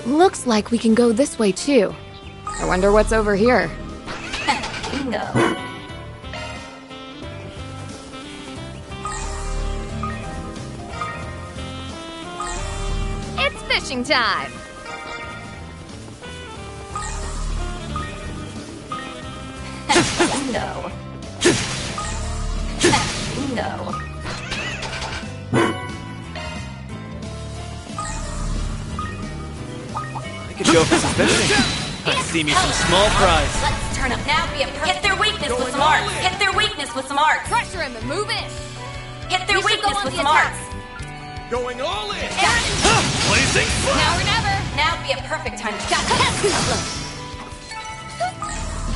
Looks like we can go this way too. I wonder what's over here. Bingo. It's fishing time! Bingo. Bingo. I could go for some fishing. I see me some small fries. Let's turn up now. Hit their weakness with some arts. Hit their weakness with some arts. Pressure him and move in! Hit their weakness with some arts. Going all in! Blazing Now or never! Now would be a perfect time to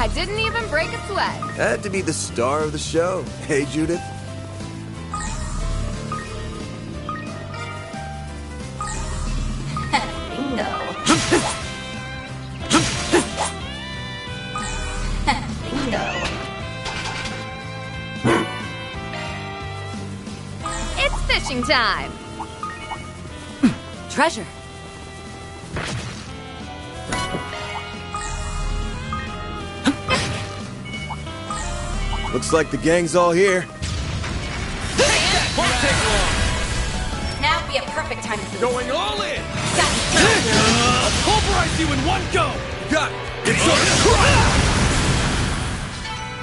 I didn't even break a sweat. Had to be the star of the show. Hey, Judith? Bingo. Bingo. It's fishing time! Treasure. Looks like the gang's all here. Won't take long. Now would be a perfect time to Going all in! I'll pulverize you in one go! Got it! It's on!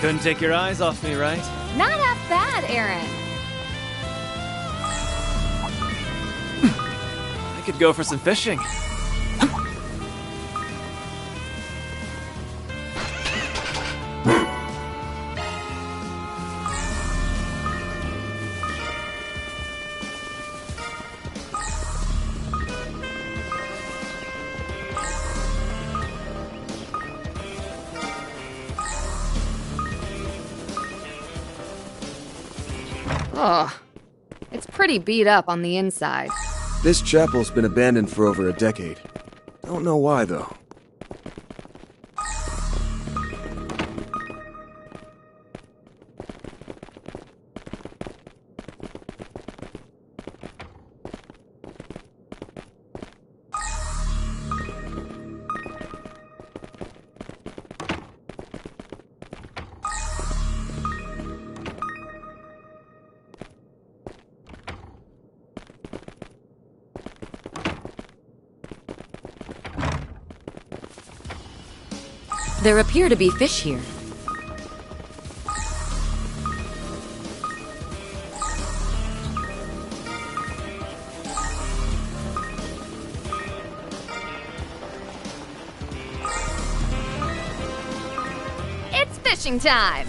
Couldn't take your eyes off me, right? Not half bad, Aaron. I could go for some fishing. Ugh. It's pretty beat up on the inside. This chapel's been abandoned for over a decade. Don't know why, though. There appear to be fish here. It's fishing time!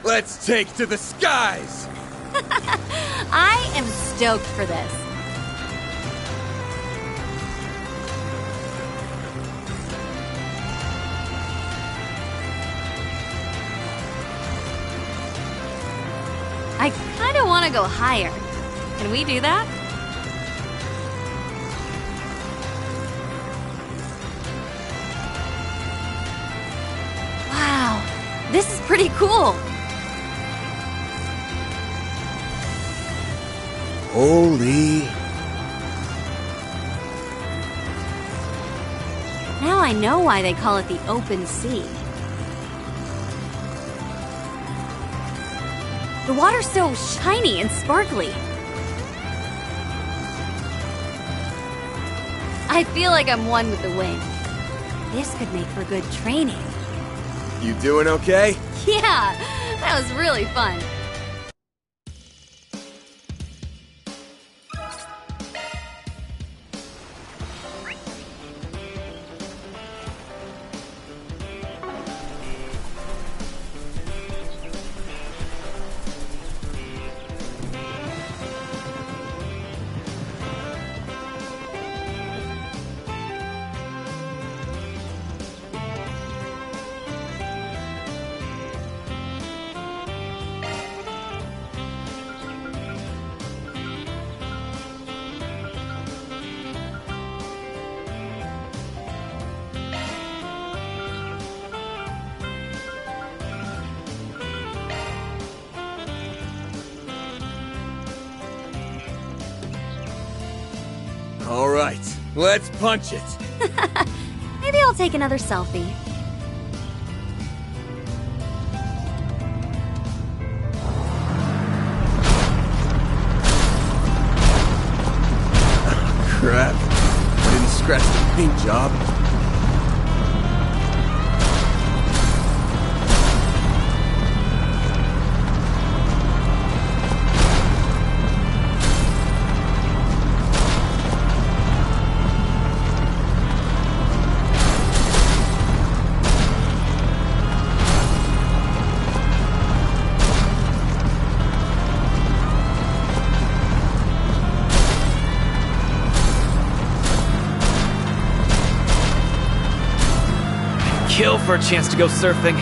Let's take to the skies! I am stoked for this. I kind of want to go higher. Can we do that? Wow, this is pretty cool. Holy... Now I know why they call it the open sea. The water's so shiny and sparkly. I feel like I'm one with the wind. This could make for good training. You doing okay? Yeah, that was really fun. Right, let's punch it. Maybe I'll take another selfie. Crap. I didn't scratch the paint job. Kill for a chance to go surfing.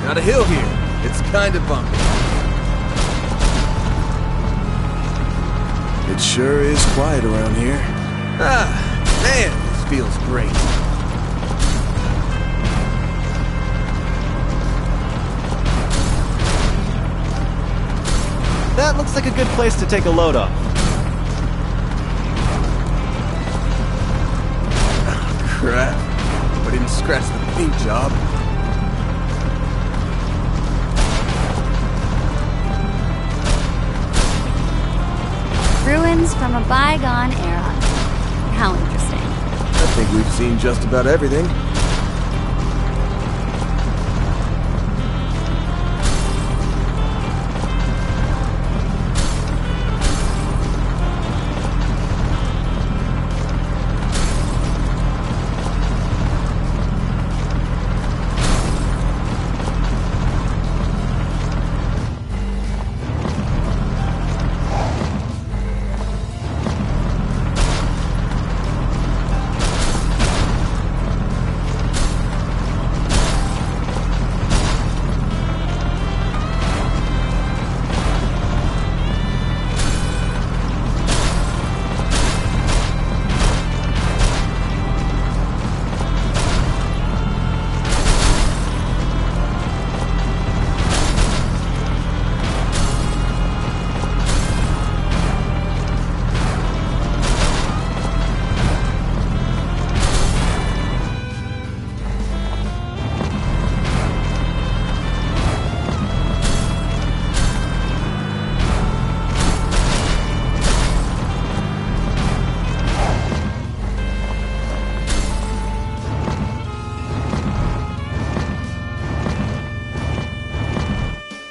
Got a hill here. It's kind of bumpy. It sure is quiet around here. Ah, man, this feels great. That looks like a good place to take a load off. Crap. I didn't scratch the paint job. Ruins from a bygone era. How interesting. I think we've seen just about everything.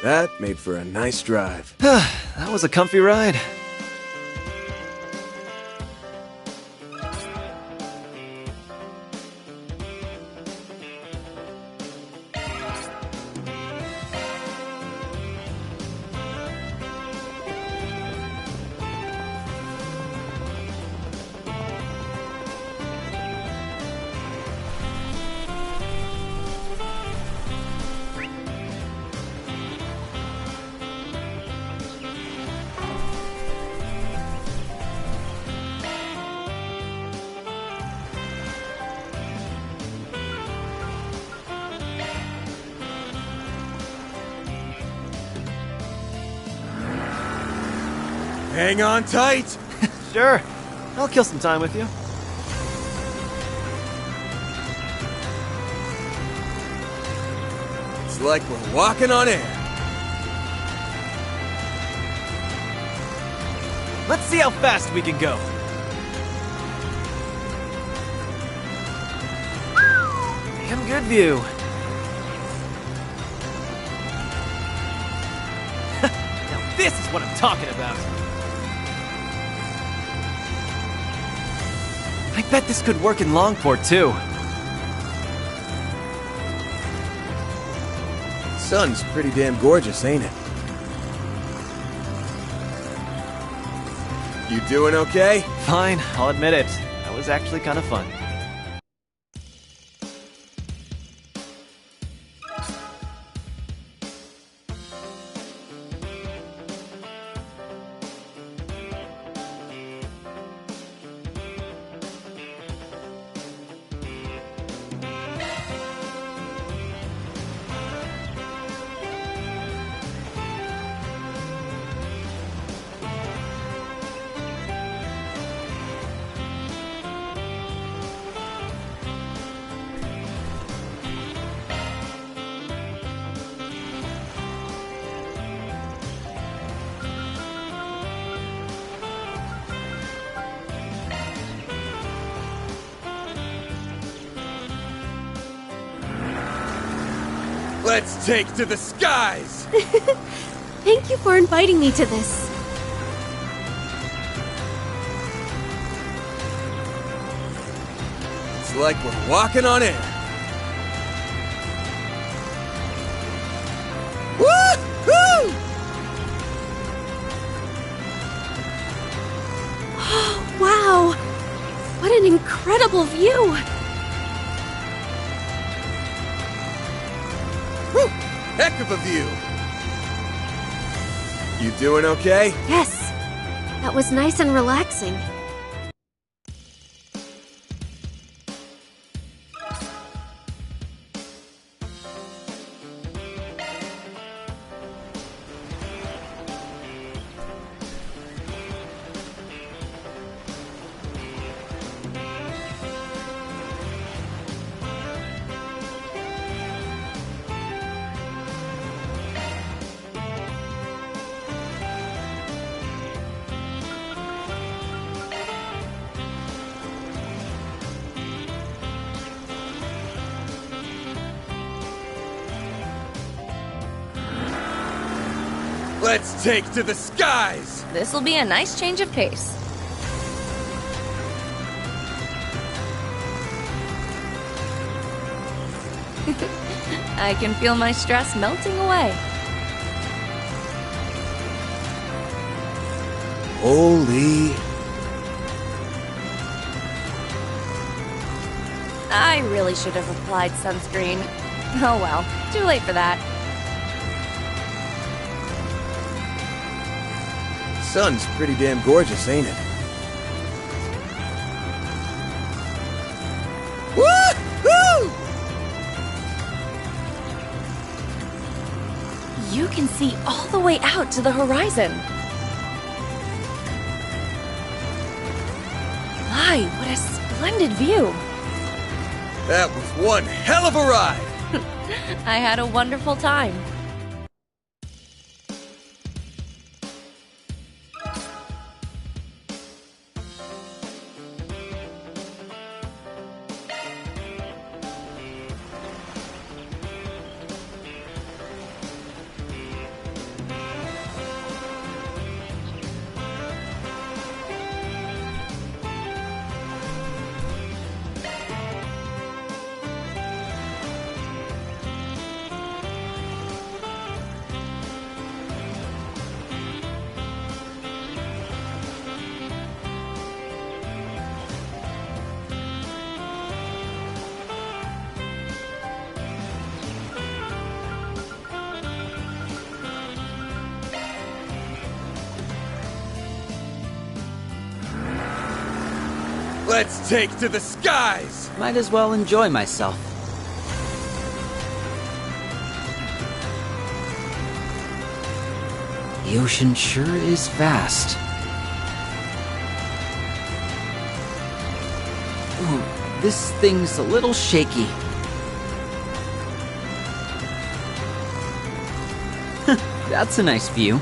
That made for a nice drive. That was a comfy ride. Hang on tight! Sure. I'll kill some time with you. It's like we're walking on air. Let's see how fast we can go. Damn good view. Now this is what I'm talking about. I bet this could work in Longport too. Sun's pretty damn gorgeous, ain't it? You doing okay? Fine, I'll admit it. That was actually kind of fun. Let's take to the skies! Thank you for inviting me to this. It's like we're walking on air. Woo-hoo! Wow! What an incredible view! Woo! Heck of a view! You doing okay? Yes, that was nice and relaxing. Let's take to the skies! This'll be a nice change of pace. I can feel my stress melting away. Holy... I really should have applied sunscreen. Oh well, too late for that. Sun's pretty damn gorgeous, ain't it? Woo-hoo! You can see all the way out to the horizon. My, what a splendid view. That was one hell of a ride! I had a wonderful time. Let's take to the skies! Might as well enjoy myself. The ocean sure is vast. Ooh, this thing's a little shaky. That's a nice view.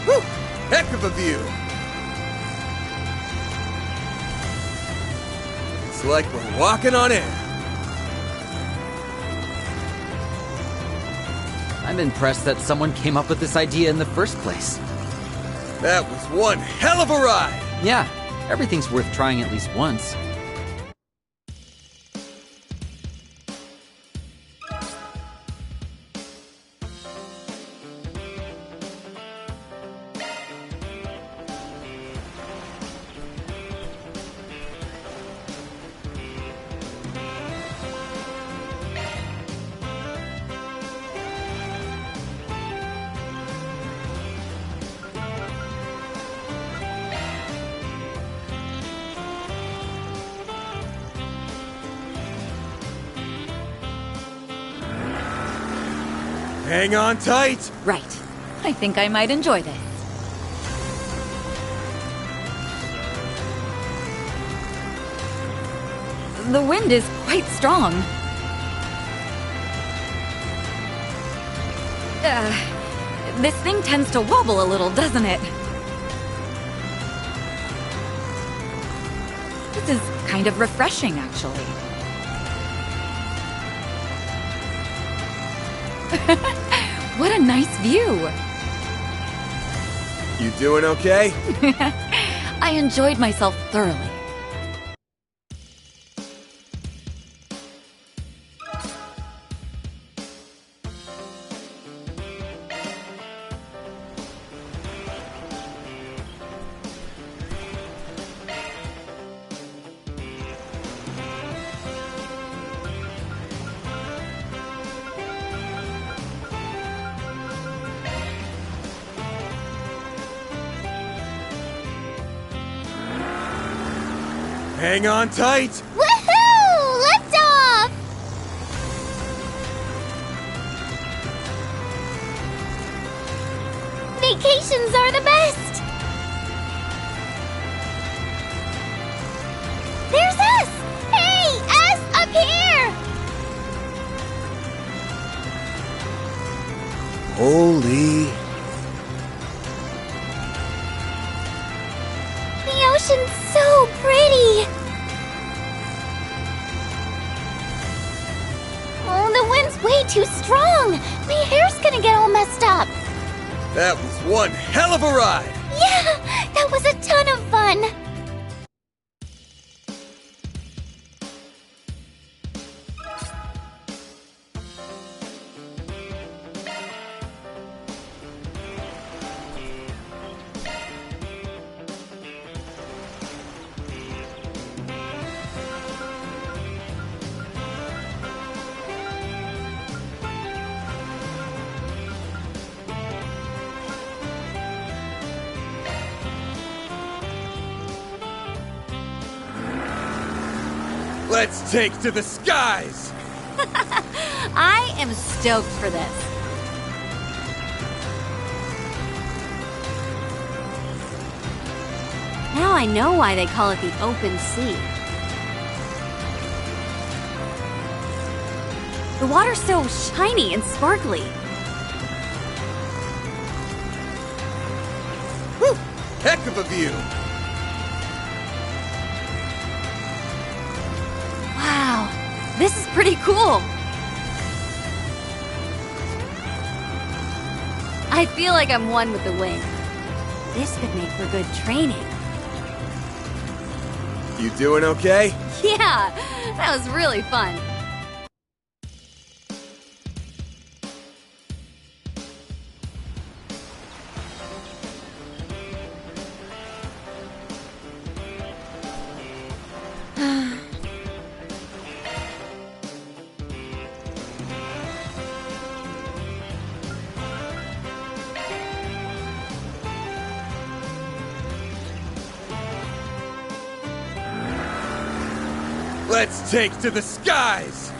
Woo! Heck of a view! It's like we're walking on air. I'm impressed that someone came up with this idea in the first place. That was one hell of a ride! Yeah, everything's worth trying at least once. Hang on tight! Right. I think I might enjoy this. The wind is quite strong. This thing tends to wobble a little, doesn't it? This is kind of refreshing, actually. What a nice view! You doing okay? I enjoyed myself thoroughly. Hang on tight! Woohoo! Lift off! Vacations are the best! There's S! Hey, S, up here! Holy... The ocean's so pretty! Oh, the wind's way too strong! My hair's gonna get all messed up! That was one hell of a ride! Yeah, that was a ton of fun! Let's take to the skies! I am stoked for this. Now I know why they call it the open sea. The water's so shiny and sparkly. Whew! Heck of a view! Wow, this is pretty cool. I feel like I'm one with the wind. This could make for good training. You doing okay? Yeah, that was really fun. Let's take to the skies!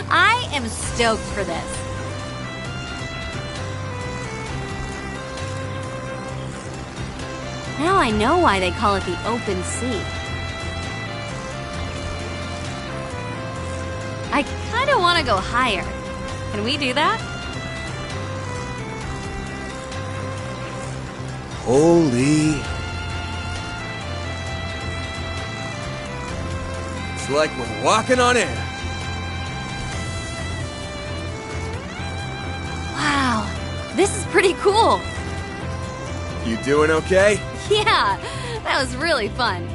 I am stoked for this. Now I know why they call it the open sea. I kind of want to go higher. Can we do that? Holy... It's like we're walking on air. Wow, this is pretty cool. You doing okay? Yeah, that was really fun.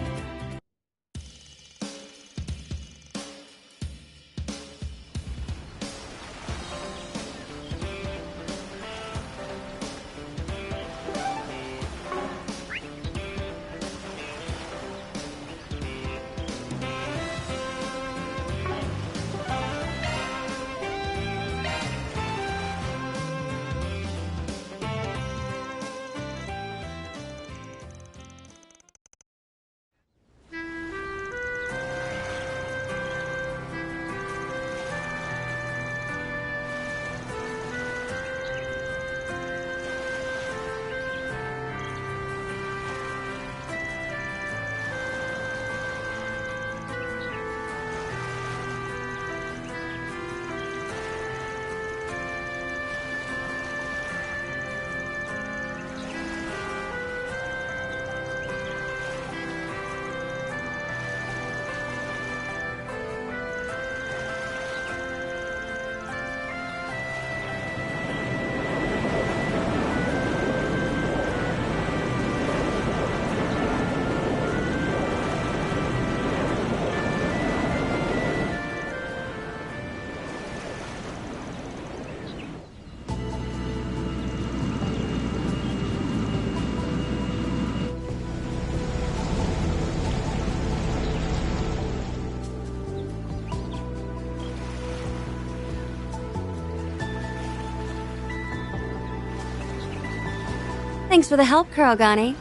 Thanks for the help, Kurogane.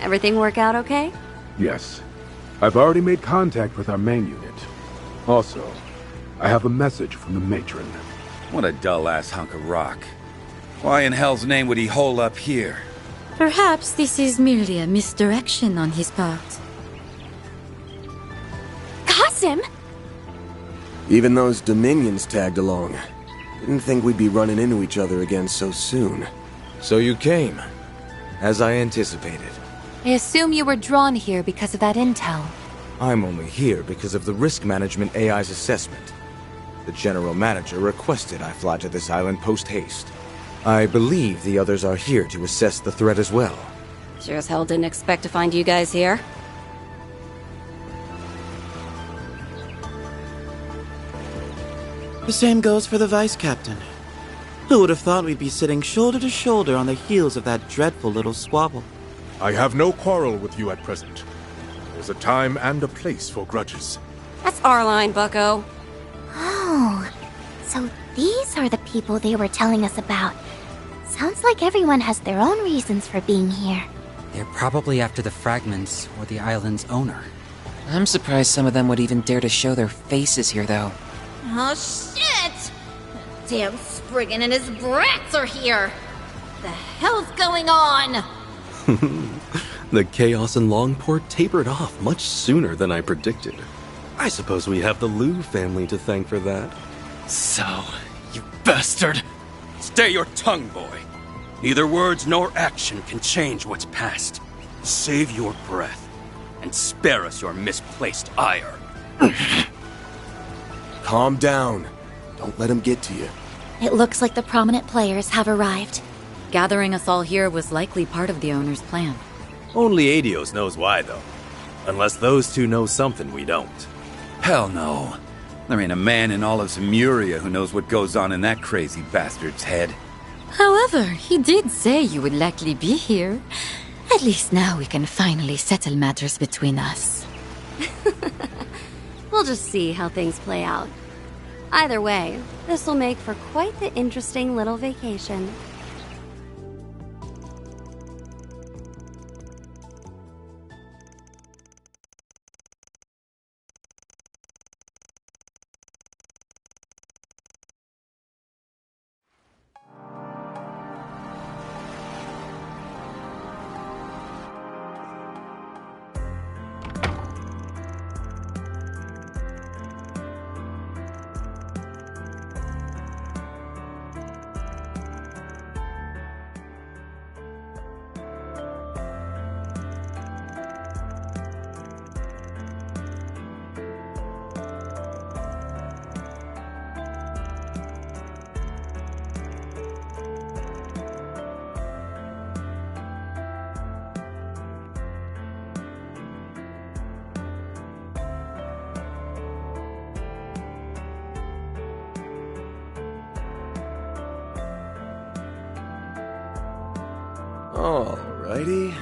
Everything work out okay? Yes. I've already made contact with our main unit. Also, I have a message from the matron. What a dull-ass hunk of rock. Why in hell's name would he hole up here? Perhaps this is merely a misdirection on his part. Qasim! Even those Dominions tagged along. Didn't think we'd be running into each other again so soon. So you came, as I anticipated. I assume you were drawn here because of that intel. I'm only here because of the risk management AI's assessment. The general manager requested I fly to this island post-haste. I believe the others are here to assess the threat as well. Sure as hell didn't expect to find you guys here. The same goes for the Vice Captain. Who would have thought we'd be sitting shoulder to shoulder on the heels of that dreadful little squabble? I have no quarrel with you at present. There's a time and a place for grudges. That's our line, bucko. Oh, so these are the people they were telling us about. Sounds like everyone has their own reasons for being here. They're probably after the fragments or the island's owner. I'm surprised some of them would even dare to show their faces here, though. Oh, shit! Damn Spriggan and his brats are here! The hell's going on? The chaos in Longport tapered off much sooner than I predicted. I suppose we have the Liu family to thank for that. So, you bastard! Stay your tongue, boy. Neither words nor action can change what's past. Save your breath, and spare us your misplaced ire. Calm down. Don't let him get to you. It looks like the prominent players have arrived. Gathering us all here was likely part of the owner's plan. Only Adios knows why, though. Unless those two know something we don't. Hell no. There ain't a man in all of Zemuria who knows what goes on in that crazy bastard's head. However, he did say you would likely be here. At least now we can finally settle matters between us. We'll just see how things play out. Either way, this will make for quite the interesting little vacation. Alrighty.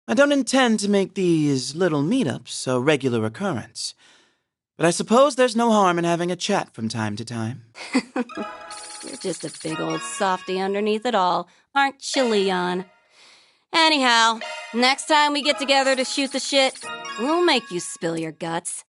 I don't intend to make these little meetups a regular occurrence, but I suppose there's no harm in having a chat from time to time. You're just a big old softy underneath it all, aren't you, Leon? Anyhow, next time we get together to shoot the shit, we'll make you spill your guts.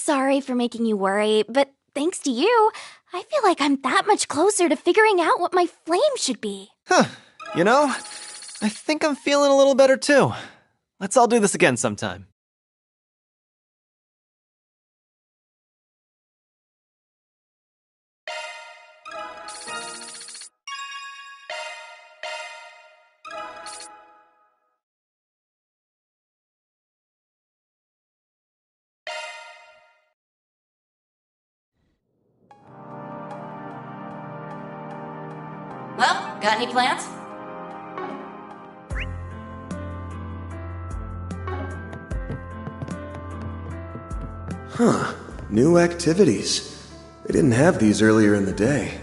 sorry for making you worry, but thanks to you, I feel like I'm that much closer to figuring out what my flame should be. Huh. You know, I think I'm feeling a little better too. Let's all do this again sometime. Well, got any plans? Huh. New activities. They didn't have these earlier in the day.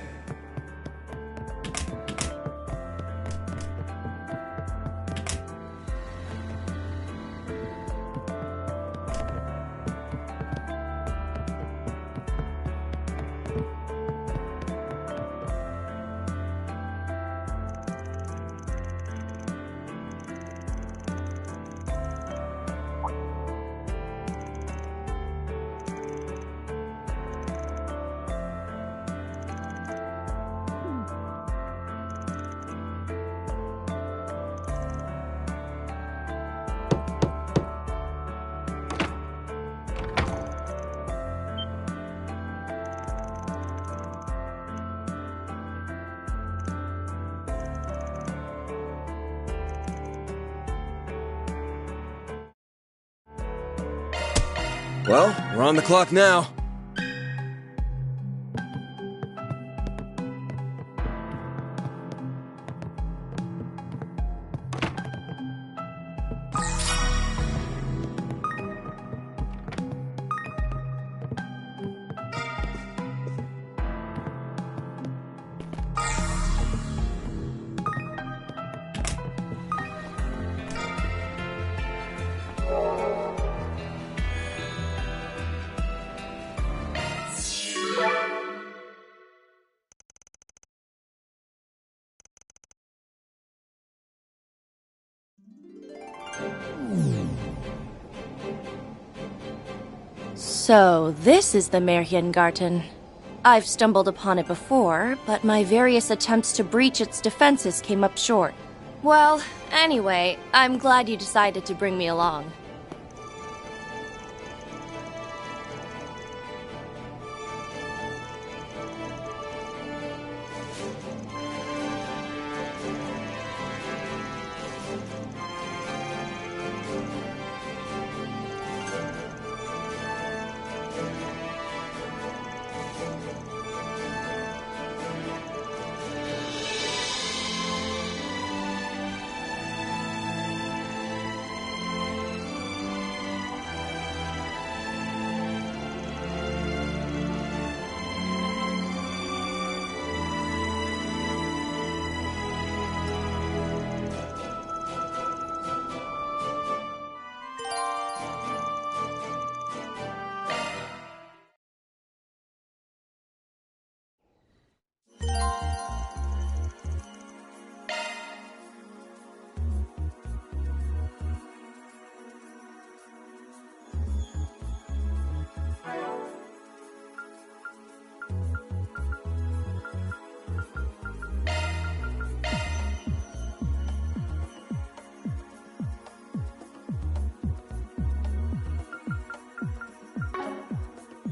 Well, we're on the clock now. So, this is the Märchengarten. I've stumbled upon it before, but my various attempts to breach its defenses came up short. Well, anyway, I'm glad you decided to bring me along.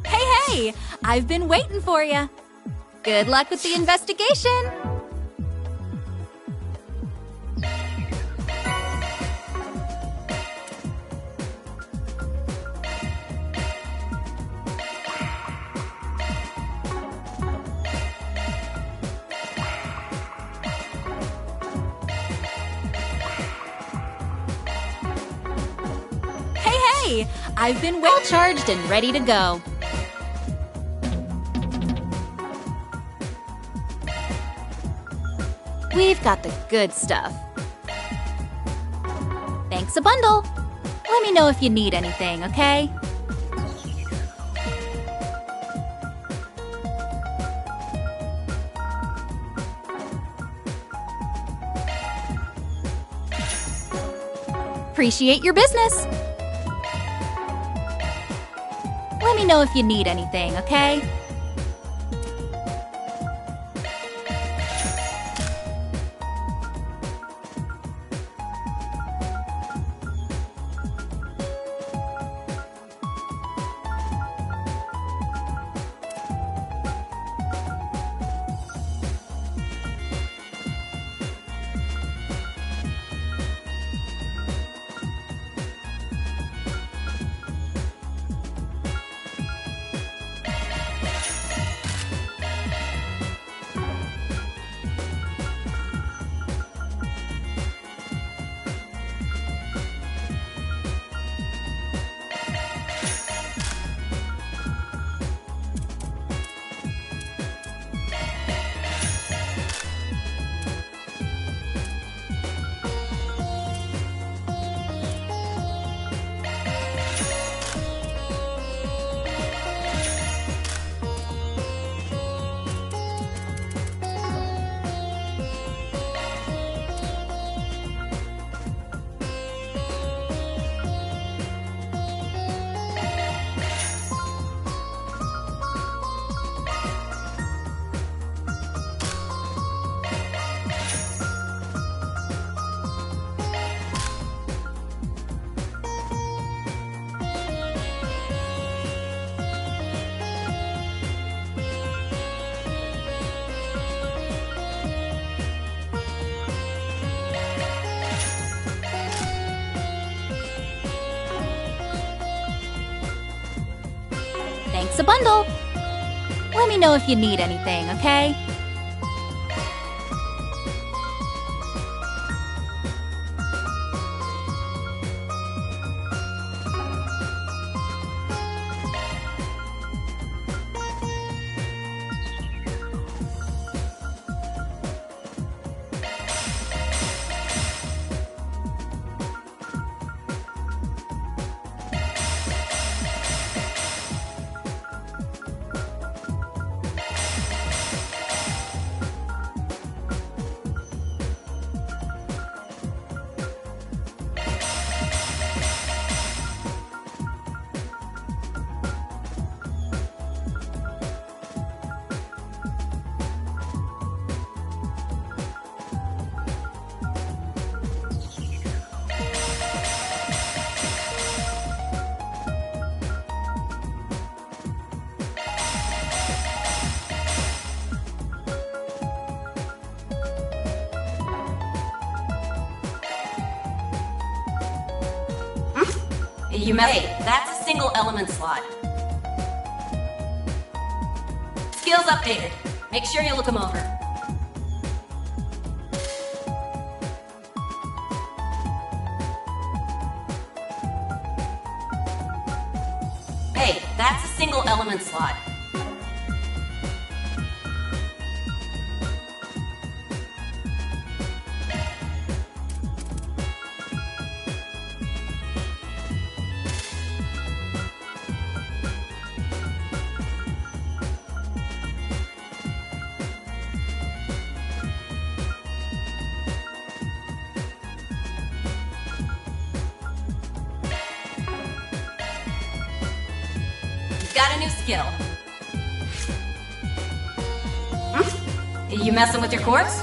Hey, I've been waiting for you. Good luck with the investigation. Hey, I've been well charged and ready to go. We've got the good stuff. Thanks a bundle. Let me know if you need anything, okay? Appreciate your business. Let me know if you need anything, okay? Thanks a bundle. Let me know if you need anything, okay? You made. That's a single element slot. Skills updated. Make sure you look them over. Hey, that's a single element slot. Got a new skill. You messing with your quartz?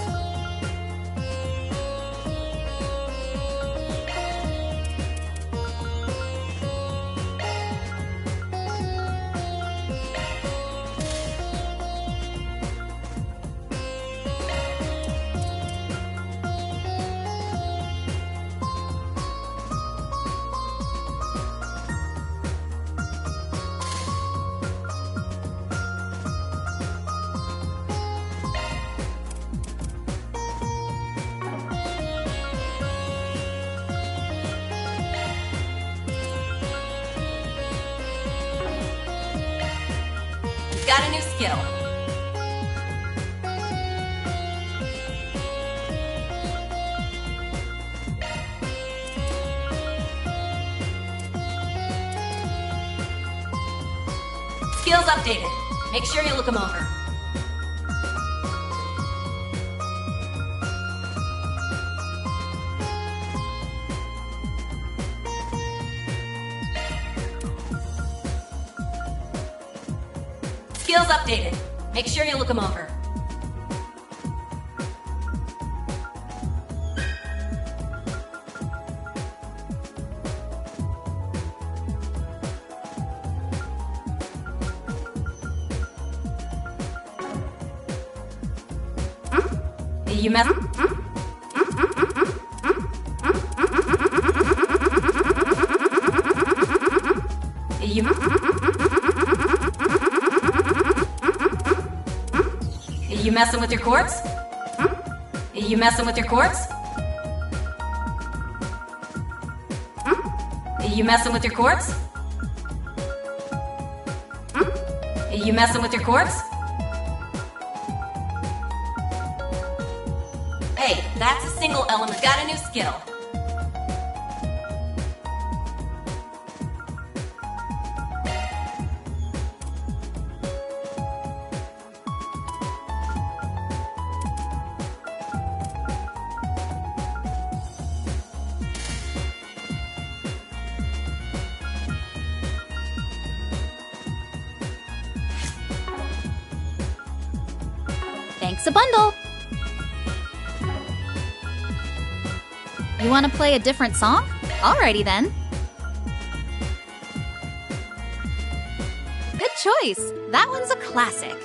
Got a new skill. Skills updated. Make sure you look them over. skills updated. Make sure you look them over. You mess. You messing with your quartz? You messing with your quartz? You messing with your quartz? You messing with your quartz? Hey, that's a single element. Got a new skill. Thanks a bundle. You want to play a different song? Alrighty then. Good choice. That one's a classic.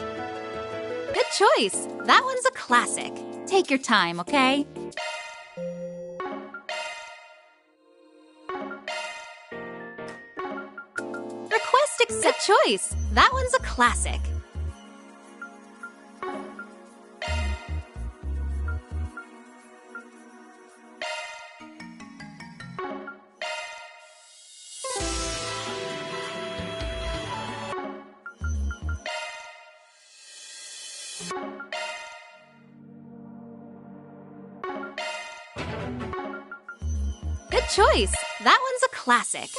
Good choice. That one's a classic. Take your time, okay? Request accept choice. That one's a classic. Good choice. That one's a classic.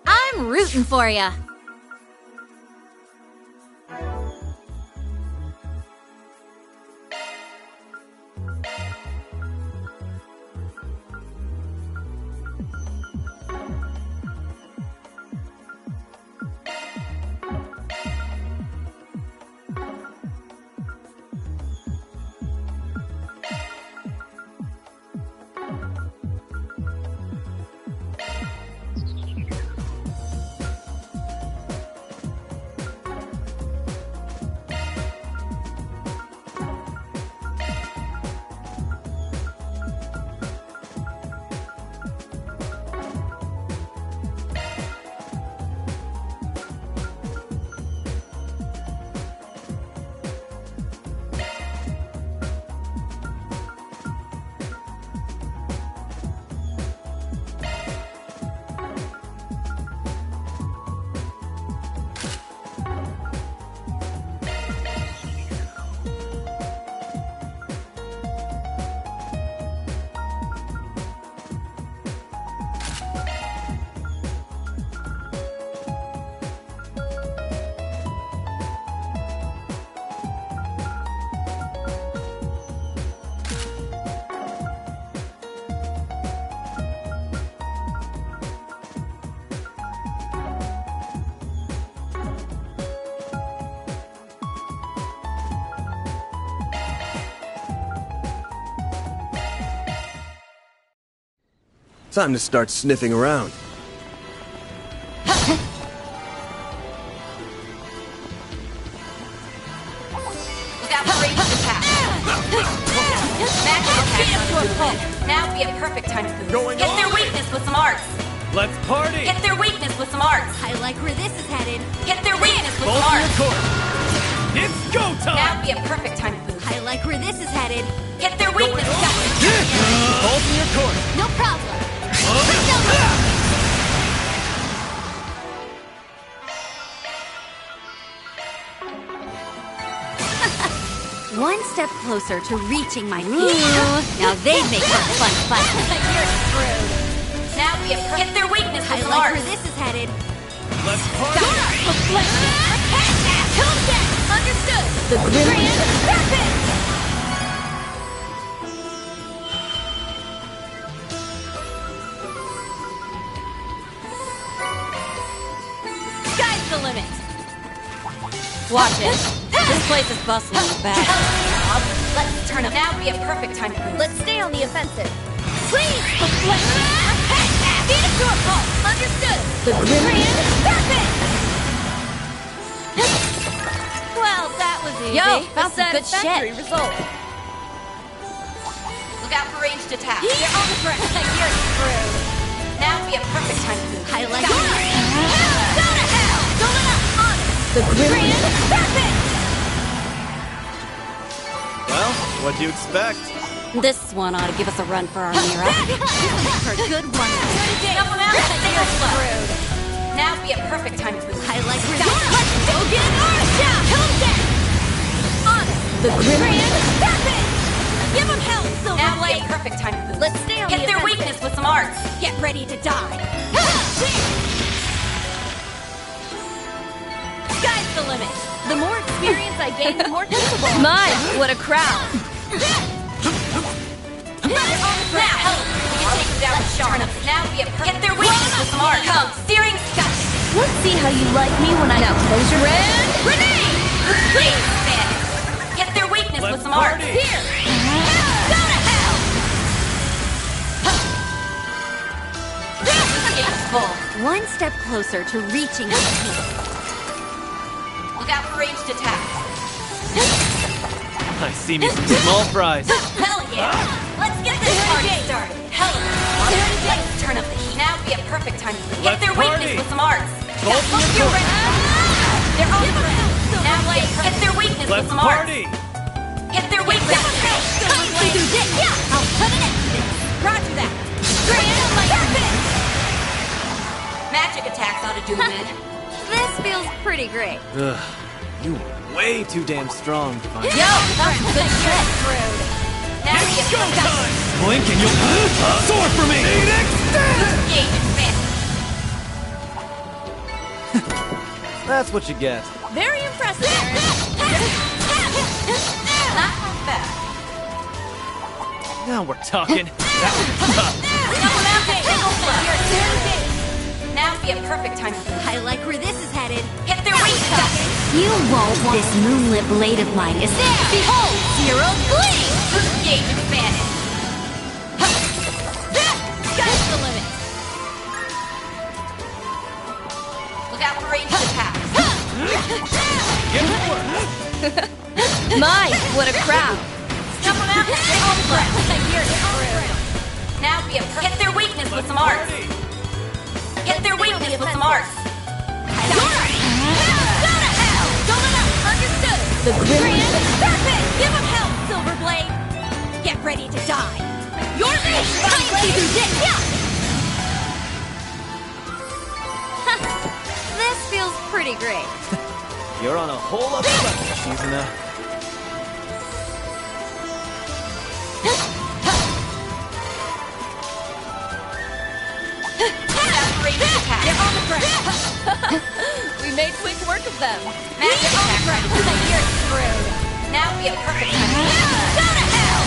I'm rooting for ya. Time to start sniffing around. Now would be a perfect time to boost. Hit their weakness with some arts. Let's party! Hit their weakness with some arts. I like where this is headed. Hit their weakness with some arts. It's go time! Now would be a perfect time to boost. I like where this is headed. Hit their weakness. Hold in your course. No problem. One step closer to reaching my peak. Now they make it a fun fight. You're screwed. Now we have hit their weakness I with like ours. where this is headed. Let's party! Understood. The Grand Serpent. Sky's the limit. Watch it. This place is bustling with bad. Let's turn up. Now would be a perfect time to move. Let's stay on the offensive. Please. Beat it to a pulp. Understood. The Grand Serpent. Well, that was easy. Yo, found some good satisfactory shit. result. Look out for ranged attack. You're on the front. You're screwed. Now would be a perfect time to move. I like Go to hell. Going up. On the Grand Serpent. Well, what do you expect? This one ought to give us a run for our Mira. for a good one. Dump them out. You're screwed. Now would be a perfect time to move. I like where Go get Arsha. Kill them. On the Grand Serpent. Give them hell, Now would be a perfect time to move. Let's stay on Hit the their offensive. weakness with some arts. Get ready to die. Sky's the limit. The more experience I gain, the more capable. My, what a crowd. Now, help. We can take them down with sharp. Now would be a perfect. Hit their weakness with some arts. Come, searing gush. Let's see how you like me when I now close your Grand Grenade. Please, man. Hit their weakness with some arts. party. Here. Go to hell. Game's full. One step closer to reaching my peak. Look out for ranged attacks. I see me some small fries. Hell yeah. Let's get this party started. Hell yeah. Let's turn up the heat. Now would be a perfect time to hit Let's their party. weakness with some arts. Bolt in your You're ready. They're on the ground. Now let's hit their weakness with Let's some arts. party! Hit their weakness. Yeah, I'll put it in. Roger that. Grand Serpent. Magic attacks ought to do them in. This feels pretty great. Ugh, you way too damn strong to find. Yo, that's good shit. Now we have Showtime! Blink and you'll soar for me. Gauge advantage. That's what you get. Very impressive, Aaron. Not real fast. Now we're talking. That was tough. Now would be a perfect time to move. I like where this is headed. Hit their weakness. You won't want this moonlit blade of mine is there. Behold, zero gleam. Gauge advantage. Sky's the limit. Look out for ranged attacks. My, what a crowd. Dump them out and stay on the ground. You're screwed. Now would be a hit their weakness with some arts. Hit their weakness with some arts. Go to hell. Going up. Understood. The Grand Serpent. Give him hell, Silverblade. Get ready to die. Your face. This feels pretty great. You're on a whole other level, Shizuna. They're on the ground. We made quick work of them. Magic attack. You're screwed. Now would be a perfect time. Go to hell.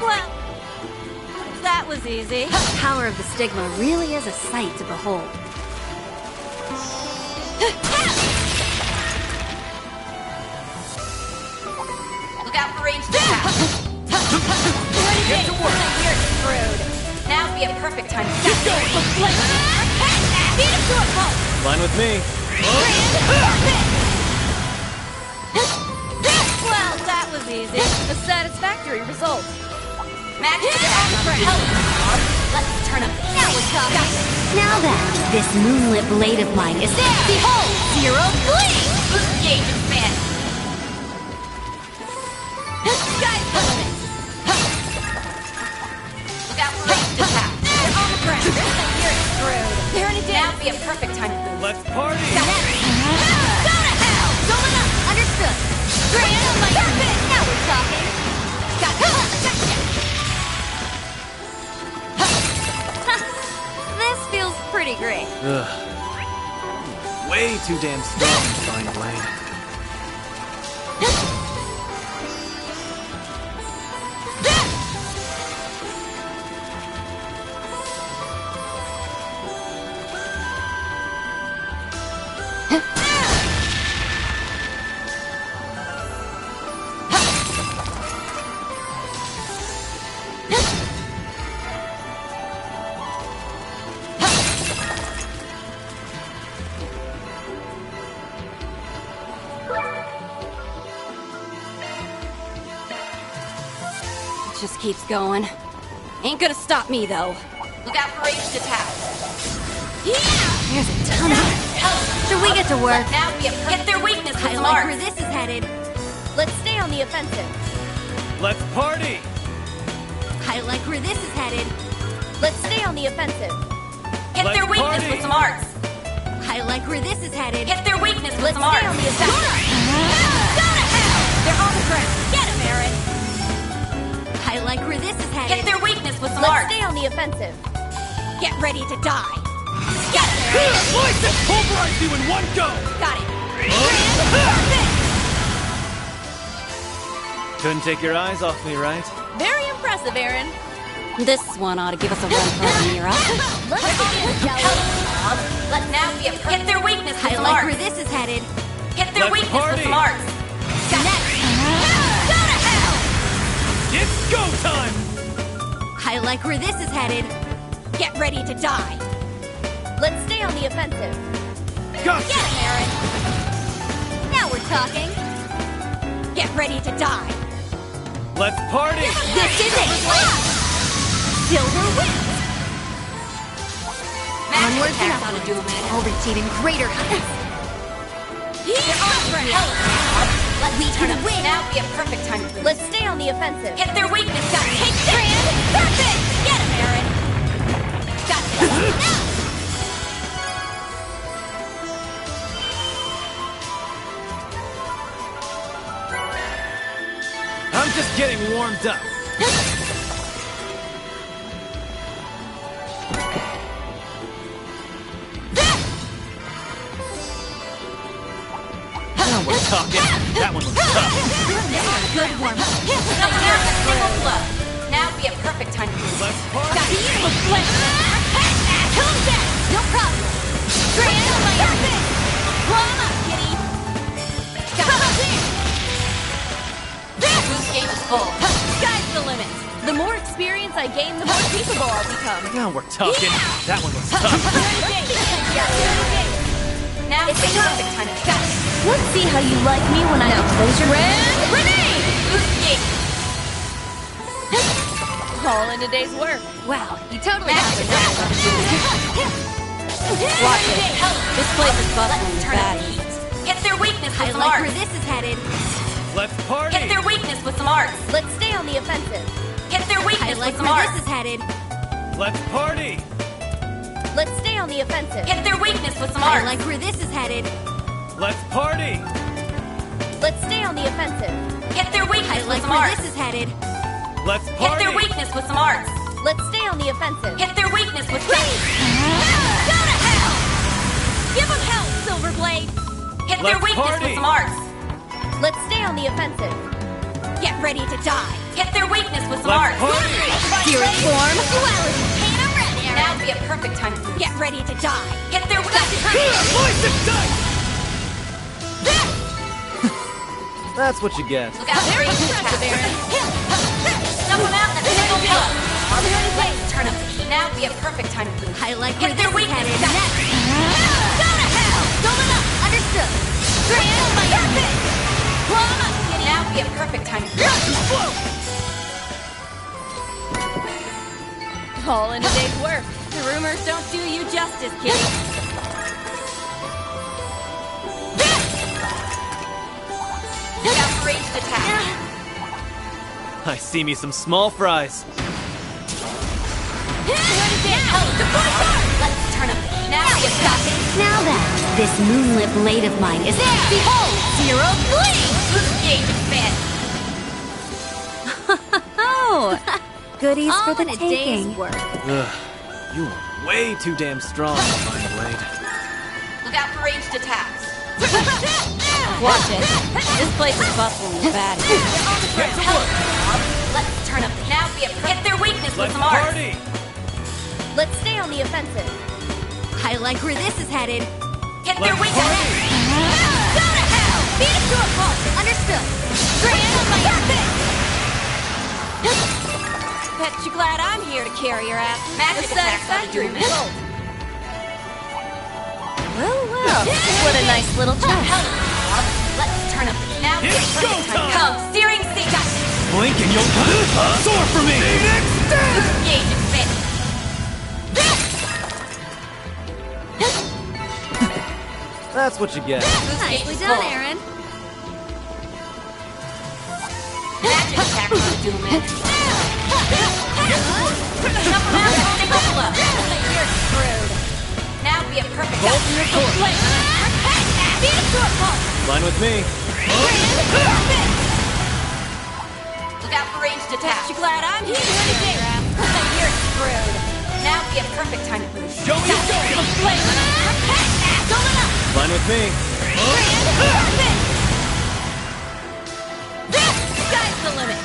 Well, that was easy. The power of the stigma really is a sight to behold. Look out for ranged attacks. Get to work. You're screwed. Now would be a perfect time. Keep going. Beat him to a pulp. Fine with me. Well, that was easy. A satisfactory result. Magic attack. Let's turn up the heat. Now we're talking. Now then, this moonlit blade of mine is there. Behold, zero gleam. Gauge advantage. Sky's the limit. Look out for ranged attacks. They're on the ground. You're screwed. They're in a Now would be a perfect time to move. Let's party! Go to hell. Going up. Understood. Ugh. Way too damn strong to find blade. Just keeps going. Ain't gonna stop me, though. Look out for ranged attack. There's a ton of it. Should we get to work? Now we have hit their weakness with I like Mars. where this is headed. Let's stay on the offensive. Let's party! I like where this is headed. Let's stay on the offensive. Hit their weakness with some arts. I like where this is headed. Hit their weakness with Let's some stay arts. on the offensive. Go to hell! They're on the ground. Get him, Aaron. I like where this is headed. Hit their weakness with some Let's arts. stay on the offensive. Get ready to die. Get him, Aaron. Slice and pulverize you in one go! Got it. Couldn't take your eyes off me, right? Very impressive, Aaron. This one ought to give us a run for our Mira. Let's begin, jealous. Let now be a hit their weakness with I some like arts. where this is headed. Hit their Let's weakness party. with some arts. Go to hell! It's go time! I like where this is headed. Get ready to die. Let's stay on the offensive. Gotcha! Get him, Aaron. Now we're talking. Get ready to die. Let's party! This is it. Silver wins. Onward and how to do, man. I'll reach even greater heights. They're on for hell. We can win. Now be a perfect time to Let's stay on the offensive. hit their weakness. Got it. Take this. That's it. Get him, Aaron. Got it. I'm just getting warmed up. Now we're talking. That one was tough. Good one. Someone else a single blow. Now be a perfect time to Let's party! No problem. Strand on my own. Climb up, kitty. Boost gauge is full. Sky's the limit. The more experience I gain, the more capable I'll become. Now we're talking. That one was tough. Now it's a perfect time to cut. Let's see how you like me when I close your grenade. Boost gauge. All in a day's work. Wow, you totally Match have attack. Watch it. This place is bustling with bad heat. Hit their weakness with I some like arts. where this is headed. Let's party! Hit their weakness with some arts. Let's stay on the offensive. Hit their I weakness like with some where arts. this is headed. Let's party! Let's stay on the offensive. Hit their weakness with some I arts. like where this is headed. Let's party! Let's stay on the offensive. Hit their I weakness with like some where arts. this is headed. Let's Hit party! their weakness with some arts. Let's stay on the offensive. Hit their weakness with some Go to hell! Give them hell, Silverblade! Hit their Let's weakness party. with some arts. Let's stay on the offensive. Get ready to die. Hit their weakness with some Let's arts. party! Spirit form, duality. Paint 'em red, Aaron. Now be a perfect time to Get ready to die. hit their weakness. Slice and dice! That's what you get. Look out for ranged attack. Someone out in a single blow. Let's turn up the heat. Now be a perfect time to move. I like where Hit this their is weakness. headed. Got it. Go to hell! Going up! Understood! Strand on my own. Climb up, kitty! Now be a perfect time to move. All in a day's work. The rumors don't do you justice, kitty. Look out for ranged attack. I see me some small fries. Let's turn up the heat. Now be a stopping. Now then, this moonlit blade of mine is there. Behold, Zero Blade! Boost gauge expanded. Oh, goodies All for the in a day's taking. work. Ugh. You are way too damn strong, Mind Blade. Look out for ranged attacks. Watch it. This place is bustling with bad. Let's turn up the now. Hit their weakness with some arts. Let's stay on the offensive. I like where this is headed. Hit their weakness. Go to hell! Beat it to a pulp. Understood. Strand on my Bet you glad I'm here to carry your ass. Magic attacks on the dream. Well, what a nice little chest. Let's turn up the now. It's showtime! Come, searing sea. Blink and you'll Soar for me! Gauge expanded. That's what you get. Nicely done, Aaron. Magic attack on the Doomman. Jump around and single blow. You're screwed. Now be a perfect Hold your course. Beat it to a pulp. Line with me. Look out for ranged attacks. You glad I'm here to carry your ass. You're screwed. Now be a perfect time to boost. Show me your Line with me. Sky's the limit.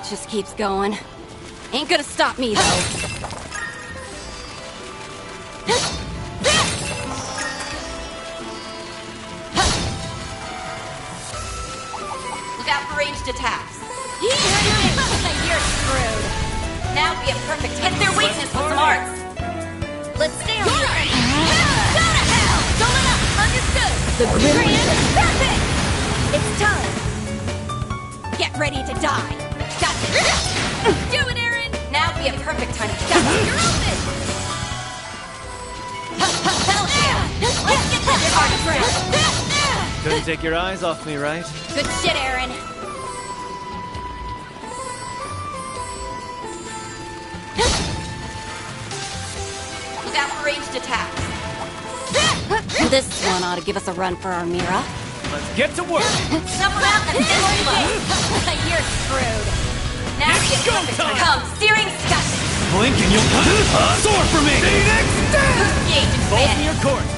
Just keeps going. Ain't gonna stop me, though. Look out for ranged attacks. You're screwed. Now be a perfect hit their weakness with some arts. Let's stay on the offensive. Go to hell! Don't let up! Understood! The grim Perfect! It's time. Get ready to die. Do it, Aaron! Now be a perfect time to You're open! Hell yeah! Let's get this hard ground. Couldn't take your eyes off me, right? Good shit, Aaron. Look out for ranged attacks. This one ought to give us a run for our Mira. Let's get to work. Jump around and single blow. You're screwed. Now be a perfect time. Come, searing sky. Blink and you'll soar for me. Gauge Hold expanded. your course.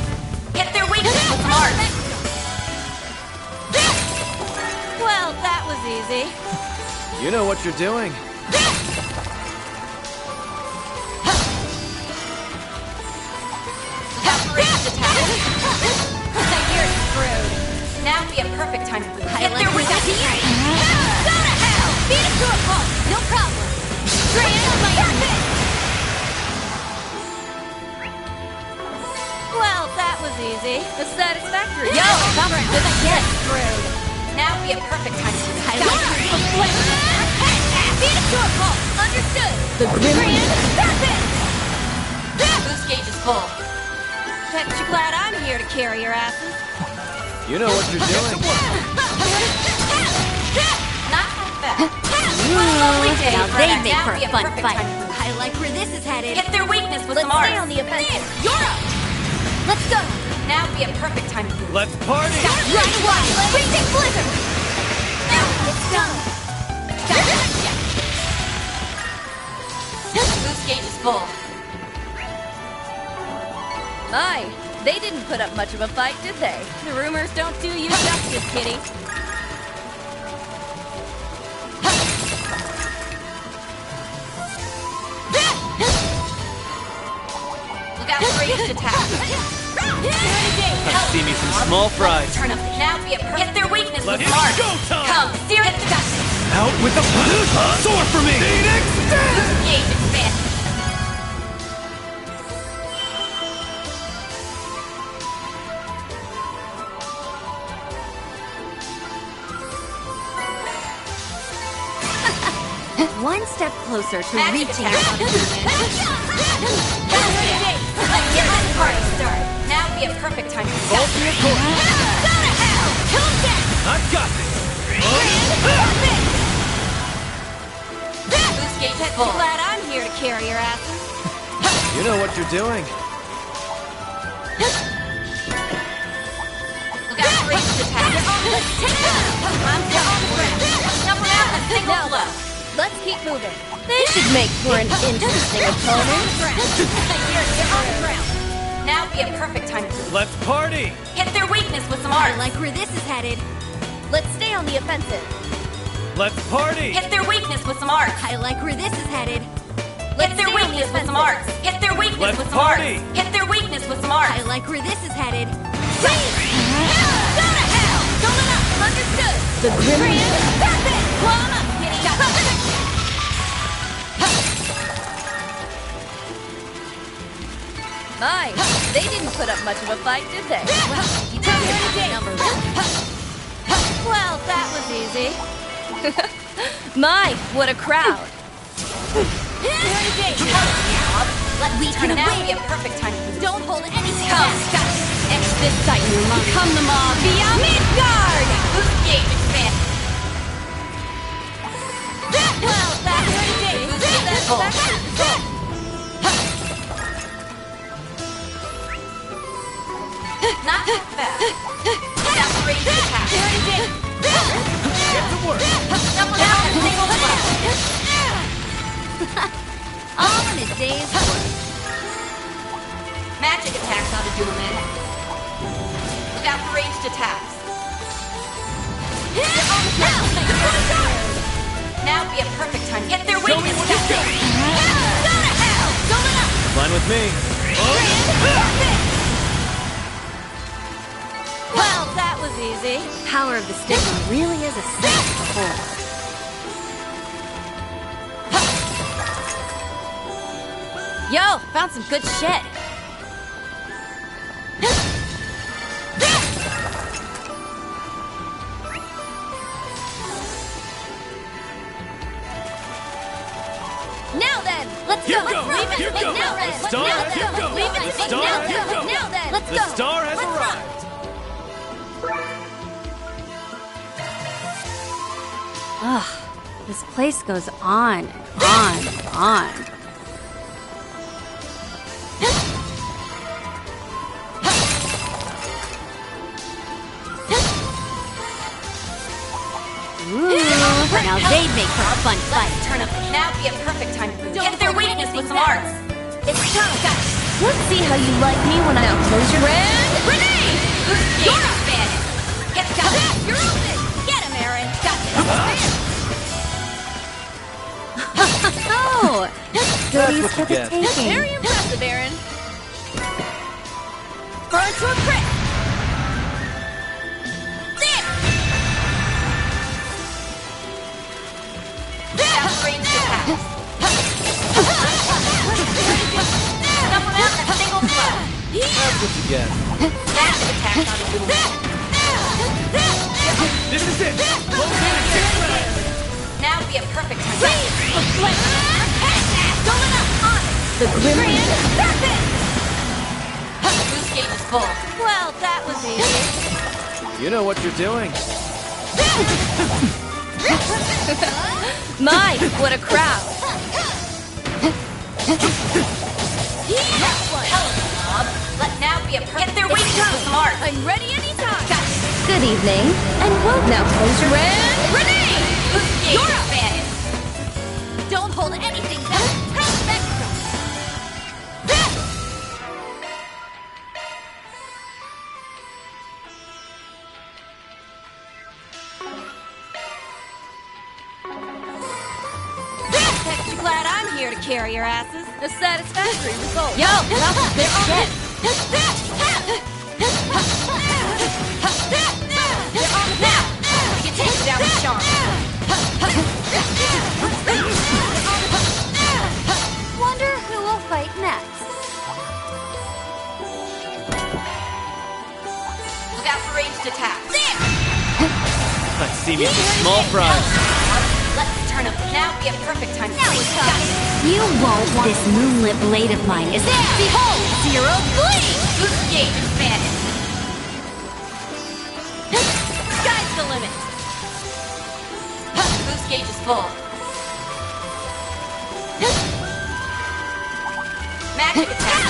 Hit their weakness with some arts. Well, that was easy. You know what you're doing. Look out for ranged attacks. You're screwed. Now be a perfect time to boost. Hit their weakness. Go to hell! Beat it to a pulp. No problem. Strand on my Well, that was easy. The satisfactory. Yo, come on, good shit. Screwed. Now be a perfect time to boost. Beat it to a pulp. Understood. The grim Perfect! Boost gauge is full. Bet you glad I'm here to carry your asses. You know what you're doing. Not like that. Lovely day. Now they make Now for be a fun perfect fight. time to boost. I like where this is headed. Hit their weakness with Let's some arts. stay on the offensive. You're up! Let's go! Now be a perfect time to boost. Let's party. Right away! Freezing blizzard! It's done! Boost gauge is full. My, they didn't put up much of a fight, did they? The rumors don't do you justice, kitty. Look out for ranged attacks. See me some small fries. Turn up. Now be a perfect. Hit their weakness with It's smart. showtime! Come, sear it. Out with the Soar for me! Gauge expanded. One step closer to Magic reaching attack on the Let's get this party started. Now be a perfect time to Hold your course. Go I've got this! Boost gauge is full. Glad I'm here to carry your asses. You know what you're doing. Look out for ranged attack. I'm down on the ground. Jump around and single blow. Let's keep moving. They should make for an interesting opponent. You're on the ground. Now would be a perfect time to move. Let's party! Hit their weakness with some art. I like where this is headed. Let's stay on the offensive. Let's party! Hit their weakness with some art. I like where this is headed. Hit their weakness with some art. Hit their weakness with some art. Hit their weakness with some art. I like where this is headed. Go to hell! Going up! Understood! The Grim... That's it! Blow them up, kitty! My, they didn't put up much of a fight, did they? Well, you tell me what it number Well, that was easy. My, what a crowd. Let's We can now win. be a perfect time to Don't hold anything Come, back. Scott! X this sight in your mind. Become the mob via Midgard! Boost gauge expand. Well, that's pretty Boost gauge is full. Not too fast. Down the range attack. Get to work! Double down and single blow. All in a day's work. Magic attacks ought to do him in. Look out for ranged attacks. Now would be a perfect time. Hit their Show me weakness. what you got. Go to hell! Going up! Fine with me. Well, that was easy. Power of the stigma really is a sight to behold. Yo, found some good shit. Now then, let's You go. go. Leave it You to me. go. Now then, The star now has then. you go. Leave it to The me. star Now has you then. go. Now then, let's The go. star has Let's rock. arrived. Ugh, this place goes on and on and on. Ooh, now they'd make for a fun fight. Turn up. Now would be a perfect time to hit their weakness with some arts. It's time. Let's see how you like me when I close your Grand grenade! Boost gauge expanded. Hit Scott. You're open. Get him, Aaron. Got Oh, goodies what for you the get. taking. Very impressive, Aaron. Burn to a crit. There. Down range attacks. Snuff him out in a single blow. That's what you get. Magic attacks on the This is it! Close in and kick fast! Now would be a perfect time. Going up on it. The Grim... That's it! Boost gauge is full. Well, that was easy. You know what you're doing. My, what a crowd. Hell of a mob. Let now be a perfect. Hit their weakness with some art. I'm ready anytime. Good evening, and welcome. Now close your Grand grenade! Boost gauge expanded. Don't hold anything back. Spectrum. You glad I'm here to carry your asses? A satisfactory result. Yo, that's some good shit. Now, we can take you down with charm. Wonder who will fight next. Look out for ranged attacks. Let's see me some small fries. Let's turn up. Now would be a perfect time. Now we You won't want this moonlit blade of mine, is it? Behold, zero bleed. Boost gauge expanded. Sky's the the limit. Boost gauge is full. Magic attack.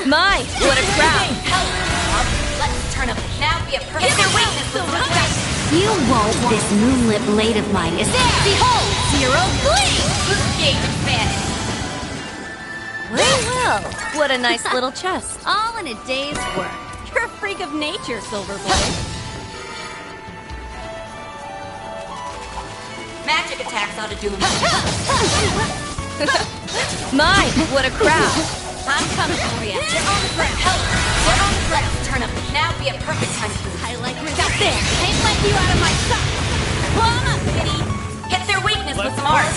My, what a crowd! Let's turn up. Now be a perfect. Hit their weakness with some effect. You won't. This moonlit blade of mine is there. Behold, Zero Gleam! Boost gauge expanded. Well, what a nice little chest. All in a day's work. You're a freak of nature, Silverblade. Magic attacks ought to do him. My, what a crowd! I'm coming for you. They're on the ground. Let's turn up. Now be a perfect time to move. I like where that's there. Can't let you out of my sight. Come on, kitty. Hit their weakness with some arts.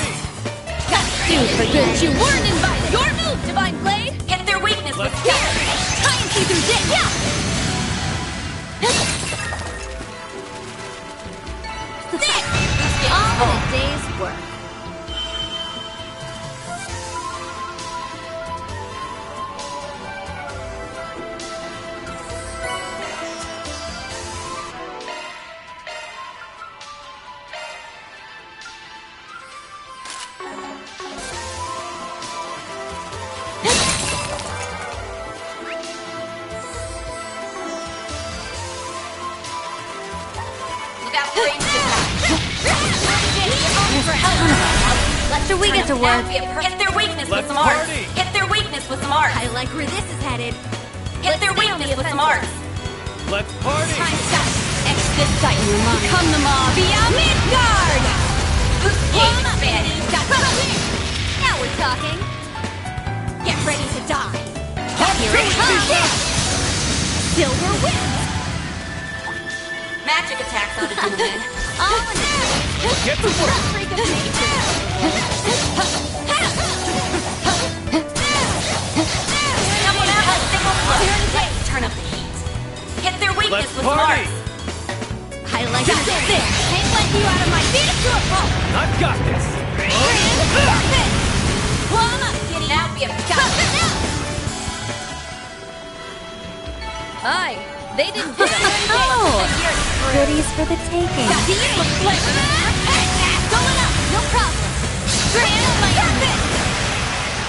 Do for good. You weren't invited. Your move, Divine Blade. Hit their weakness with Here. Try and see through this. Yeah. All in a day's work. Look out for ranged attack. So we get to work. Hit their weakness with some arts. Hit their weakness with some arts. I like where this is headed. Hit their weakness with some arts. Let's party! Time's up. Expedite your mind. Come the mob. Via Midgard. Boost gauge expanded. Now we're talking. Get ready to die. Here it comes. Silver wins. Magic attacks ought to do him in. All in a Get to work! Freak of nature. Someone out a single blow. Let's turn up the heat. Hit their weakness Let's with some party! arts. I like it. There. Can't let you out of my feet. I've got this! Come on, kitty. Now be a Aye, they didn't get us. Oh, goodies for the taking. Going up. No problem.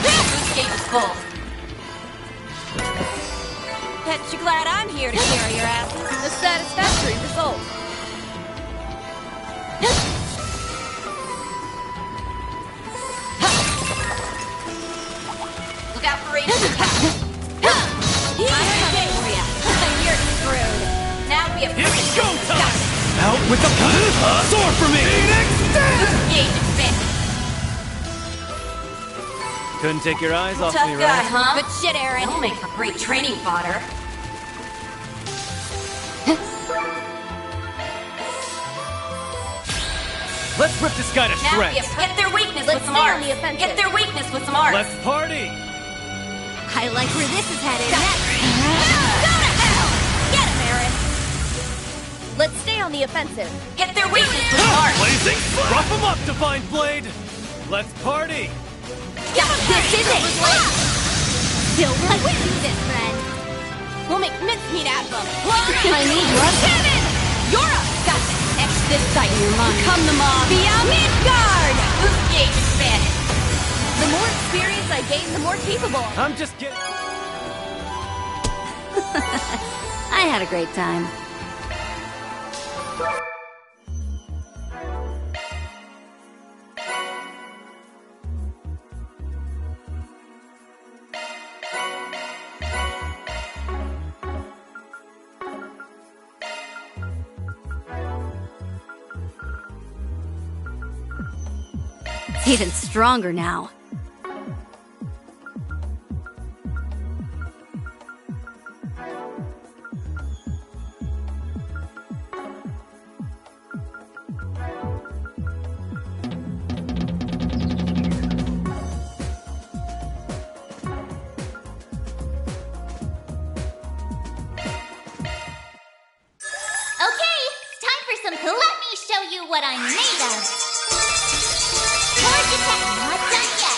Boost gauge is full. Bet you glad I'm here to carry your ass. A satisfactory result. Look out for ranged attack. I'm coming for ya. You're screwed. Now be a perfect. It's showtime! Out with the sword for me! Boost gauge expanded. Couldn't take your eyes off Tough me, guy, right? huh? But shit, Aaron. It'll make for great training fodder. Let's rip this guy to Now be a shreds! hit their weakness Let's with some stay on arts. the offensive. Hit their weakness with some arts. Let's party! I like where this is headed. Go to hell. Get him, Aaron. Let's stay on the offensive. Hit their weakness with some arts. Blazing! Rough him up, Divine Blade! Let's party! This is it. Silver Let's wins. do this, friend. We'll make mincemeat out of them. I need your Kevin! You're up. Got this. Expedite your mind. Come the mob. Via Midgard. Boost gauge expanded. The more experience I gain, the more capable. I'm just kidding. I had a great time. It's even stronger now. Okay, it's time for some poop. Let me show you what I'm made of. Charge attack not done yet.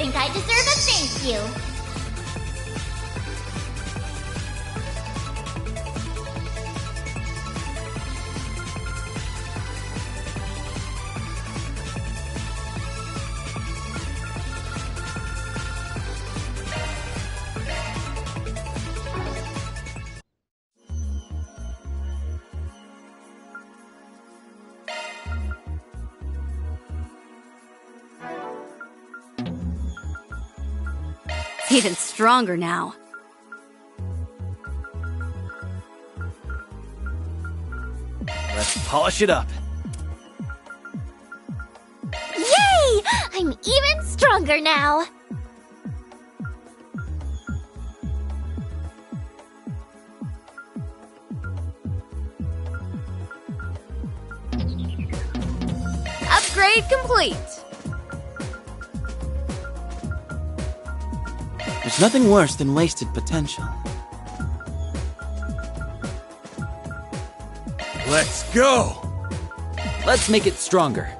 think I deserve a thank you. Even stronger now. Let's polish it up. Yay! I'm even stronger now. Upgrade complete. There's nothing worse than wasted potential. Let's go! Let's make it stronger.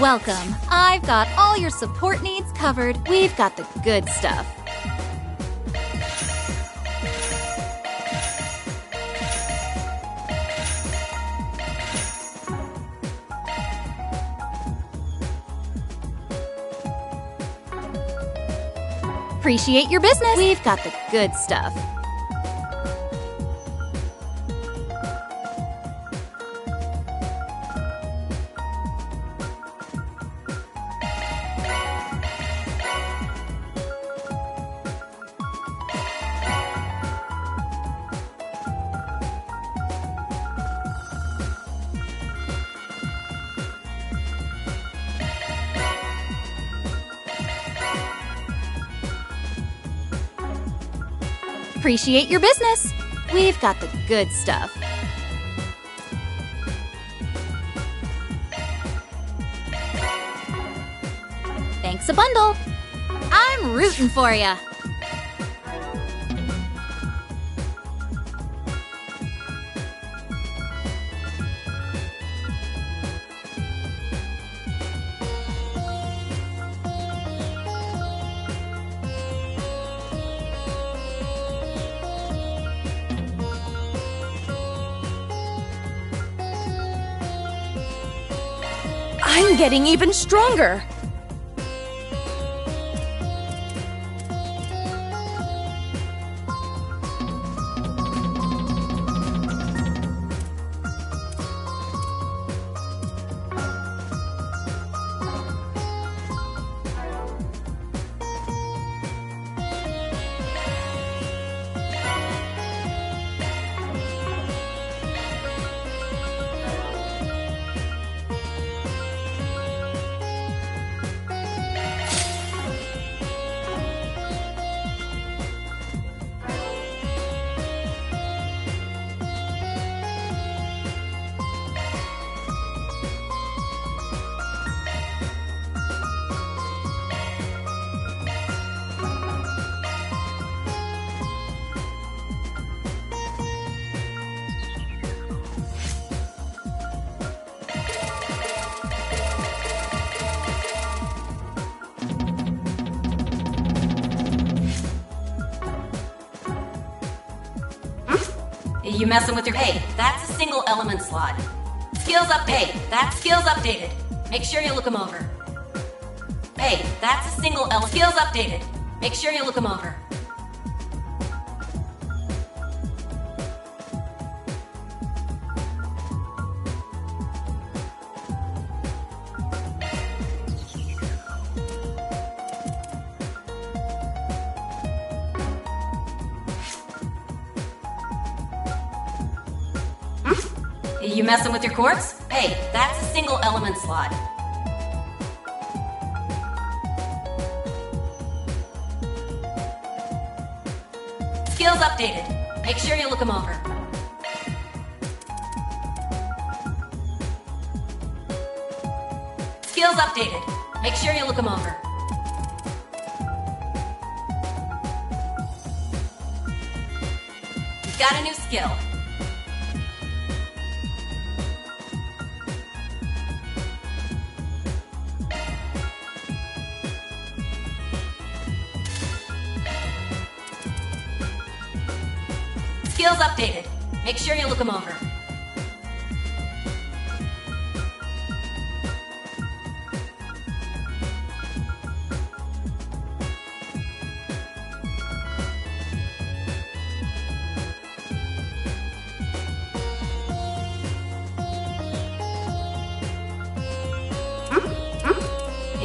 Welcome. I've got all your support needs covered. We've got the good stuff. Appreciate your business. We've got the good stuff. Appreciate your business. We've got the good stuff. Thanks a bundle. I'm rooting for ya. I'm getting even stronger. You messing with your hey, that's a single element slot. Skills up, hey, that skills updated. Make sure you look them over. Hey, that's a single element. Skills updated. Make sure you look them over. You messing with your quartz? Hey, that's a single element slot. Skills updated. Make sure you look them over. Skills updated. Make sure you look them over. Got a new skill. Skills updated. Make sure you look them over.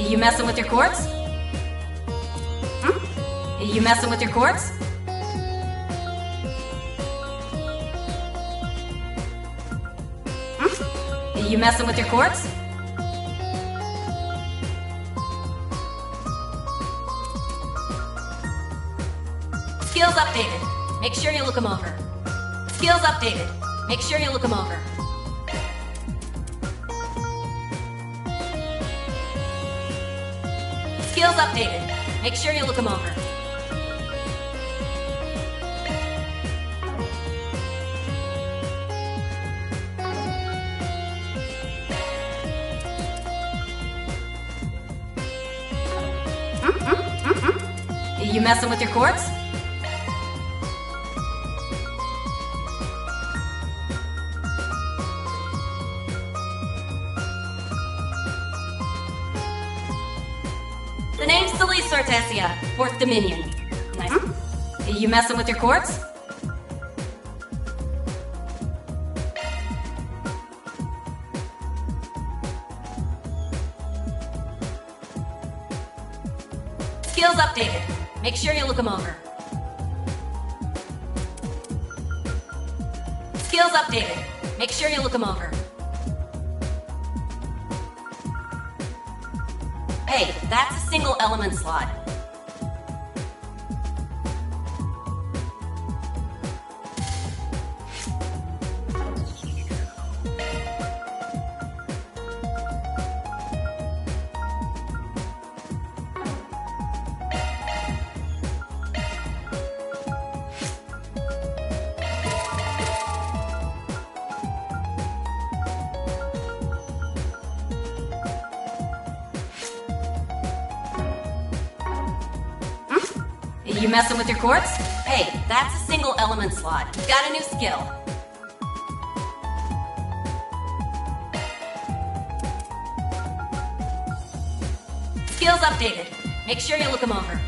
You messing with your quartz? You messing with your quartz? You messing with your quartz? Skills updated. Make sure you look them over. Skills updated. Make sure you look them over. Skills updated. Make sure you look them over. You messing with your quartz? The name's Celeste Sortesia, 4th Dominion. Nice. You messing with your quartz? Skills updated. Make sure you look them over. Skills updated. Make sure you look them over. Hey, that's a single element slot. You messing with your quartz? Hey, that's a single element slot. Got a new skill. Skills updated. Make sure you look them over.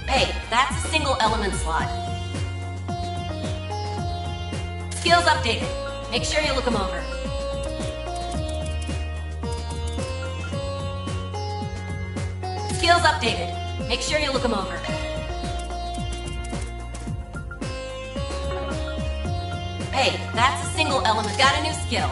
Hey, that's a single element slot. Skills updated. Make sure you look them over. Skills updated. Make sure you look them over. Hey, that's a single element. Got a new skill.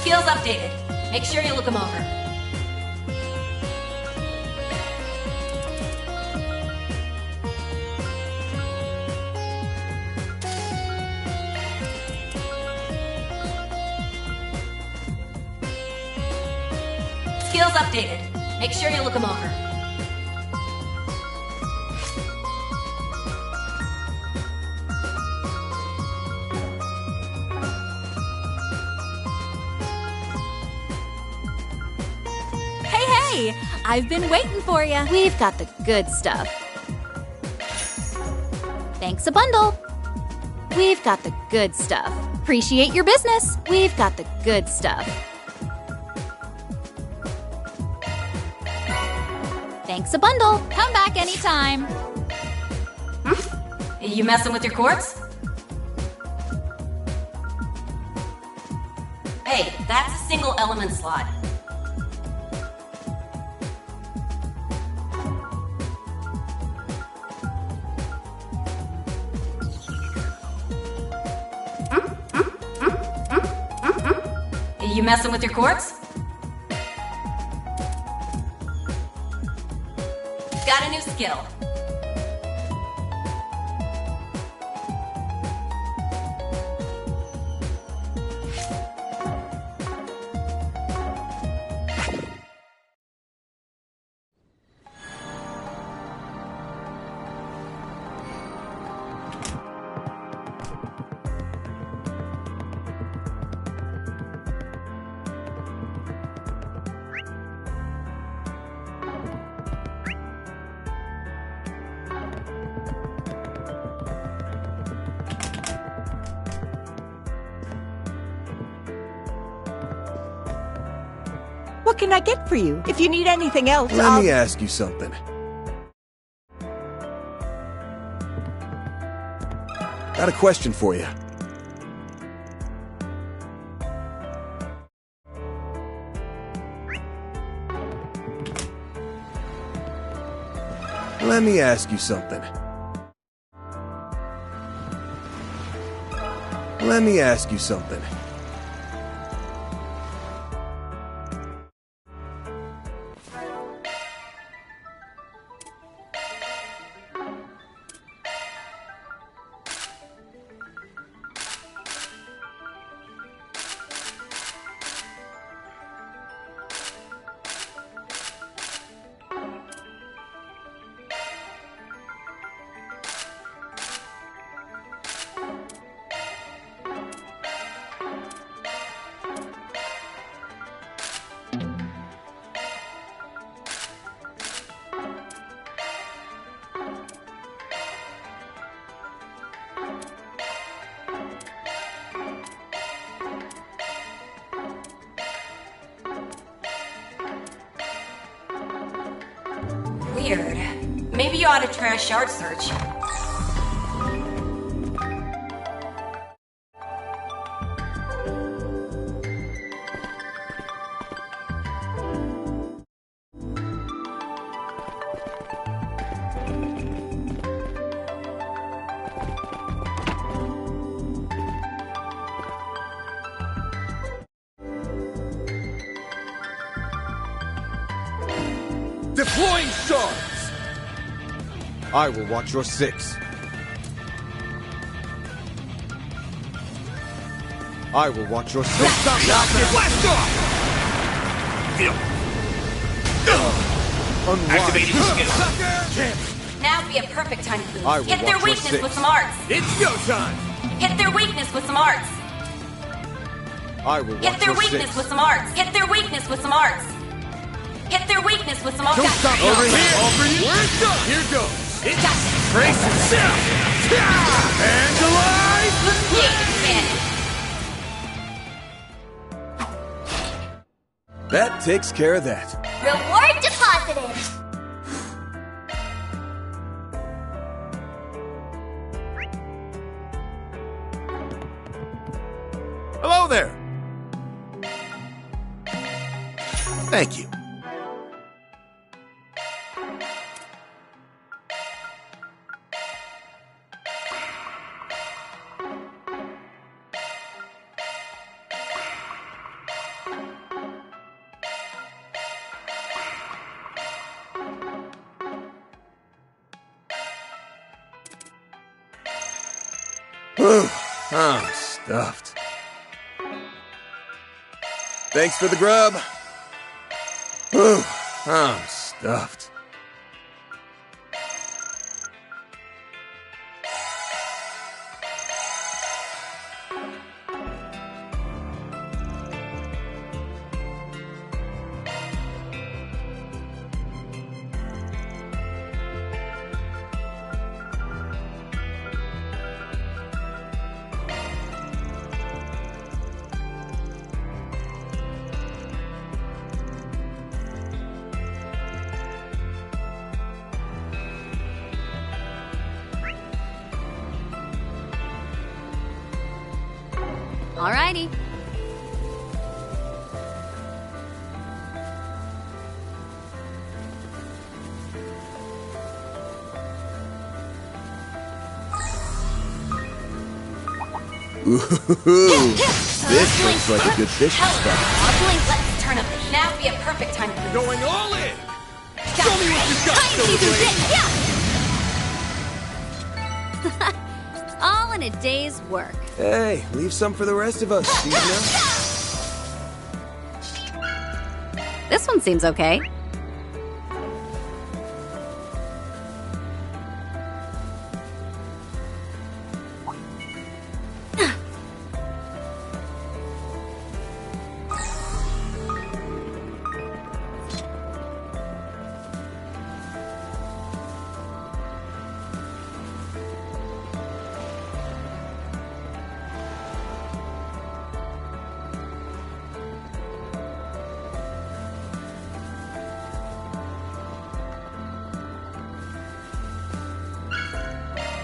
Skills updated. Make sure you look them over. Skills updated. Make sure you look them over. Hey, I've been waiting for you. We've got the good stuff. Thanks a bundle. We've got the good stuff. Appreciate your business. We've got the good stuff. Thanks a bundle. Come back anytime. You messing with your quartz? That's a single element slot. You messing with your quartz? Got a new skill. What can I get for you? If you need anything else, Let me ask you something. Got a question for you. Let me ask you something. Let me ask you something. Weird. Maybe you ought to try a shard search. Deploying shards! I will watch your six. I will watch your six. Blast off! Activating skill. Now would be a perfect time to I move. will Hit their watch your weakness six. with some arts. It's go time! Hit their weakness with some arts. I will Hit watch their your weakness six. with some arts. Hit their weakness with some arts. Hit their weakness with some arts. Don't stop Over me. here! Over you! We're done! Here goes! It's brace yourself! Hands alive! That takes care of that. Reward deposited! Hello there! Thank you. Whew, I'm stuffed. Thanks for the grub. Whew, I'm stuffed. Alrighty. Ooh, this looks like a good fishing spot. I'll blink. Let's turn up the heat. Now would be a perfect time to lose. Going all in! Show me what you've got, Silverblade! All in a day's work. Hey, leave some for the rest of us, Caesar. This one seems okay.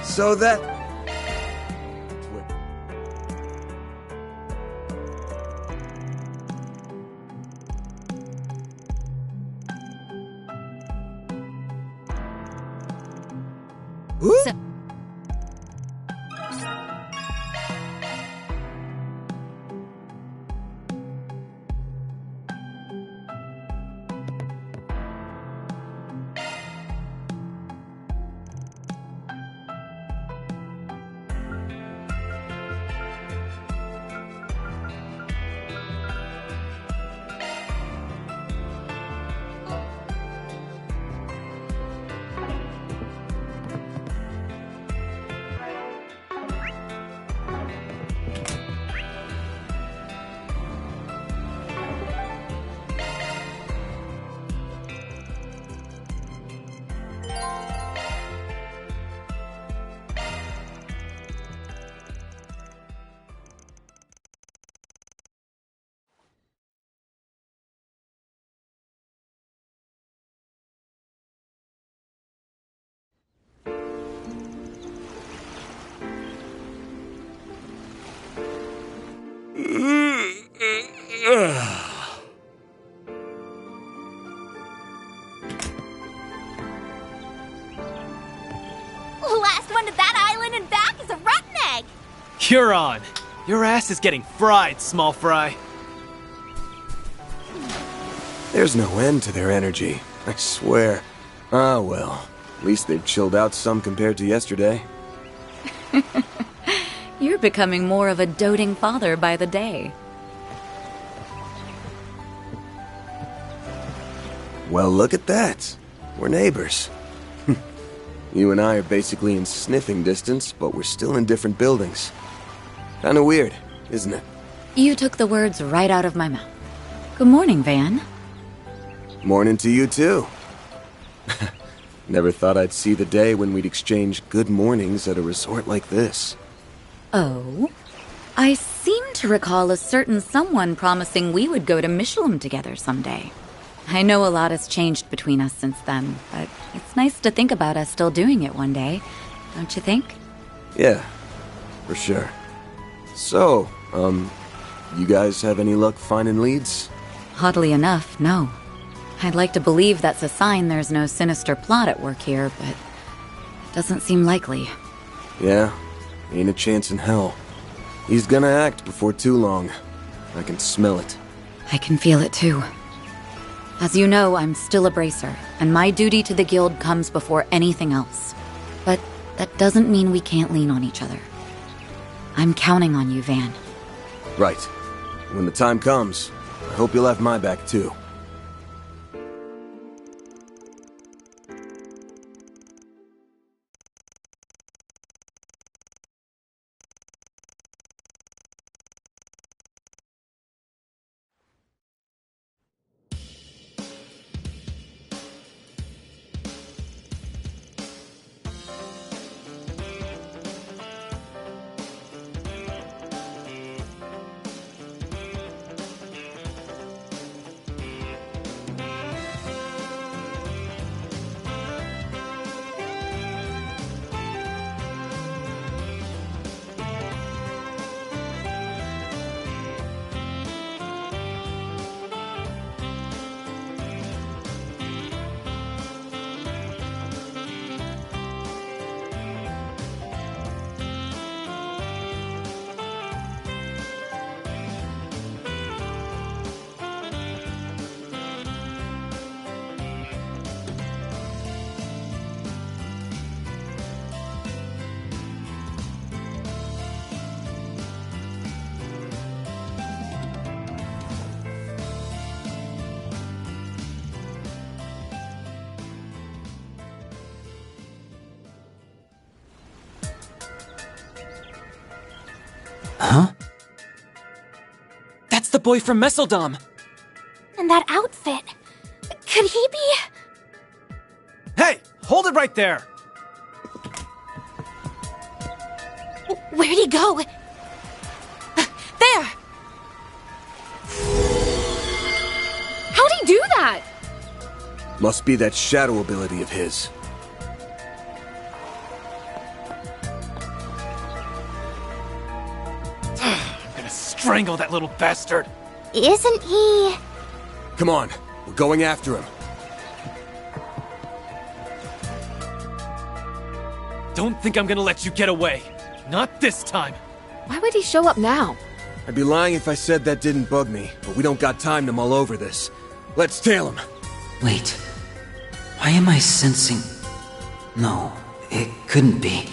So that... Last one to that island and back is a rotten egg. You're on. Your ass is getting fried, small fry. There's no end to their energy, I swear. Ah, well. At least they've chilled out some compared to yesterday. You're becoming more of a doting father by the day. Well, look at that. We're neighbors. You and I are basically in sniffing distance, but we're still in different buildings. Kinda weird, isn't it? You took the words right out of my mouth. Good morning, Van. Morning to you, too. Never thought I'd see the day when we'd exchange good mornings at a resort like this. Oh? I seem to recall a certain someone promising we would go to Michelin together someday. I know a lot has changed between us since then, but it's nice to think about us still doing it one day, don't you think? Yeah, for sure. So, you guys have any luck finding leads? Oddly enough, no. I'd like to believe that's a sign there's no sinister plot at work here, but it doesn't seem likely. Yeah, ain't a chance in hell. He's gonna act before too long. I can smell it. I can feel it too. As you know, I'm still a bracer, and my duty to the guild comes before anything else. But that doesn't mean we can't lean on each other. I'm counting on you, Van. Right. When the time comes, I hope you'll have my back too. Huh? That's the boy from Messeldom! And that outfit. Could he be... Hey! Hold it right there! Where'd he go? There! How'd he do that? Must be that shadow ability of his. I'm gonna strangle that little bastard! Isn't he... Come on, we're going after him. Don't think I'm gonna let you get away. Not this time. Why would he show up now? I'd be lying if I said that didn't bug me, but we don't got time to mull over this. Let's tail him. Wait. Why am I sensing... No, it couldn't be.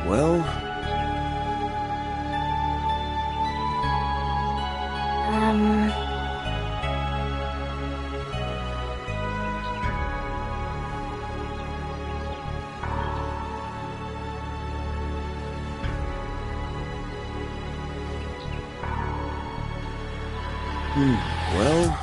Well... Well... well...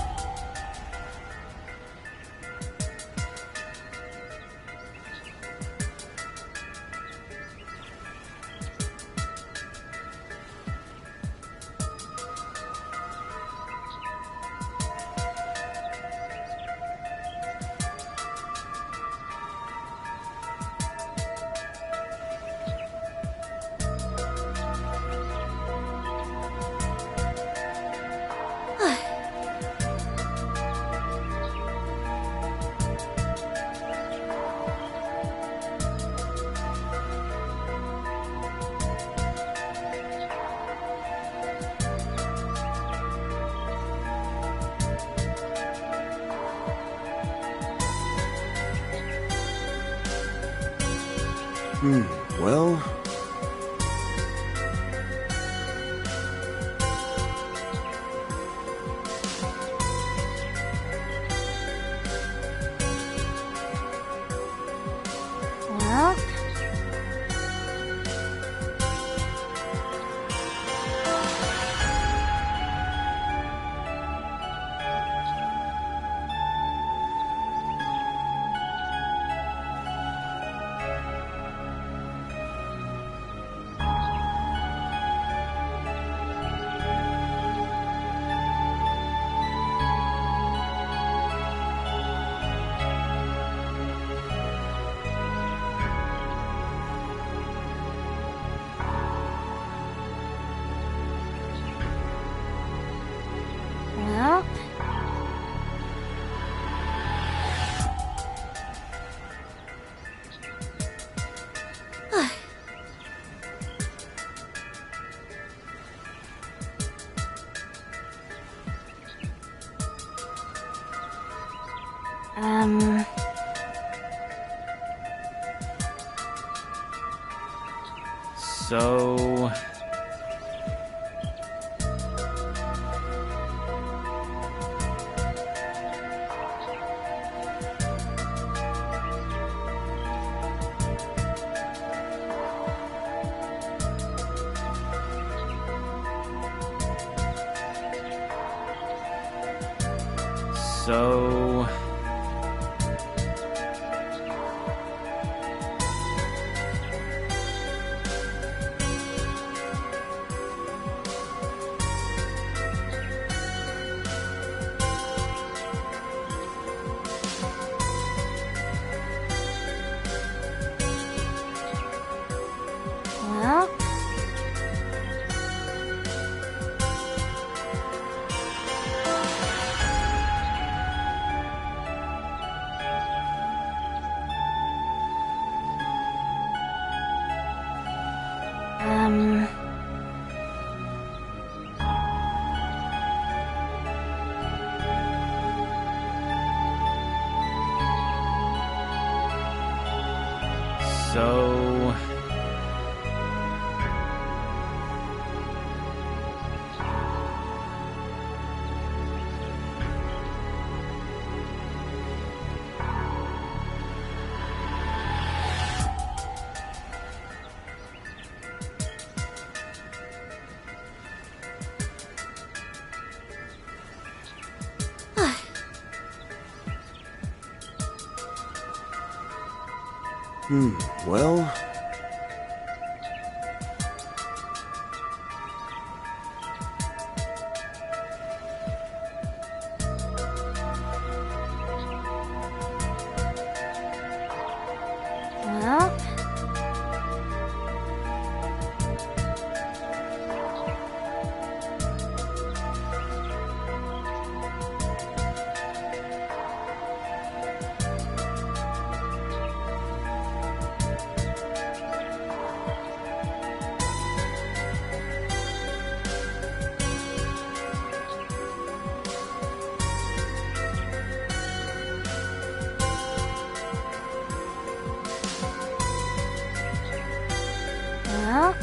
Well... Well... So... So... Well... So... Well... Well... Well...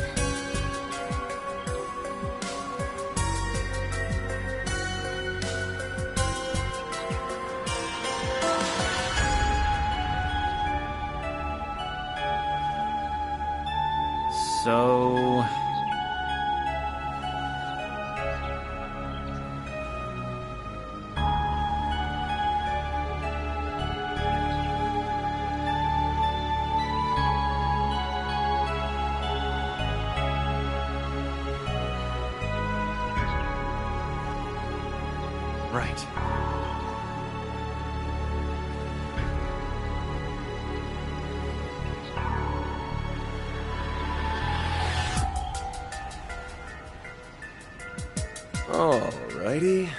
So... Right. Alrighty.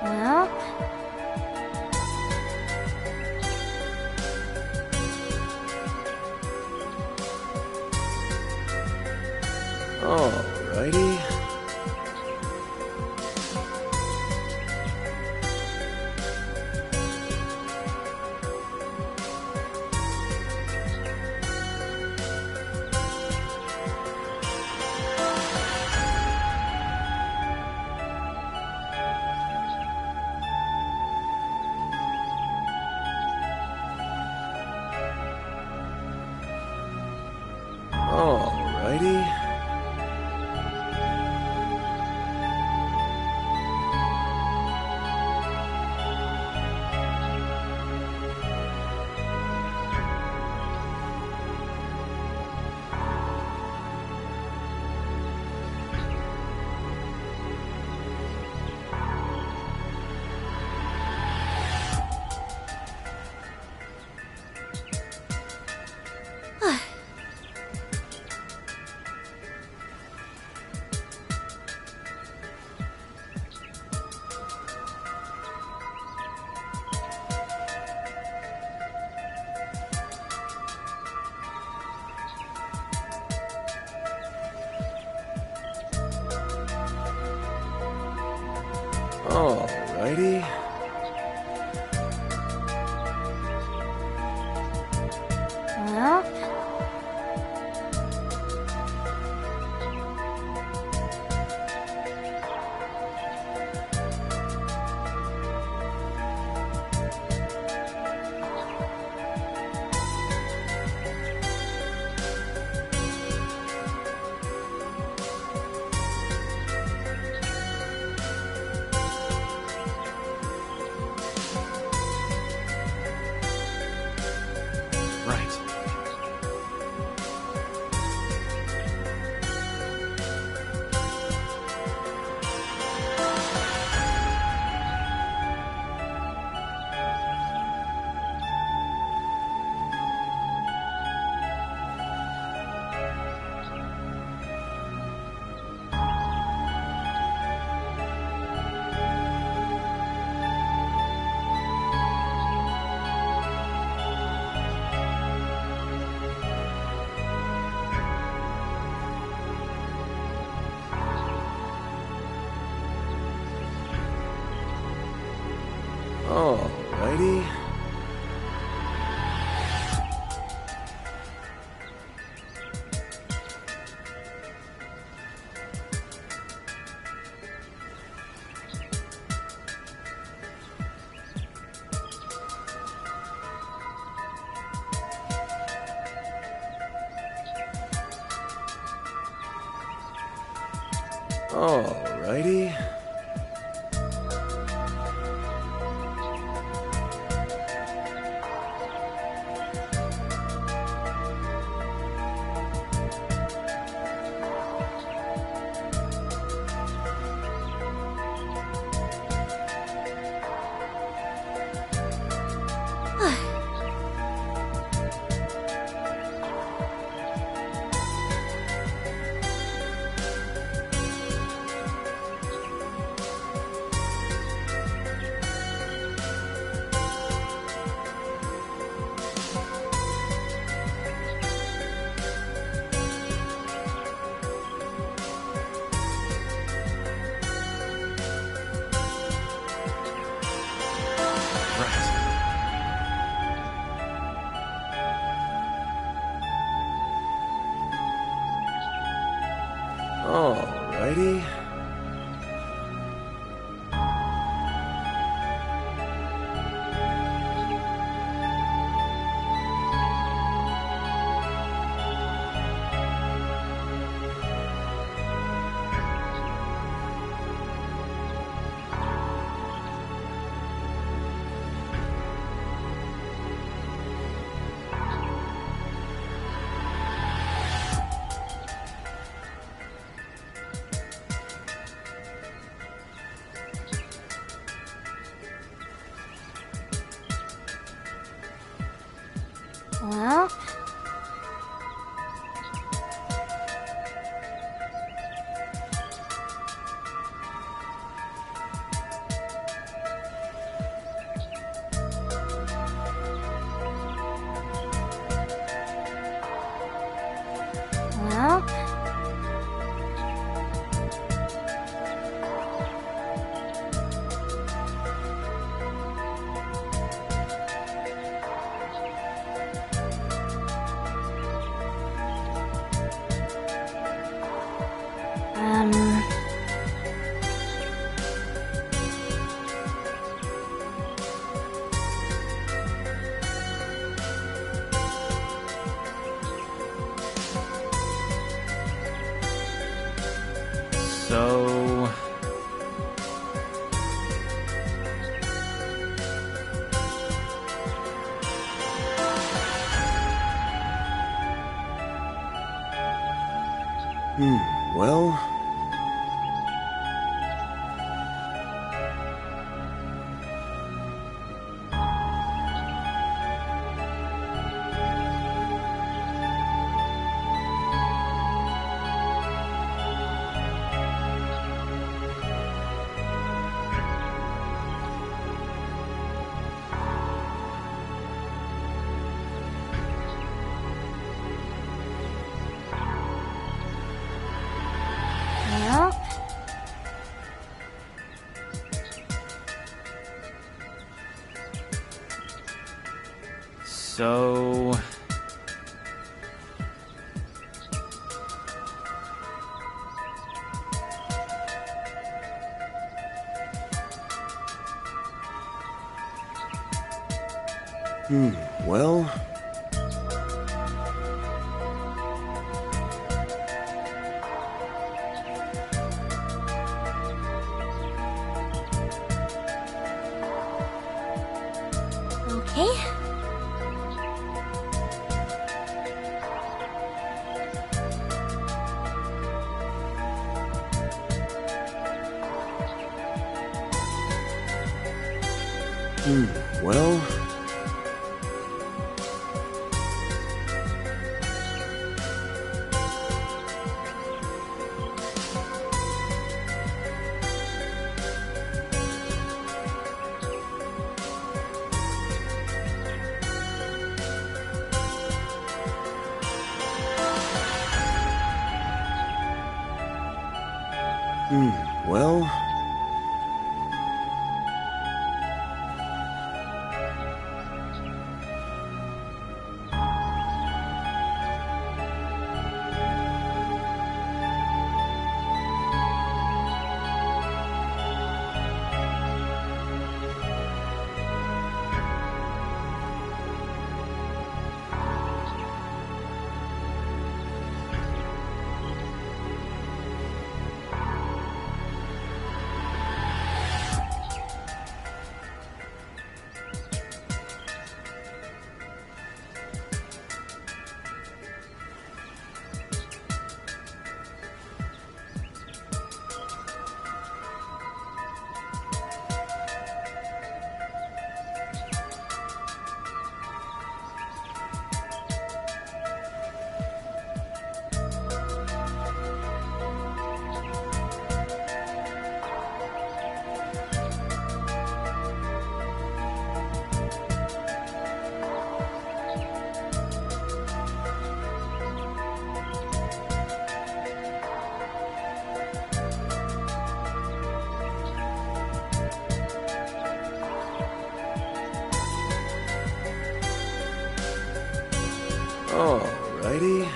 Well... Alrighty. Alrighty. Alrighty. Well... Alrighty. Alrighty. Alrighty. Well... Well... So... Well... Well... So... Well... Okay. Well... Well... Alrighty.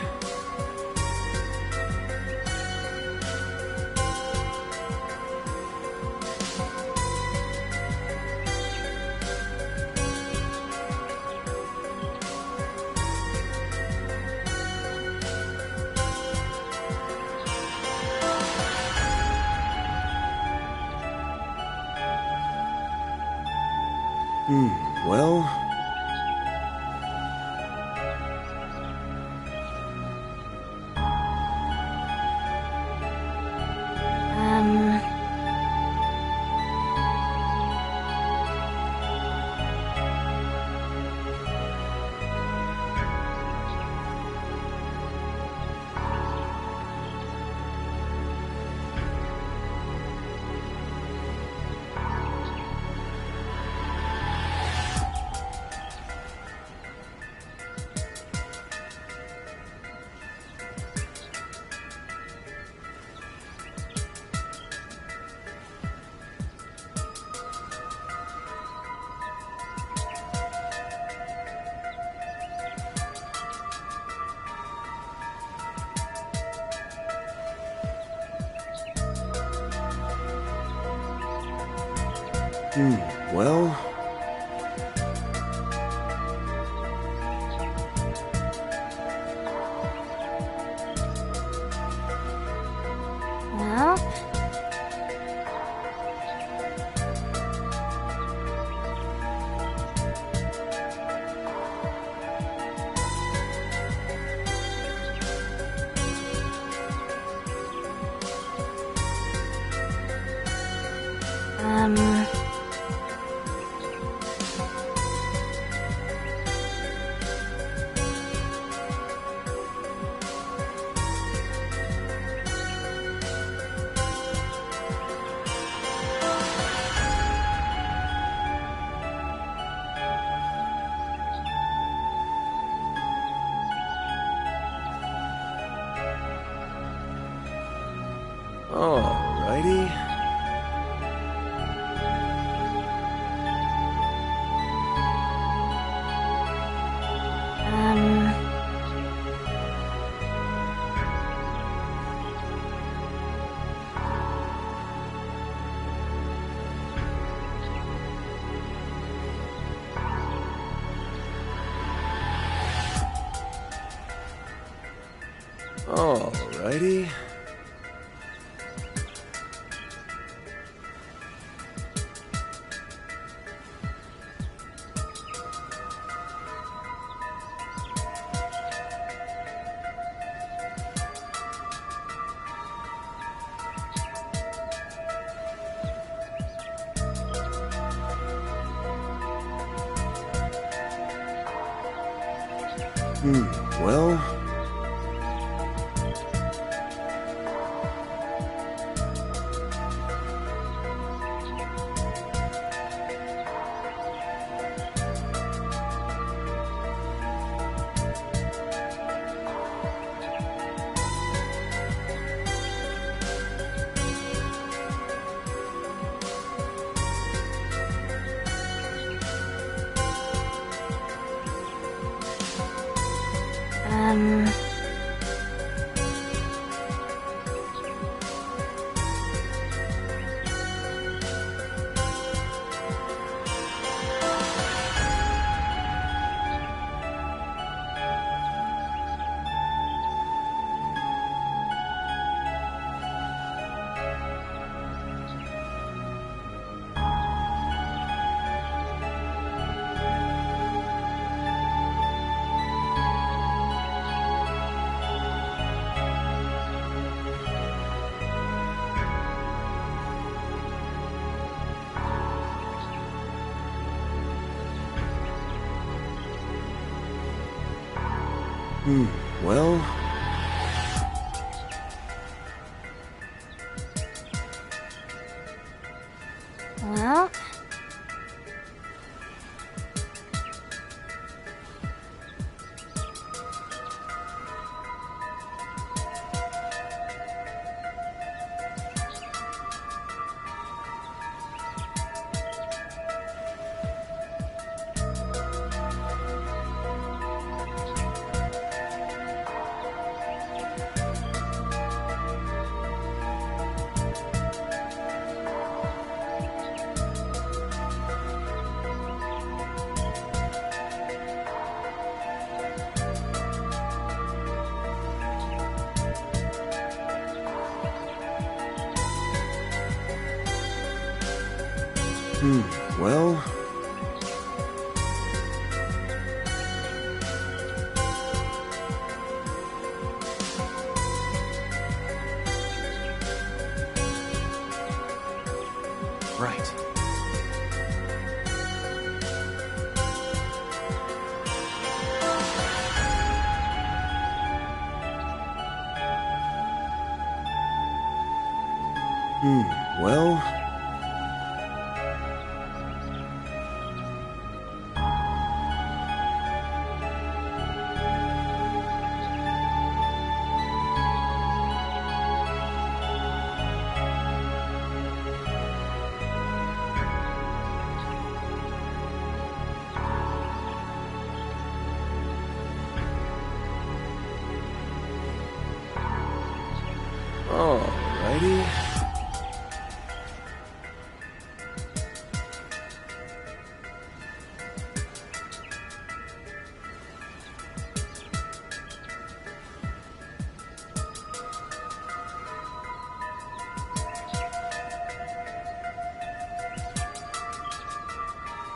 Well... well... Well... Alrighty. Alrighty. Well... well... Well... Well... Right. Well... Alrighty.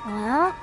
Well...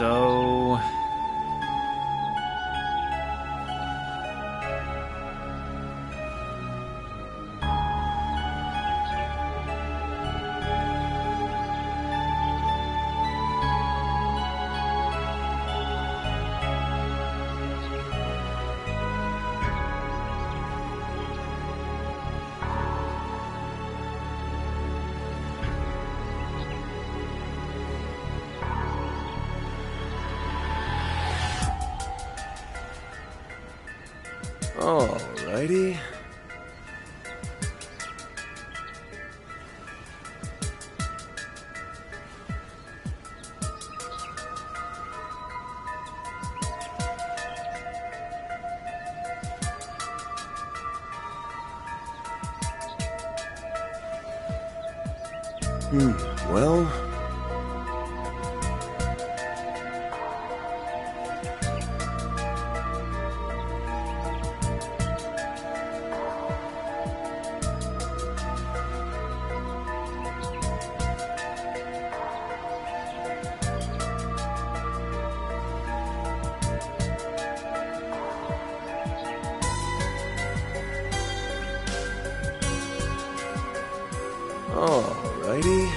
So... Alrighty. Well... Alrighty.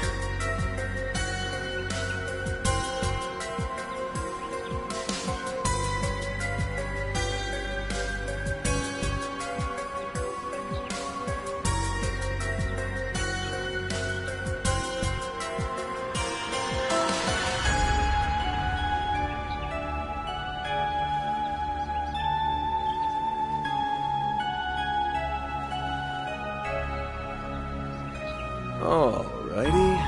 Alrighty.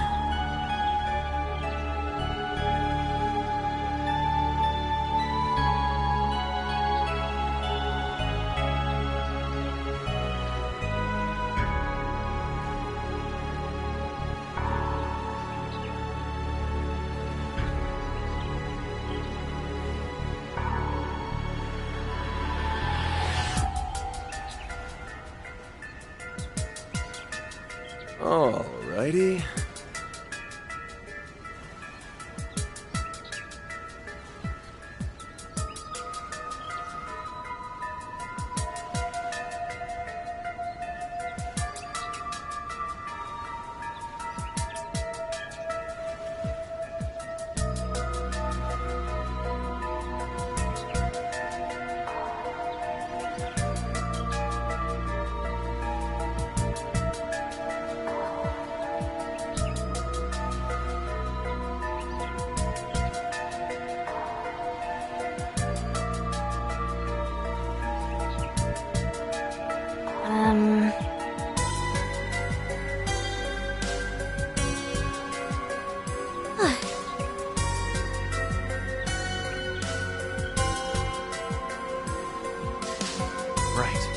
Alrighty. Right.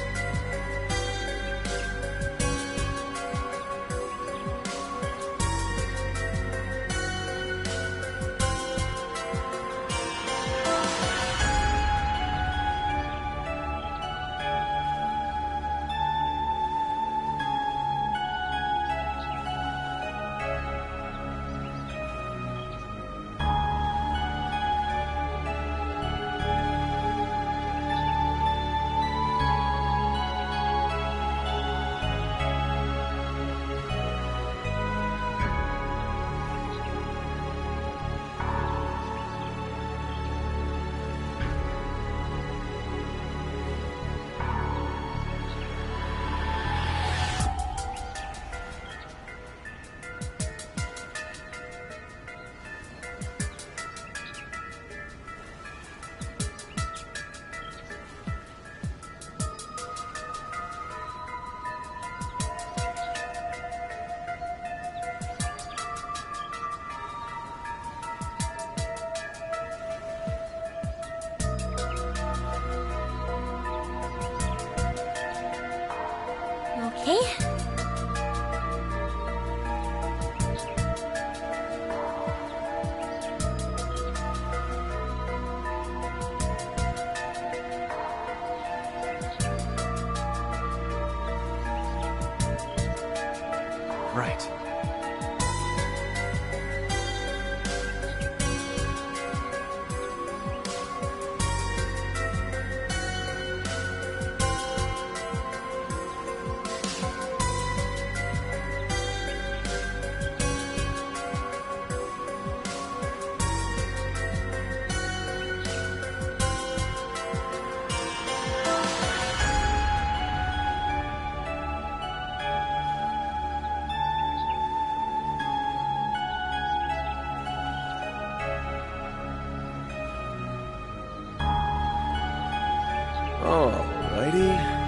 Okay. Right. Alrighty.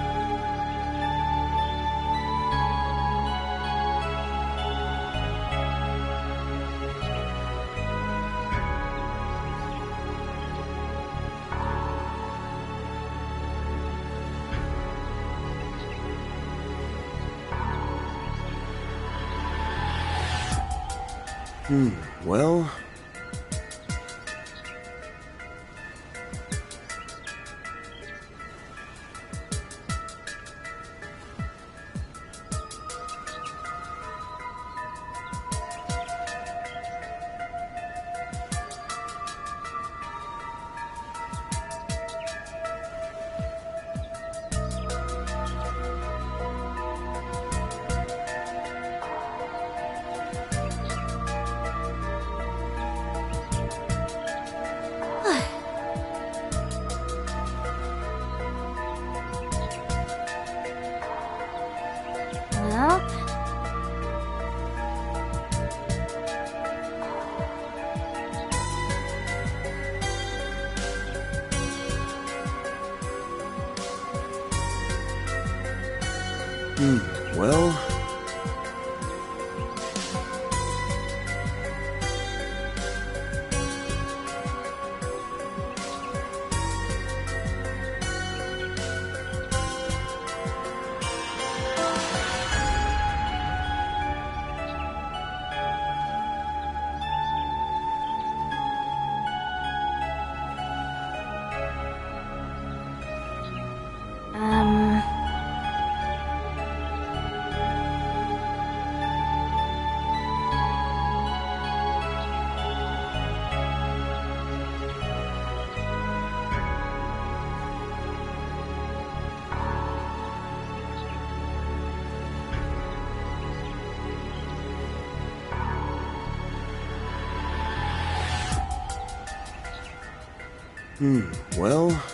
Well... Well... well... well...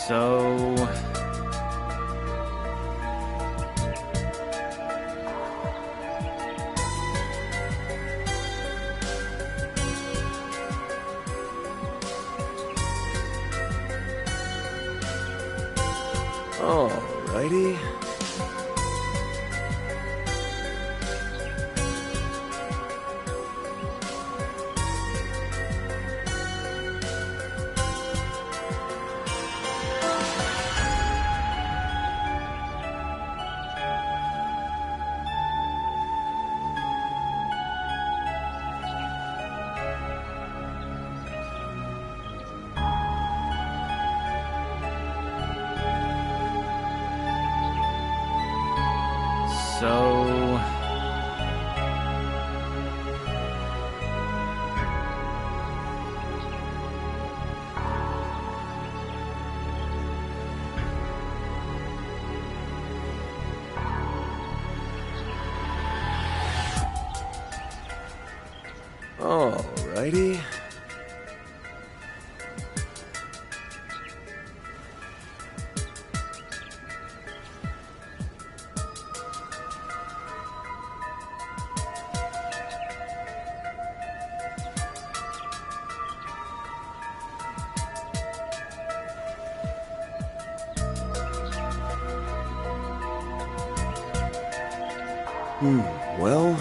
So... Alrighty. So... Alrighty. Well...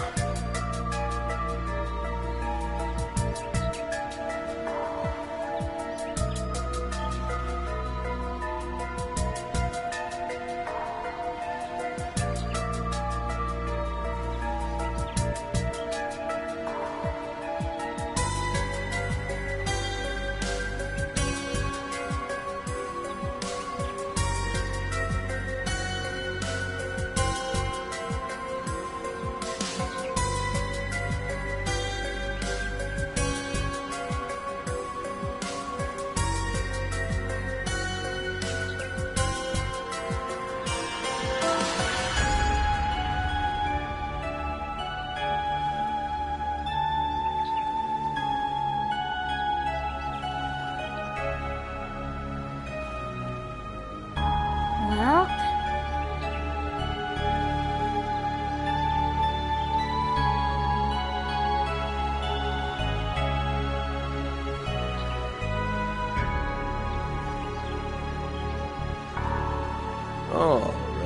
Well...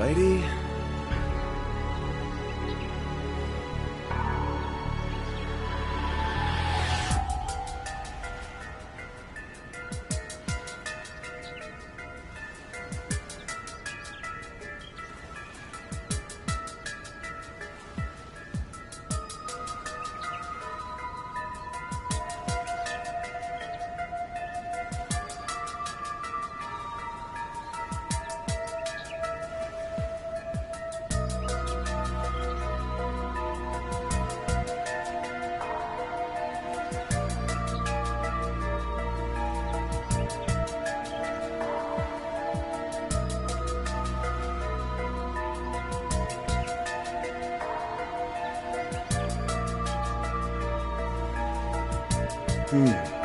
Alrighty.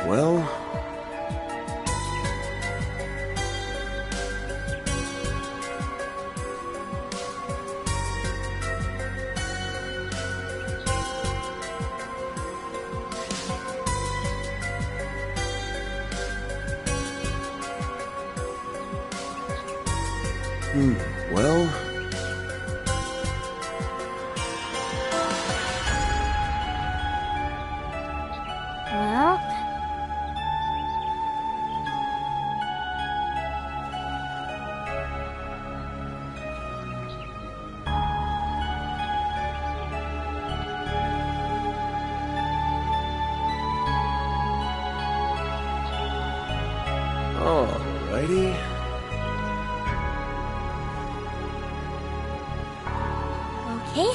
Well... well... Well... Alrighty. Okay.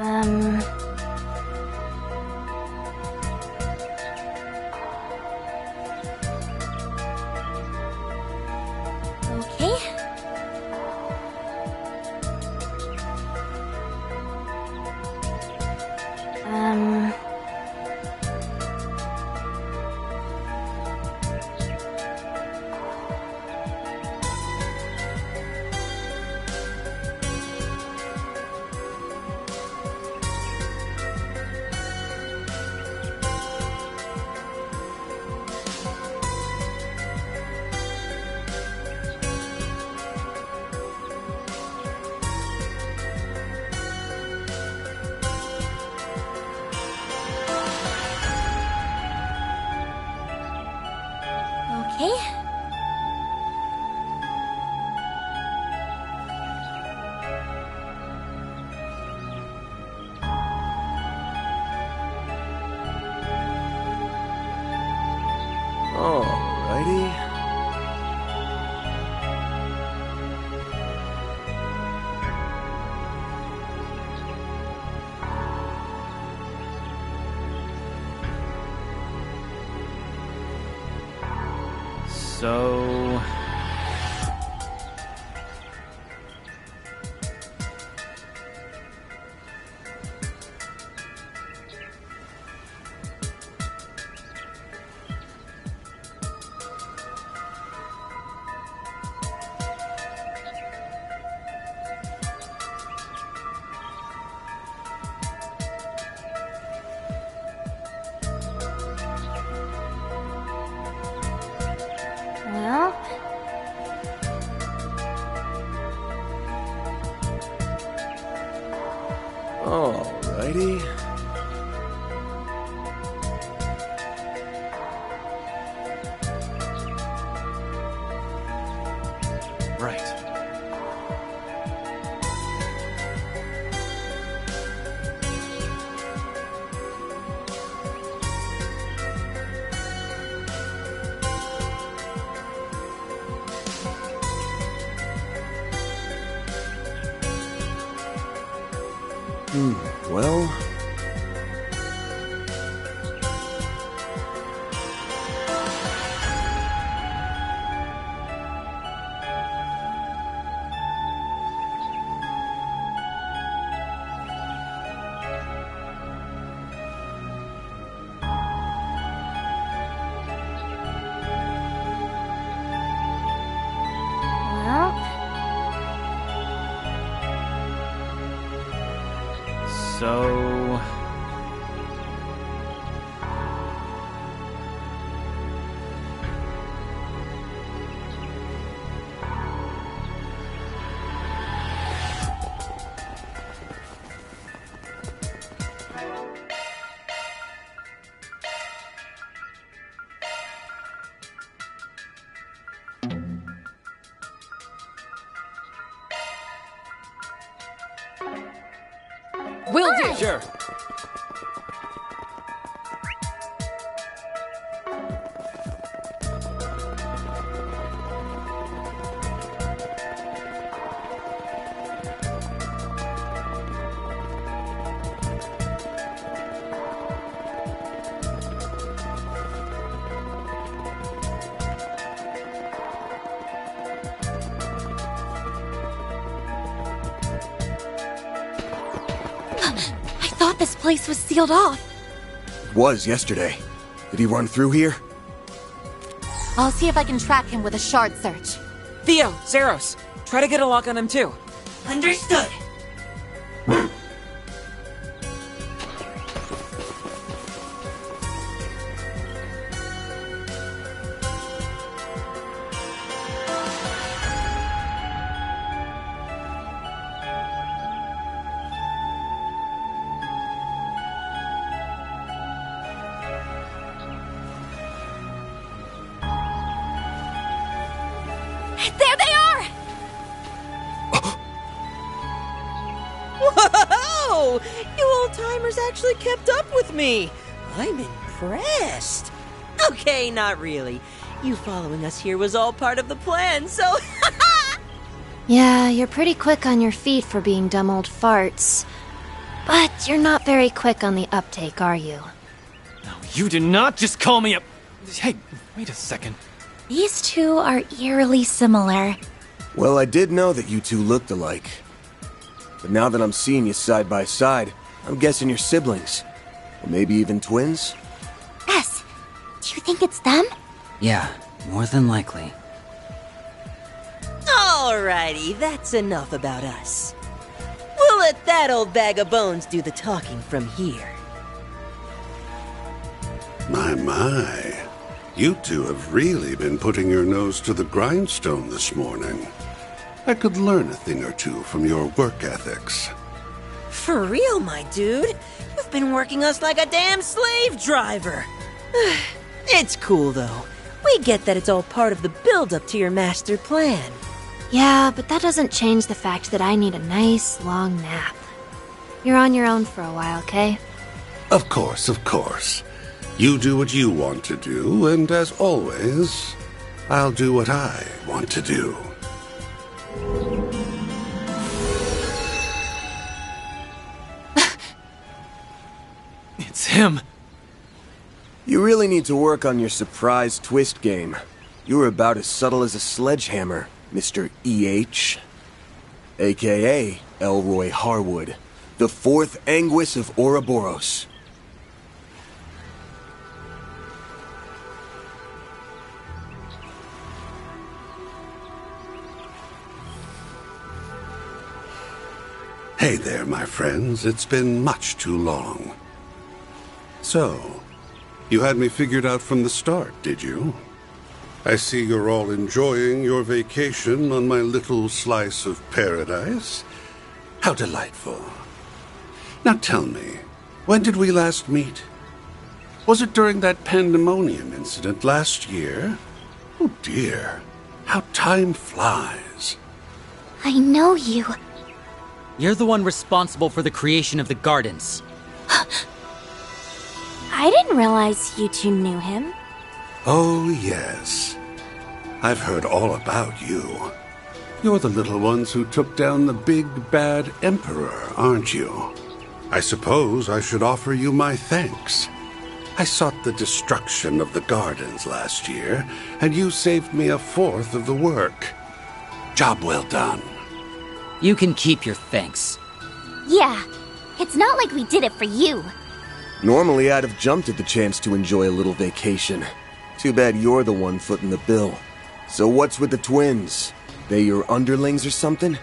Okay. Okay. Alrighty. So... Well... Alrighty. Right. Well... Well... So... Will do. Sure. I thought this place was sealed off. It was yesterday. Did he run through here? I'll see if I can track him with a shard search. Theo, Zeros, try to get a lock on him too. Understood. There they are! Whoa! You old-timers actually kept up with me. I'm impressed. Okay, not really. You following us here was all part of the plan, so... Yeah, you're pretty quick on your feet for being dumb old farts. But you're not very quick on the uptake, are you? You did not just call me a... Hey, wait a second. These two are eerily similar. Well, I did know that you two looked alike. But now that I'm seeing you side by side, I'm guessing you're siblings. Or maybe even twins? S, do you think it's them? Yeah, more than likely. Alrighty, that's enough about us. We'll let that old bag of bones do the talking from here. My. You two have really been putting your nose to the grindstone this morning. I could learn a thing or two from your work ethics. For real, my dude. You've been working us like a damn slave driver. It's cool, though. We get that it's all part of the build-up to your master plan. Yeah, but that doesn't change the fact that I need a nice, long nap. You're on your own for a while, okay? Of course, of course. You do what you want to do, and as always, I'll do what I want to do. It's him. You really need to work on your surprise twist game. You were about as subtle as a sledgehammer, Mr. E.H. AKA Elroy Harwood, the fourth Anguis of Ouroboros. Hey there, my friends. It's been much too long. So, you had me figured out from the start, did you? I see you're all enjoying your vacation on my little slice of paradise. How delightful. Now tell me, when did we last meet? Was it during that pandemonium incident last year? Oh dear, how time flies. I know you. You're the one responsible for the creation of the gardens. I didn't realize you two knew him. Oh, yes. I've heard all about you. You're the little ones who took down the big, bad Emperor, aren't you? I suppose I should offer you my thanks. I sought the destruction of the gardens last year, and you saved me a fourth of the work. Job well done. You can keep your thanks. Yeah, it's not like we did it for you. Normally, I'd have jumped at the chance to enjoy a little vacation. Too bad you're the one footing the bill. So what's with the twins? They your underlings or something?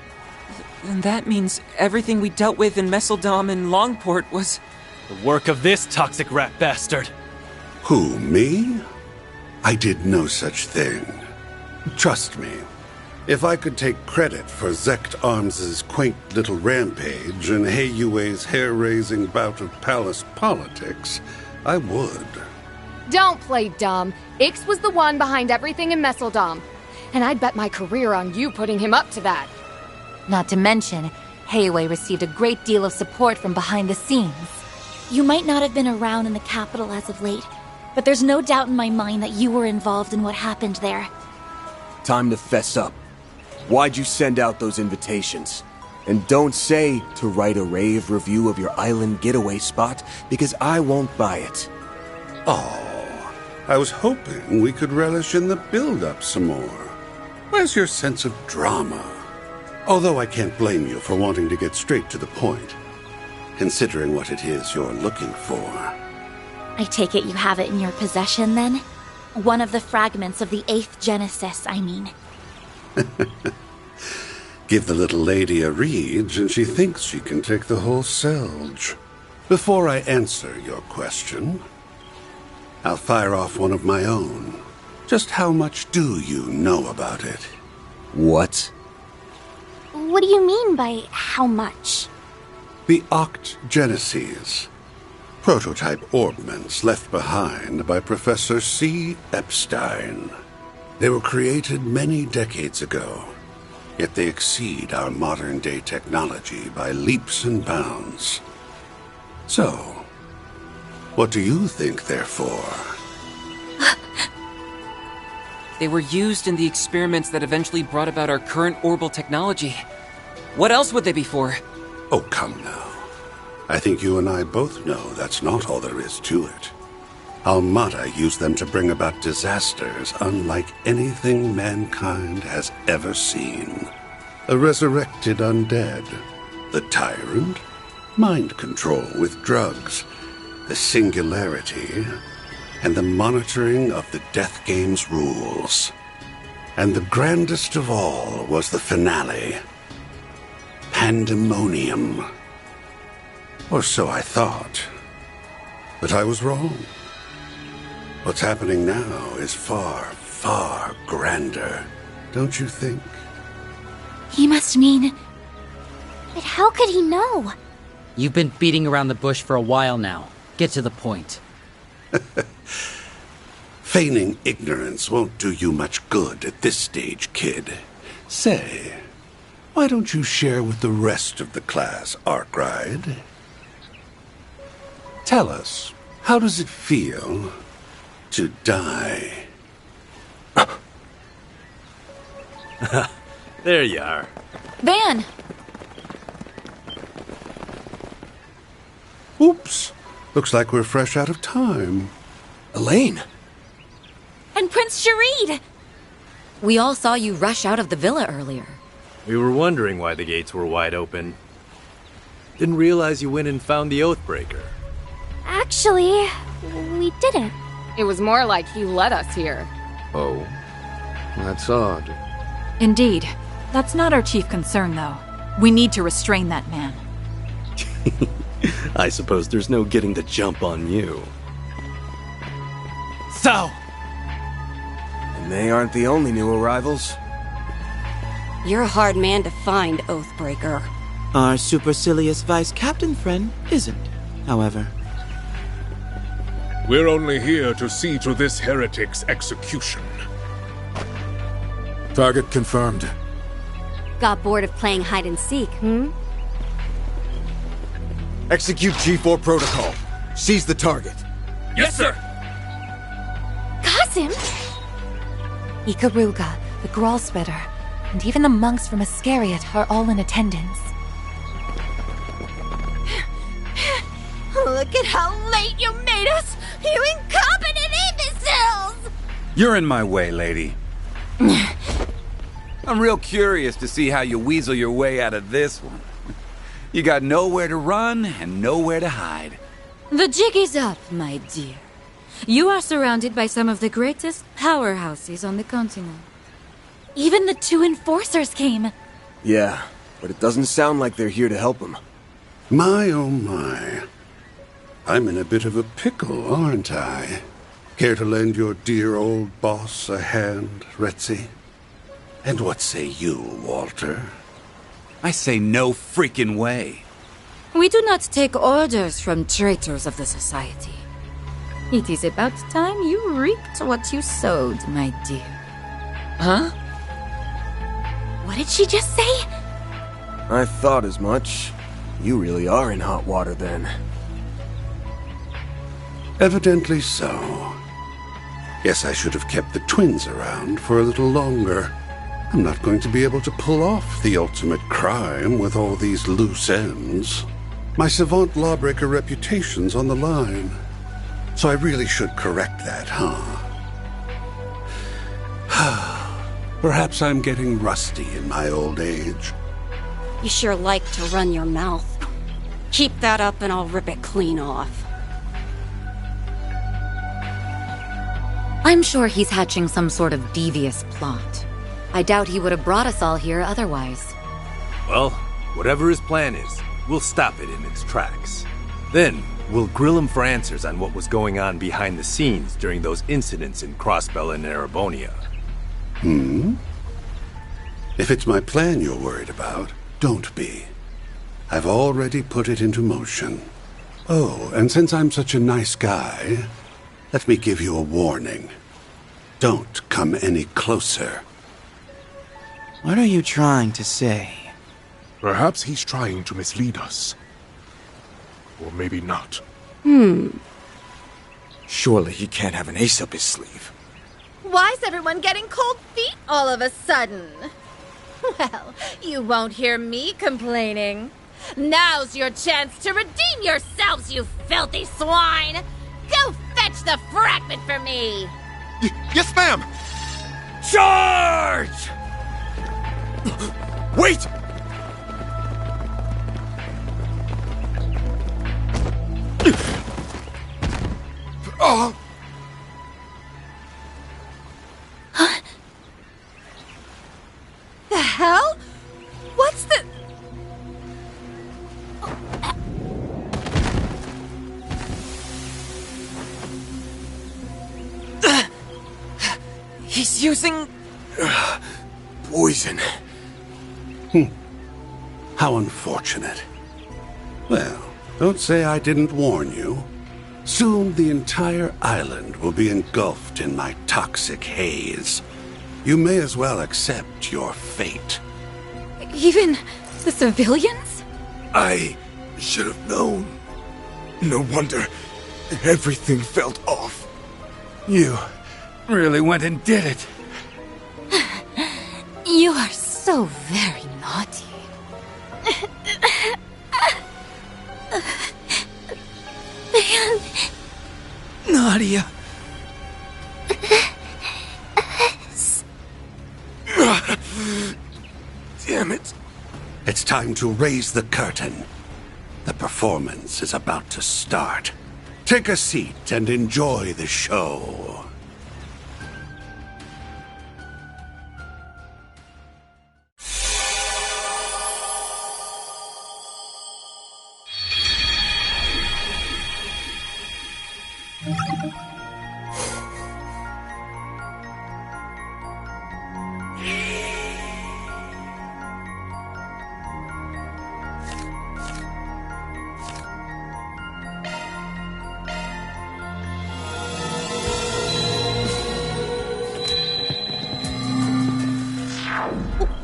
And that means everything we dealt with in Messeldom and Longport was... the work of this toxic rat bastard. Who, me? I did no such thing. Trust me. If I could take credit for Zect Arms's quaint little rampage and Heiyue's hair-raising bout of palace politics, I would. Don't play dumb. Ix was the one behind everything in Messeldom. And I'd bet my career on you putting him up to that. Not to mention, Heiyue received a great deal of support from behind the scenes. You might not have been around in the capital as of late, but there's no doubt in my mind that you were involved in what happened there. Time to fess up. Why'd you send out those invitations? And don't say to write a rave review of your island getaway spot, because I won't buy it. Oh, I was hoping we could relish in the build-up some more. Where's your sense of drama? Although I can't blame you for wanting to get straight to the point, considering what it is you're looking for. I take it you have it in your possession, then? One of the fragments of the 8th Genesis, I mean. Give the little lady a read, and she thinks she can take the whole Selge. Before I answer your question, I'll fire off one of my own. Just how much do you know about it? What? What do you mean by how much? The Oct Genesis. Prototype orbments left behind by Professor C. Epstein. They were created many decades ago, yet they exceed our modern-day technology by leaps and bounds. So, what do you think they're for? They were used in the experiments that eventually brought about our current orbital technology. What else would they be for? Oh, come now. I think you and I both know that's not all there is to it. Almada used them to bring about disasters unlike anything mankind has ever seen. A resurrected undead, the tyrant, mind control with drugs, the singularity, and the monitoring of the Death Game's rules. And the grandest of all was the finale. Pandemonium. Or so I thought. But I was wrong. What's happening now is far, far grander, don't you think? He must mean... But how could he know? You've been beating around the bush for a while now. Get to the point. Feigning ignorance won't do you much good at this stage, kid. Say, why don't you share with the rest of the class, Arkride? Tell us, how does it feel to die? There you are. Van! Oops. Looks like we're fresh out of time. Elaine! And Prince Sharid! We all saw you rush out of the villa earlier. We were wondering why the gates were wide open. Didn't realize you went and found the Oathbreaker. Actually, we didn't. It was more like he led us here. Oh, that's odd. Indeed. That's not our chief concern, though. We need to restrain that man. I suppose there's no getting the jump on you. So, And they aren't the only new arrivals. You're a hard man to find, Oathbreaker. our supercilious vice captain friend isn't, however. We're only here to see to this heretic's execution. Target confirmed. Got bored of playing hide and seek, hmm? Execute G4 protocol. Seize the target. Yes, sir! Qasim! Ikaruga, the Gralspetter, and even the monks from Iscariot are all in attendance. Look at how late you made us! You incompetent imbeciles! You're in my way, lady. I'm real curious to see how you weasel your way out of this one. You got nowhere to run and nowhere to hide. The jig is up, my dear. You are surrounded by some of the greatest powerhouses on the continent. Even the two enforcers came. Yeah, but it doesn't sound like they're here to help him. My oh my. I'm in a bit of a pickle, aren't I? Care to lend your dear old boss a hand, Retzi? And what say you, Walter? I say no freaking way. We do not take orders from traitors of the society. It is about time you reaped what you sowed, my dear. Huh? What did she just say? I thought as much. You really are in hot water then. Evidently so. Guess I should have kept the twins around for a little longer. I'm not going to be able to pull off the ultimate crime with all these loose ends. My savant lawbreaker reputation's on the line. So I really should correct that, huh? Perhaps I'm getting rusty in my old age. You sure like to run your mouth. Keep that up and I'll rip it clean off. I'm sure he's hatching some sort of devious plot. I doubt he would have brought us all here otherwise. Well, whatever his plan is, we'll stop it in its tracks. Then, we'll grill him for answers on what was going on behind the scenes during those incidents in Crossbell and Erebonia. If it's my plan you're worried about, don't be. I've already put it into motion. Oh, and since I'm such a nice guy, let me give you a warning. Don't come any closer. What are you trying to say? Perhaps he's trying to mislead us. Or maybe not. Surely he can't have an ace up his sleeve. Why's everyone getting cold feet all of a sudden? Well, you won't hear me complaining. Now's your chance to redeem yourselves, you filthy swine! Go fetch the fragment for me! Yes, ma'am! Charge! Wait! Oh! The hell? What's the... He's using... Poison. How unfortunate. Well, don't say I didn't warn you. Soon the entire island will be engulfed in my toxic haze. You may as well accept your fate. Even the civilians? I should have known. No wonder everything felt off. You really went and did it. You are so very naughty. Nadia. Damn it. It's time to raise the curtain. The performance is about to start. Take a seat and enjoy the show.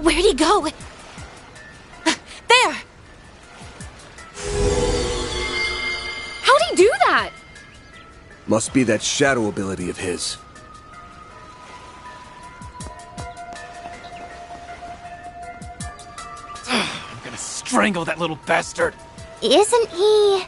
Where'd he go? There! How'd he do that? Must be that shadow ability of his. I'm gonna strangle that little bastard. Isn't he...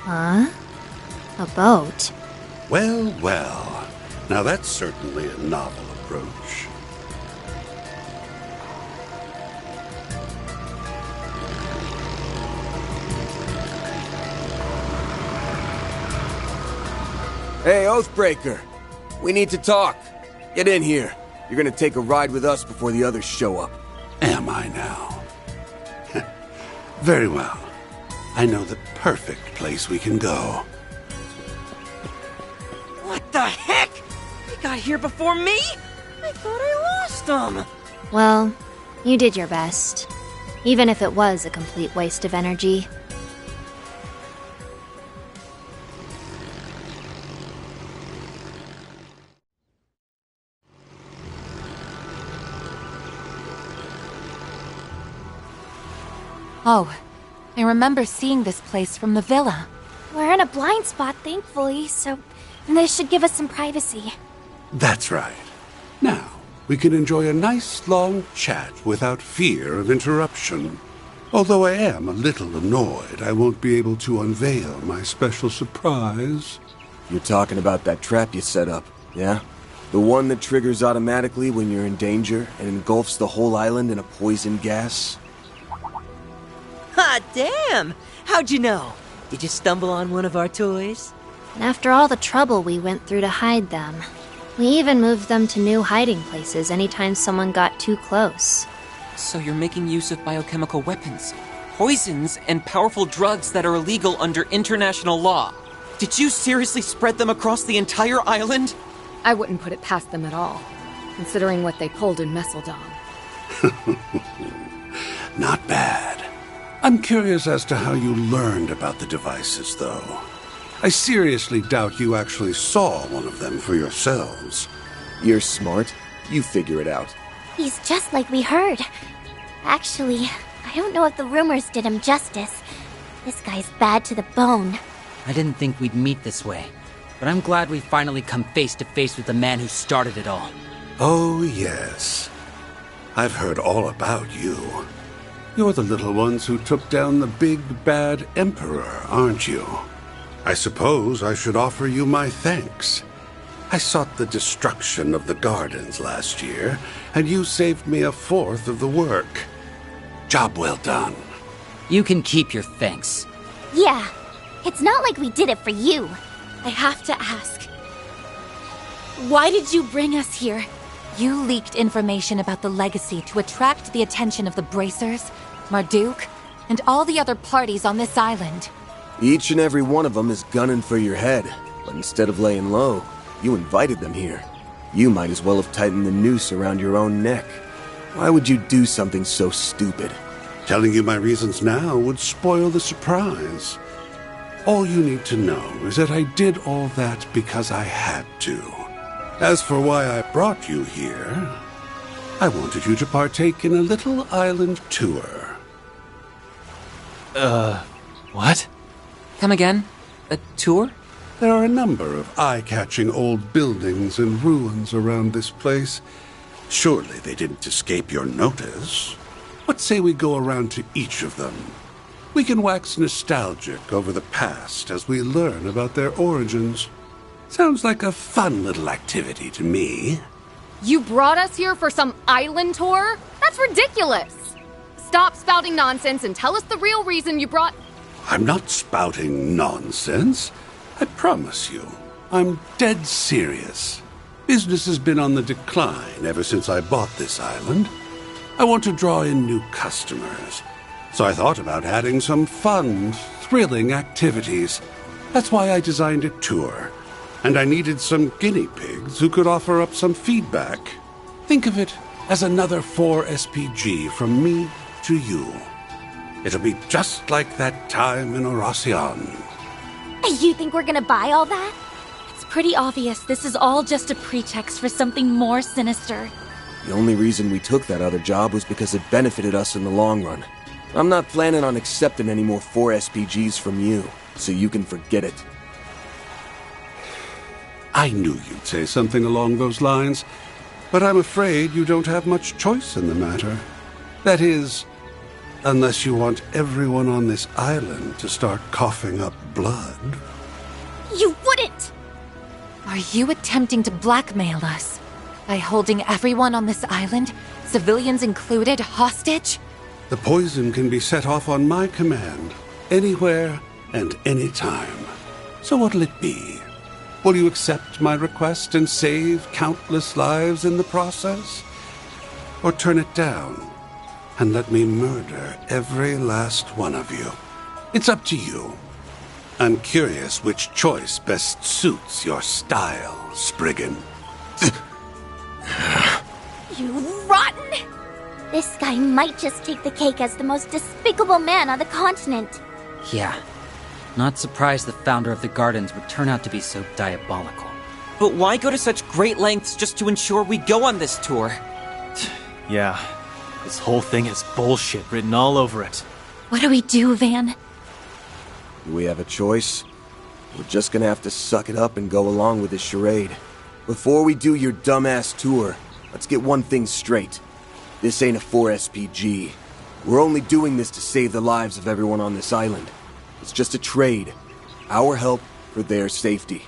Huh? A boat? Well, well. Now that's certainly a novel approach. Hey, Oathbreaker. We need to talk. Get in here. You're gonna take a ride with us before the others show up. Am I now? Very well. I know the perfect place we can go. What the heck? He got here before me? I thought I lost him. Well, you did your best. Even if it was a complete waste of energy. Oh, I remember seeing this place from the villa. We're in a blind spot, thankfully, so this should give us some privacy. That's right. Now, we can enjoy a nice long chat without fear of interruption. Although I am a little annoyed I won't be able to unveil my special surprise. You're talking about that trap you set up, yeah? The one that triggers automatically when you're in danger and engulfs the whole island in a poison gas? Hot damn! How'd you know? Did you stumble on one of our toys? And after all the trouble we went through to hide them, we even moved them to new hiding places anytime someone got too close. So you're making use of biochemical weapons, poisons, and powerful drugs that are illegal under international law. Did you seriously spread them across the entire island? I wouldn't put it past them at all, considering what they pulled in Messeldom. Not bad. I'm curious as to how you learned about the devices, though. I seriously doubt you actually saw one of them for yourselves. You're smart. You figure it out. He's just like we heard. Actually, I don't know if the rumors did him justice. This guy's bad to the bone. I didn't think we'd meet this way, but I'm glad we finally come face to face with the man who started it all. Oh, yes. I've heard all about you. You're the little ones who took down the big, bad Emperor, aren't you? I suppose I should offer you my thanks. I sought the destruction of the gardens last year, and you saved me a fourth of the work. Job well done. You can keep your thanks. Yeah, it's not like we did it for you. I have to ask. Why did you bring us here? You leaked information about the legacy to attract the attention of the Bracers, Marduk, and all the other parties on this island. Each and every one of them is gunning for your head, but instead of laying low, you invited them here. You might as well have tightened the noose around your own neck. Why would you do something so stupid? Telling you my reasons now would spoil the surprise. All you need to know is that I did all that because I had to. As for why I brought you here, I wanted you to partake in a little island tour. What? Come again? A tour? There are a number of eye-catching old buildings and ruins around this place. Surely they didn't escape your notice. What say we go around to each of them? We can wax nostalgic over the past as we learn about their origins. Sounds like a fun little activity to me. You brought us here for some island tour? That's ridiculous! Stop spouting nonsense and tell us the real reason you brought... I'm not spouting nonsense. I promise you, I'm dead serious. Business has been on the decline ever since I bought this island. I want to draw in new customers, so I thought about adding some fun, thrilling activities. That's why I designed a tour, and I needed some guinea pigs who could offer up some feedback. Think of it as another 4SPG from me to you. It'll be just like that time in Oracion. You think we're gonna buy all that? It's pretty obvious this is all just a pretext for something more sinister. The only reason we took that other job was because it benefited us in the long run. I'm not planning on accepting any more 4SPGs from you, so you can forget it. I knew you'd say something along those lines, but I'm afraid you don't have much choice in the matter. That is, unless you want everyone on this island to start coughing up blood. You wouldn't! Are you attempting to blackmail us? By holding everyone on this island, civilians included, hostage? The poison can be set off on my command, anywhere and anytime. So what'll it be? Will you accept my request and save countless lives in the process? Or turn it down and let me murder every last one of you? It's up to you. I'm curious which choice best suits your style, Spriggan. You rotten! This guy might just take the cake as the most despicable man on the continent. Yeah. Not surprised the founder of the Gardens would turn out to be so diabolical. But why go to such great lengths just to ensure we go on this tour? Yeah. This whole thing has bullshit written all over it. What do we do, Van? Do we have a choice? We're just gonna have to suck it up and go along with this charade. Before we do your dumbass tour, let's get one thing straight. This ain't a 4SPG. We're only doing this to save the lives of everyone on this island. It's just a trade. Our help for their safety.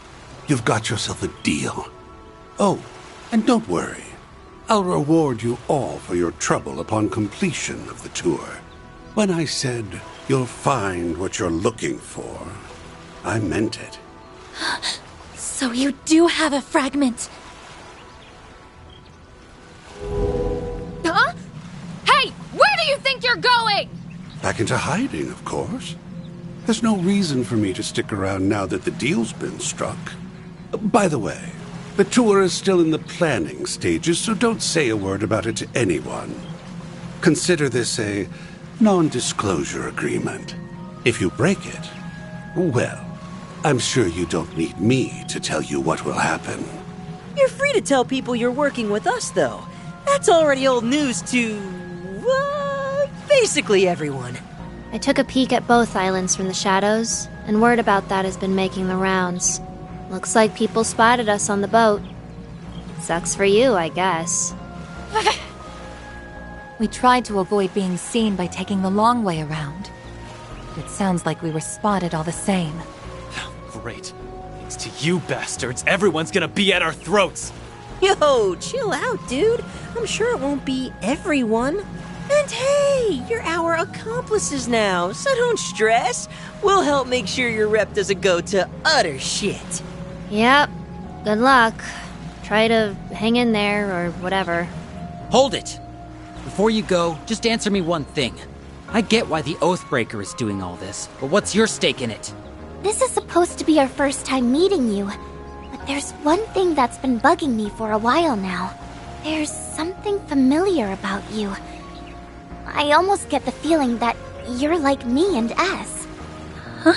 You've got yourself a deal. Oh, and don't worry. I'll reward you all for your trouble upon completion of the tour. When I said you'll find what you're looking for, I meant it. So you do have a fragment. Huh? Hey, where do you think you're going? Back into hiding, of course. There's no reason for me to stick around now that the deal's been struck. By the way, the tour is still in the planning stages, so don't say a word about it to anyone. Consider this a non-disclosure agreement. If you break it, well, I'm sure you don't need me to tell you what will happen. You're free to tell people you're working with us, though. That's already old news to, basically everyone. I took a peek at both islands from the shadows, and word about that has been making the rounds. Looks like people spotted us on the boat. Sucks for you, I guess. We tried to avoid being seen by taking the long way around. It sounds like we were spotted all the same. Great. Thanks to you bastards, everyone's gonna be at our throats! Yo, chill out, dude. I'm sure it won't be everyone. And hey, you're our accomplices now, so don't stress. We'll help make sure your rep doesn't go to utter shit. Yep. Good luck. Try to hang in there, or whatever. Hold it! Before you go, just answer me one thing. I get why the Oathbreaker is doing all this, but what's your stake in it? This is supposed to be our first time meeting you, but there's one thing that's been bugging me for a while now. There's something familiar about you. I almost get the feeling that you're like me and S. Huh?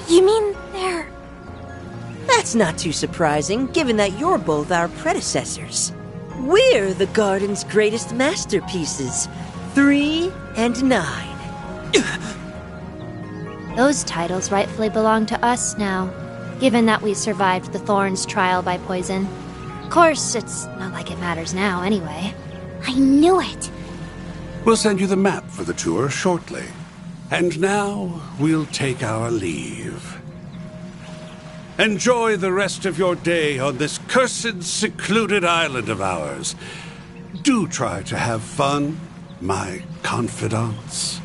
You mean they're... That's not too surprising, given that you're both our predecessors. We're the Garden's greatest masterpieces, 3 and 9. Those titles rightfully belong to us now, given that we survived the Thorns trial by poison. Of course, it's not like it matters now anyway. I knew it! We'll send you the map for the tour shortly. And now, we'll take our leave. Enjoy the rest of your day on this cursed, secluded island of ours. Do try to have fun, my confidants.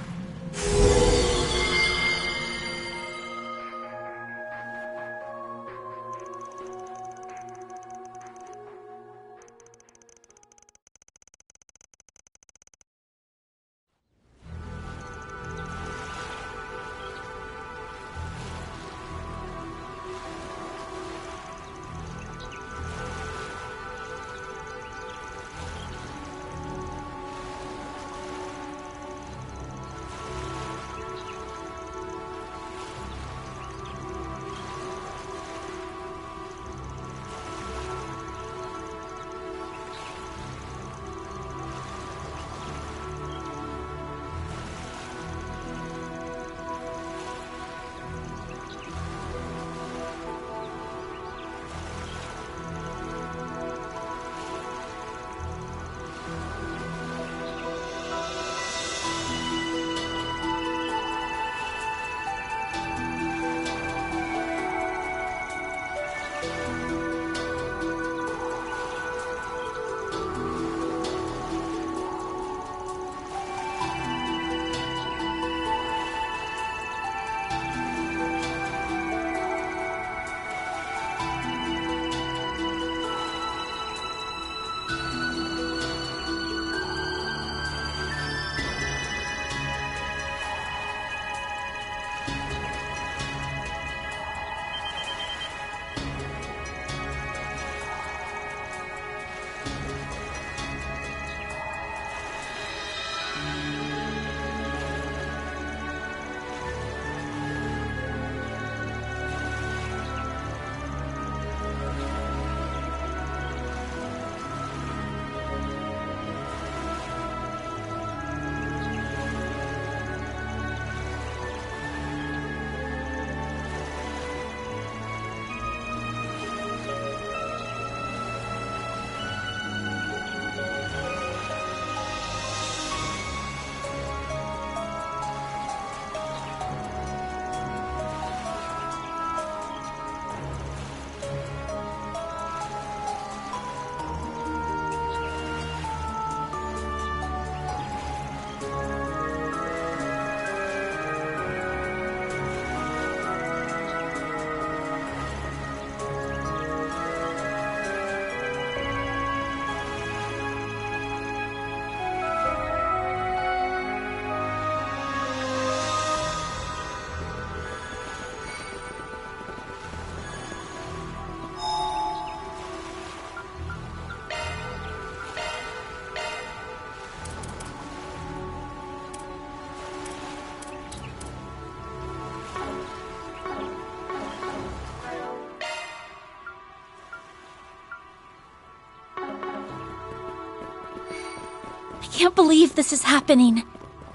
can't believe this is happening.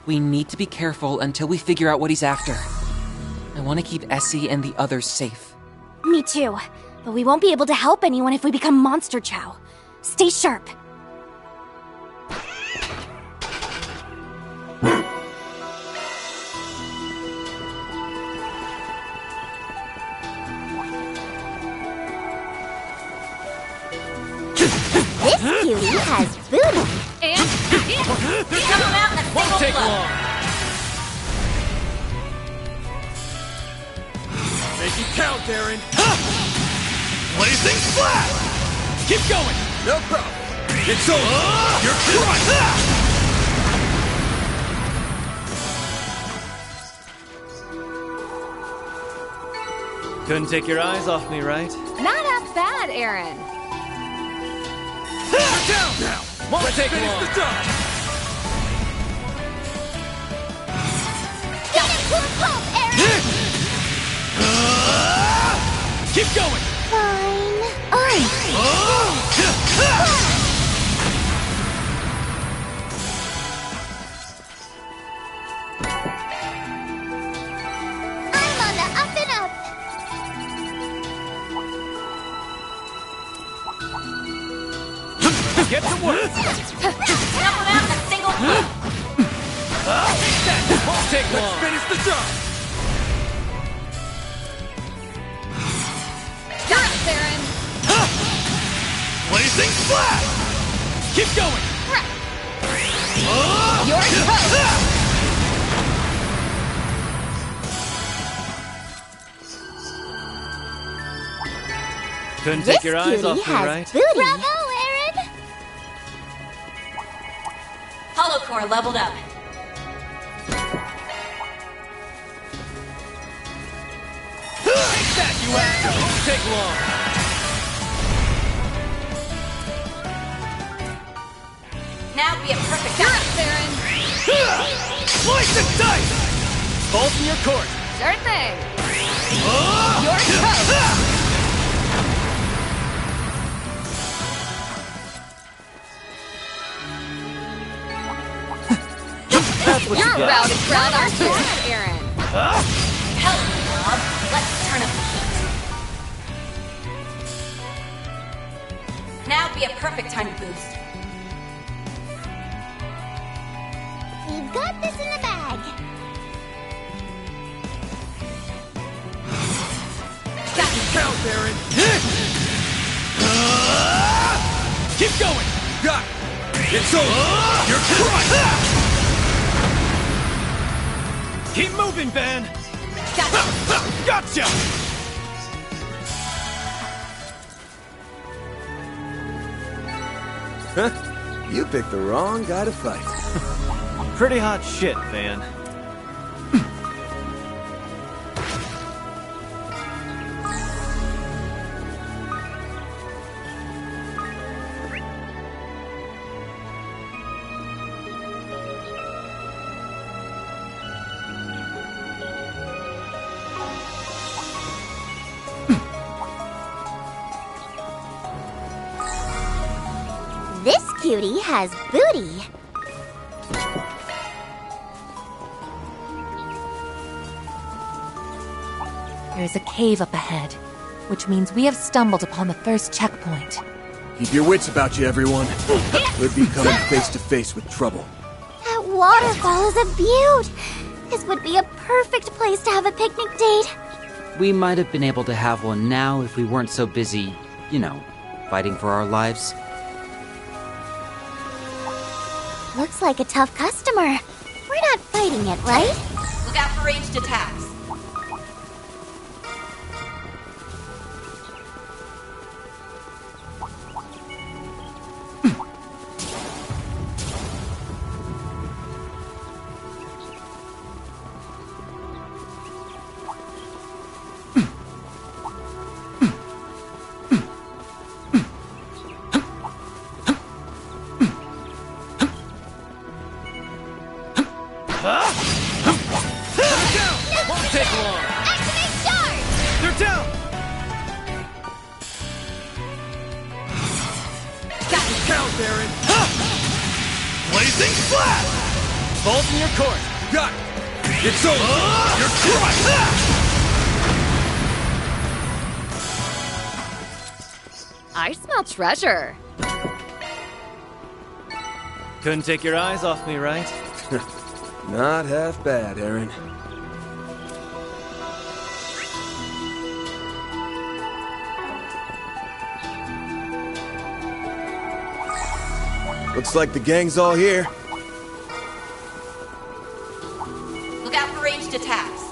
We need to be careful until we figure out what he's after. I want to keep Essie and the others safe. Me too. But we won't be able to help anyone if we become Monster Chow. Stay sharp. This cutie has booty. And come out in a single Take blow. long. Make it count, Darren. Blazing flat. Keep going. No problem. It's over. You're crushed. Couldn't take your eyes off me, right? Not half bad, Aaron. Down now. Let's take finish long. the job. Get it to a pulp, Aaron! Keep going. Fine. I'm on the up and up. Get to work. Come out in a single blow. Take that. Won't take long. Let's finish the job. Got it, Aaron. Blazing flat. Keep going. You're toast. Couldn't This take your eyes cutie off me, has right? booty. Bravo, Aaron! Hollow core leveled up. Take that, you ass. Won't take long. Now would be a perfect You're time. up, Aaron. Slice and dice. Balls in your court. Sure thing. You're toast. That's what You're you got. about to drown our sword, Aaron. Hell, Bob. Let's turn up the heat. Now would be a perfect time to boost. We've got this in the bag. Count, Aaron. Keep going. Got it. It's over. You're crushed. Keep moving, Van. Gotcha. Huh? You picked the wrong guy to fight. Pretty hot shit, Van. This cutie has booty. There's a cave up ahead, which means we have stumbled upon the first checkpoint. Keep your wits about you, everyone. Could be coming face to face with trouble. That waterfall is a beaut. This would be a perfect place to have a picnic date. We might have been able to have one now if we weren't so busy, you know, fighting for our lives. Looks like a tough customer. We're not fighting it, right? Look out for ranged attacks. Won't take long. Activate charge! They're down. Count, Aaron. Blazing Slap! Balls in your court. Got it. It's over. You're crushed. I smell treasure. Couldn't take your eyes off me, right? Not half bad, Aaron. Looks like the gang's all here. Look out for ranged attacks.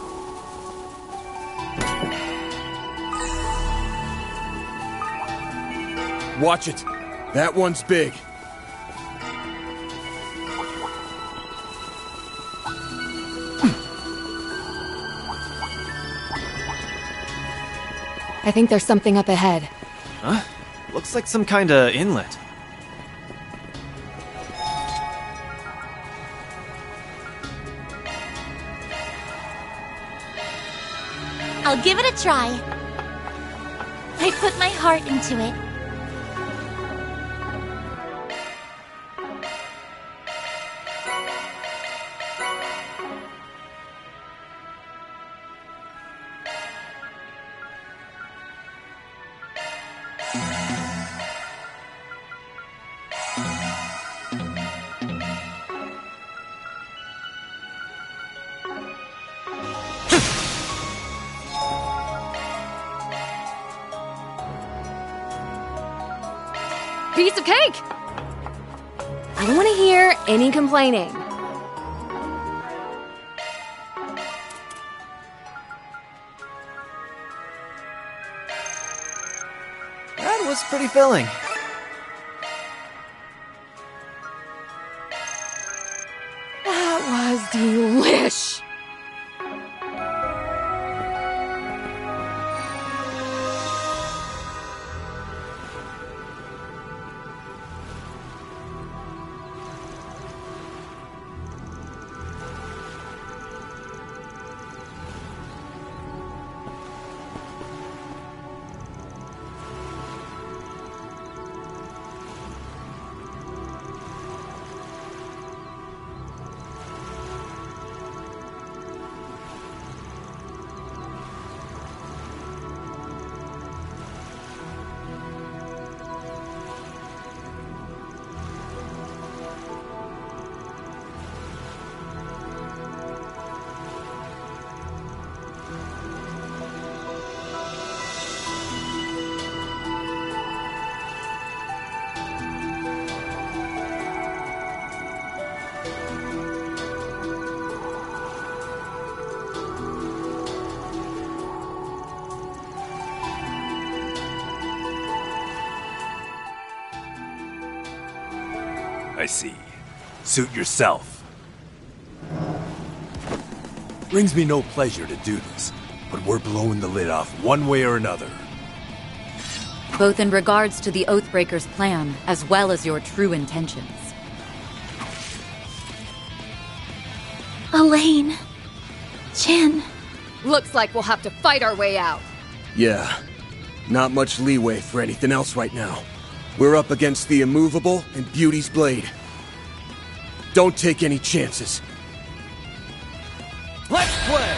Watch it. That one's big. I think there's something up ahead. Huh? Looks like some kind of inlet. I'll give it a try. I put my heart into it. Piece of cake! I don't want to hear any complaining. That was pretty filling. That was delish! I see. Suit yourself. Brings me no pleasure to do this, but we're blowing the lid off one way or another. Both in regards to the Oathbreaker's plan, as well as your true intentions. Elaine. Chen. Looks like we'll have to fight our way out. Yeah. Not much leeway for anything else right now. We're up against the Immovable and Beauty's Blade. Don't take any chances. Let's play!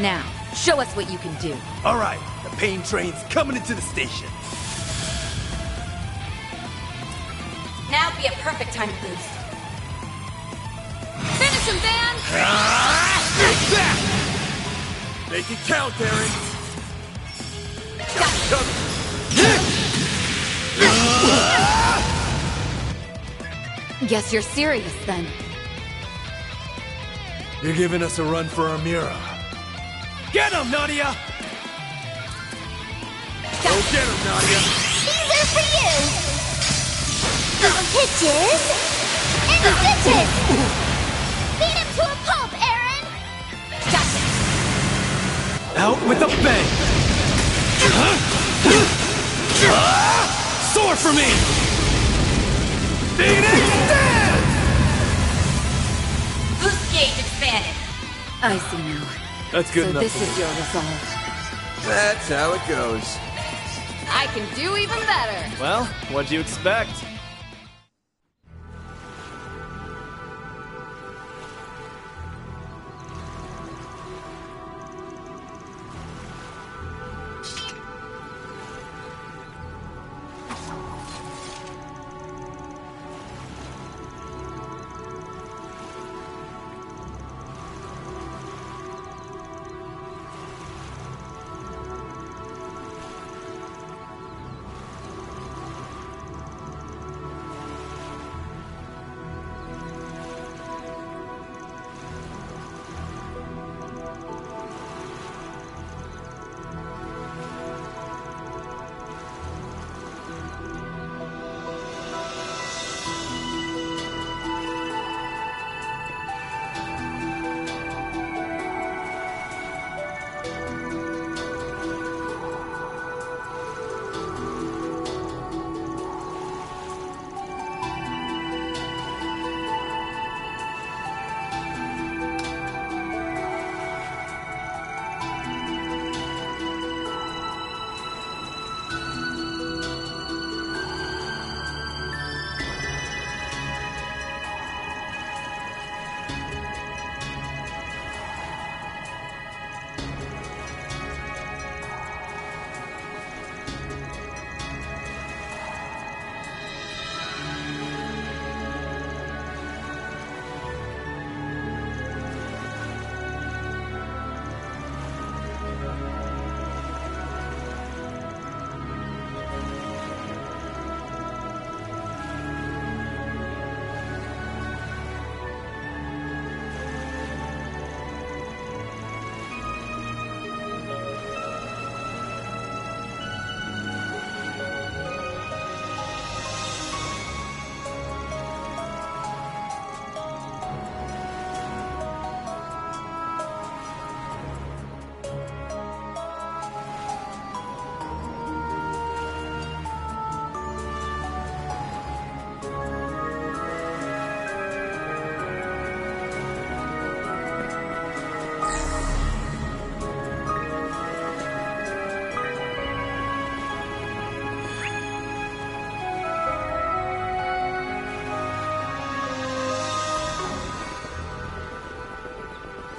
Now, show us what you can do. All right, the pain train's coming into the station. Now would be a perfect time to boost. Finish him, Van! Take that! Make it count, Aaron. Guess you're serious, then. You're giving us a run for our Mira. Get him, Nadia! Go get him, Nadia! These are for you! Hitches and stitches! Beat him to a pulp, Aaron! Gotcha! Out with a bang! Sword for me! Phoenix Dance! Boost gauge expanded. I see now. That's good so enough. this is your resolve. That's how it goes. I can do even better. Well, what'd you expect?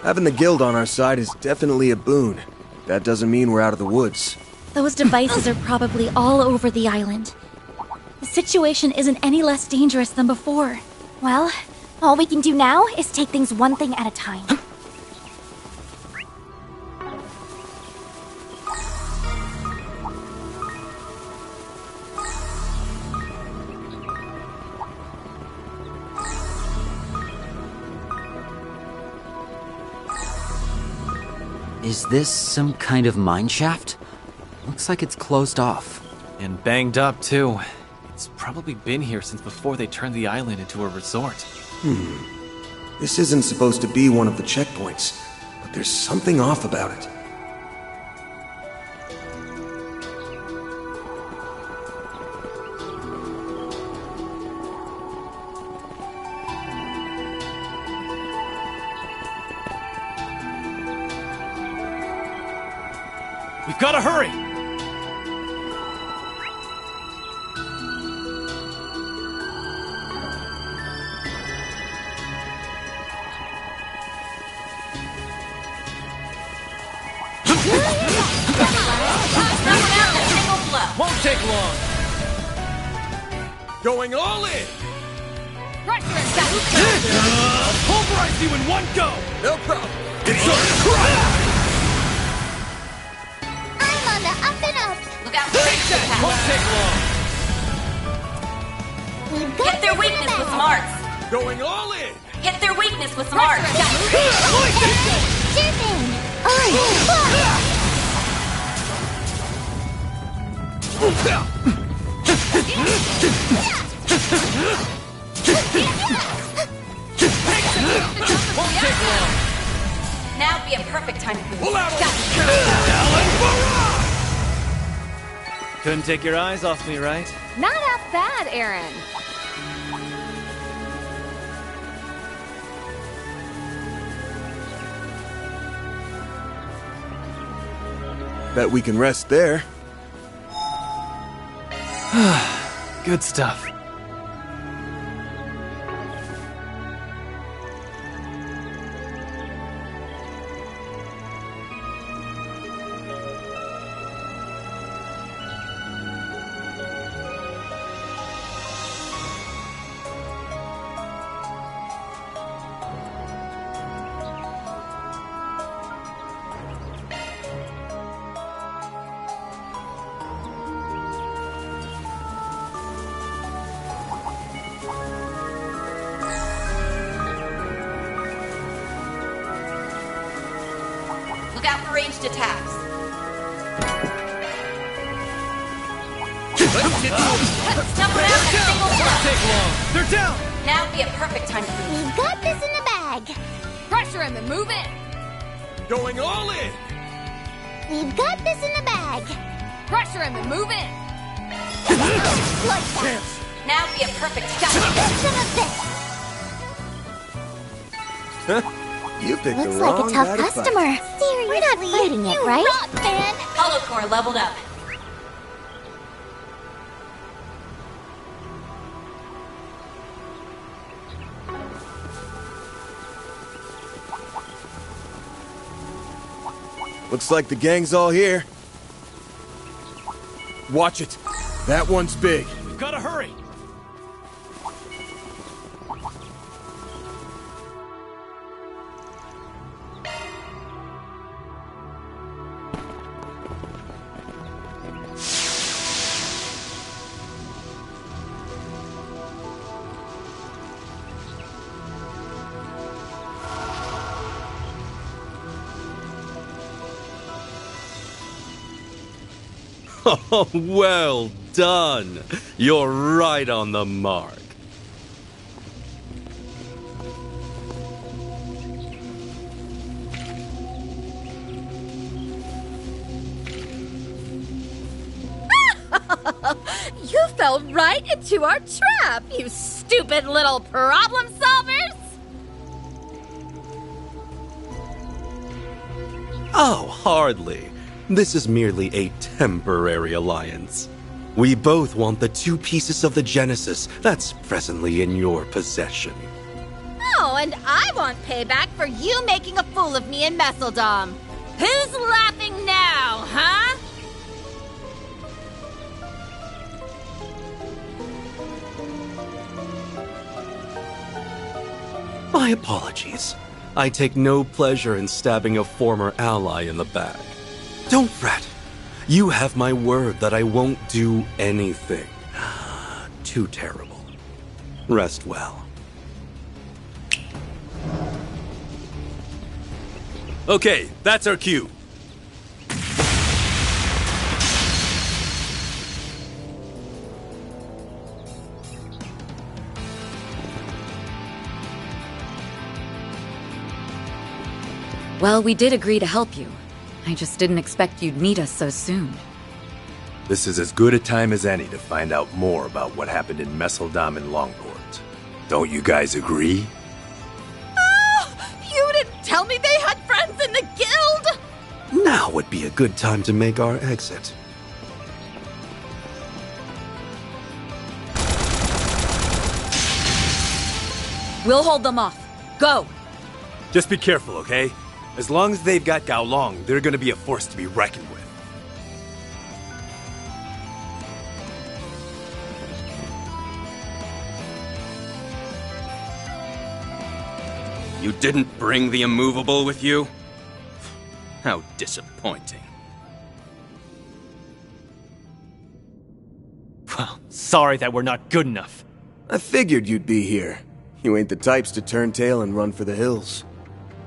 Having the guild on our side is definitely a boon. That doesn't mean we're out of the woods. Those devices are probably all over the island. The situation isn't any less dangerous than before. Well, all we can do now is take things one thing at a time. Is this some kind of mine shaft? Looks like it's closed off. And banged up, too. It's probably been here since before they turned the island into a resort. This isn't supposed to be one of the checkpoints, but there's something off about it. We've gotta hurry! Won't take long. Going all in. Pulverize you in one go. No problem. It's on. I'm on the up and up. Look out for it. Won't take long. We've got Hit their weakness with some arts. Going all in. Hit their weakness with some arts. Sure thing. On. Won't take long. Now would be a perfect time to move. Pull out Couldn't take your eyes off me, right? Not half bad, Aaron. Bet we can rest there. Good stuff. Look out for ranged attacks. Stumble out in a single blow. Take long. They're down. Now would be a perfect time to move. We've got this in the bag. Pressure him and move in. Going all in. We've got this in the bag. Pressure him and move in. Like that. Now would be a perfect time. Some of this. You picked Looks the like wrong a tough guy to fight. customer. Seriously, we're not fighting it, right? Rock, man. Hollow core leveled up. Looks like the gang's all here. Watch it. That one's big. We've gotta hurry. Oh, well done. You're right on the mark. You fell right into our trap, you stupid little problem solvers! Oh, hardly. This is merely a temporary alliance. We both want the 2 pieces of the Genesis that's presently in your possession. Oh, And I want payback for you making a fool of me in Messeldom. Who's laughing now, huh? My apologies. I take no pleasure in stabbing a former ally in the back. Don't fret. You have my word that I won't do anything too terrible. Rest well. Okay, that's our cue. Well, we did agree to help you. I just didn't expect you'd need us so soon. This is as good a time as any to find out more about what happened in Messeldom and Longport. Don't you guys agree? You didn't tell me they had friends in the guild! Now would be a good time to make our exit. We'll hold them off. Go! Just be careful, okay? As long as they've got Gao Long, they're gonna be a force to be reckoned with. You didn't bring the immovable with you? How disappointing. Well, sorry that we're not good enough. I figured you'd be here. You ain't the types to turn tail and run for the hills.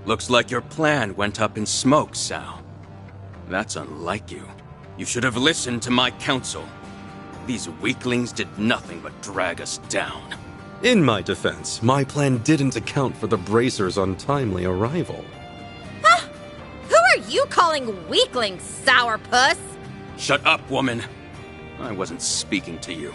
Looks like your plan went up in smoke, Sal. That's unlike you. You should have listened to my counsel. These weaklings did nothing but drag us down. In my defense, my plan didn't account for the Bracer's untimely arrival. Who are you calling weaklings, sourpuss? Shut up, woman. I wasn't speaking to you.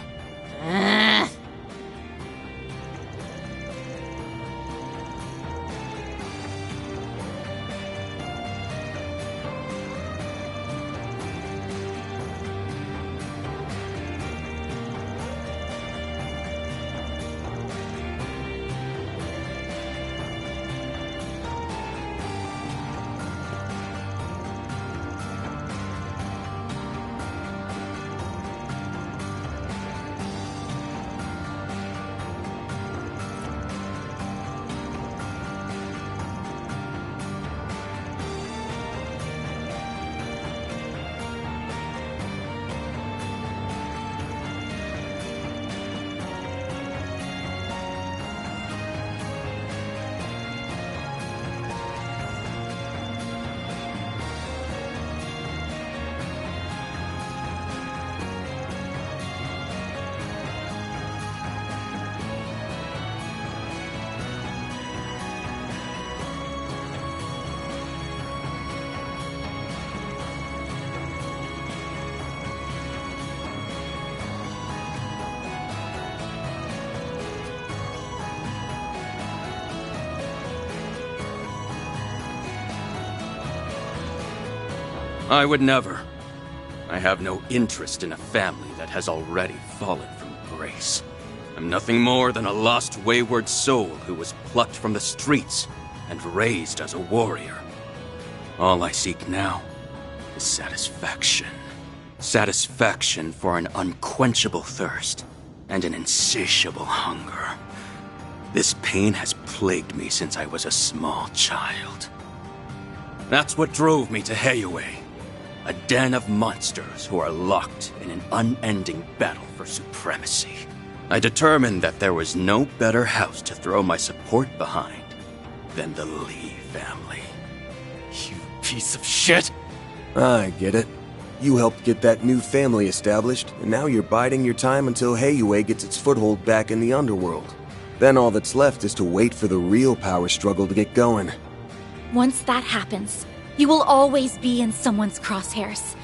I would never. I have no interest in a family that has already fallen from grace. I'm nothing more than a lost, wayward soul who was plucked from the streets and raised as a warrior. All I seek now is satisfaction. Satisfaction for an unquenchable thirst and an insatiable hunger. This pain has plagued me since I was a small child. That's what drove me to Heyaway, a den of monsters who are locked in an unending battle for supremacy. I determined that there was no better house to throw my support behind than the Lee family. You piece of shit! I get it. You helped get that new family established, and now you're biding your time until Heyaway gets its foothold back in the underworld. Then all that's left is to wait for the real power struggle to get going. Once that happens, you will always be in someone's crosshairs.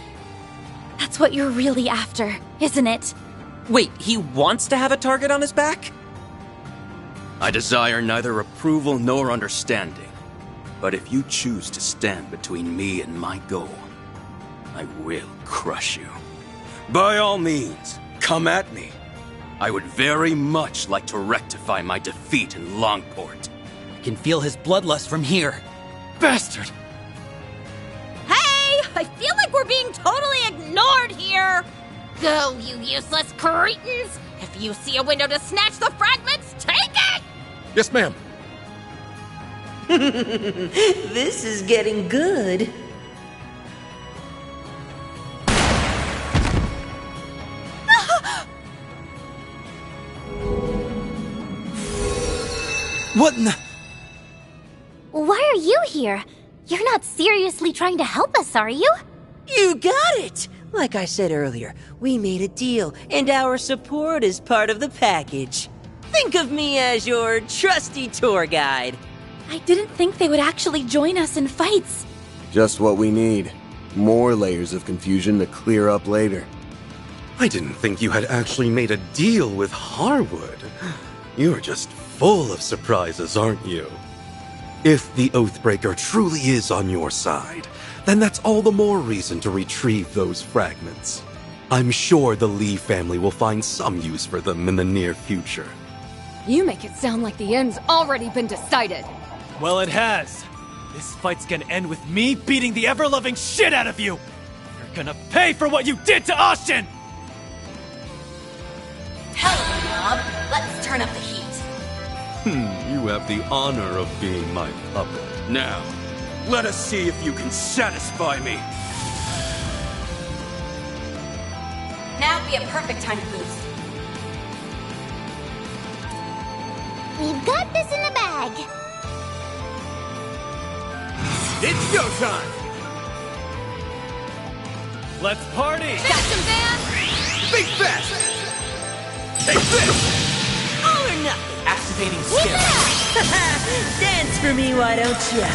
That's what you're really after, isn't it? Wait, he wants to have a target on his back? I desire neither approval nor understanding. But if you choose to stand between me and my goal, I will crush you. By all means, come at me. I would very much like to rectify my defeat in Longport. Can feel his bloodlust from here. Bastard! Hey! I feel like we're being totally ignored here! Go, you useless cretins! If you see a window to snatch the fragments, take it! Yes, ma'am. This is getting good. What in the... Why are you here? You're not seriously trying to help us, are you? You got it! Like I said earlier, we made a deal, and our support is part of the package. Think of me as your trusty tour guide. I didn't think they would actually join us in fights. Just what we need. More layers of confusion to clear up later. I didn't think you had actually made a deal with Harwood. You're just full of surprises, aren't you? If the Oathbreaker truly is on your side, then that's all the more reason to retrieve those fragments. I'm sure the Lee family will find some use for them in the near future. You make it sound like the end's already been decided. Well, it has. This fight's gonna end with me beating the ever-loving shit out of you! You're gonna pay for what you did to Austin! Hello, Mob. Let's turn up the heat. You have the honor of being my puppet. Now, let us see if you can satisfy me. Now would be a perfect time to boost. We've got this in the bag. It's showtime! Let's party! Got some fans? Think fast! Take this! All or nothing! Activating skill. Dance for me, why don't you?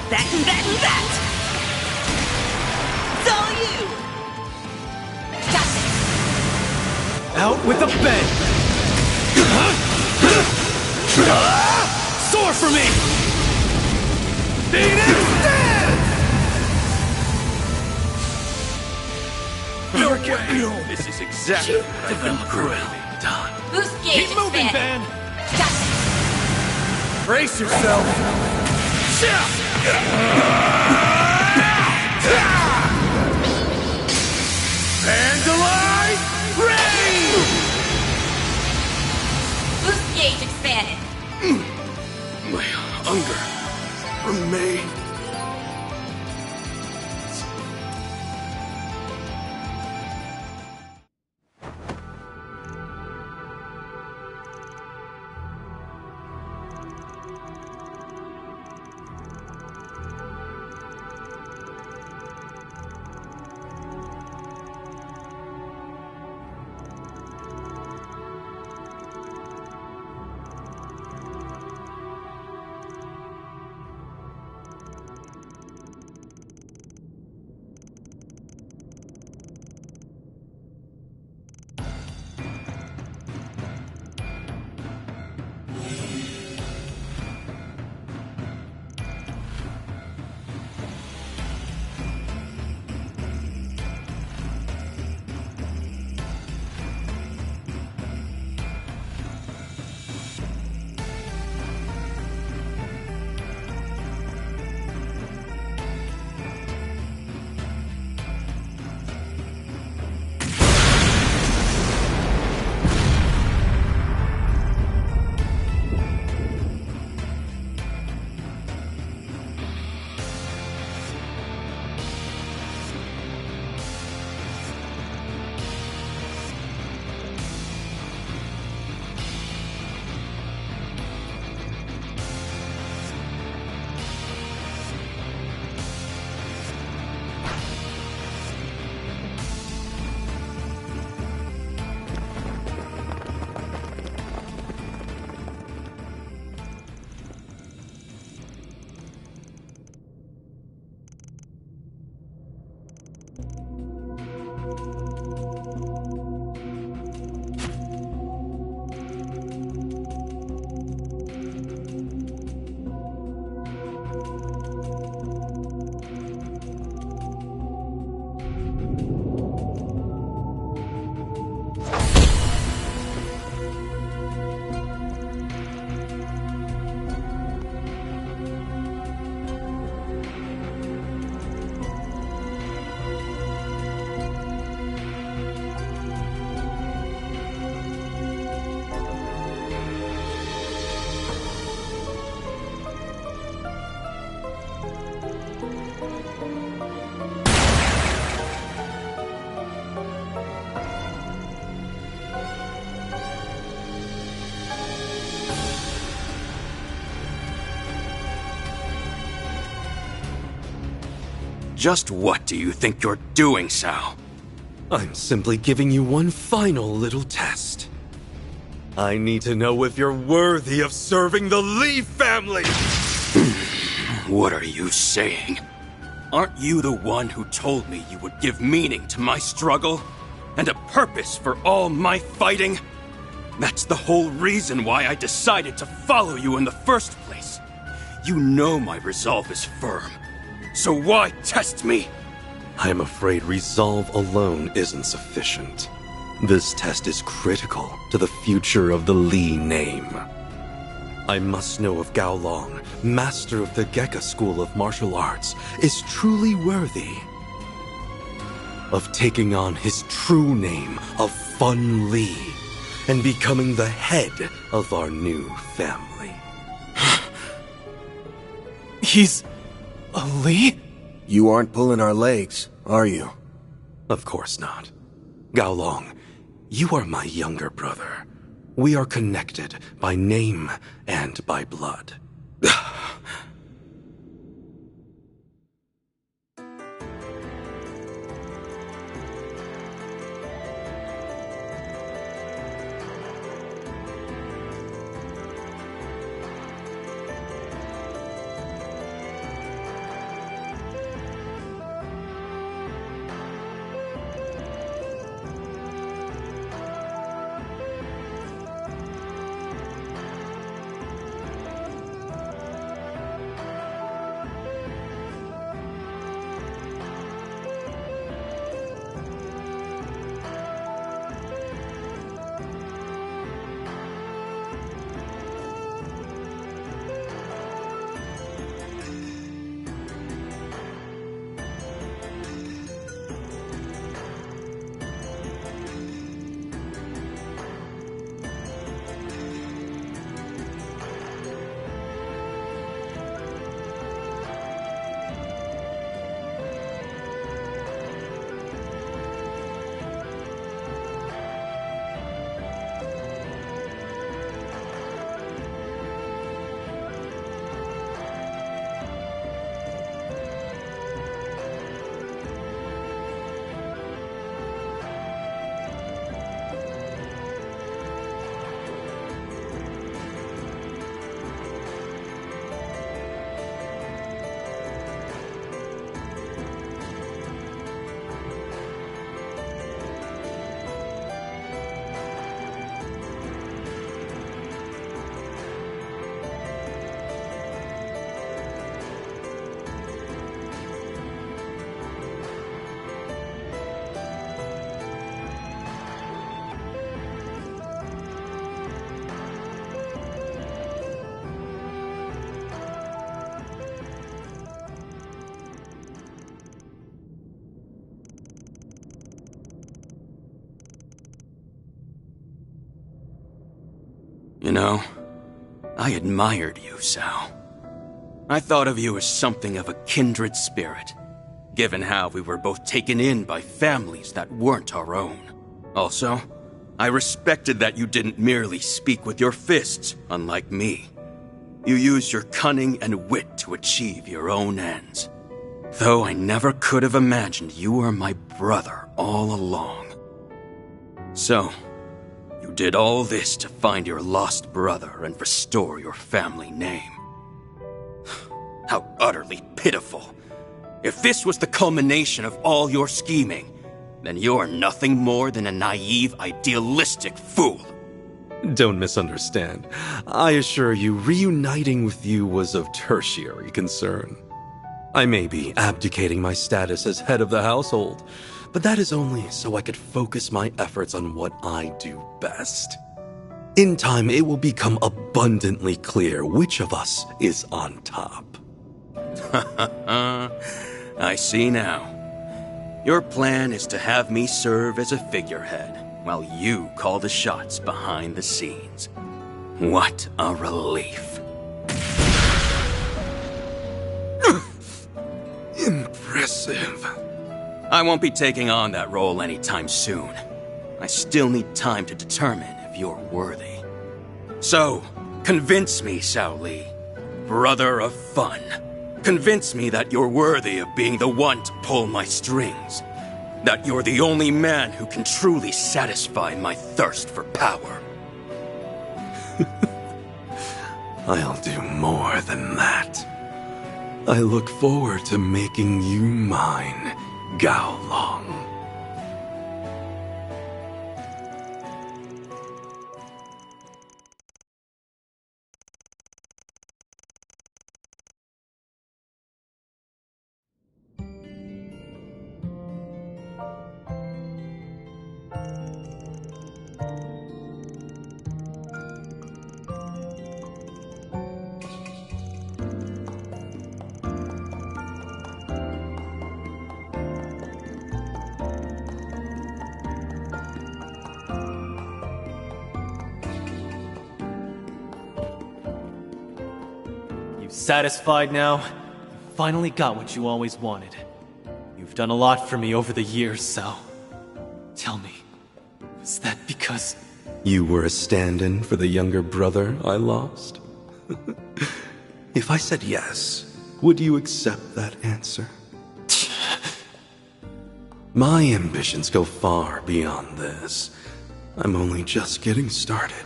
That and that and that! It's all you! Got this! Out with a bang! Soar for me! Phoenix Dance! No way! This is exactly what I've been brewing. Done. Boost gauge Keep moving, expanded. Van! Got this! Brace yourself! Vandalize! Rain! Boost gauge expanded. My hunger remains. Just what do you think you're doing, Sal? I'm simply giving you one final little test. I need to know if you're worthy of serving the Lee family! What are you saying? Aren't you the one who told me you would give meaning to my struggle? And a purpose for all my fighting? That's the whole reason why I decided to follow you in the first place. You know my resolve is firm. So why test me? I am afraid resolve alone isn't sufficient. This test is critical to the future of the Lee name. I must know if Gao Long, master of the Gekka School of Martial Arts, is truly worthy of taking on his true name of Fun Lee and becoming the head of our new family. He's a Lee? You aren't pulling our legs, are you? Of course not. Gao Long, you are my younger brother. We are connected by name and by blood. You know, I admired you, Sal. I thought of you as something of a kindred spirit, given how we were both taken in by families that weren't our own. Also, I respected that you didn't merely speak with your fists, unlike me. You used your cunning and wit to achieve your own ends. Though I never could have imagined you were my brother all along. So, you did all this to find your lost brother and restore your family name. How utterly pitiful. If this was the culmination of all your scheming, then you're nothing more than a naive, idealistic fool. Don't misunderstand. I assure you, reuniting with you was of tertiary concern. I may be abdicating my status as head of the household, but that is only so I could focus my efforts on what I do best. In time, it will become abundantly clear which of us is on top. I see now. Your plan is to have me serve as a figurehead, while you call the shots behind the scenes. What a relief. Impressive. I won't be taking on that role anytime soon. I still need time to determine if you're worthy. So, convince me, Xiao Li, brother of fun. Convince me that you're worthy of being the one to pull my strings. That you're the only man who can truly satisfy my thirst for power. I'll do more than that. I look forward to making you mine, Gao Long. Satisfied now? You finally got what you always wanted. You've done a lot for me over the years, so... Tell me, was that because... You were a stand-in for the younger brother I lost? If I said yes, would you accept that answer? My ambitions go far beyond this. I'm only just getting started.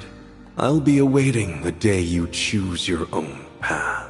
I'll be awaiting the day you choose your own path.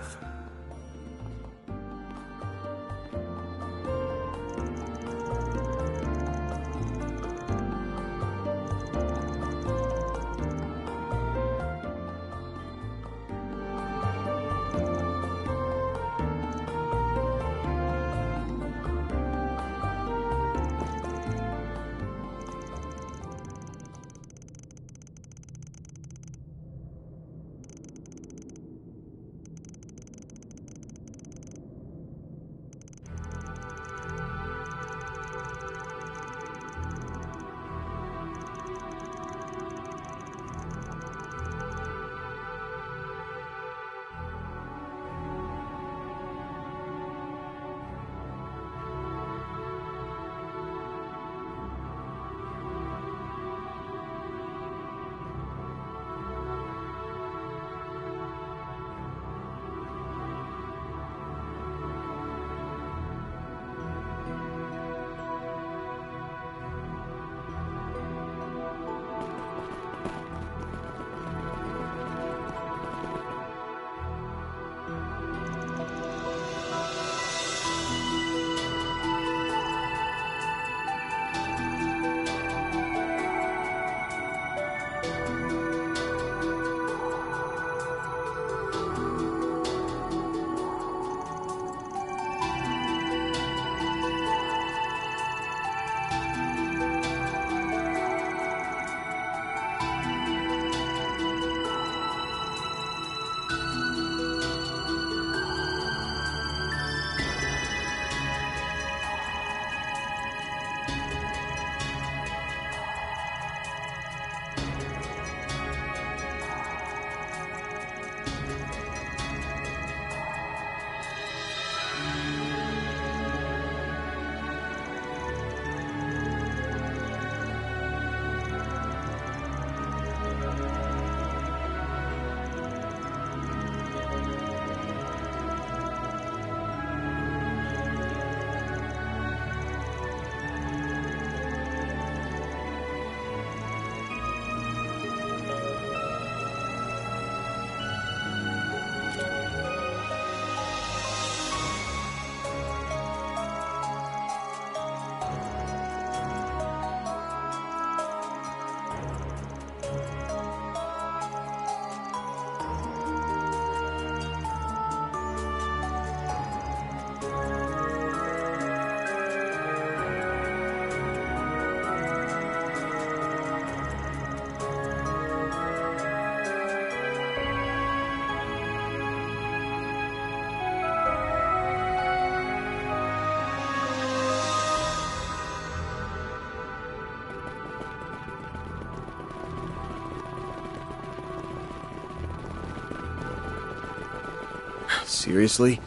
Seriously?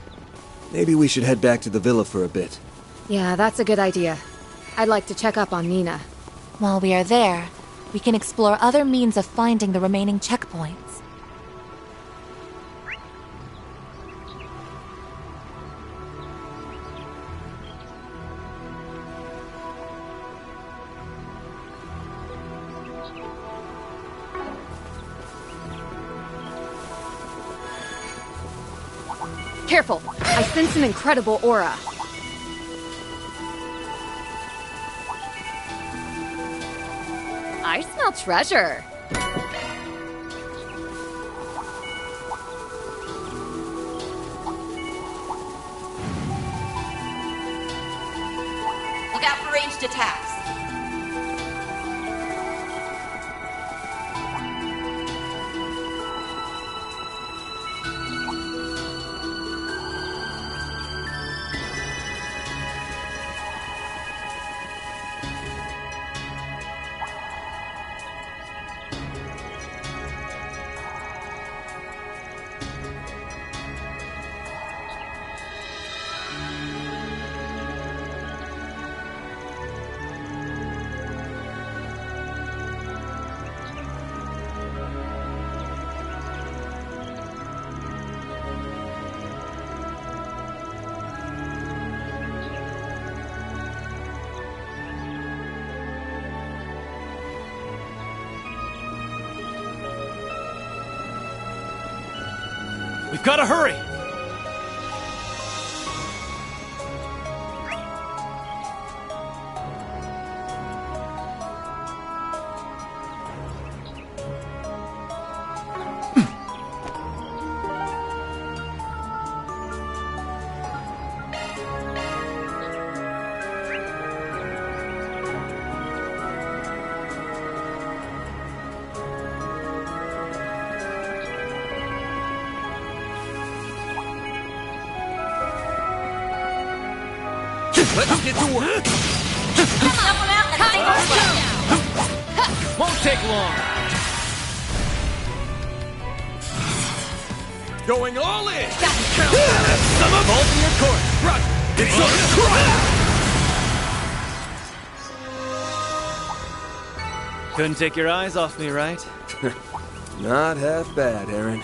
Maybe we should head back to the villa for a bit. Yeah, that's a good idea. I'd like to check up on Nina. While we are there, we can explore other means of finding the remaining checkpoints. Careful, I sense an incredible aura. I smell treasure. Look out for ranged attacks. We've got to hurry! Let's get to work. Won't take long. Going all in. Some of all in your court. Right. It's on the crack. Couldn't take your eyes off me, right? Not half bad, Aaron.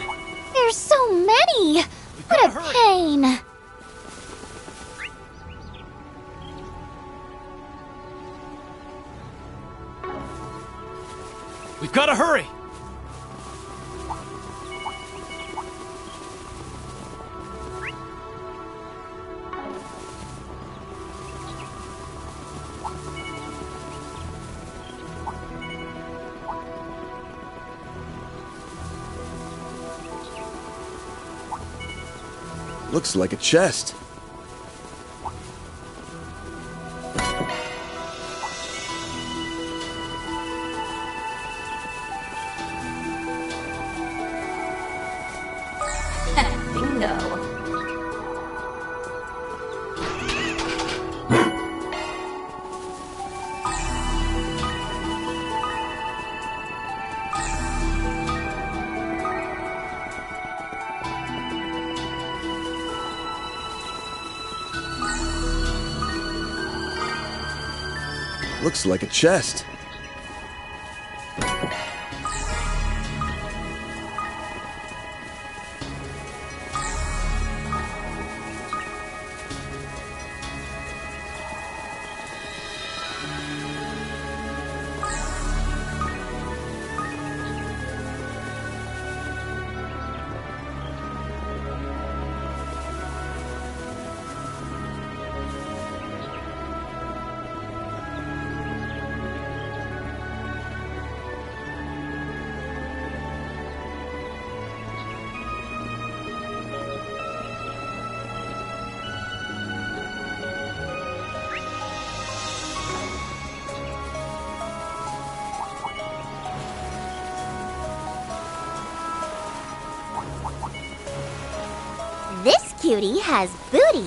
There's so many! What a pain! We've got to hurry! Looks like a chest. Bingo. Looks like a chest. This cutie has booty.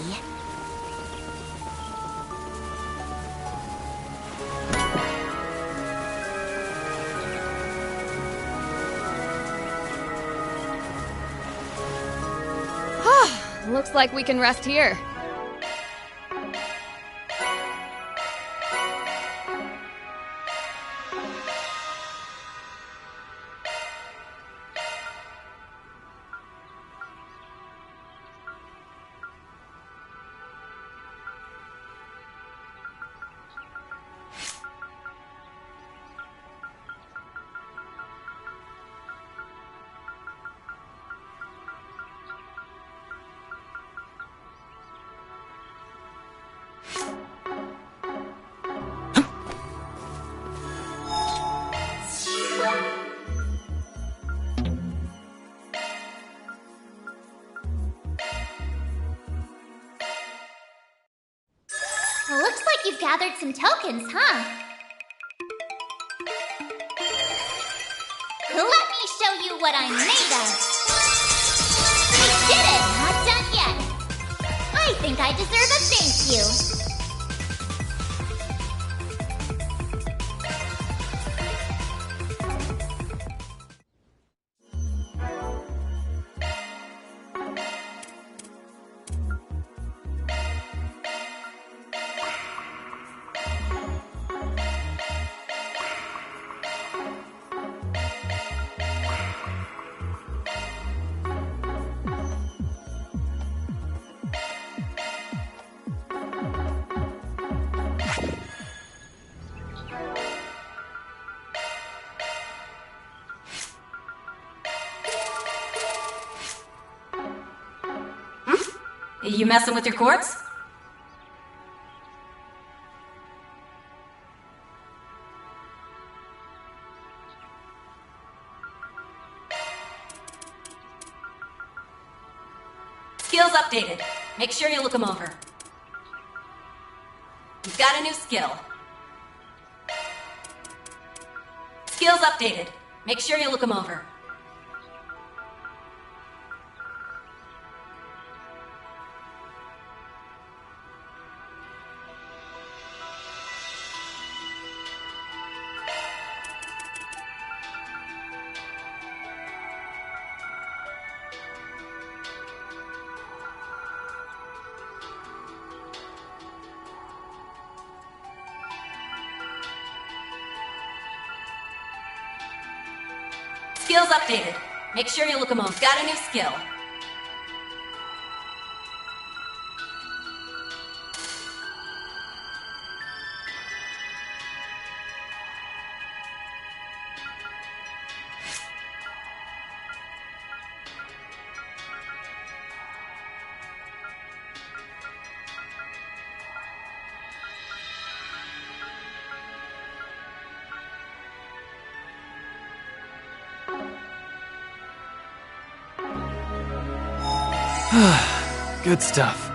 Looks like we can rest here. gathered some tokens, huh? Let me show you what I'm made of. We did it! Not done yet. I think I deserve a thank you. You messing with your quartz? Skills updated. Make sure you look them over. You've got a new skill. Skills updated. Make sure you look them over. Skills updated. Make sure you look them over. Got a new skill. Good stuff.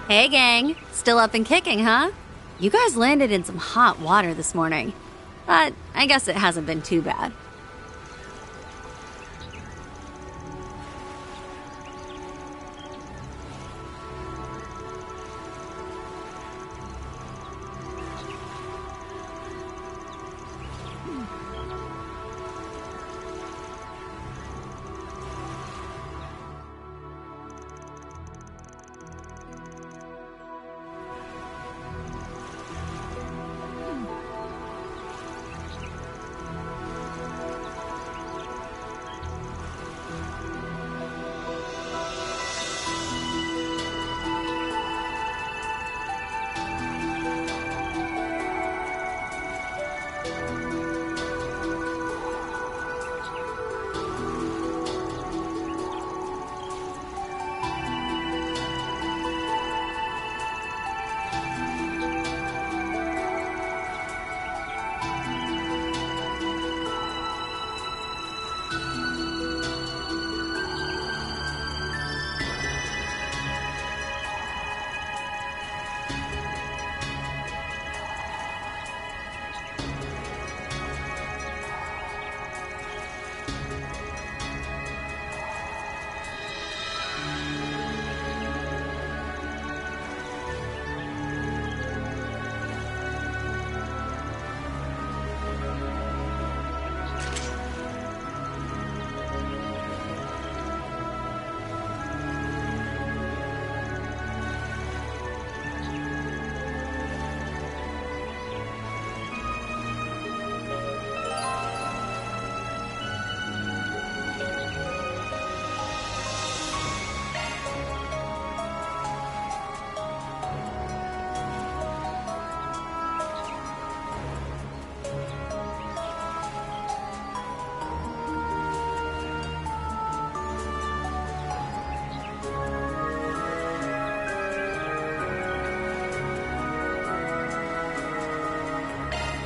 Hey gang, still up and kicking, huh? You guys landed in some hot water this morning, but I guess it hasn't been too bad.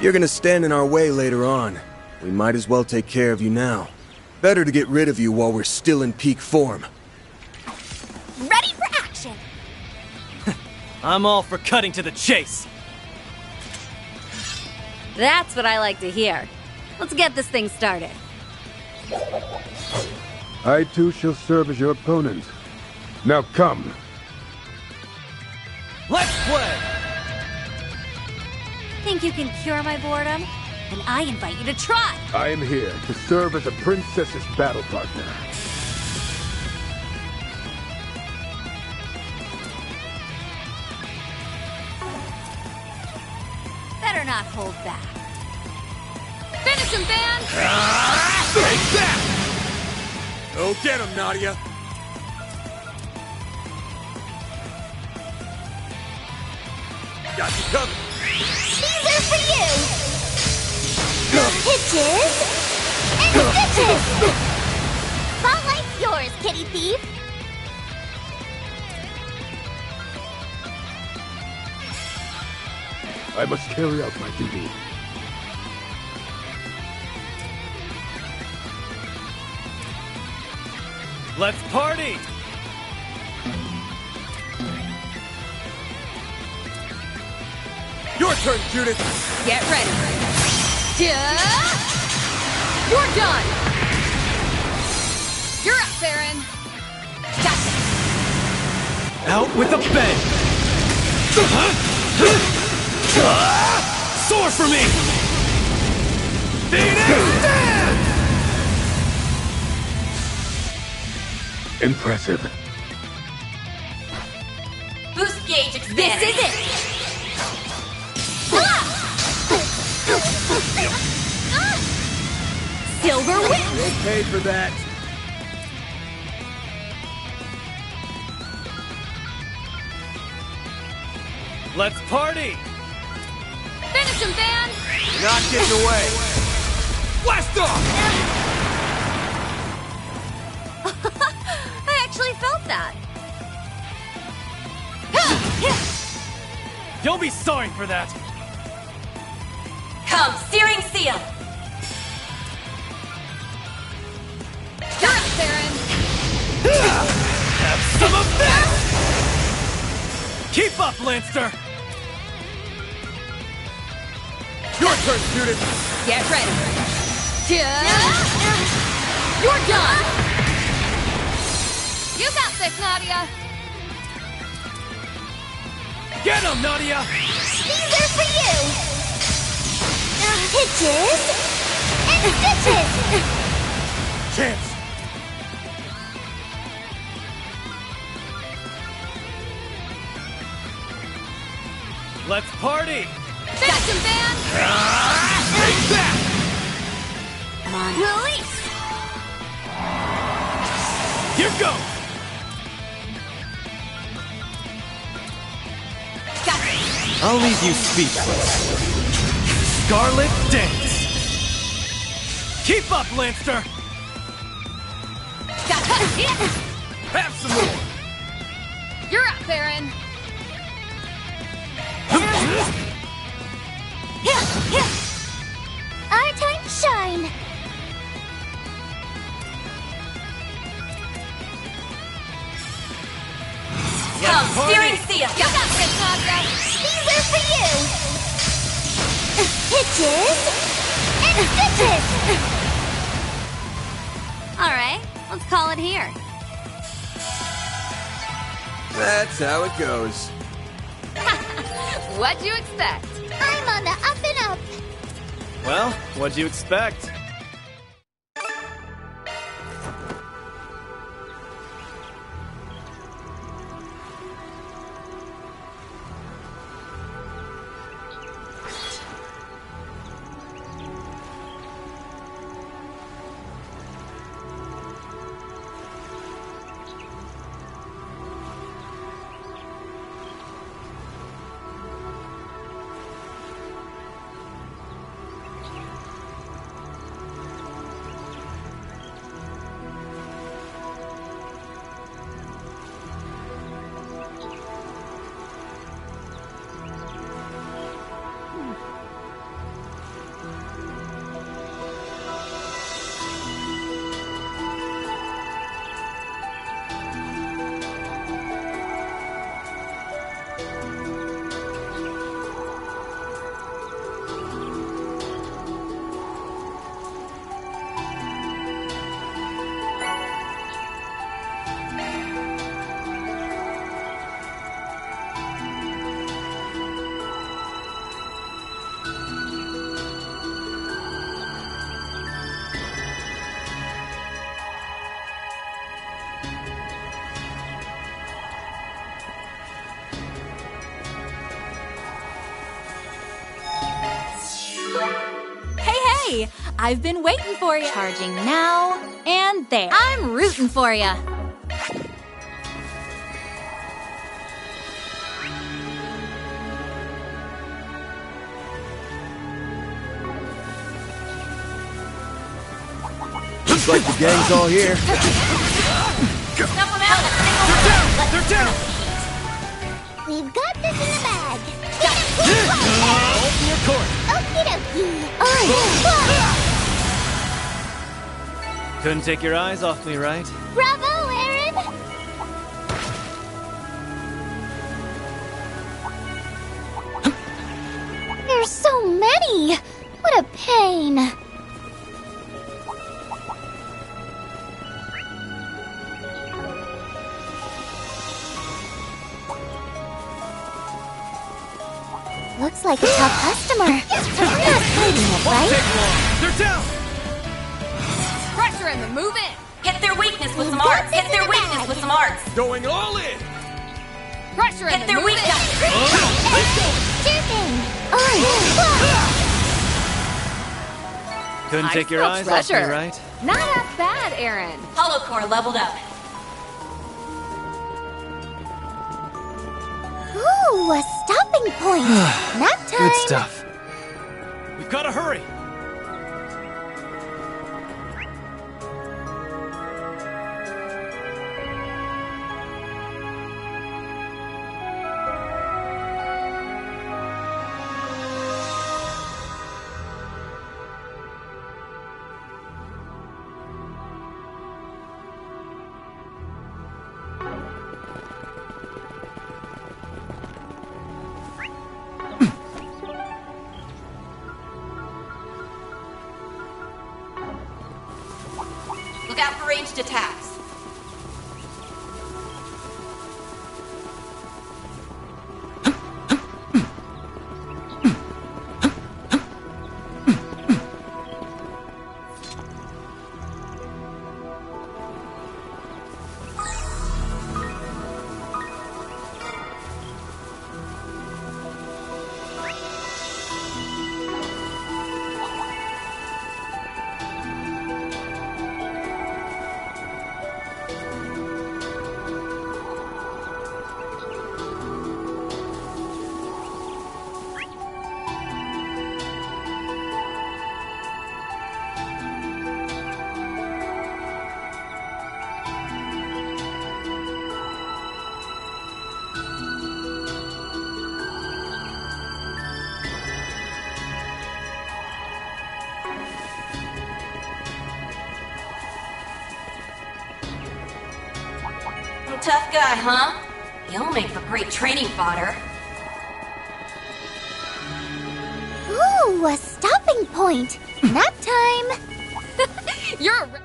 you're gonna stand in our way later on, we might as well take care of you now. Better to get rid of you while we're still in peak form. Ready for action! I'm all for cutting to the chase. That's what I like to hear. Let's get this thing started. I too shall serve as your opponent. Now come. Let's play! Think you can cure my boredom? And I invite you to try! I am here to serve as a princess's battle partner. Better not hold back. Finish him, Van! Take that! Go get him, Nadia! Got you covered! These are for you! Hitches and stitches! Spotlight's yours, kitty thief! I must carry out my duty. Let's party! Your turn, Judith! Get ready. You're done! You're up, Theron! Gotcha! Out with a bang! Soar for me! Phoenix Stand! Impressive. Boost gauge expanded. This is it! Silver win! They paid for that. Let's party! Finish him, Van! Not getting away. Blast off! I actually felt that. You'll be sorry for that! Come, Searing Seal! You're up, Theron! Have some of this! Keep up, Lancer! Your turn, Judith! Get ready. You're done! You got this, Nadia! Get him, Nadia! These are for you! Hitches and stitches! Chance! Let's party! Finish him, Van! Take that! Come on. Release! Here goes! I'll leave you speechless. Scarlet Dance! Keep up, Lancer! Have some more! You're up, Theron! Our time to shine! Come, Searing Seal! You got this, Nadia! These are for you! Hitches and stitches! Alright, let's call it here. That's how it goes. What'd you expect? I'm on the up and up! Well, what'd you expect? Hey! I've been waiting for you. Charging now and there. I'm rooting for you. Looks like the gang's all here. They're down! We've got this in the bag. Hold your court! Okie dokie. Couldn't take your eyes off me, right? Bravo, Aaron! There's so many! What a pain! Looks like a tough customer. But we're not fighting it, right? They're down! Pressure him and move in! Hit their weakness with some arts. Hit their weakness with some arts. Going all in! Pressure him Hit and their move weakness. Couldn't I take your feel eyes off me, treasure. right? Not half bad, Aaron. Hollow core leveled up. Ooh, a stopping point. Nap time. Good stuff. We've got to hurry! Look out for ranged attacks. Tough guy, huh? You'll make for great training fodder. Ooh, a stopping point. Nap time. You're a...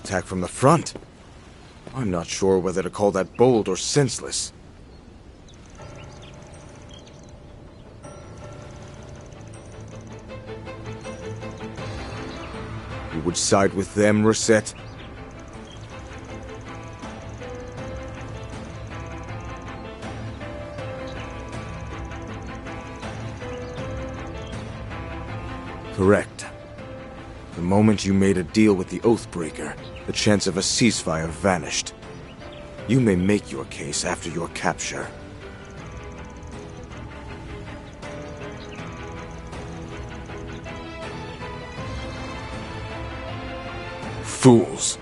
Attack from the front. I'm not sure whether to call that bold or senseless. You would side with them, Rosette? Correct. The moment you made a deal with the Oathbreaker, the chance of a ceasefire vanished. You may make your case after your capture. Fools.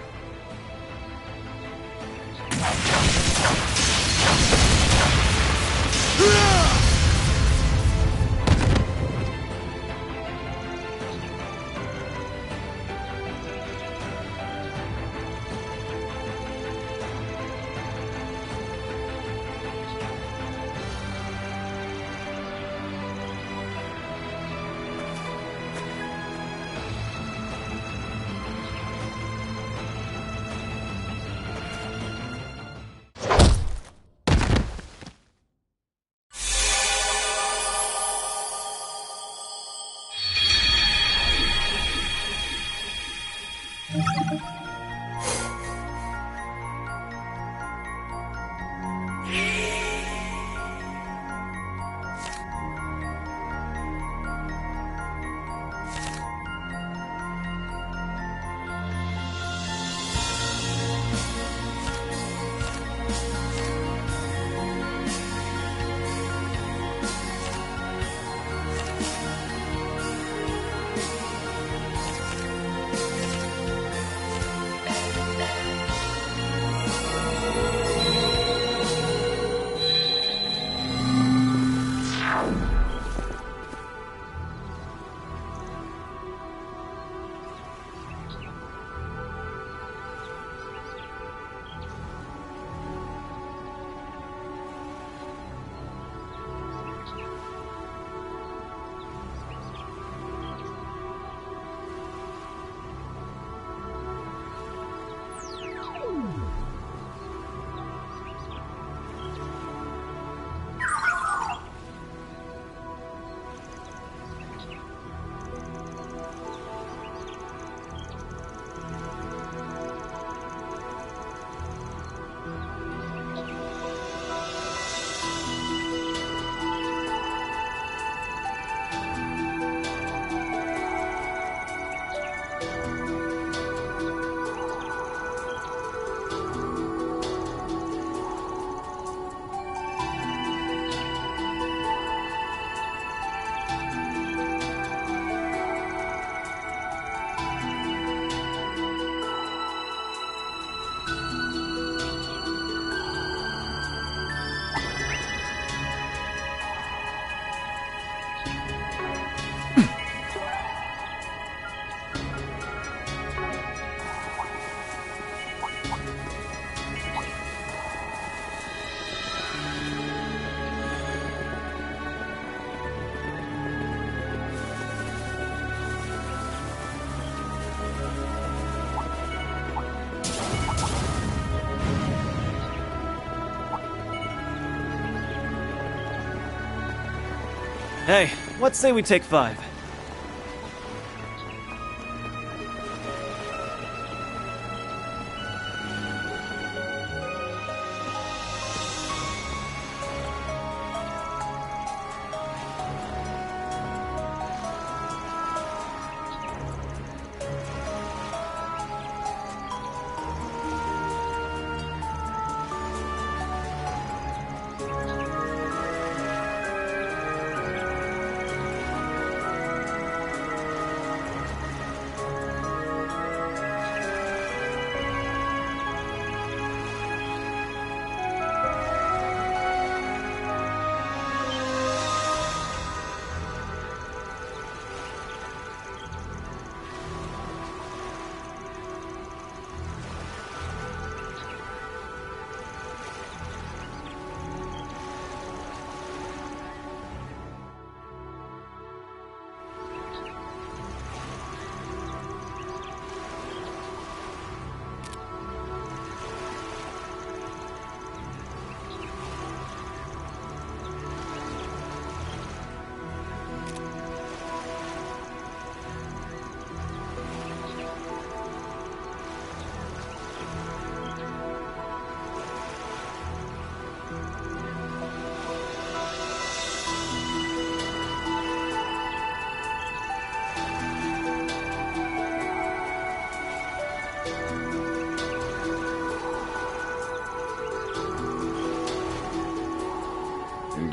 Hey, let's say we take 5.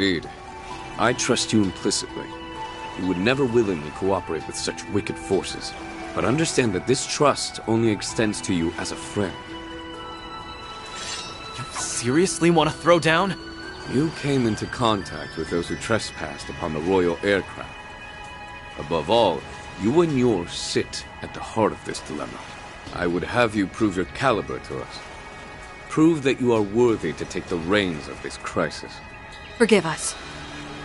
Indeed. I trust you implicitly. You would never willingly cooperate with such wicked forces. But understand that this trust only extends to you as a friend. You seriously want to throw down? You came into contact with those who trespassed upon the royal aircraft. Above all, you and yours sit at the heart of this dilemma. I would have you prove your caliber to us. Prove that you are worthy to take the reins of this crisis. Forgive us,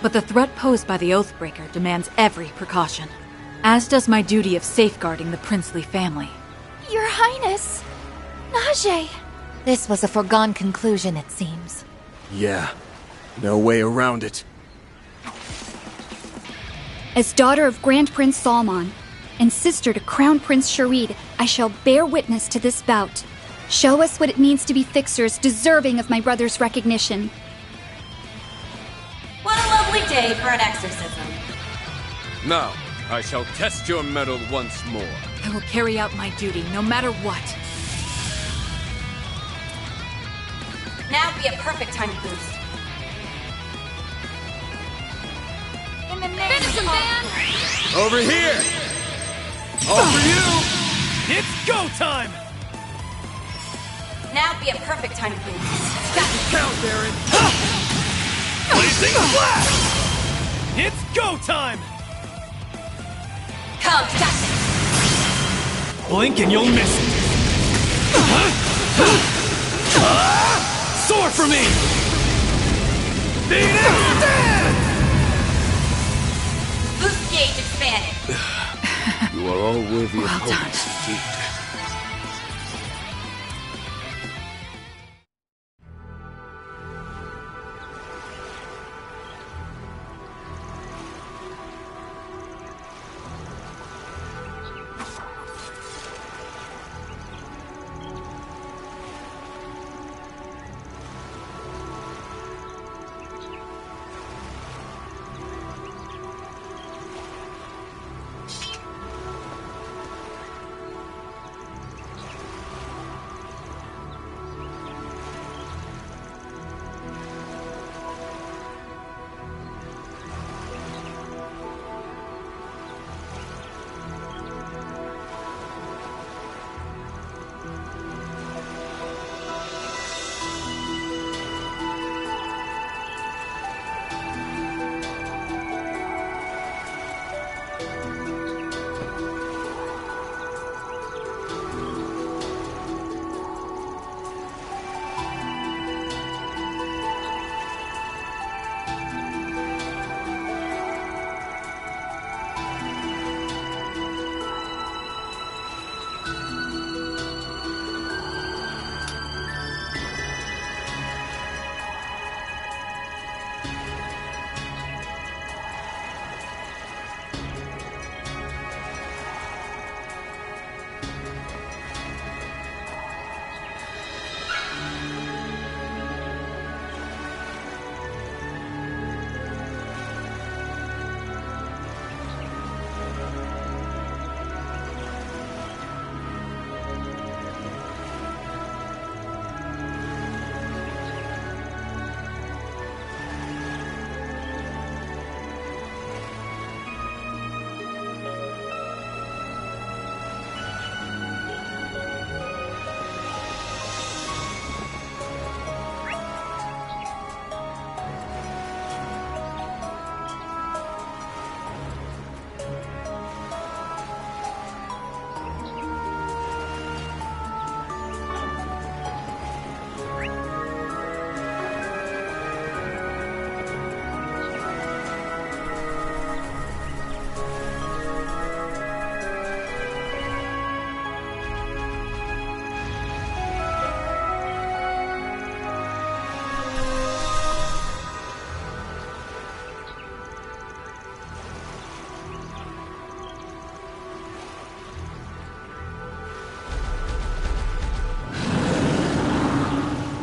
but the threat posed by the Oathbreaker demands every precaution, as does my duty of safeguarding the princely family. Your Highness! Najee! This was a foregone conclusion, it seems. Yeah, no way around it. As daughter of Grand Prince Salman, and sister to Crown Prince Sharid, I shall bear witness to this bout. Show us what it means to be fixers deserving of my brother's recognition. What a lovely day for an exorcism. Now, I shall test your mettle once more. I will carry out my duty, no matter what. Now would be a perfect time to boost. In the name Finish him, man! Over here! All for you! It's go time! Now would be a perfect time to boost. Count, Baron! Blazing Flash! It's go time! Come, Jackson! Blink and you'll miss it! Soar for me! Phoenix Stand! Boost gauge expanded. You are all worthy of hope, indeed.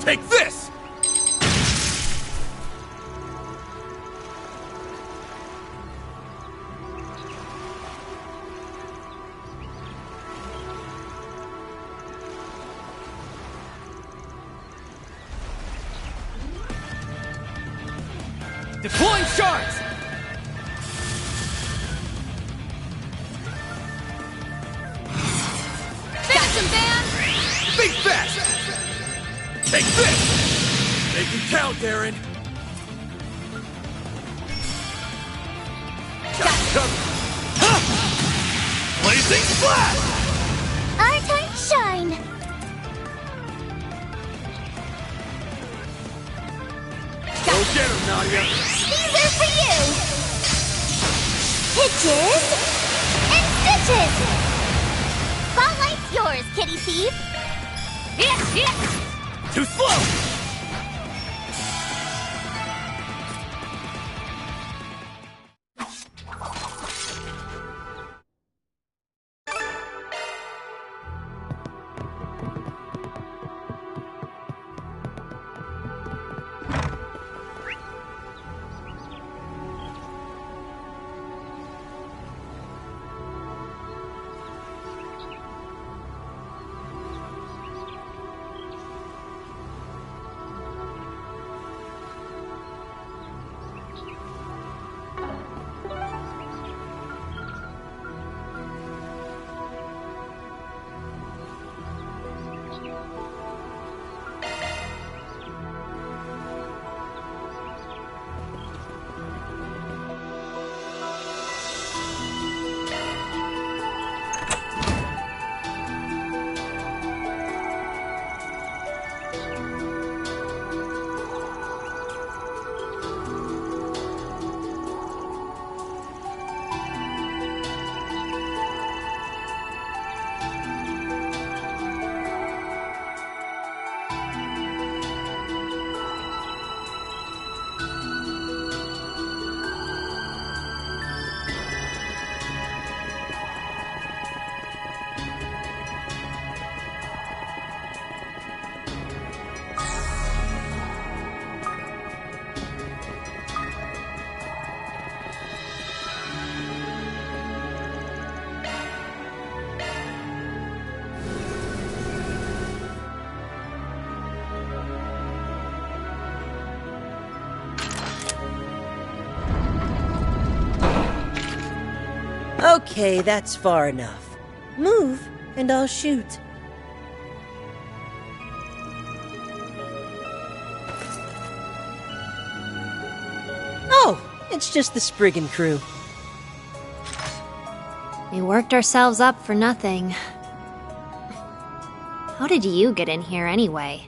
Take this! Deploying shards! Finish him, Van! Think fast! Take this! Make it count, Darren! Blazing Flash! Our time to shine! Go get him, Nadia! These are for you! Hitches and stitches! Spotlight's yours, kitty thief! Too slow! Okay, that's far enough. Move, and I'll shoot. Oh, it's just the Spriggan crew. We worked ourselves up for nothing. How did you get in here anyway?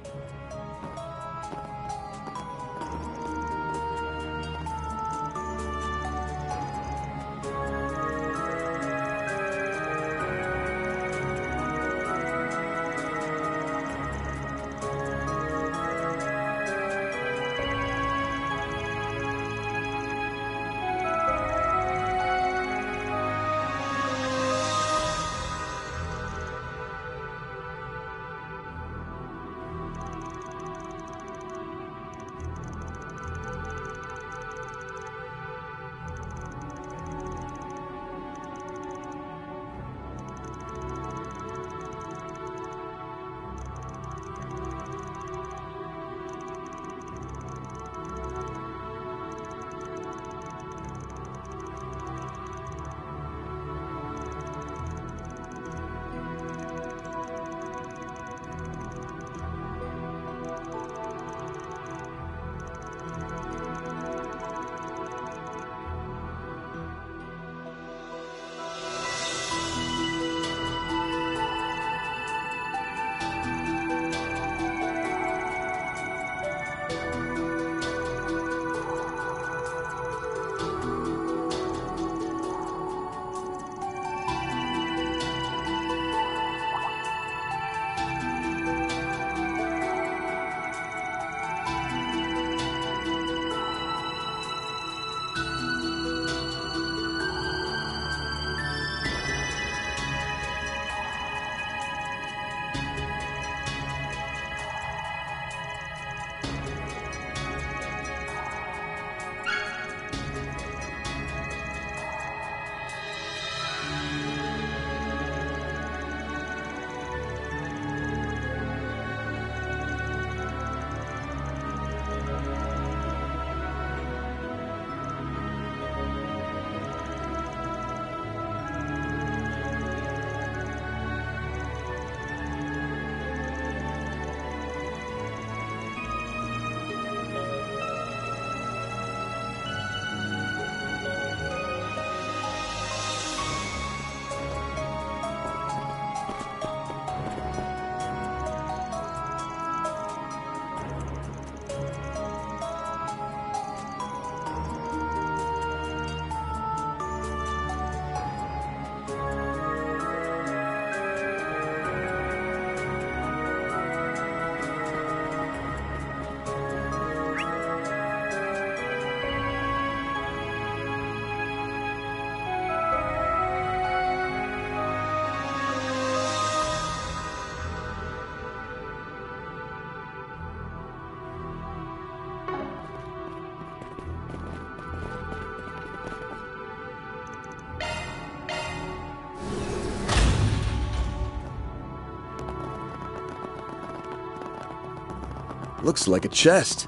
Looks like a chest.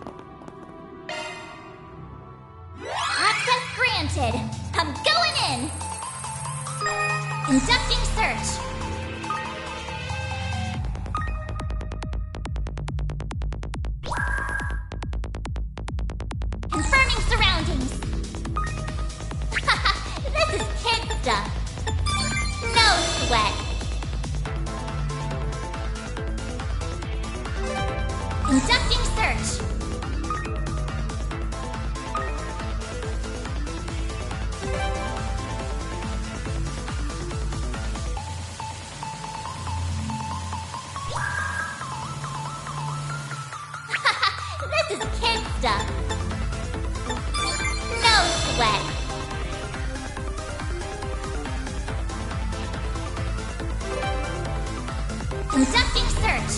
Access granted. I'm going in. Conducting search. Confirming surroundings. This is kid stuff. No sweat. Conducting search. This is kid stuff. No sweat. Conducting search.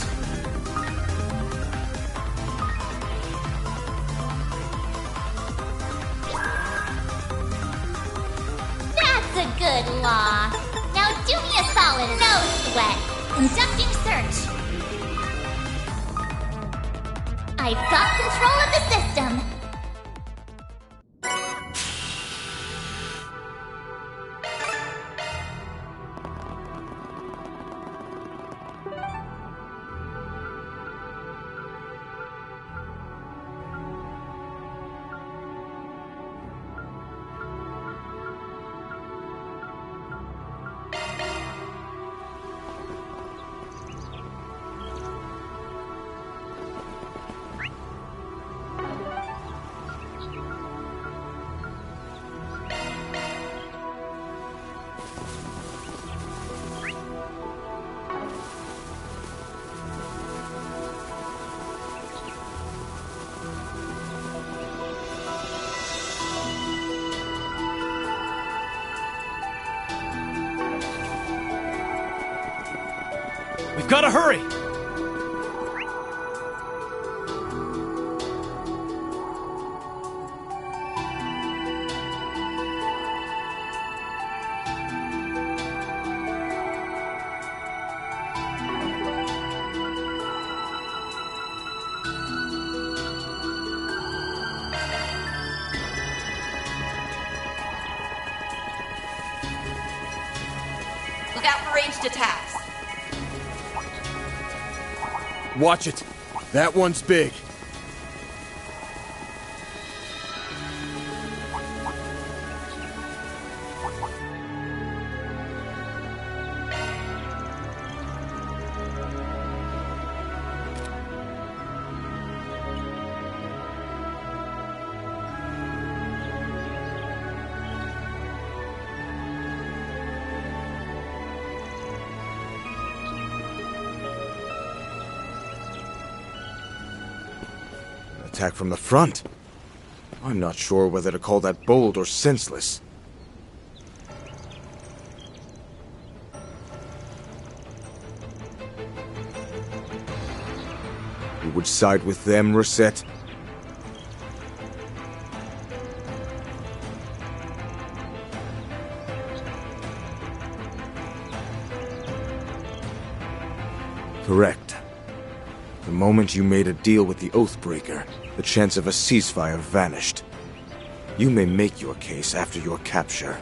That's a good law. Now do me a solid. No sweat. Conducting search. I've got control of the system. We've gotta hurry! Look out for ranged attacks. Watch it. That one's big. Attack from the front. I'm not sure whether to call that bold or senseless. You would side with them, Rosette? Correct. The moment you made a deal with the Oathbreaker, the chance of a ceasefire vanished. You may make your case after your capture.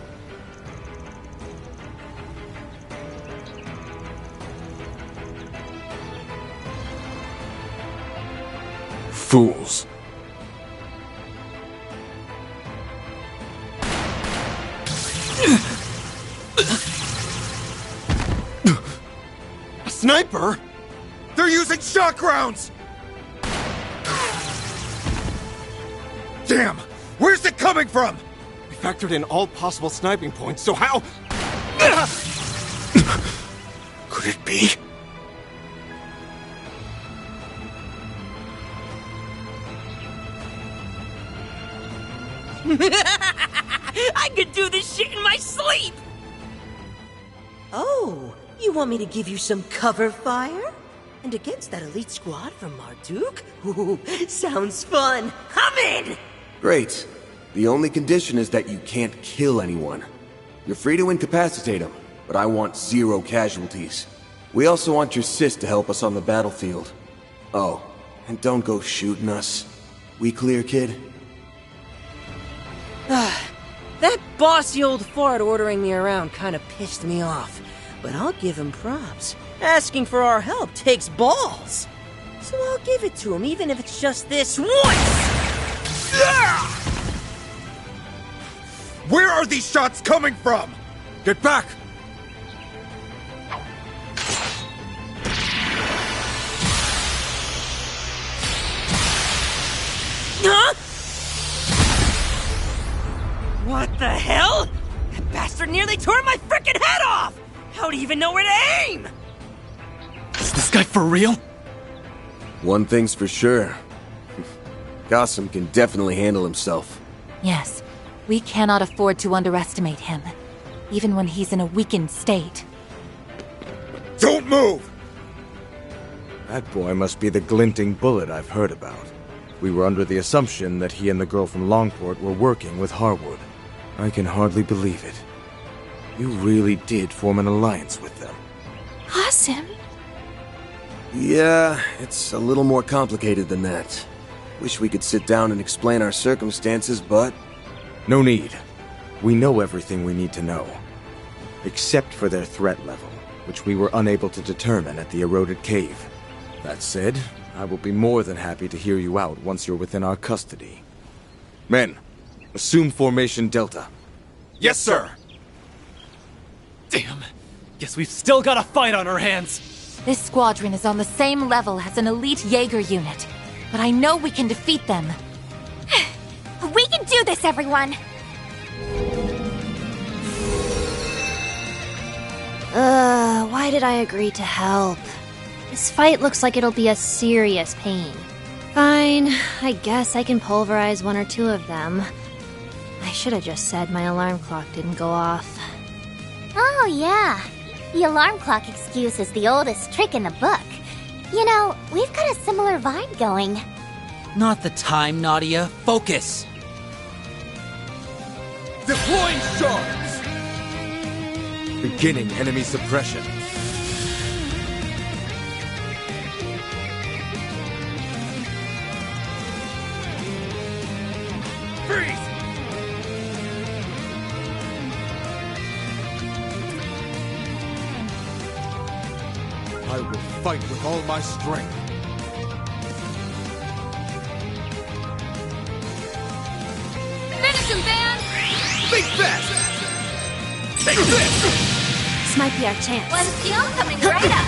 Fools. A sniper? They're using shock rounds! Damn! Where's it coming from? We factored in all possible sniping points, so how... Could it be? I could do this shit in my sleep! Oh, you want me to give you some cover fire? And against that elite squad from Marduk? Ooh, sounds fun. I'm in! Great. The only condition is that you can't kill anyone. You're free to incapacitate them, but I want 0 casualties. We also want your sis to help us on the battlefield. Oh, And don't go shooting us. We clear, kid? That bossy old fart ordering me around kinda pissed me off. But I'll give him props. Asking for our help takes balls. So I'll give it to him, even if it's just this once! Where are these shots coming from? Get back! Huh? What the hell? That bastard nearly tore my frickin' head off! How'd he even know where to aim? Is this guy for real? One thing's for sure. Gotham can definitely handle himself. Yes, we cannot afford to underestimate him, even when he's in a weakened state. Don't move! That boy must be the glinting bullet I've heard about. We were under the assumption that he and the girl from Longport were working with Harwood. I can hardly believe it. You really did form an alliance with them. Awesome. Yeah, it's a little more complicated than that. Wish we could sit down and explain our circumstances, but... No need. We know everything we need to know. Except for their threat level, which we were unable to determine at the eroded cave. That said, I will be more than happy to hear you out once you're within our custody. Men, assume formation Delta. Yes, sir! Damn. Guess we've still got a fight on our hands. This squadron is on the same level as an elite Jaeger unit, but I know we can defeat them. We can do this, everyone! Why did I agree to help? This fight looks like it'll be a serious pain. Fine, I guess I can pulverize one or two of them. I should have just said my alarm clock didn't go off. Oh, yeah. The alarm clock excuse is the oldest trick in the book. You know, we've got a similar vibe going. Not the time, Nadia. Focus! Deploying shards! Beginning enemy suppression. Freeze! I will fight with all my strength. Finish him, Van! Think fast! Take this! This might be our chance. One steel coming right up.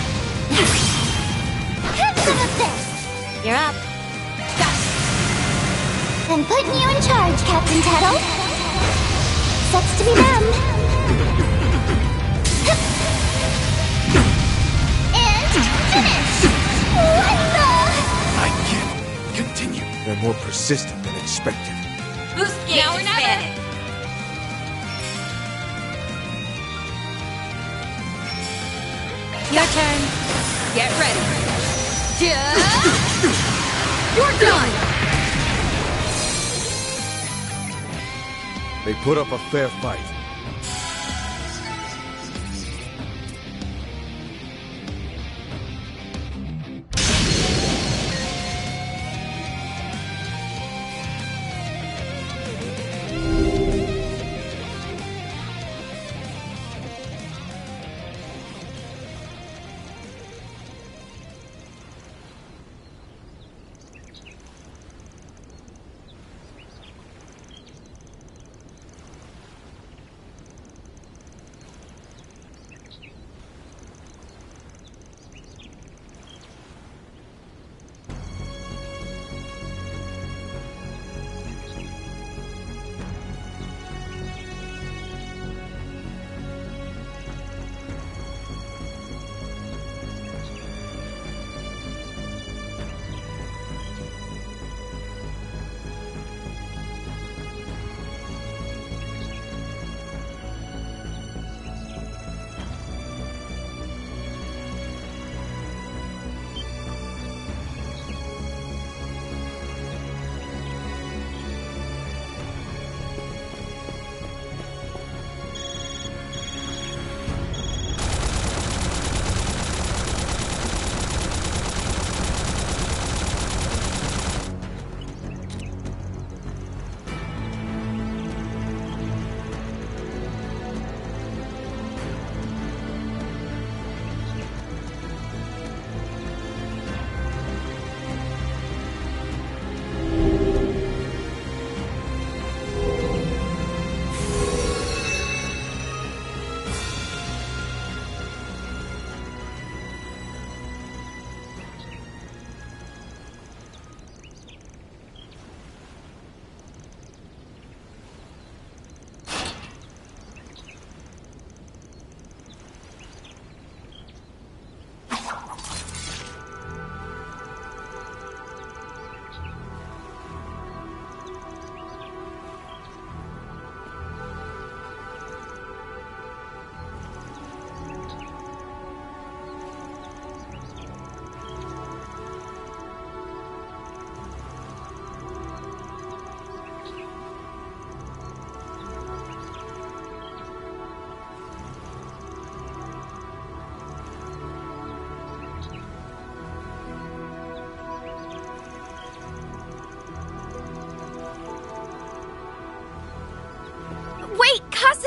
Have some of this! You're up. I'm putting you in charge, Captain Tattle. Sucks to be them. And finish! What the? I can't continue. They're more persistent than expected. Boost gauge Now or never. expanded. Your turn. Get ready. You're done! They put up a fair fight.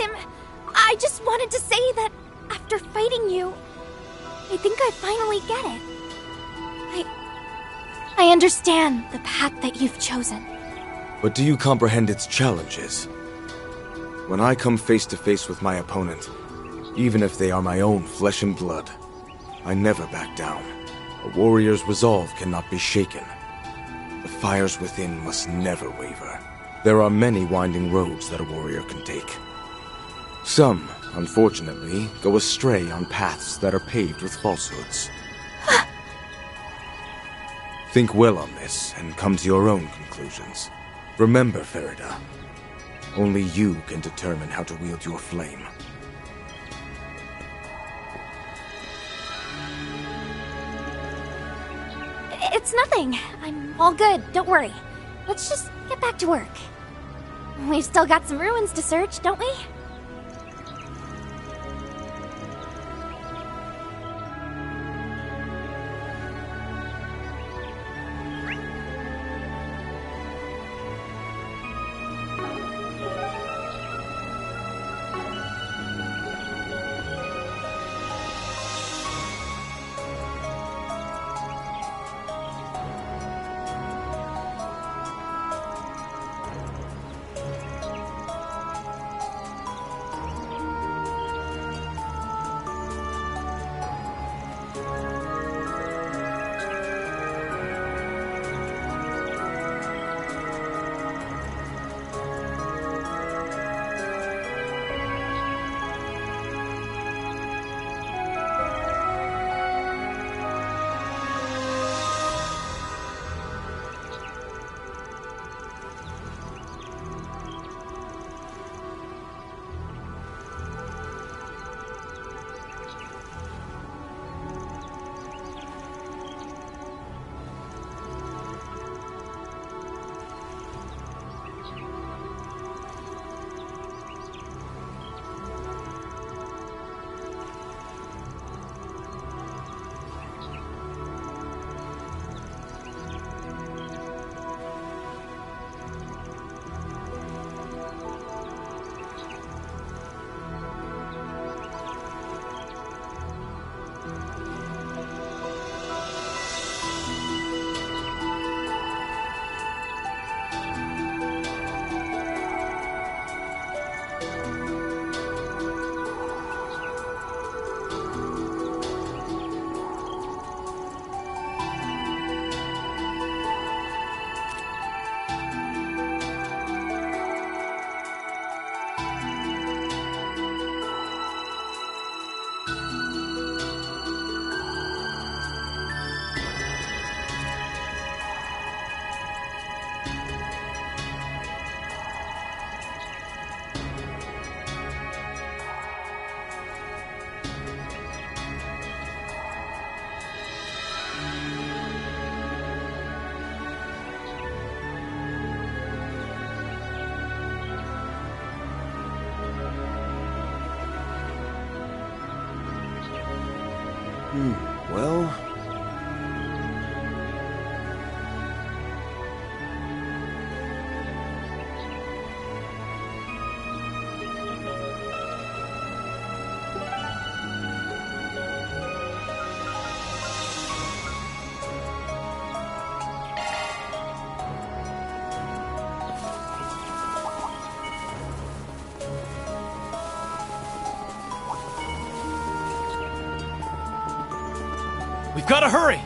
him. I just wanted to say that after fighting you, I think I finally get it. I understand the path that you've chosen. But do you comprehend its challenges? When I come face to face with my opponent, even if they are my own flesh and blood, I never back down. A warrior's resolve cannot be shaken. The fires within must never waver. There are many winding roads that a warrior can take. Some, unfortunately, go astray on paths that are paved with falsehoods. Think well on this, and come to your own conclusions. Remember, Farida, only you can determine how to wield your flame. It's nothing. I'm all good, don't worry. Let's just get back to work. We've still got some ruins to search, don't we? Well... We've got to hurry!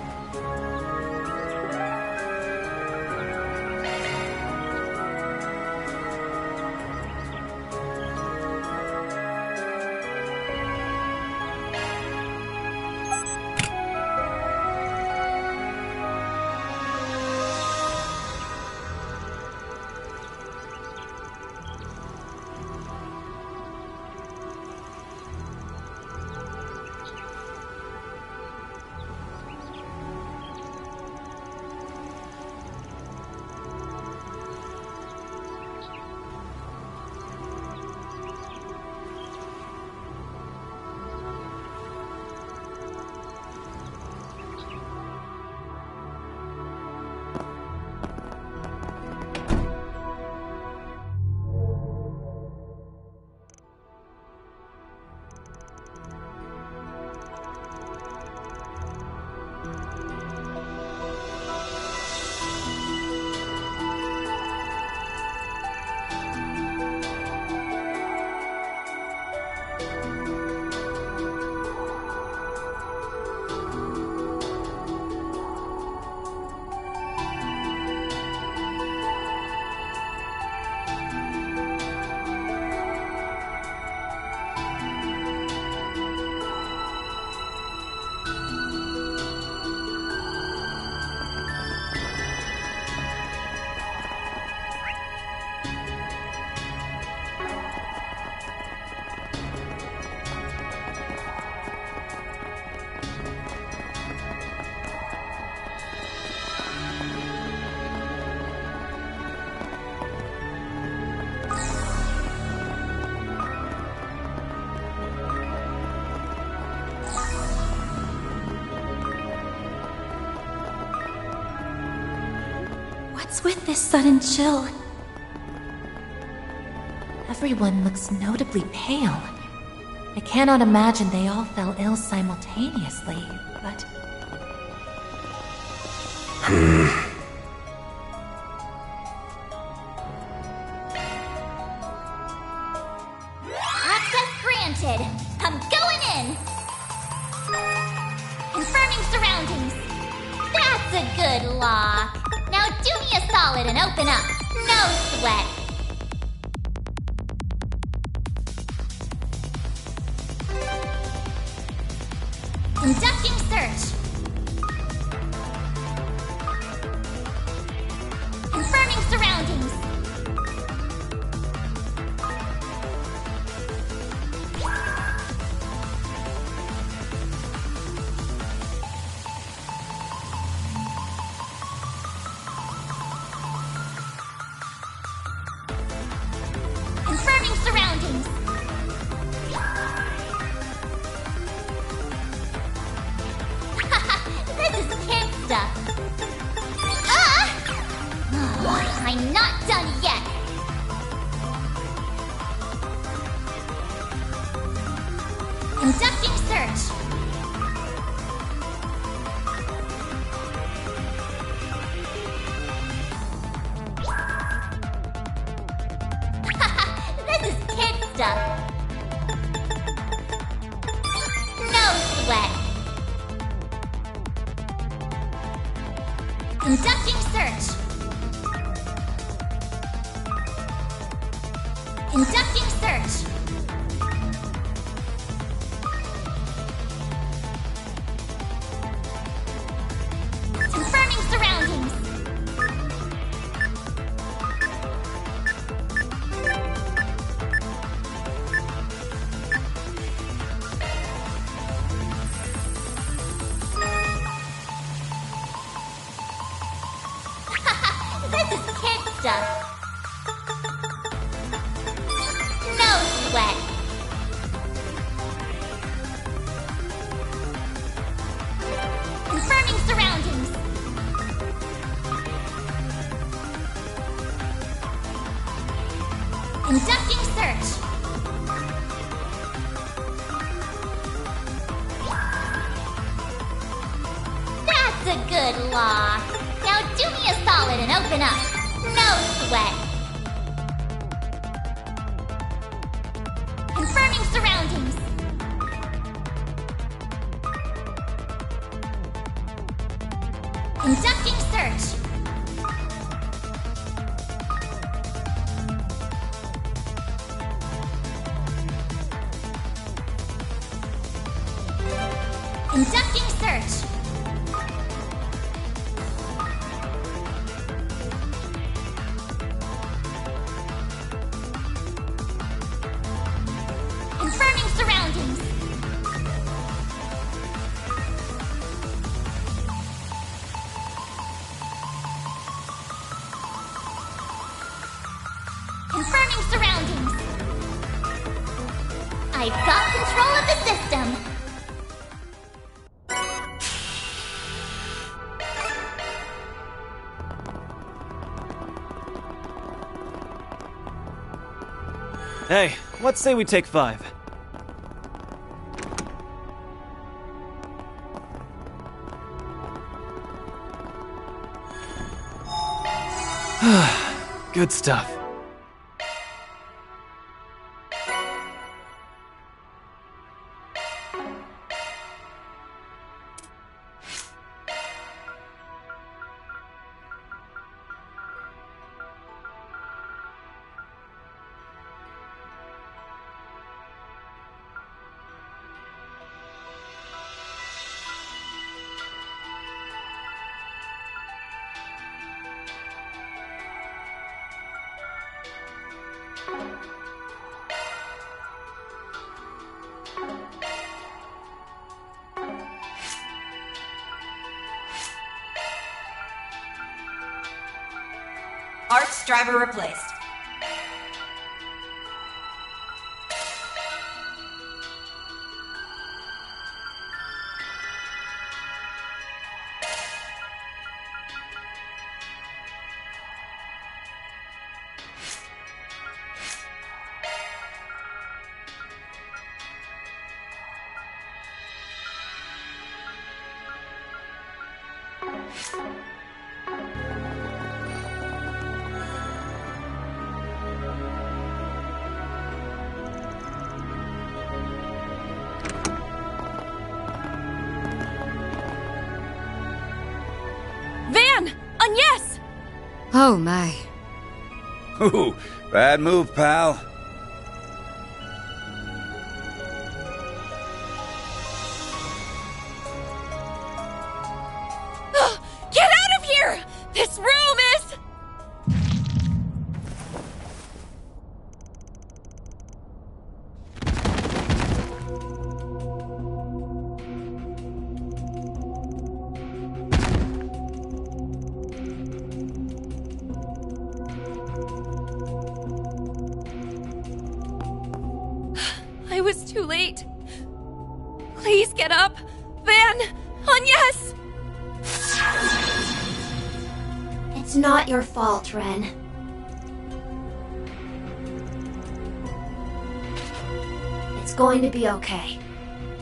What's with this sudden chill? Everyone looks notably pale. I cannot imagine they all fell ill simultaneously, but... Access granted. I'm going in. Confirming surroundings. That's a good lock. Now do me a solid and open up. No sweat. Conducting search. Confirming surroundings. Confirming surroundings. This is kid stuff. I'm not done yet. Conducting search. This is kid stuff. No sweat. Conducting search. Conducting search. Confirming surroundings. This is kid stuff. No sweat. Confirming surroundings. Conducting search. That's a good lock. Now do me a solid and open up. No sweat. Confirming surroundings. Conducting search. Conducting search. Confirming surroundings. Confirming surroundings. I've got control of the system. Hey, let's say we take 5. Good stuff. Arts driver replaced. Van! Agnes! Oh my. Ooh, bad move, pal. Get out of here! This room is... I was too late. Please get up. Van! Agnes! It's not your fault, Ren. It's going to be okay.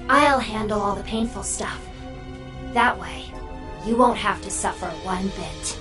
I'll handle all the painful stuff. That way, you won't have to suffer one bit.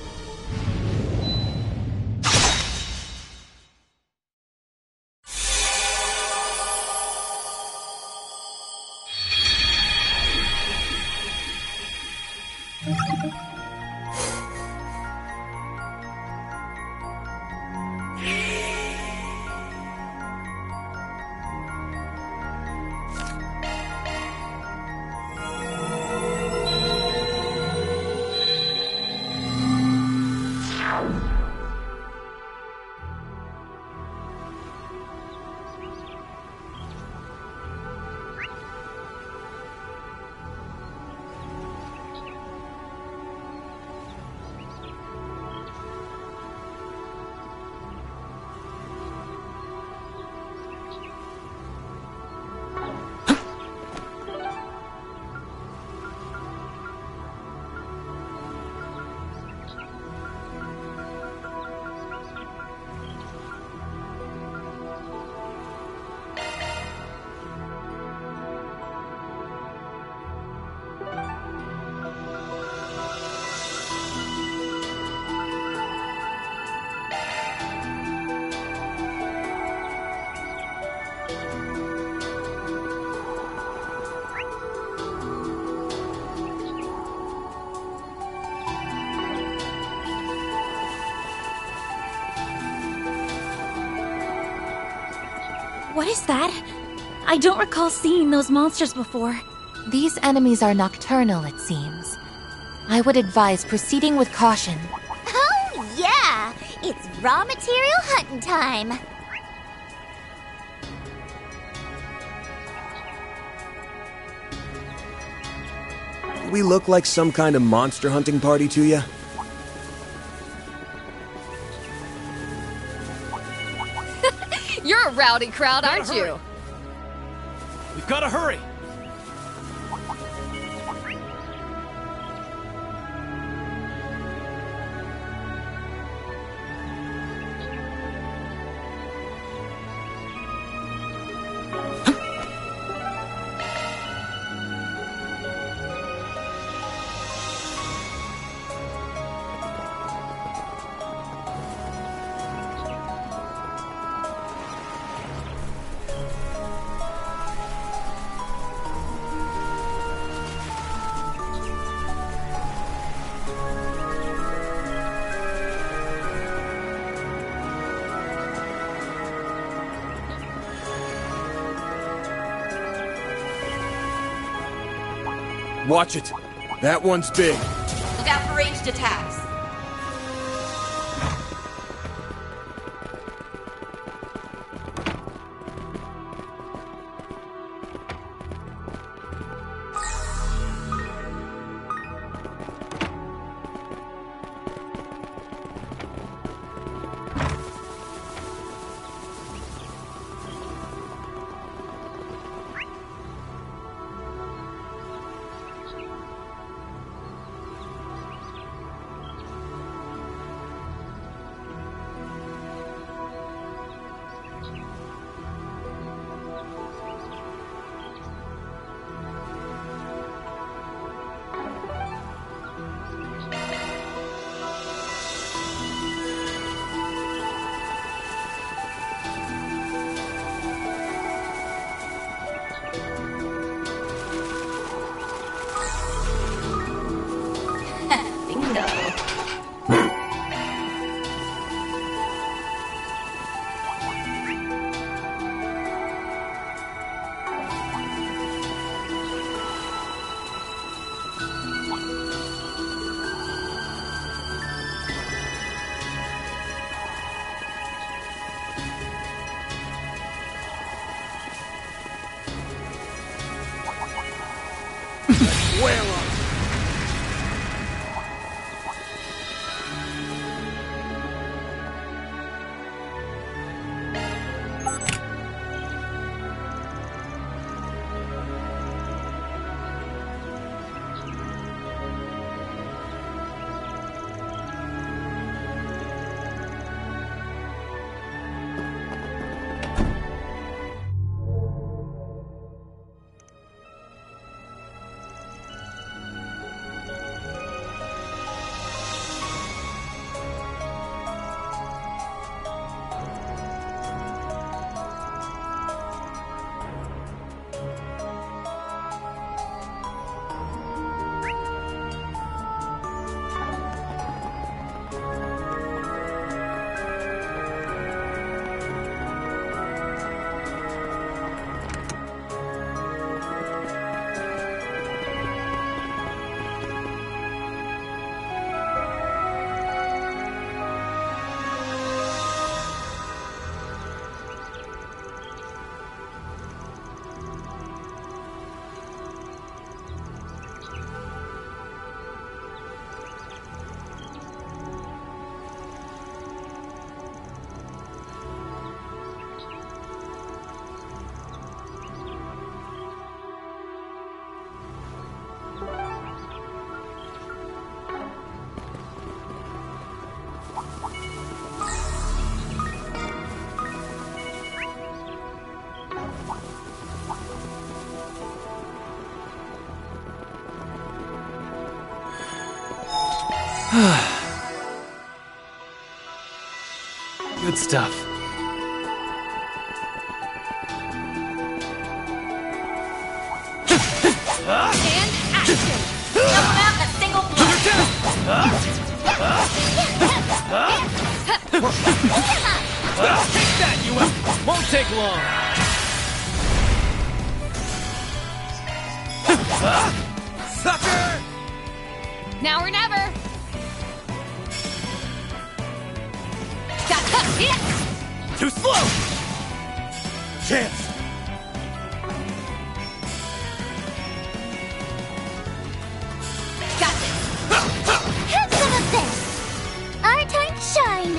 What is that? I don't recall seeing those monsters before. These enemies are nocturnal, it seems. I would advise proceeding with caution. Oh, yeah! It's raw material hunting time! Do we look like some kind of monster hunting party to you? You're a rowdy crowd, aren't you? We've gotta hurry! Watch it. That one's big. Look out for ranged attacks. Wail on it. Good stuff. And action! Knock him out in a single blow! Take that, you won't take long. Sucker! Now or never. Too slow! Chance! Got this. Have some of this! Our time to shine!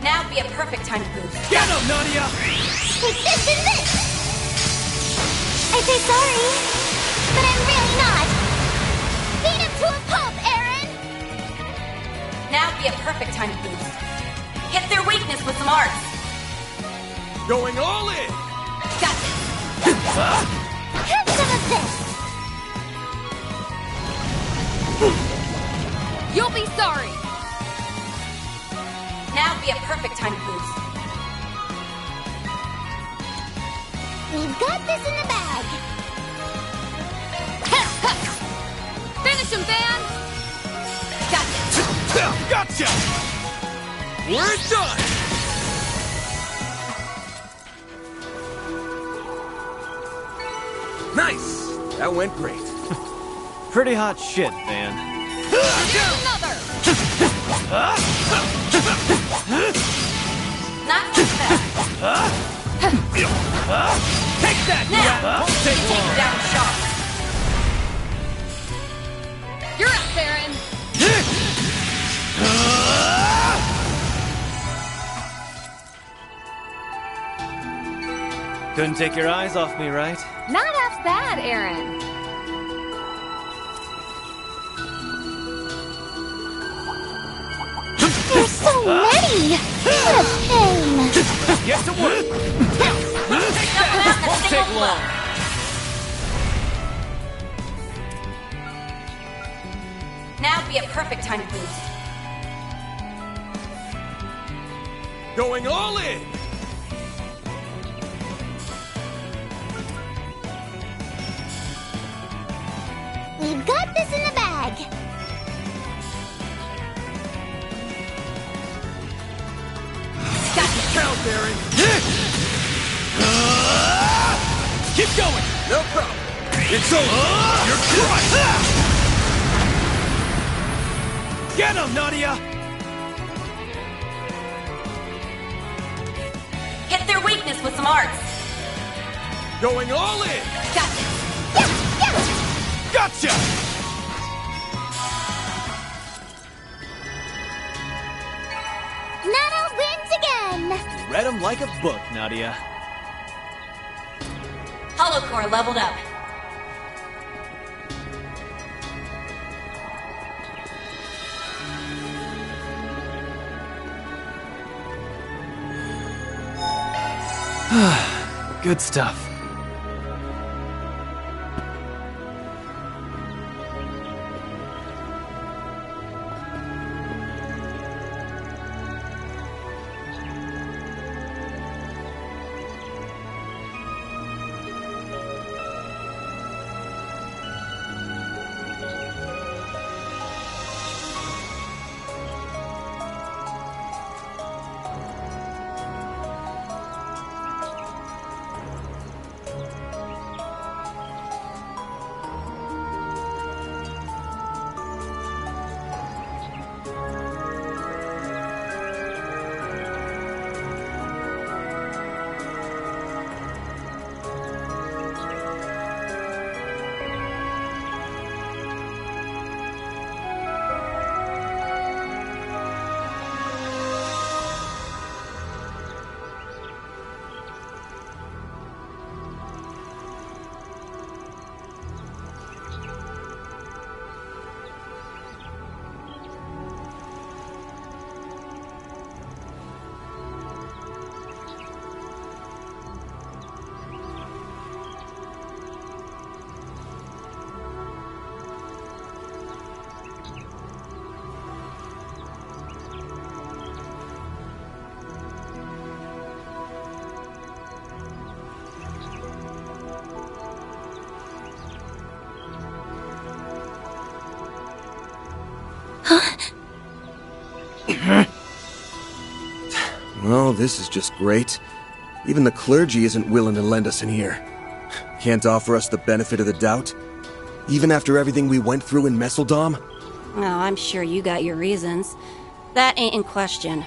Now would be a perfect time to boost. Get him, Nadia! Take this and this! I say sorry, but I'm really not! Beat him to a pulp, Aaron! Now would be a perfect time to boost. Hit their weakness with some arts. Going all in! Got this. Have some of this! You'll be sorry. Now would be a perfect time to boost. We've got this in the bag! Finish him, Van! Gotcha! We're done! Nice! That went great. Pretty hot shit, Van. Here's another! Not too fast. Take that, Now, won't take long! down sharp. You're up, Baron! Couldn't take your eyes off me, right? Not half bad, Aaron. There's so many! What a pain! Get to work! Take that! Won't take long! Now would be a perfect time to boost. Going all in! We've got this in the bag! Count, Aaron! Keep going! No problem! It's over! You're crushed! Get him, Nadia! Hit their weakness with some arts. Going all in! Got this. Gotcha! Nana wins again! Read him like a book, Nadia. Holocore leveled up. Good stuff. Well, this is just great. Even the clergy isn't willing to lend us an ear. Can't offer us the benefit of the doubt? Even after everything we went through in Messeldom? Oh, I'm sure you got your reasons. That ain't in question.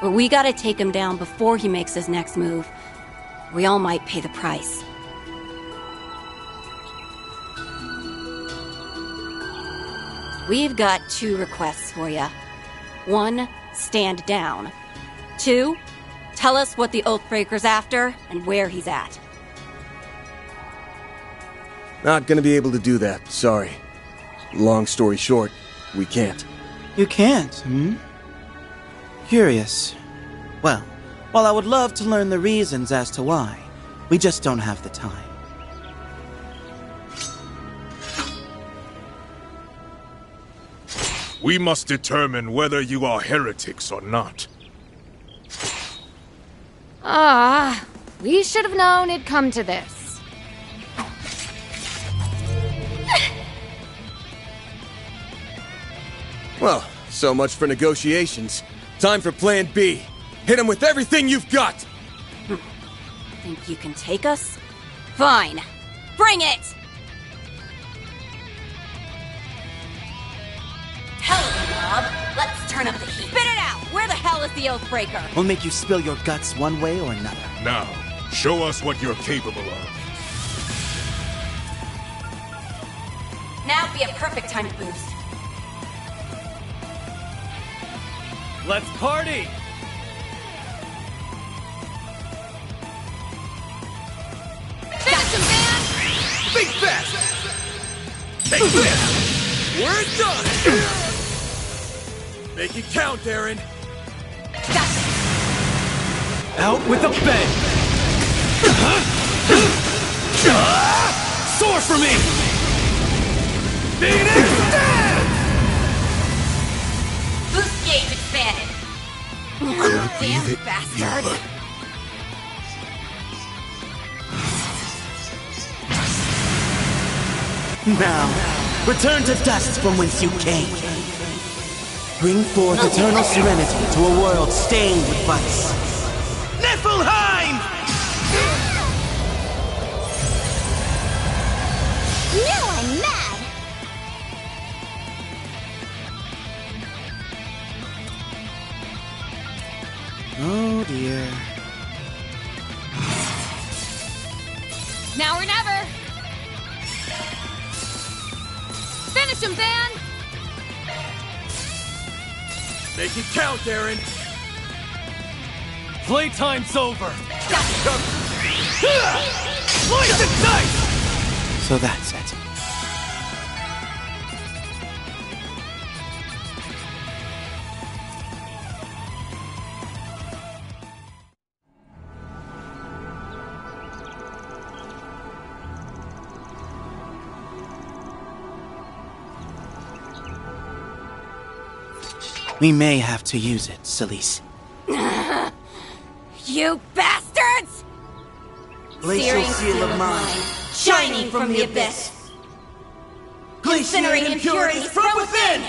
But we gotta take him down before he makes his next move. We all might pay the price. We've got 2 requests for you. 1, stand down. 2, tell us what the Oathbreaker's after and where he's at. Not gonna be able to do that, sorry. Long story short, we can't. You can't, Curious. Well, while I would love to learn the reasons as to why, we just don't have the time. We must determine whether you are heretics or not. We should have known it'd come to this. Well, so much for negotiations. Time for Plan B. Hit him with everything you've got! Think you can take us? Fine. Bring it! Hell of a mob. Let's turn up the heat. Spit it out! Where the hell is the Oathbreaker? We'll make you spill your guts one way or another. Now, show us what you're capable of. Now would be a perfect time to boost. Let's party! Finish him, man! Think fast! Take this! We're done! Make it count, Aaron! Out with a bang! Soar for me! Phoenix Dance! Boost gauge expanded. Damn bastard! Now, return to dust from whence you came. Bring forth eternal serenity to a world stained with vice. Niflheim! Now I'm mad! Oh dear. Now or never! Finish him, Van! Make it count, Aaron! Playtime's over! Slice and dice! So that's it. We may have to use it, Celise. You bastards! Glacial seal of mine, shining from the abyss. Incinerate impurities from within!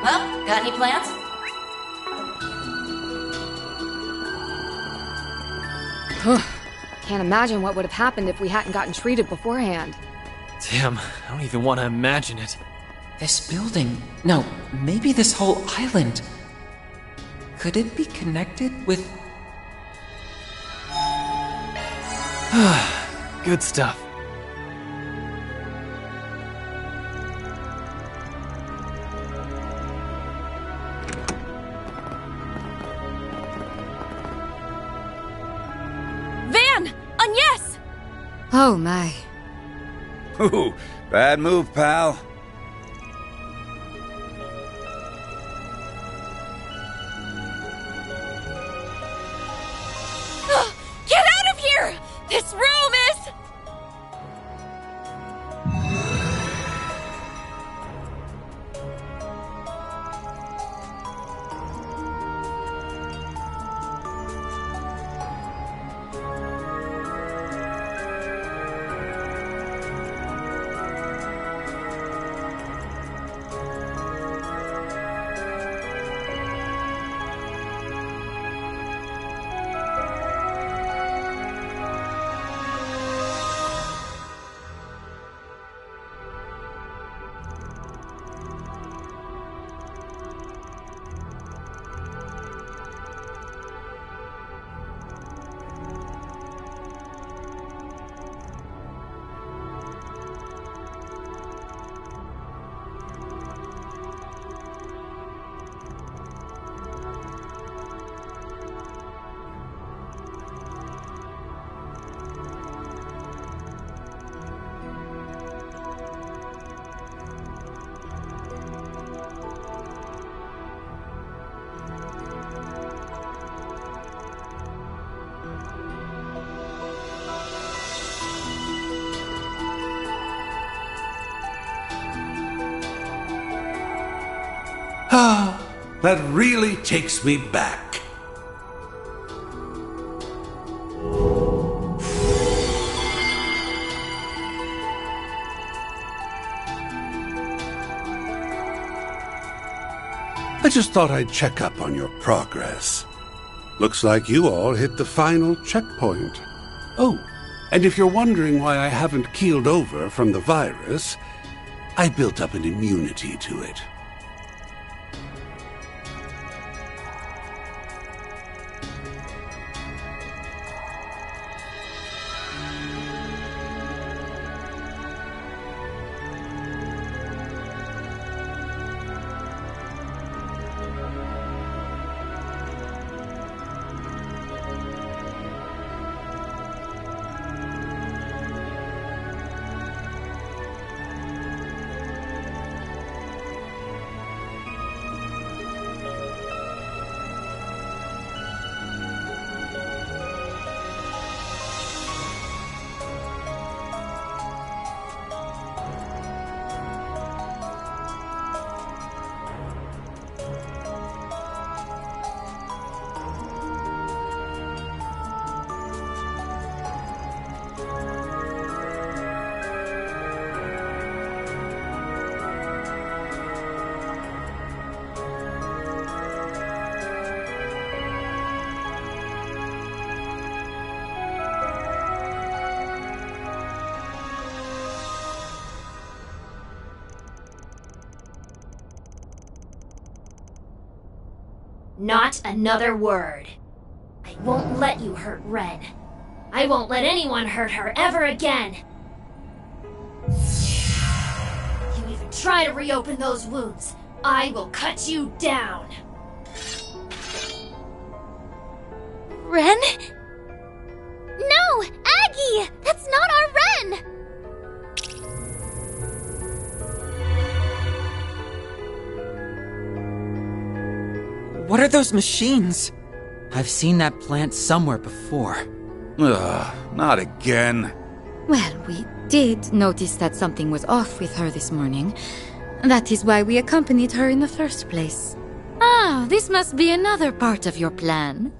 Well, got any plans? Can't imagine what would have happened if we hadn't gotten treated beforehand. Damn, I don't even want to imagine it. This building... No, maybe this whole island... Could it be connected with... Good stuff. Van! Agnes! Oh my. Ooh, bad move, pal. Get out of here! This room is... Ah, that really takes me back. I just thought I'd check up on your progress. Looks like you all hit the final checkpoint. Oh, and if you're wondering why I haven't keeled over from the virus, I built up an immunity to it. Not another word. I won't let you hurt Ren. I won't let anyone hurt her ever again. You even try to reopen those wounds, I will cut you down. Ren? No! Aggie! That's not our Ren! What are those machines? I've seen that plant somewhere before. Ugh, not again. Well, we did notice that something was off with her this morning. That is why we accompanied her in the first place. Ah, this must be another part of your plan.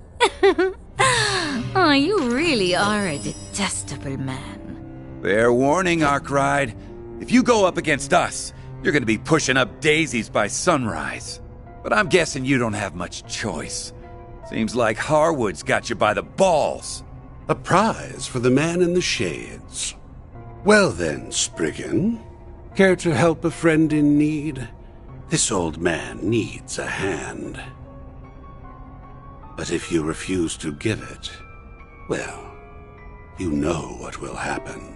Oh, you really are a detestable man. Fair warning, Arkride. If you go up against us, you're gonna be pushing up daisies by sunrise. But I'm guessing you don't have much choice. Seems like Harwood's got you by the balls. A prize for the man in the shades. Well then, Spriggan. Care to help a friend in need? This old man needs a hand. But if you refuse to give it, well, you know what will happen.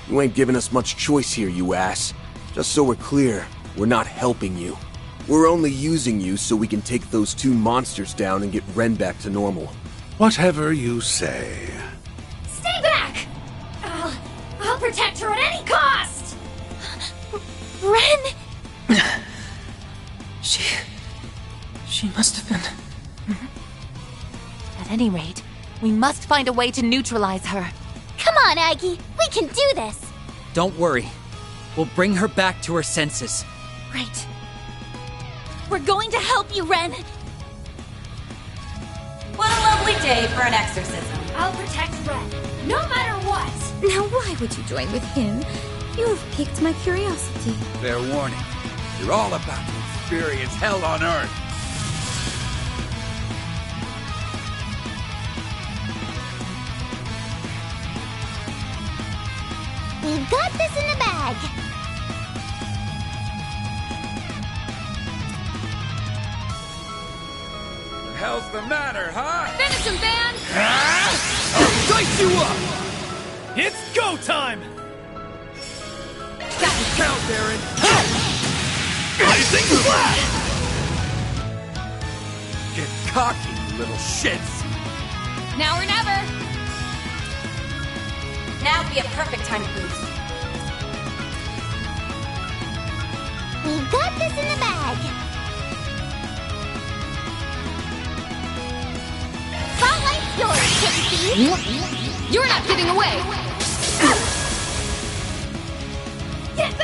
You ain't giving us much choice here, you ass. Just so we're clear, we're not helping you. We're only using you so we can take those two monsters down and get Ren back to normal. Whatever you say. Stay back! I'll protect her at any cost! Ren! She must have been... At any rate, we must find a way to neutralize her. Come on, Aggie! We can do this! Don't worry. We'll bring her back to her senses. Right. We're going to help you, Ren! What a lovely day for an exorcism. I'll protect Ren, no matter what! Now why would you join with him? You've piqued my curiosity. Fair warning. You're all about to experience hell on Earth. We've got this in the bag! The hell's the matter, huh? Finish him, Van! I'll dice you up! It's go time! Got you count, Darren! Blazing Flash! Get cocky, you little shits! Now or never! Now would be a perfect time to boost. We've got this in the bag! Spotlight's yours, Tipsy! You're not giving away! Get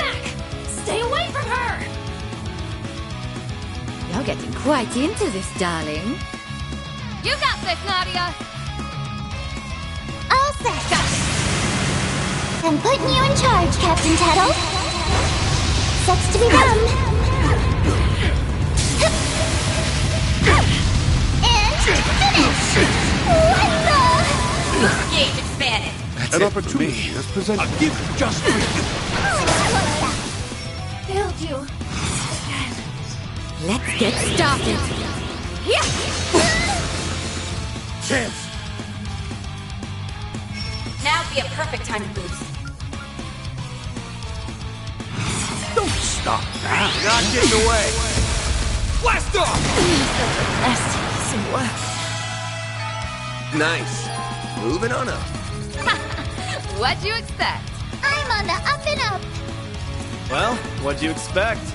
getting quite into this, darling. You got this, Nadia! All set. I'm putting you in charge, Captain Tattle. Sucks to be done. And finish! What the? Gauge expanded. An opportunity has presented. A gift just for you. Failed you. Let's get started. Chance. Now would be a perfect time to boost. Don't stop that. Not getting away. Blast off! Nice. Moving on up. What'd you expect? I'm on the up and up. Well, what'd you expect?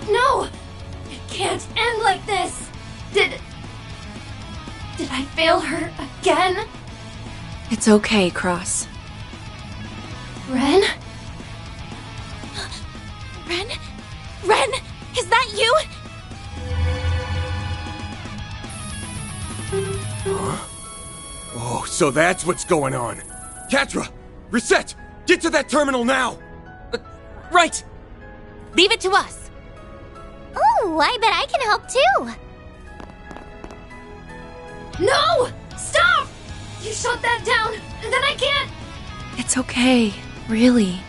No! It can't end like this! Did I fail her again? It's okay, Cross. Ren? Ren? Ren? Is that you? Oh, so that's what's going on. Catra! Reset! Get to that terminal now! Right! Leave it to us. Ooh, I bet I can help too. No! Stop! You shut that down, and then I can't. It's okay, really.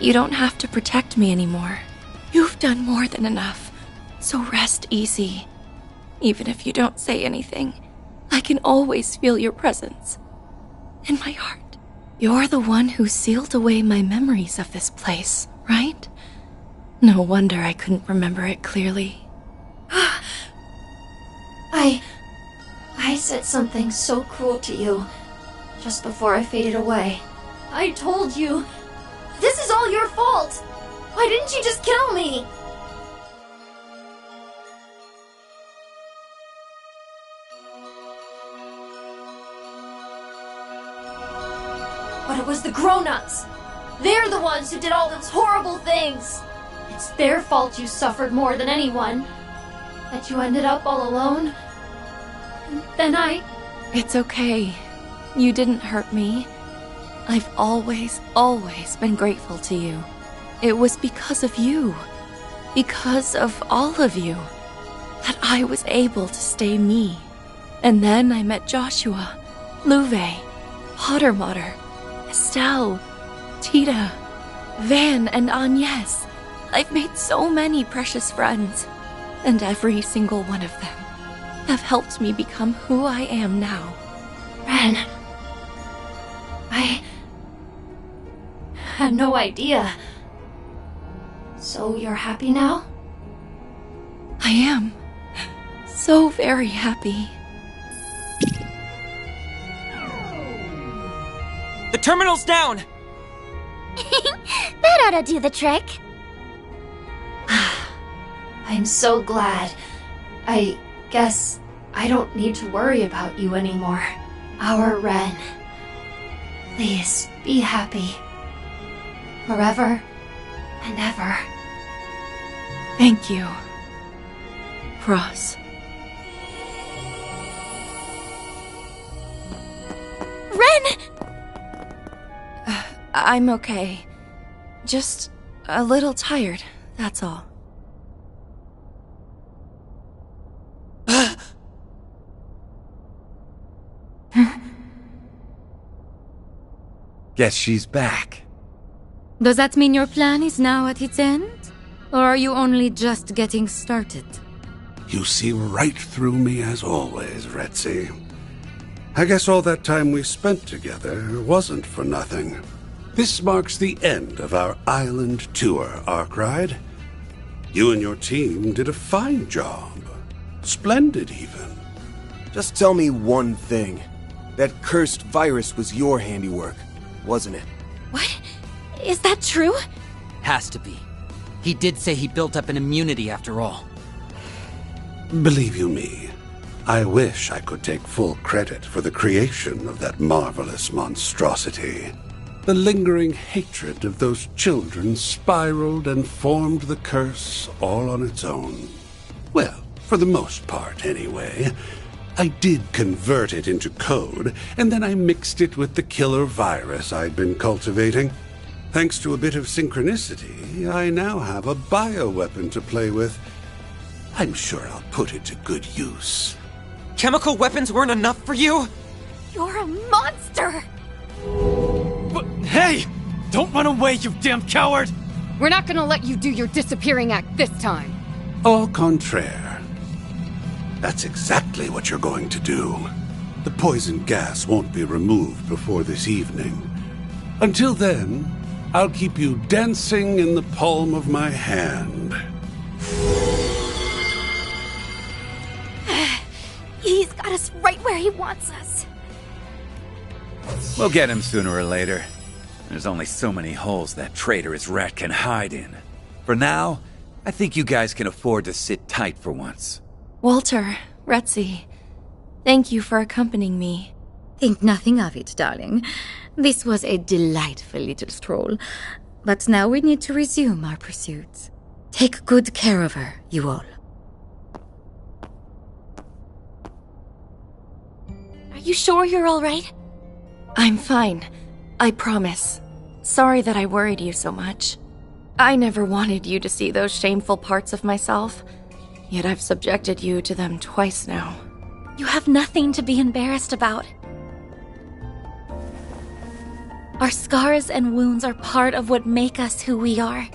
You don't have to protect me anymore. You've done more than enough, so rest easy. Even if you don't say anything, I can always feel your presence. In my heart. You're the one who sealed away my memories of this place, right? No wonder I couldn't remember it clearly. I said something so cruel to you just before I faded away. I told you, this is all your fault. Why didn't you just kill me? But it was the grown-ups. They're the ones who did all those horrible things. It's their fault you suffered more than anyone. That you ended up all alone. And then It's okay. You didn't hurt me. I've always been grateful to you. It was because of you, because of all of you, that I was able to stay me. And then I met Joshua, Luve, Pottermotter, Estelle, Tita, Van, and Agnes. I've made so many precious friends, and every single one of them have helped me become who I am now. Ren, I had no idea. So you're happy now? I am. So very happy. The terminal's down! That ought to do the trick. I'm so glad. I guess I don't need to worry about you anymore. Our Ren. Please, be happy. Forever and ever. Thank you, Cross. Ren! I'm okay. Just a little tired, that's all. Guess she's back. Does that mean your plan is now at its end? Or are you only just getting started? You see right through me as always, Retzi. I guess all that time we spent together wasn't for nothing. This marks the end of our island tour, Arkride. You and your team did a fine job. Splendid, even. Just tell me one thing. That cursed virus was your handiwork, wasn't it? What? Is that true? Has to be. He did say he built up an immunity after all. Believe you me, I wish I could take full credit for the creation of that marvelous monstrosity. The lingering hatred of those children spiraled and formed the curse all on its own. Well, for the most part, anyway. I did convert it into code, and then I mixed it with the killer virus I'd been cultivating. Thanks to a bit of synchronicity, I now have a bioweapon to play with. I'm sure I'll put it to good use. Chemical weapons weren't enough for you? You're a monster! But hey! Don't run away, you damn coward! We're not gonna let you do your disappearing act this time. Au contraire. That's exactly what you're going to do. The poison gas won't be removed before this evening. Until then, I'll keep you dancing in the palm of my hand. He's got us right where he wants us. We'll get him sooner or later. There's only so many holes that traitorous rat can hide in. For now, I think you guys can afford to sit tight for once. Walter, Retzi, thank you for accompanying me. Think nothing of it, darling. This was a delightful little stroll. But now we need to resume our pursuits. Take good care of her, you all. Are you sure you're all right? I'm fine. I promise. Sorry that I worried you so much. I never wanted you to see those shameful parts of myself. Yet I've subjected you to them twice now. You have nothing to be embarrassed about. Our scars and wounds are part of what make us who we are.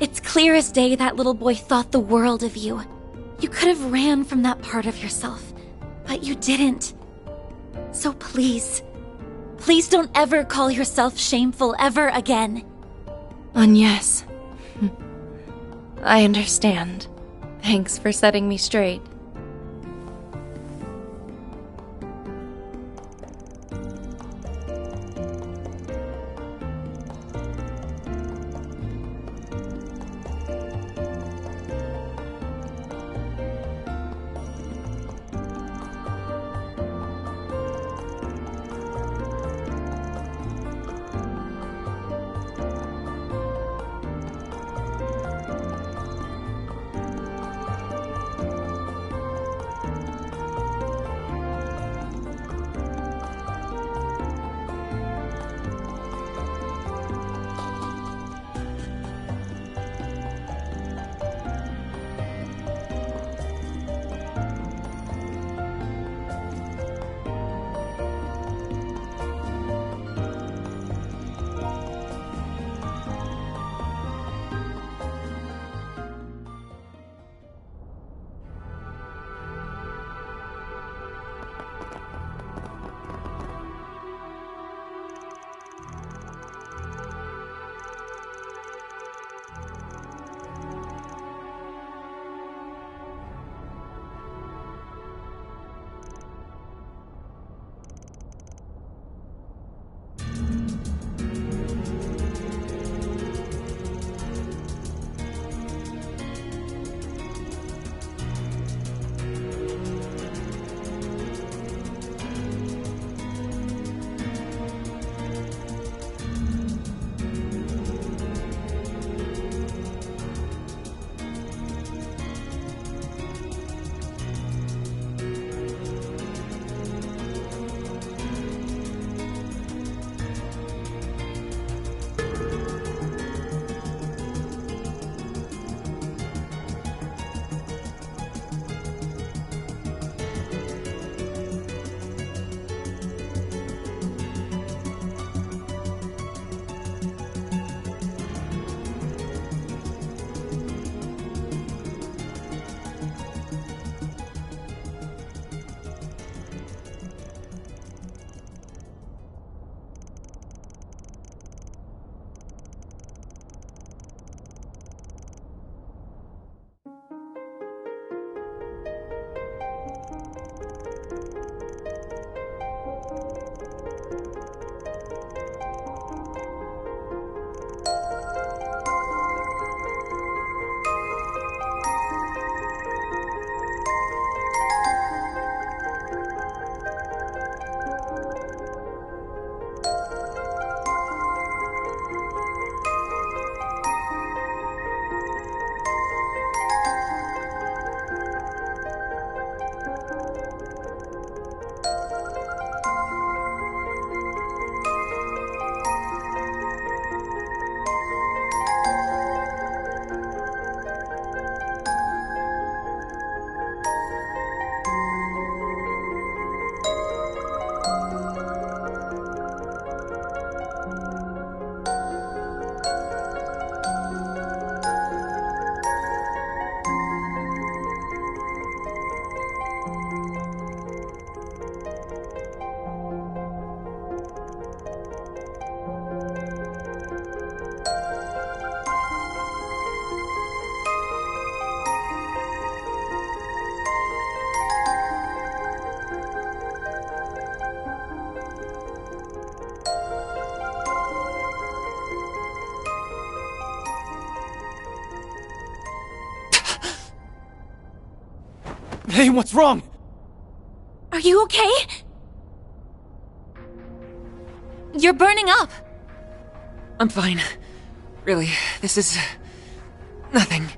It's clear as day that little boy thought the world of you. You could have ran from that part of yourself, but you didn't. So please, please don't ever call yourself shameful ever again. Yes. I understand. Thanks for setting me straight. Hey, what's wrong? Are you okay? You're burning up. I'm fine. Really, this is... nothing.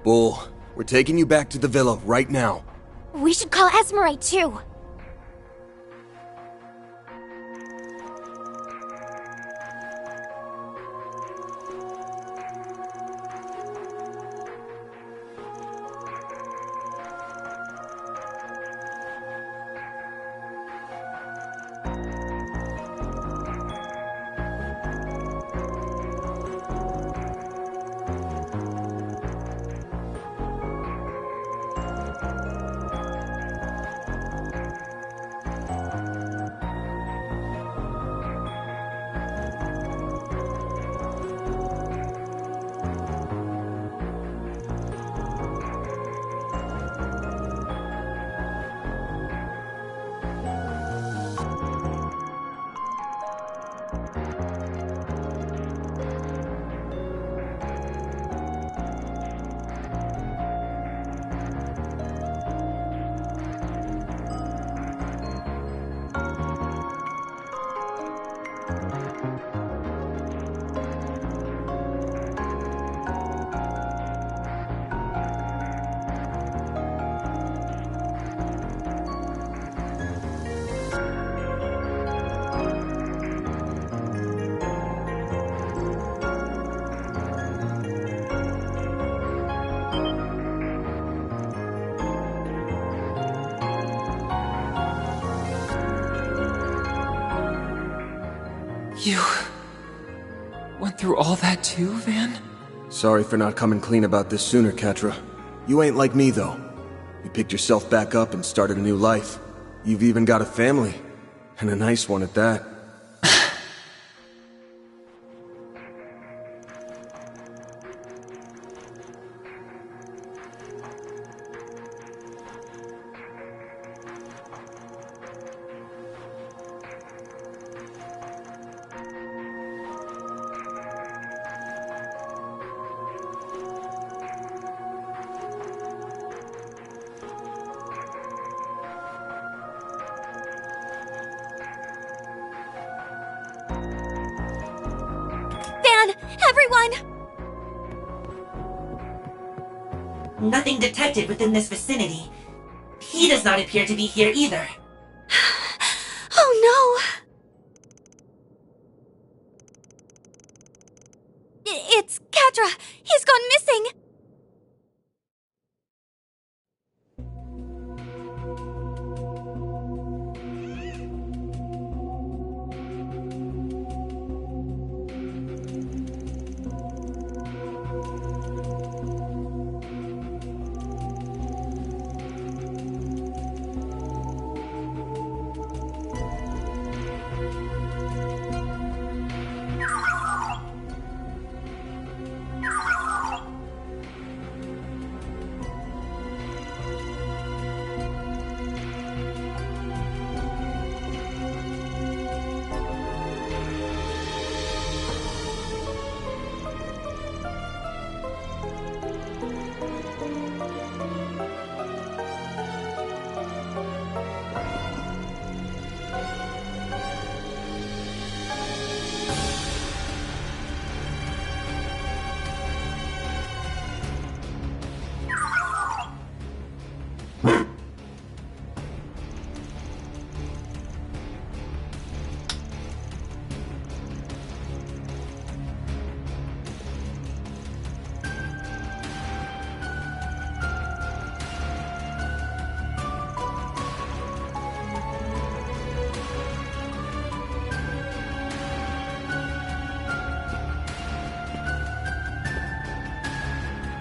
Bull, we're taking you back to the villa right now. We should call Esmeralda too. You... went through all that too, Van? Sorry for not coming clean about this sooner, Catra. You ain't like me, though. You picked yourself back up and started a new life. You've even got a family. And a nice one at that. Nothing detected within this vicinity. He does not appear to be here either. Oh no! It's Catra! He's gone missing!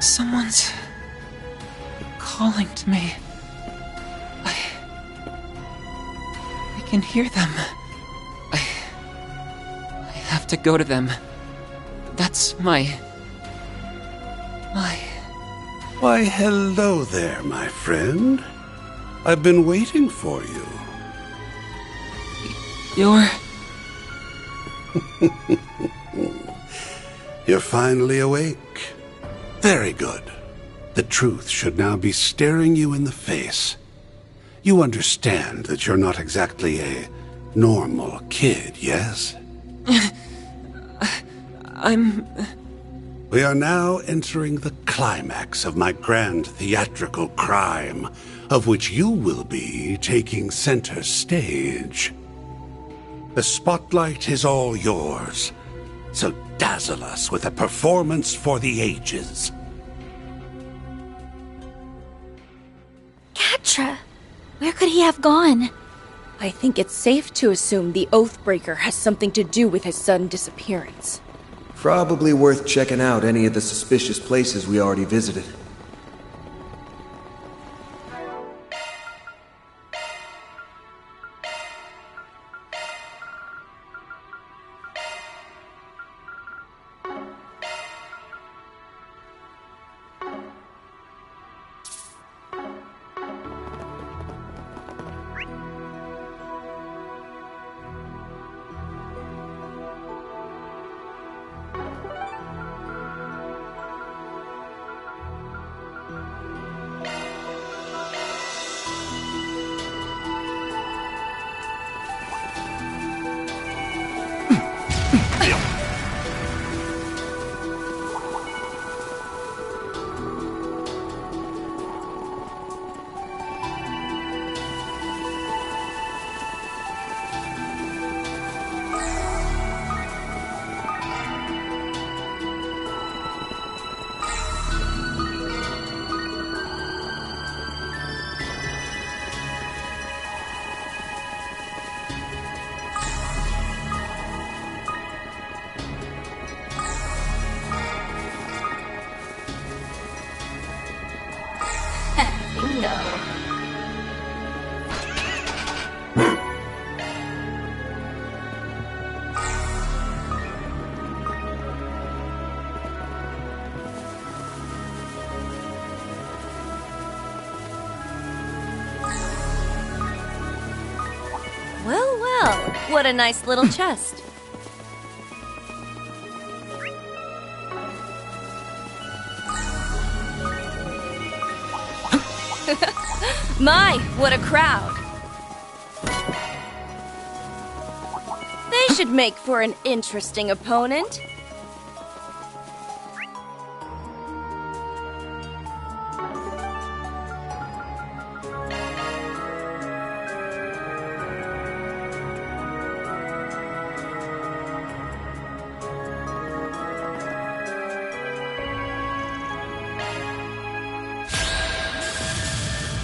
Someone's... calling to me. I can hear them. I have to go to them. That's my... Why, hello there, my friend. I've been waiting for you. You're... You're finally awake. Very good. The truth should now be staring you in the face. You understand that you're not exactly a normal kid, yes? We are now entering the climax of my grand theatrical crime, of which you will be taking center stage. The spotlight is all yours, so dazzle us with a performance for the ages. Catra, where could he have gone? I think it's safe to assume the Oathbreaker has something to do with his sudden disappearance. Probably worth checking out any of the suspicious places we already visited. What a nice little chest. My, what a crowd. They should make for an interesting opponent.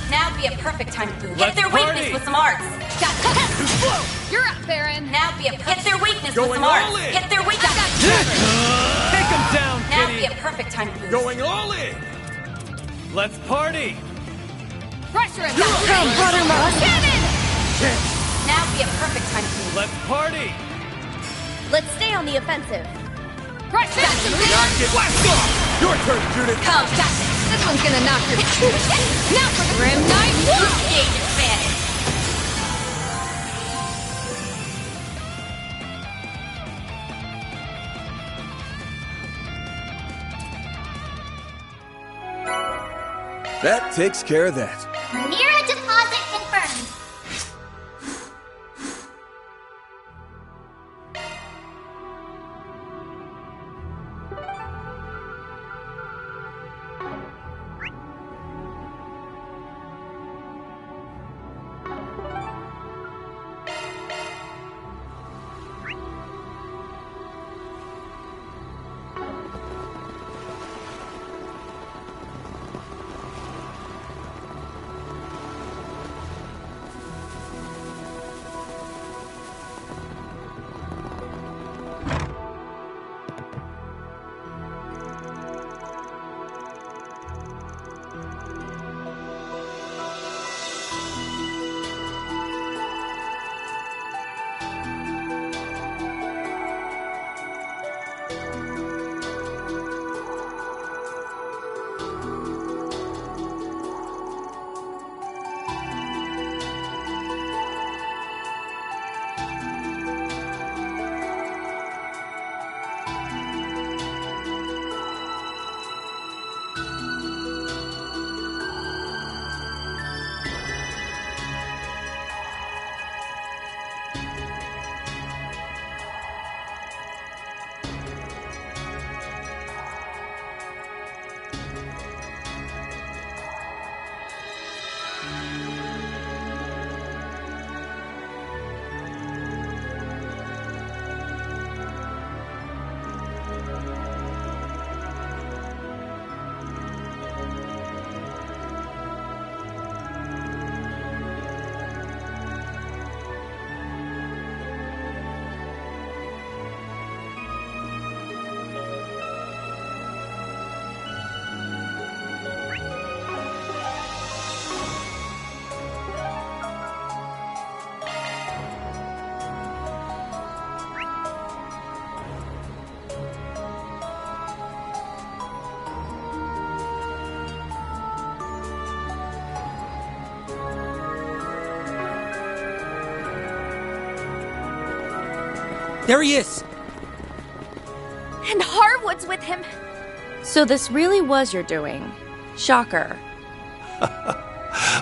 Now would be a perfect time to hit their weakness with some arts. You're up, Baron. Now be a hit their weakness with some arts. Hit their weakness. Take them down, Now kitty. be a perfect time to boost. Going all in. Let's party. Pressure him. Come, Buttermilk. Now be a perfect time to boost. Let's party. Let's stay on the offensive. Pressure him. Not get whacked off. Your turn, Judith. Come, got it. This one's gonna knock your... Now for the Grim Knight. Stage advantage. That takes care of that. Mira deposit confirmed. There he is! And Harwood's with him. So this really was your doing. Shocker.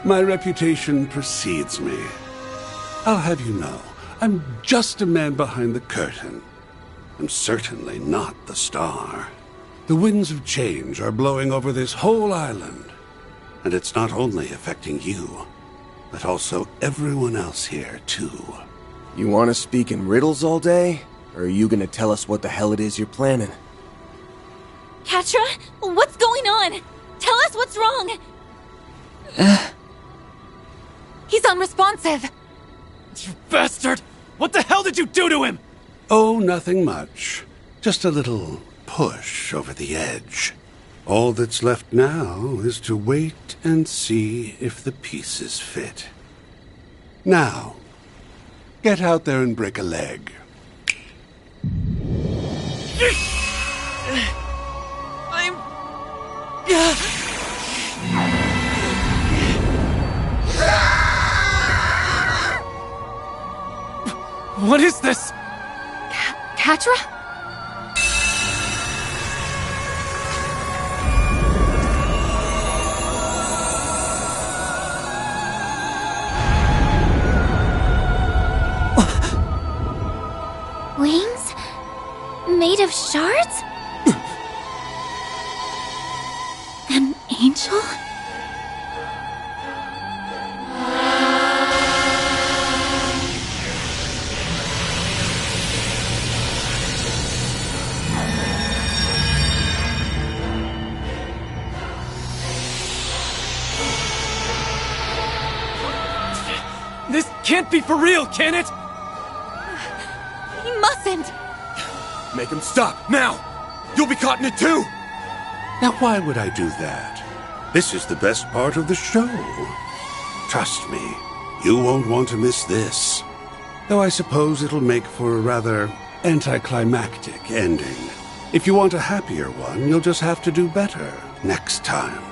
My reputation precedes me. I'll have you know, I'm just a man behind the curtain. I'm certainly not the star. The winds of change are blowing over this whole island. And it's not only affecting you, but also everyone else here, too. You want to speak in riddles all day? Or are you gonna tell us what the hell it is you're planning? Catra, what's going on? Tell us what's wrong! He's unresponsive! You bastard! What the hell did you do to him? Oh, nothing much. Just a little push over the edge. All that's left now is to wait and see if the pieces fit. Now, get out there and break a leg. What is this? Catra? Wings? Made of shards? An angel? This can't be for real, can it? He mustn't! Make him stop, now! You'll be caught in it too! Now, why would I do that? This is the best part of the show. Trust me, you won't want to miss this. Though I suppose it'll make for a rather anticlimactic ending. If you want a happier one, you'll just have to do better next time.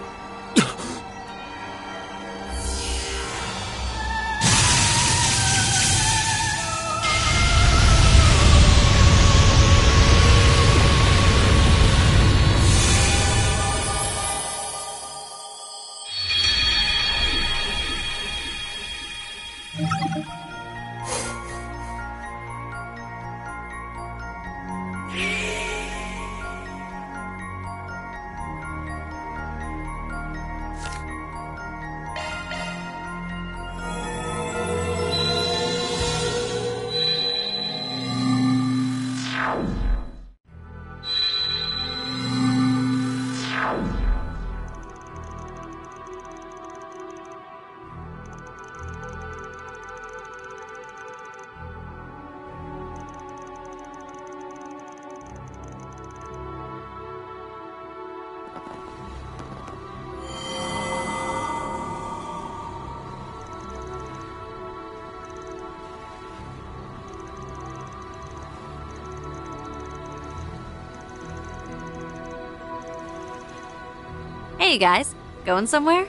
Hey guys, going somewhere?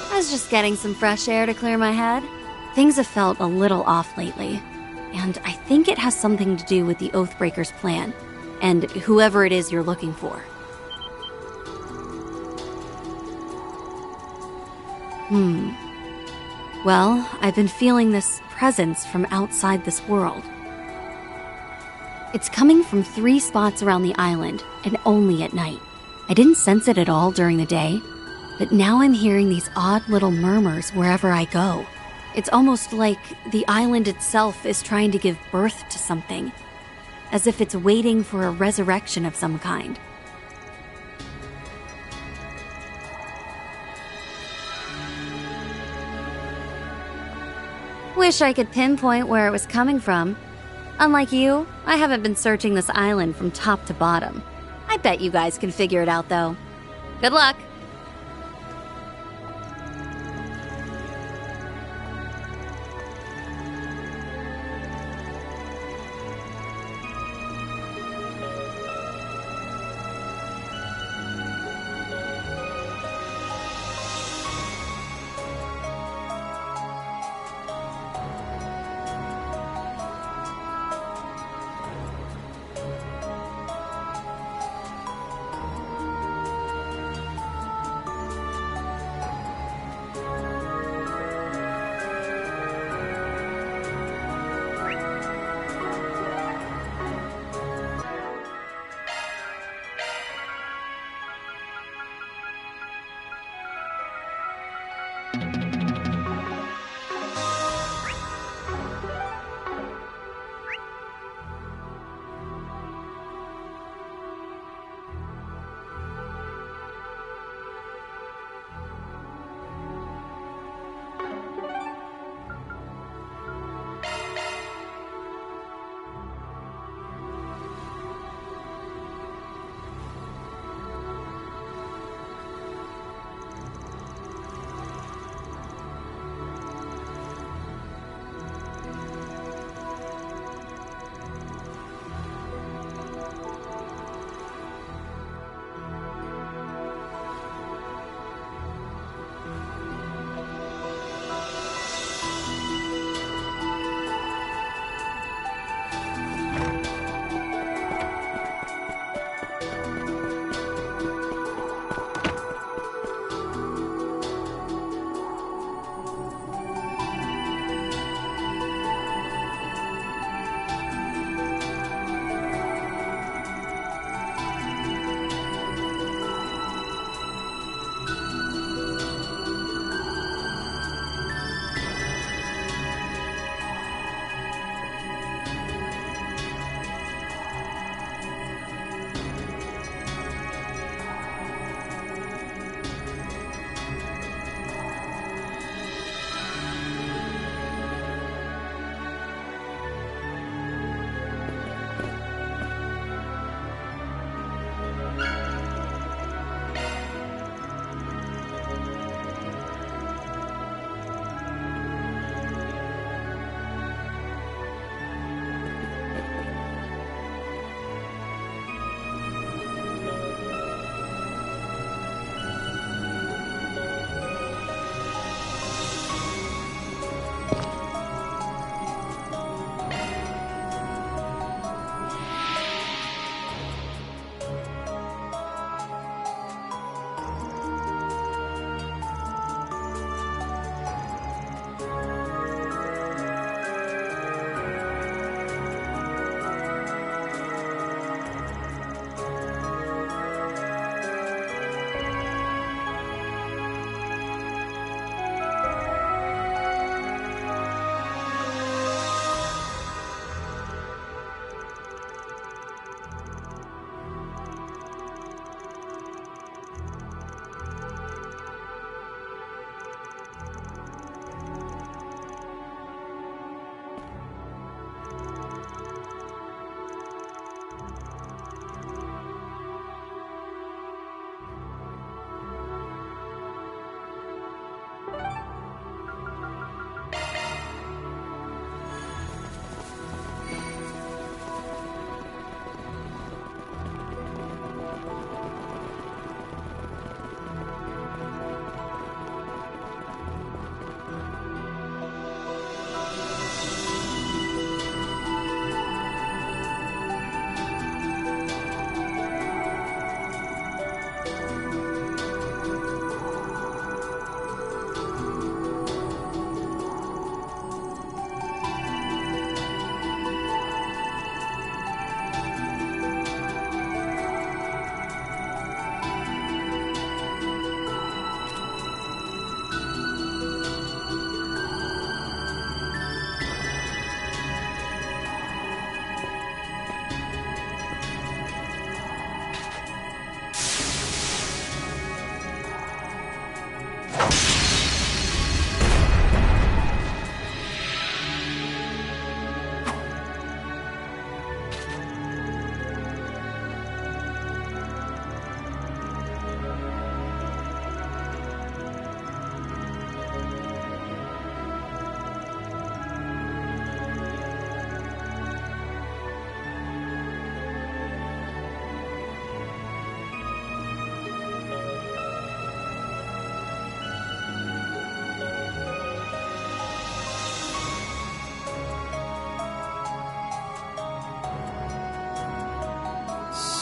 I was just getting some fresh air to clear my head. Things have felt a little off lately, and I think it has something to do with the Oathbreaker's plan, and whoever it is you're looking for. Well, I've been feeling this presence from outside this world. It's coming from 3 spots around the island, and only at night. I didn't sense it at all during the day, but now I'm hearing these odd little murmurs wherever I go. It's almost like the island itself is trying to give birth to something, as if it's waiting for a resurrection of some kind. Wish I could pinpoint where it was coming from. Unlike you, I haven't been searching this island from top to bottom. I bet you guys can figure it out, though. Good luck!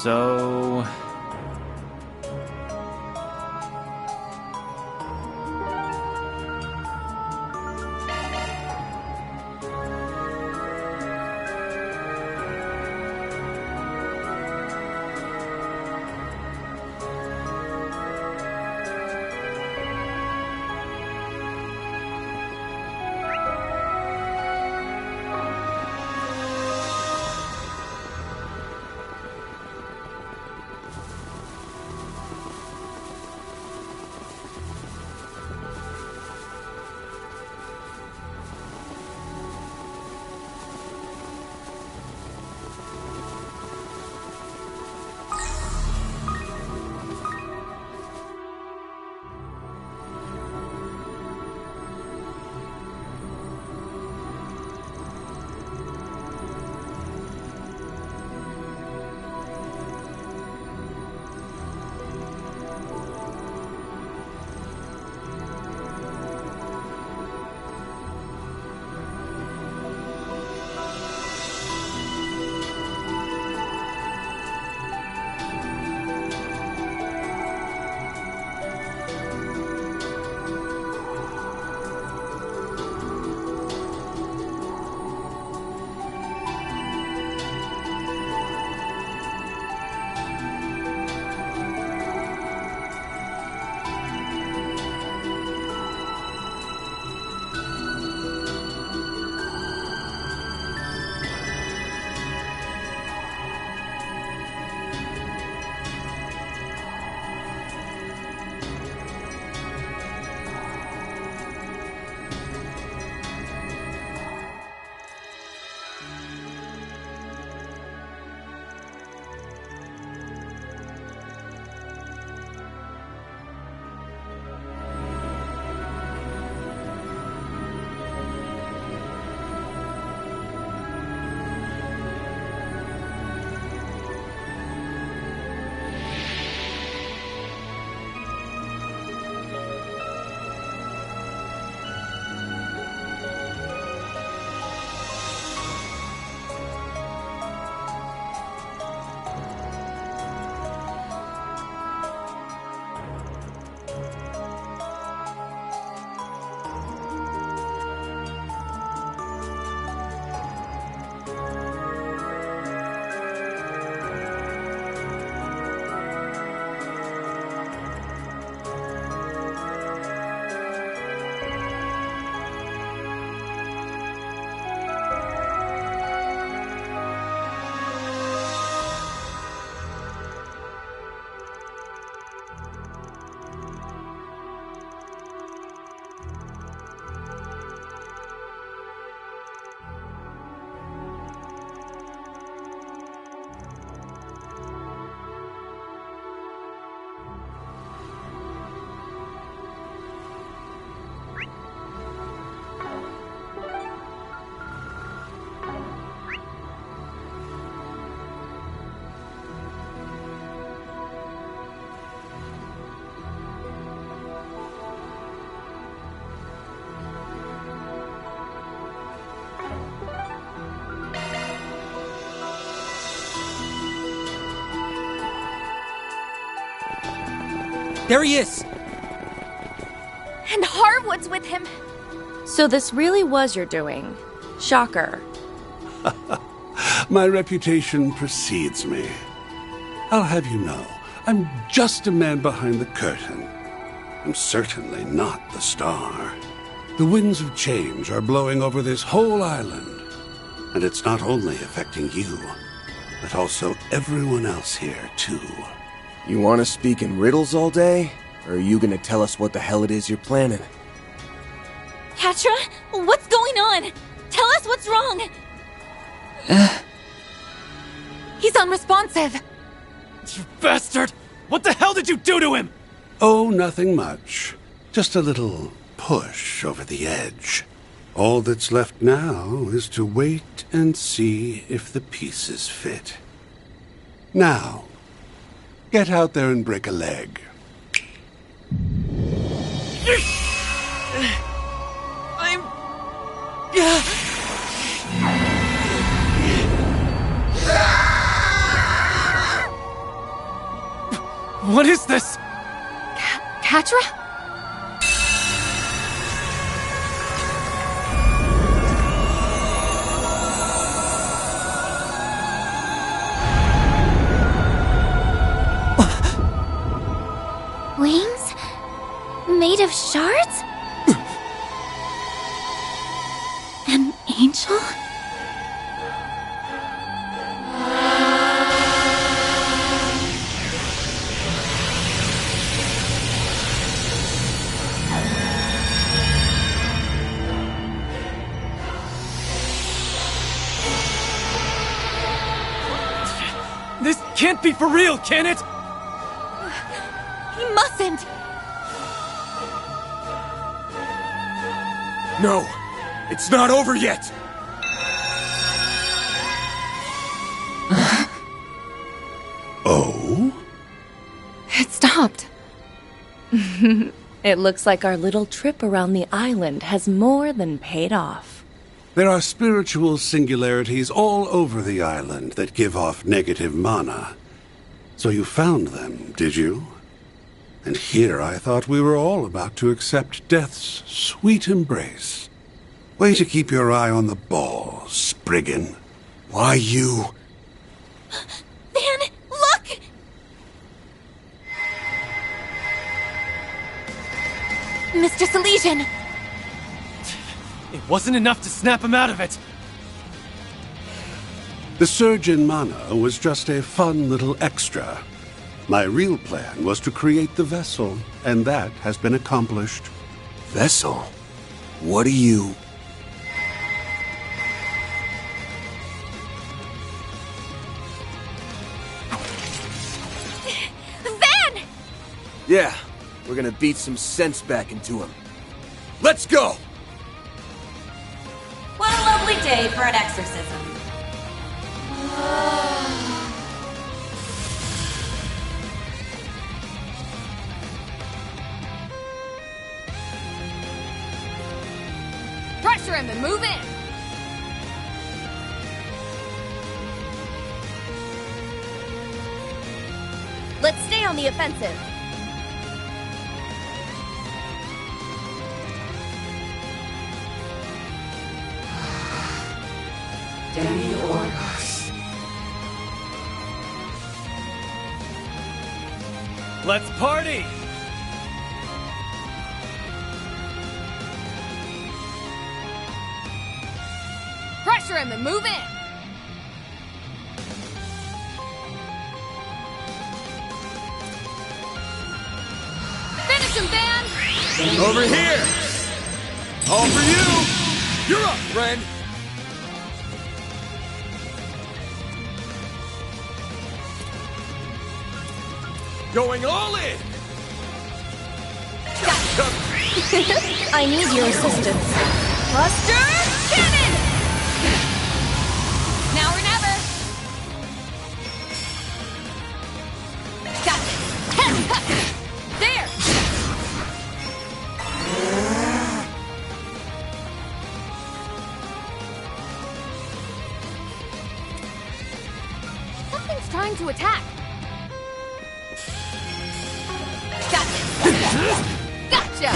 So... There he is! And Harwood's with him. So this really was your doing. Shocker. My reputation precedes me. I'll have you know, I'm just a man behind the curtain. I'm certainly not the star. The winds of change are blowing over this whole island. And it's not only affecting you, but also everyone else here, too. You want to speak in riddles all day? Or are you gonna tell us what the hell it is you're planning? Catra, what's going on? Tell us what's wrong! He's unresponsive! You bastard! What the hell did you do to him? Oh, nothing much. Just a little push over the edge. All that's left now is to wait and see if the pieces fit. Now, get out there and break a leg. What is this? Catra? Wings? Made of shards? An angel? This can't be for real, can it? He mustn't! No, it's not over yet! Oh? It stopped. It looks like our little trip around the island has more than paid off. There are spiritual singularities all over the island that give off negative mana. So you found them, did you? And here I thought we were all about to accept death's sweet embrace. Way to keep your eye on the ball, Spriggan. Why you? Van, look! Mr. Silesian! It wasn't enough to snap him out of it. The surge in mana was just a fun little extra. My real plan was to create the vessel, and that has been accomplished. Vessel? What do you... Van! Yeah, we're gonna beat some sense back into him. Let's go! What a lovely day for an exorcism. Pressure him and move in! Let's stay on the offensive. Let's party! Pressure him and move in! Finish him, Van! Over here! All for you! You're up, friend! Going all in! I need your assistance. Buster Cannon! Now or never! Got it! There! Something's trying to attack. Gotcha!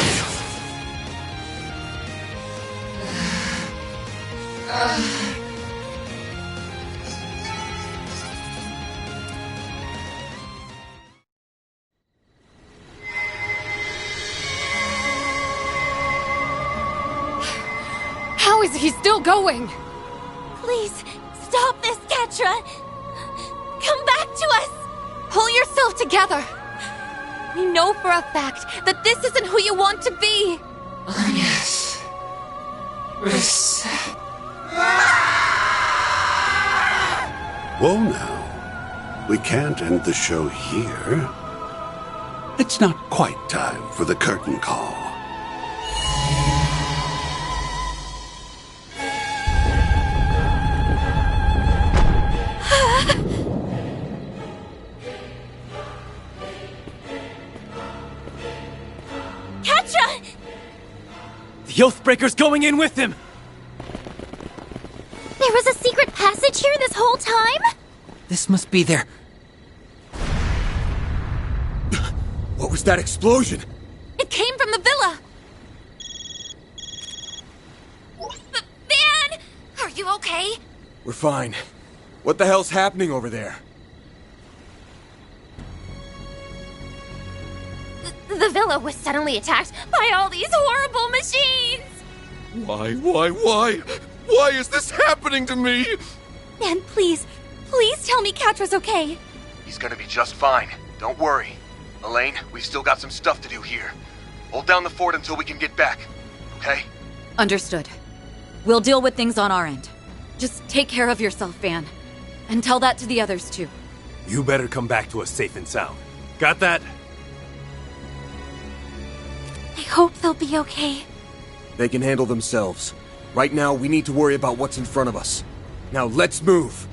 How is he still going? Please, stop this, Catra! Come back to us! Pull yourself together! We know for a fact that this isn't who you want to be! Yes. Reset. Whoa now. We can't end the show here. It's not quite time for the curtain call. Catra! The Oathbreaker's going in with him! There was a secret passage here this whole time? This must be their... was that explosion? It came from the villa! Van! Are you okay? We're fine. What the hell's happening over there? The villa was suddenly attacked by all these horrible machines! Why is this happening to me? Man, please tell me Katra's okay. He's gonna be just fine. Don't worry. Elaine, we've still got some stuff to do here. Hold down the fort until we can get back, okay? Understood. We'll deal with things on our end. Just take care of yourself, Van. And tell that to the others, too. You better come back to us safe and sound. Got that? I hope they'll be okay. They can handle themselves. Right now, we need to worry about what's in front of us. Now, let's move!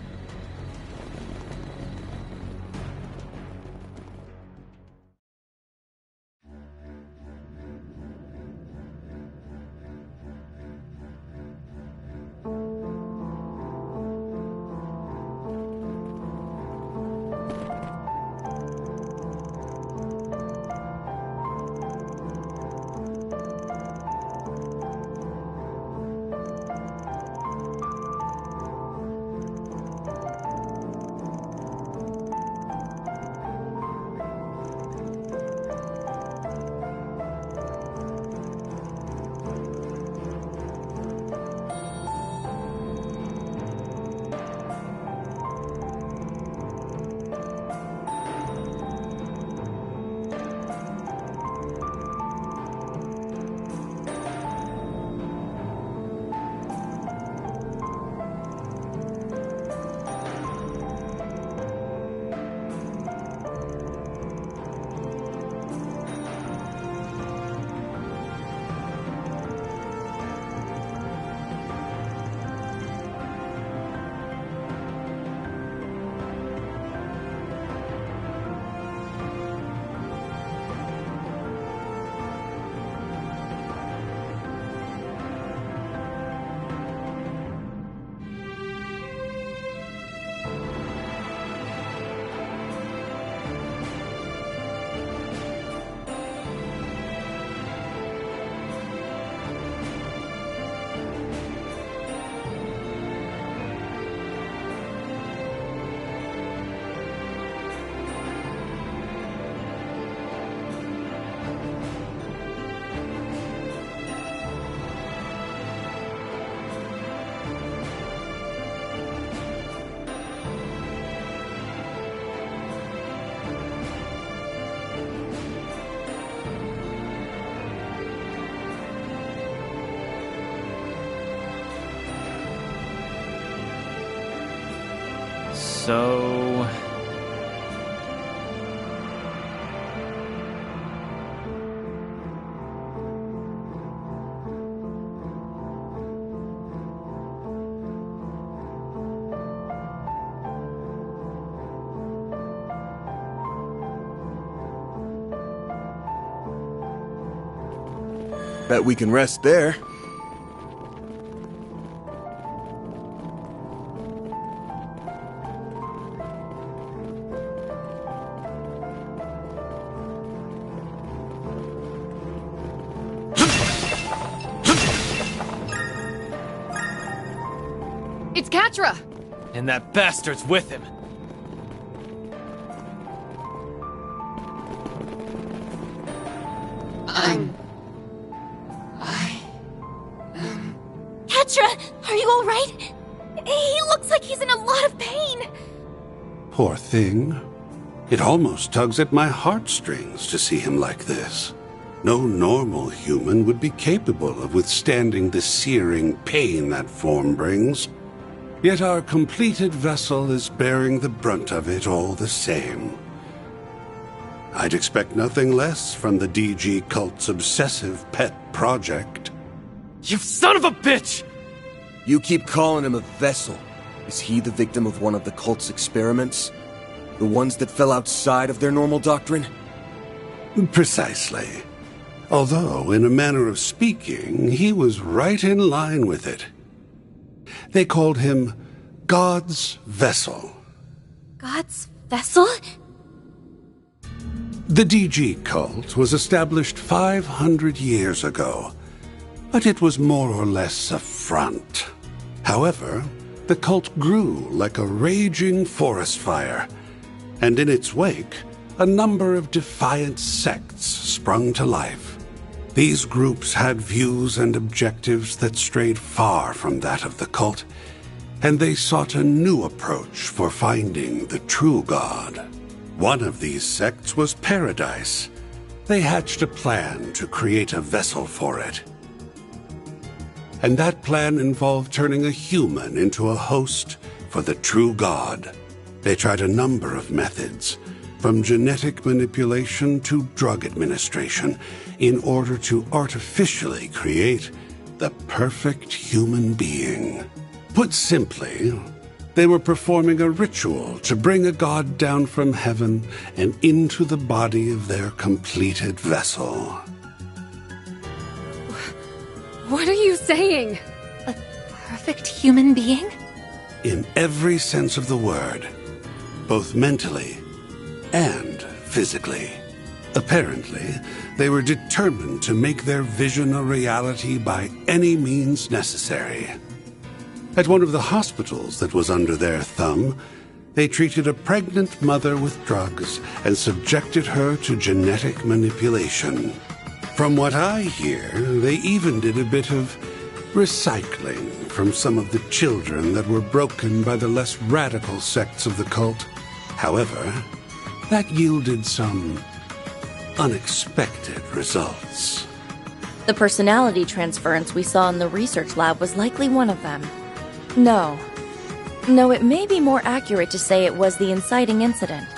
So... Bet we can rest there. It's Katra! And that bastard's with him. Katra, are you alright? He looks like he's in a lot of pain. Poor thing. It almost tugs at my heartstrings to see him like this. No normal human would be capable of withstanding the searing pain that form brings. Yet our completed vessel is bearing the brunt of it all the same. I'd expect nothing less from the DG cult's obsessive pet project. You son of a bitch! You keep calling him a vessel. Is he the victim of one of the cult's experiments? The ones that fell outside of their normal doctrine? Precisely. Although, in a manner of speaking, he was right in line with it. They called him God's Vessel. God's vessel? The DG cult was established 500 years ago, but it was more or less a front. However, the cult grew like a raging forest fire, and in its wake, a number of defiant sects sprung to life. These groups had views and objectives that strayed far from that of the cult, and they sought a new approach for finding the true God. One of these sects was Paradise. They hatched a plan to create a vessel for it. And that plan involved turning a human into a host for the true God. They tried a number of methods, from genetic manipulation to drug administration, in order to artificially create the perfect human being. Put simply, they were performing a ritual to bring a god down from heaven and into the body of their completed vessel. What are you saying? A perfect human being? In every sense of the word, both mentally and physically. Apparently, they were determined to make their vision a reality by any means necessary. At one of the hospitals that was under their thumb, they treated a pregnant mother with drugs and subjected her to genetic manipulation. From what I hear, they even did a bit of recycling from some of the children that were broken by the less radical sects of the cult. However, that yielded some unexpected results. The personality transference we saw in the research lab was likely one of them. No, it may be more accurate to say it was the inciting incident.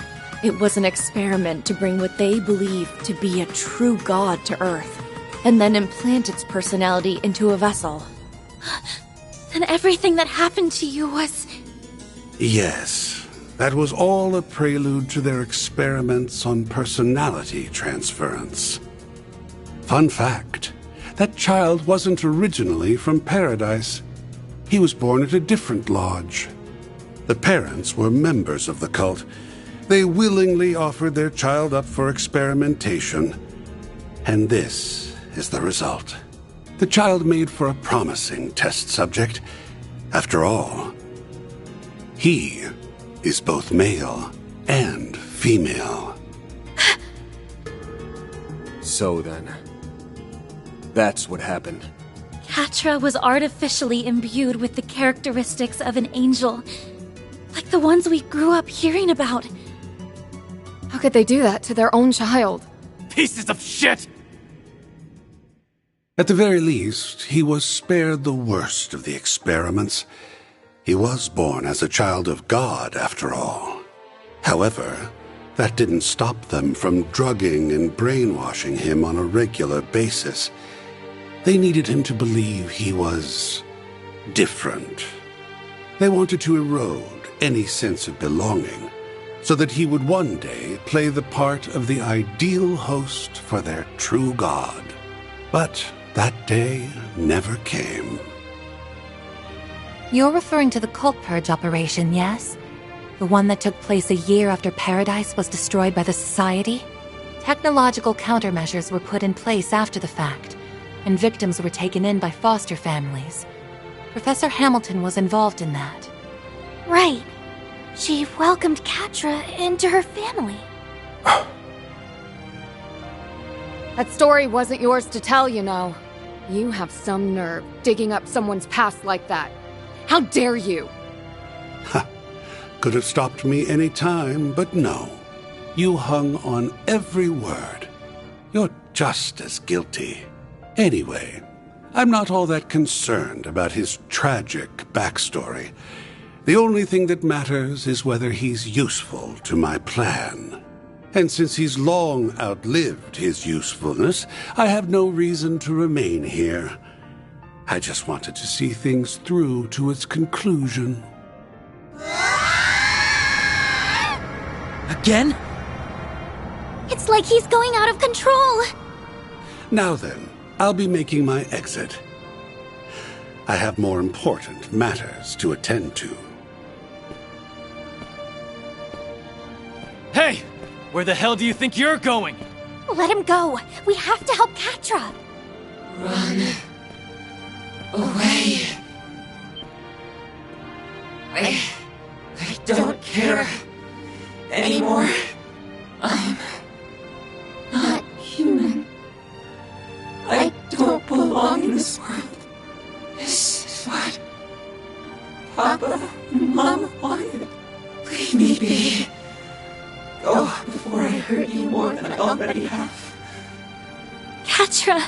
It was an experiment to bring what they believed to be a true god to Earth, and then implant its personality into a vessel. And everything that happened to you was... Yes, that was all a prelude to their experiments on personality transference. Fun fact, that child wasn't originally from Paradise. He was born at a different lodge. The parents were members of the cult. They willingly offered their child up for experimentation. And this is the result. The child made for a promising test subject. After all, he is both male and female. So then, that's what happened. Catra was artificially imbued with the characteristics of an angel, like the ones we grew up hearing about. How could they do that to their own child? Pieces of shit! At the very least, he was spared the worst of the experiments. He was born as a child of God, after all. However, that didn't stop them from drugging and brainwashing him on a regular basis. They needed him to believe he was different. They wanted to erode any sense of belonging, so that he would one day play the part of the ideal host for their true god. But that day never came. You're referring to the cult purge operation, yes? The one that took place a year after Paradise was destroyed by the Society? Technological countermeasures were put in place after the fact, and victims were taken in by foster families. Professor Hamilton was involved in that. Right. She welcomed Catra into her family. That story wasn't yours to tell, you know. You have some nerve digging up someone's past like that. How dare you? Could have stopped me any time, but no. You hung on every word. You're just as guilty. Anyway, I'm not all that concerned about his tragic backstory. The only thing that matters is whether he's useful to my plan. And since he's long outlived his usefulness, I have no reason to remain here. I just wanted to see things through to its conclusion. Again? It's like he's going out of control. Now then, I'll be making my exit. I have more important matters to attend to. Hey! Where the hell do you think you're going? Let him go. We have to help Catra. Run away. I don't care anymore. I'm not human. I don't belong in this world. This is what Papa and Mama wanted. Leave me be. Go before I hurt you more than I already have. Catra!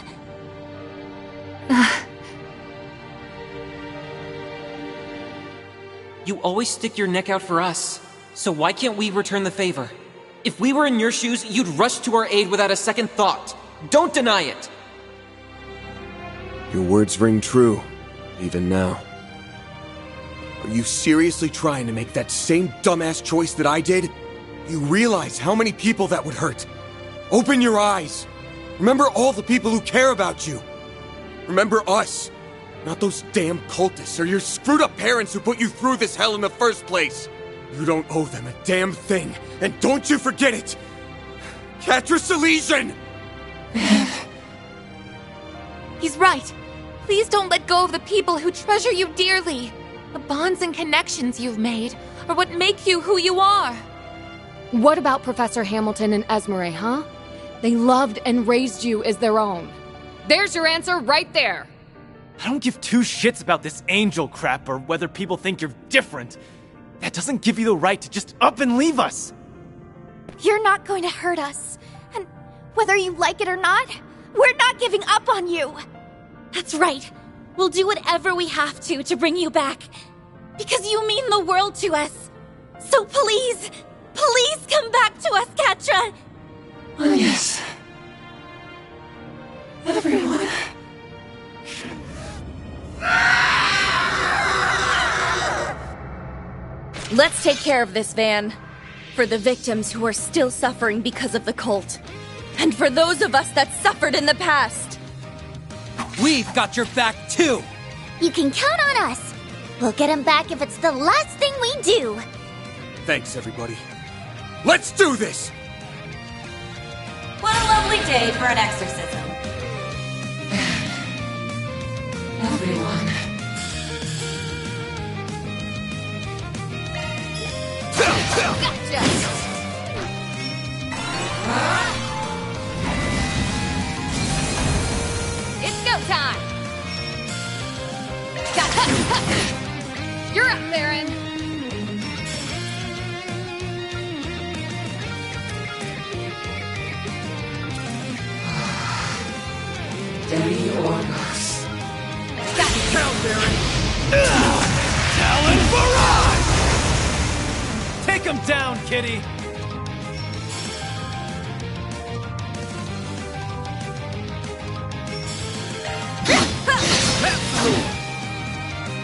You always stick your neck out for us, so why can't we return the favor? If we were in your shoes, you'd rush to our aid without a second thought. Don't deny it! Your words ring true, even now. Are you seriously trying to make that same dumbass choice that I did? You realize how many people that would hurt. Open your eyes. Remember all the people who care about you. Remember us. Not those damn cultists or your screwed up parents who put you through this hell in the first place. You don't owe them a damn thing. And don't you forget it. Catrus Elysian! He's right. Please don't let go of the people who treasure you dearly. The bonds and connections you've made are what make you who you are. What about Professor Hamilton and Esmeralda, huh? They loved and raised you as their own. There's your answer right there. I don't give two shits about this angel crap or whether people think you're different. That doesn't give you the right to just up and leave us. You're not going to hurt us. And whether you like it or not, we're not giving up on you. That's right. We'll do whatever we have to bring you back. Because you mean the world to us. So please, please come back to us, Catra! Oh, yes. Everyone. Let's take care of this, Van. For the victims who are still suffering because of the cult. And for those of us that suffered in the past. We've got your back, too! You can count on us. We'll get him back if it's the last thing we do. Thanks, everybody. Let's do this! What a lovely day for an exorcism. Everyone. Gotcha! It's go time! Gotcha! You're up, Theron! Demi Orgos. Count, Theron! Talon Barrage! Take him down, kitty!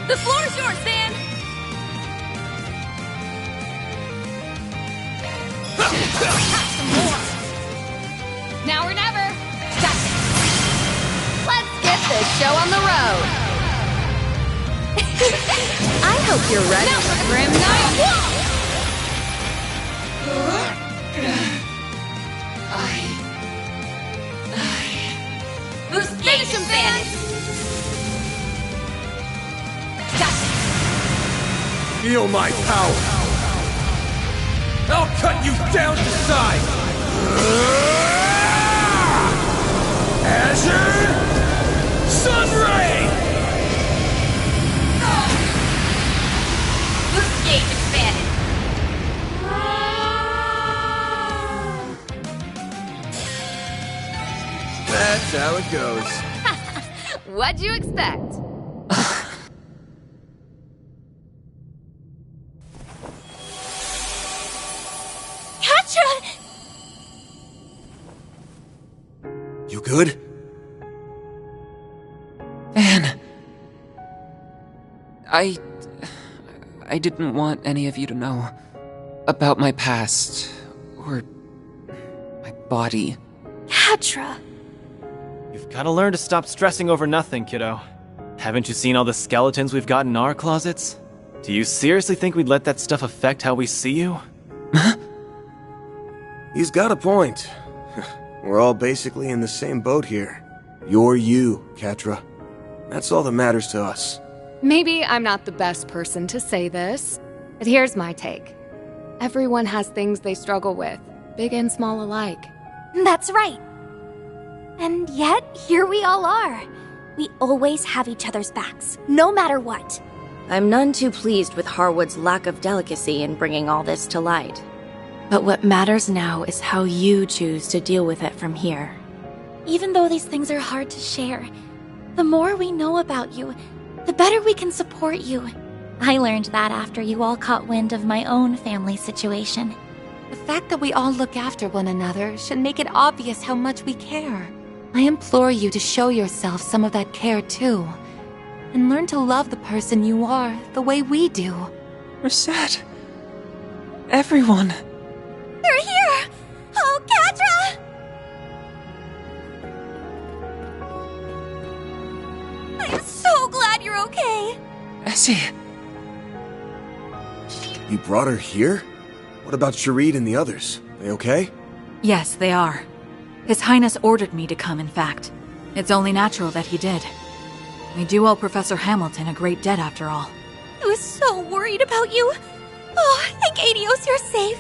The floor is yours, Van! Some more! Now or never! Gotcha! Let's get this show on the road! I hope you're ready for the Grim Night! Who's finish him, Van? Feel my power! I'll cut you down to size! Azure Sunray! Boost gauge expanded. That's how it goes. What'd you expect? Catra! You good? Van. I didn't want any of you to know about my past or my body. Catra! You've gotta learn to stop stressing over nothing, kiddo. Haven't you seen all the skeletons we've got in our closets? Do you seriously think we'd let that stuff affect how we see you? He's got a point. We're all basically in the same boat here. You're you, Catra. That's all that matters to us. Maybe I'm not the best person to say this, but here's my take. Everyone has things they struggle with, big and small alike. That's right. And yet, here we all are. We always have each other's backs, no matter what. I'm none too pleased with Harwood's lack of delicacy in bringing all this to light. But what matters now is how you choose to deal with it from here. Even though these things are hard to share, the more we know about you, the better we can support you. I learned that after you all caught wind of my own family situation. The fact that we all look after one another should make it obvious how much we care. I implore you to show yourself some of that care too, and learn to love the person you are the way we do. Reset. Everyone. They're here! Oh, Catra! I'm so glad you're okay! Essie. You brought her here? What about Sharid and the others? They okay? Yes, they are. His Highness ordered me to come, in fact. It's only natural that he did. We do owe Professor Hamilton a great debt, after all. I was so worried about you. Oh, thank Adios you're safe.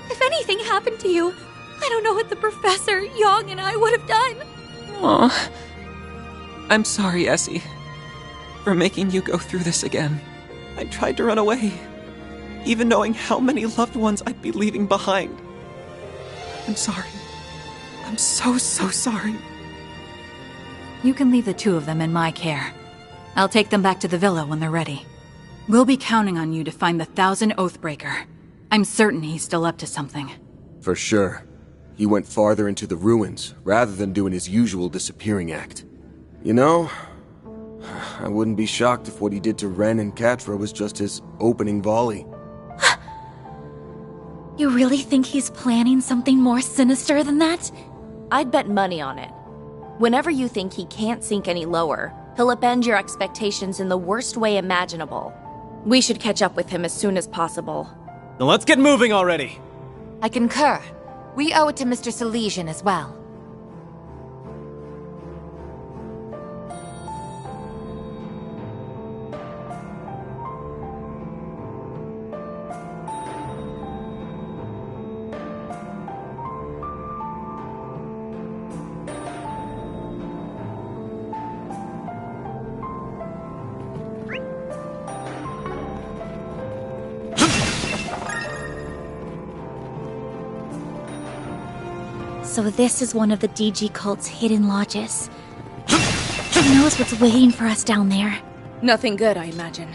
If anything happened to you, I don't know what the Professor, Young, and I would have done. Aw. I'm sorry, Essie, for making you go through this again. I tried to run away, even knowing how many loved ones I'd be leaving behind. I'm sorry. I'm so sorry. You can leave the two of them in my care. I'll take them back to the villa when they're ready. We'll be counting on you to find the 1,000 Oathbreaker. I'm certain he's still up to something. For sure. He went farther into the ruins, rather than doing his usual disappearing act. You know, I wouldn't be shocked if what he did to Ren and Catra was just his opening volley. You really think he's planning something more sinister than that? I'd bet money on it. Whenever you think he can't sink any lower, he'll upend your expectations in the worst way imaginable. We should catch up with him as soon as possible. Then let's get moving already! I concur. We owe it to Mr. Silesian as well. So this is one of the DG cult's hidden lodges. Who knows what's waiting for us down there? Nothing good, I imagine,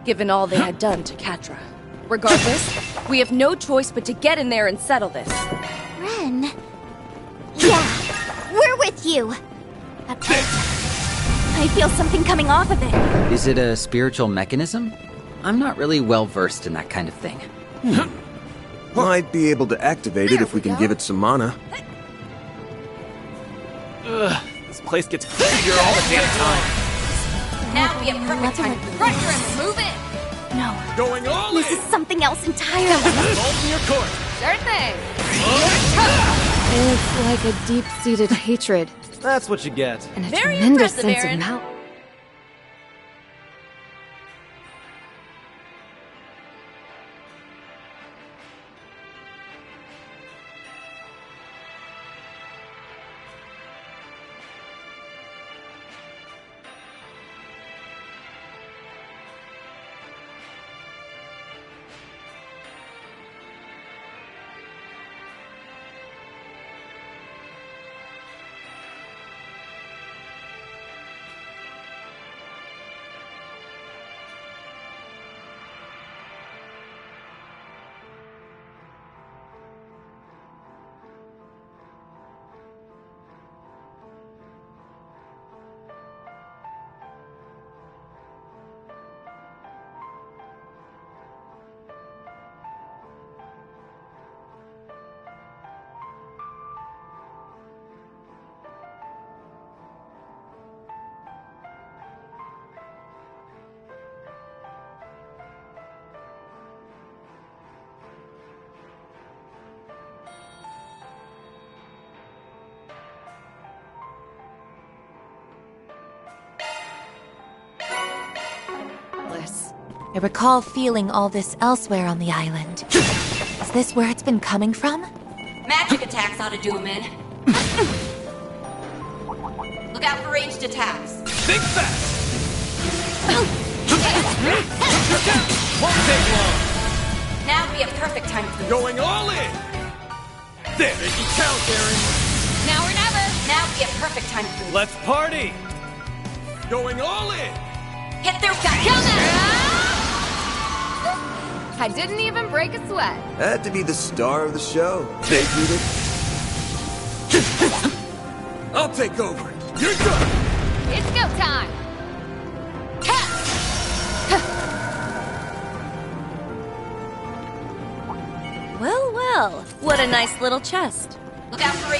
given all they had done to Catra. Regardless, we have no choice but to get in there and settle this. Ren? Yeah, we're with you. That's it. I feel something coming off of it. Is it a spiritual mechanism? I'm not really well versed in that kind of thing. Might be able to activate it if we can give it some mana. Ugh, this place gets creepier all the damn time. Now would be a perfect time to crush her and move in. No. Going all This in! is something else entirely. Hold in your court! Sure thing. It's like a deep-seated hatred That's what you get. and a Very tremendous impressive, sense Aaron. of mal- I recall feeling all this elsewhere on the island. Is this where it's been coming from? Magic attacks ought to do him in. Look out for ranged attacks. Think fast! Won't take long. Now would be a perfect time to Going all in! There, make it count, Aaron! Now or never! Now would be a perfect time to Let's party! Going all in! hit their guns! I didn't even break a sweat. Had to be the star of the show. Debuted it. I'll take over. You're done! It's go time! Well, well, what a nice little chest. Look out for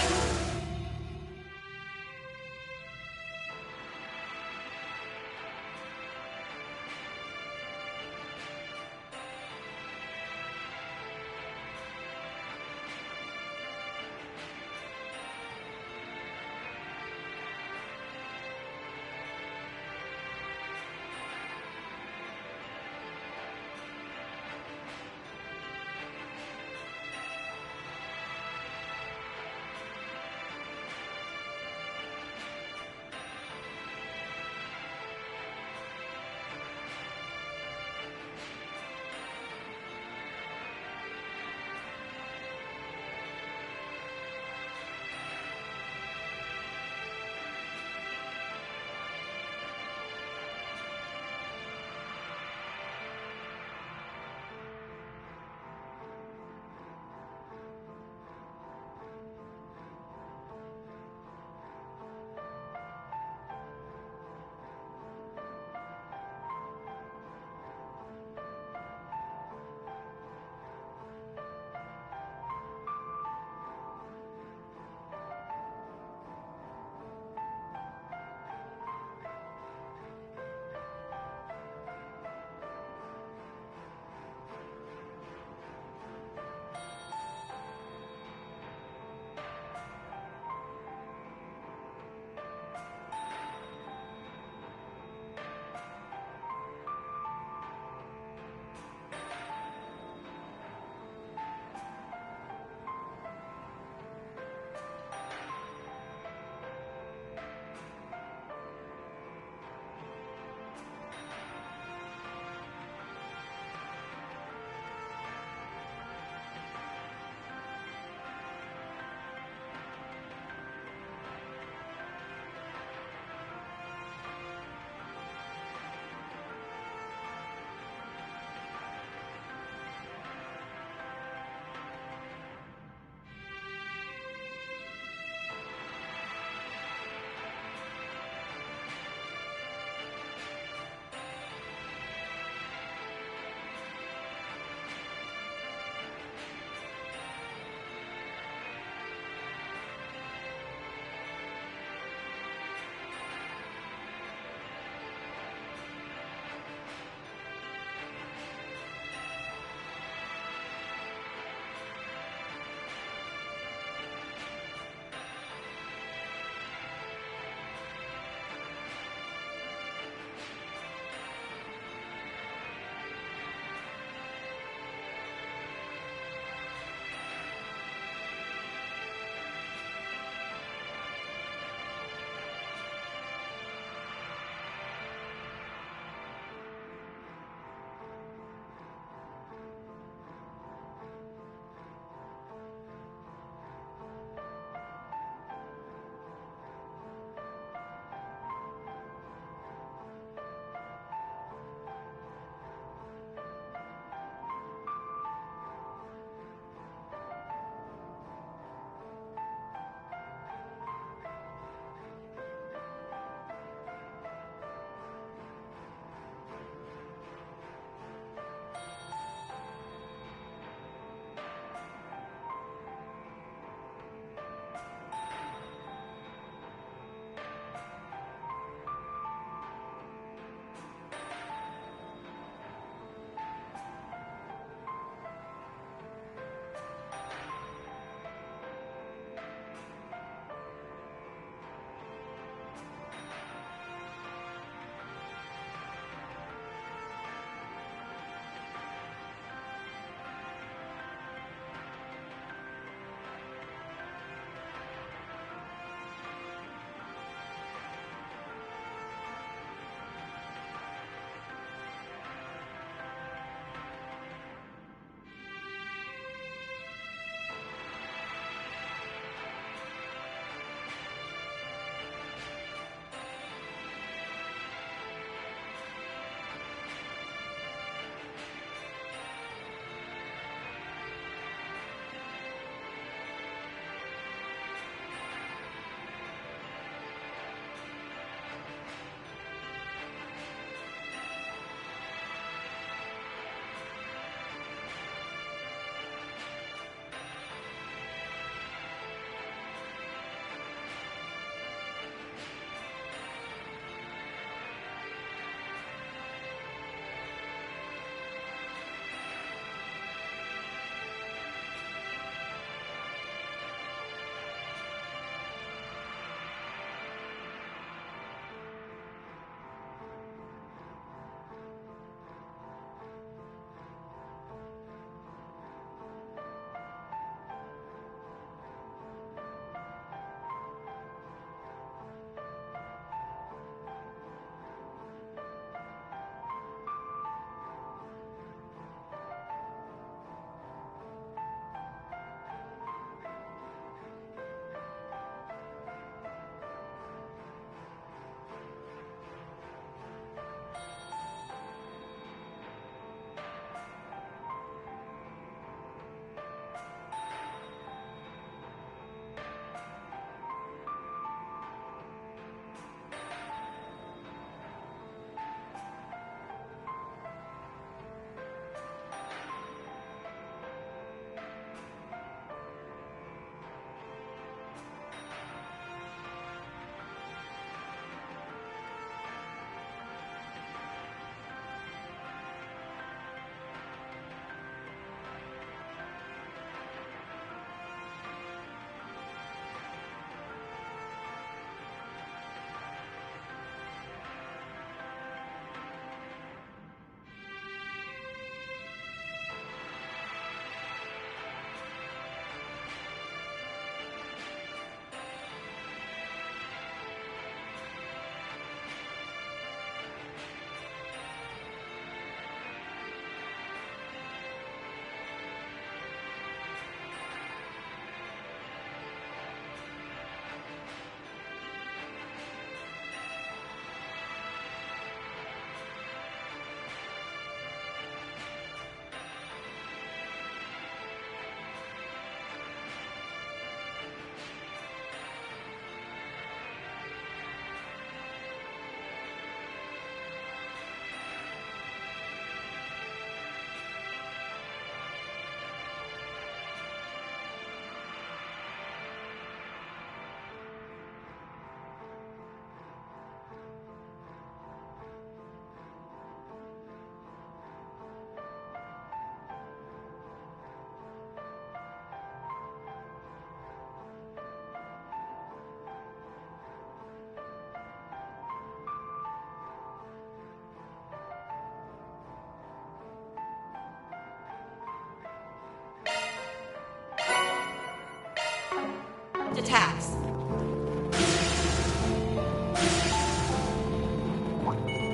Attacks.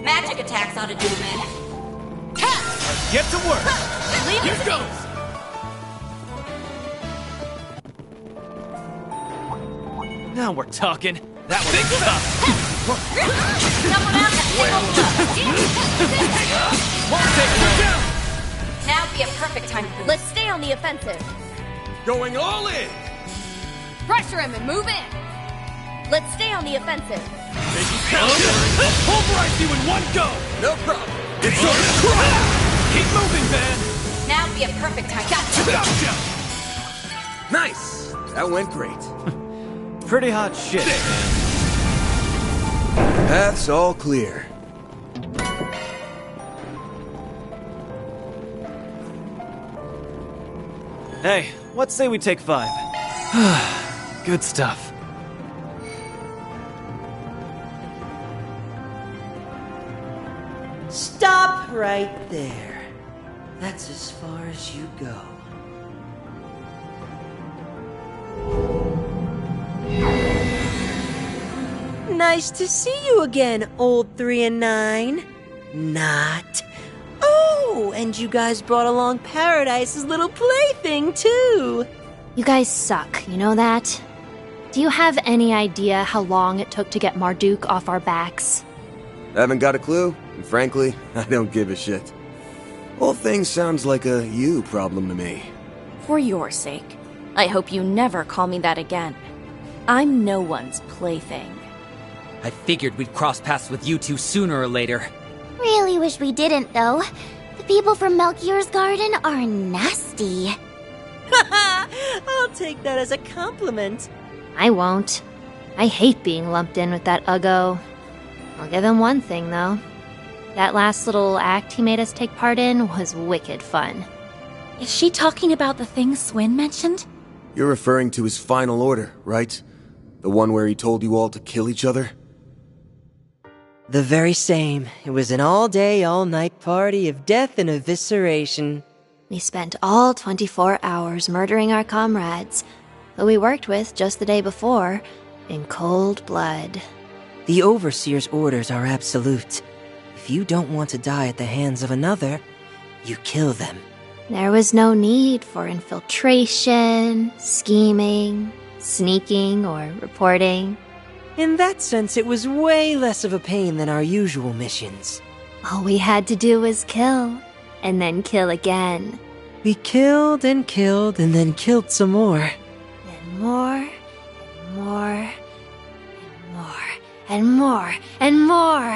Magic attacks ought to do him in. Get to work! Here goes! Now we're talking. That was tough. Someone else has Now would be a perfect time to Let's stay on the offensive. Going all in! Pressure him and move in! Let's stay on the offensive. Pulverize you in one go! No problem. It's over! Keep moving, Van! Now would be a perfect time. Gotcha! Nice! That went great. Pretty hot shit. Path's all clear. Hey, let's say we take 5. Good stuff. Stop right there. That's as far as you go. Nice to see you again, old 3 and 9. Not. Oh, and you guys brought along Paradise's little plaything, too. You guys suck, you know that? Do you have any idea how long it took to get Marduk off our backs? Haven't got a clue, and frankly, I don't give a shit. Whole thing sounds like a you problem to me. For your sake, I hope you never call me that again. I'm no one's plaything. I figured we'd cross paths with you two sooner or later. Really wish we didn't, though. The people from Melchior's garden are nasty. I'll take that as a compliment. I won't. I hate being lumped in with that Uggo. I'll give him one thing, though. That last little act he made us take part in was wicked fun. Is she talking about the thing Swin mentioned? You're referring to his final order, right? The one where he told you all to kill each other? The very same. It was an all-day, all-night party of death and evisceration. We spent all 24 hours murdering our comrades, who we worked with just the day before, in cold blood. The Overseer's orders are absolute. If you don't want to die at the hands of another, you kill them. There was no need for infiltration, scheming, sneaking, or reporting. In that sense, it was way less of a pain than our usual missions. All we had to do was kill, and then kill again. We killed, and then killed some more. And more, and more, and more, and more,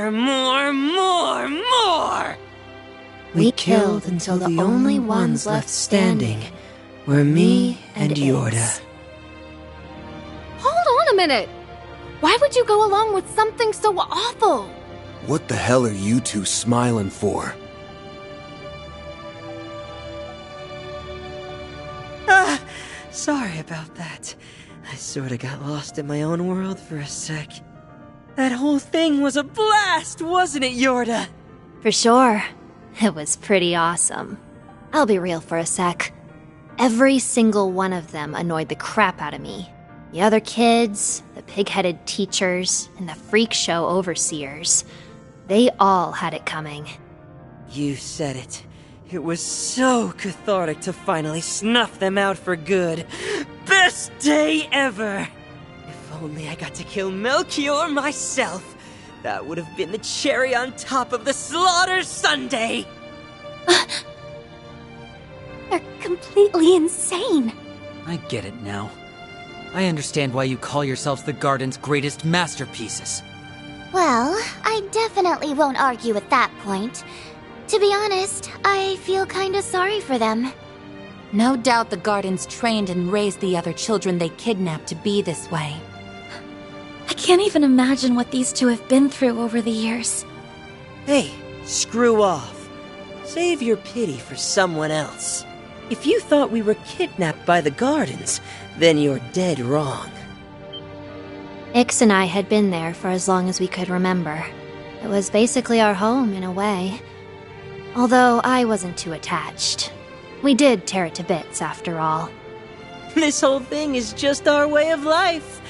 and more. And more. We killed until the only ones left standing were me and Yorda. Hold on a minute! Why would you go along with something so awful? What the hell are you two smiling for? Sorry about that. I sorta got lost in my own world for a sec. That whole thing was a blast, wasn't it, Yorda? For sure. It was pretty awesome. I'll be real for a sec. Every single one of them annoyed the crap out of me. The other kids, the pig-headed teachers, and the freak show overseers. They all had it coming. You said it. It was so cathartic to finally snuff them out for good. Best day ever! If only I got to kill Melchior myself. That would have been the cherry on top of the slaughter sundae! They're completely insane. I get it now. I understand why you call yourselves the Garden's greatest masterpieces. Well, I definitely won't argue with that point. To be honest, I feel kinda sorry for them. No doubt the Gardens trained and raised the other children they kidnapped to be this way. I can't even imagine what these two have been through over the years. Hey, screw off. Save your pity for someone else. If you thought we were kidnapped by the Gardens, then you're dead wrong. Ix and I had been there for as long as we could remember. It was basically our home, in a way. Although I wasn't too attached. We did tear it to bits, after all. This whole thing is just our way of life.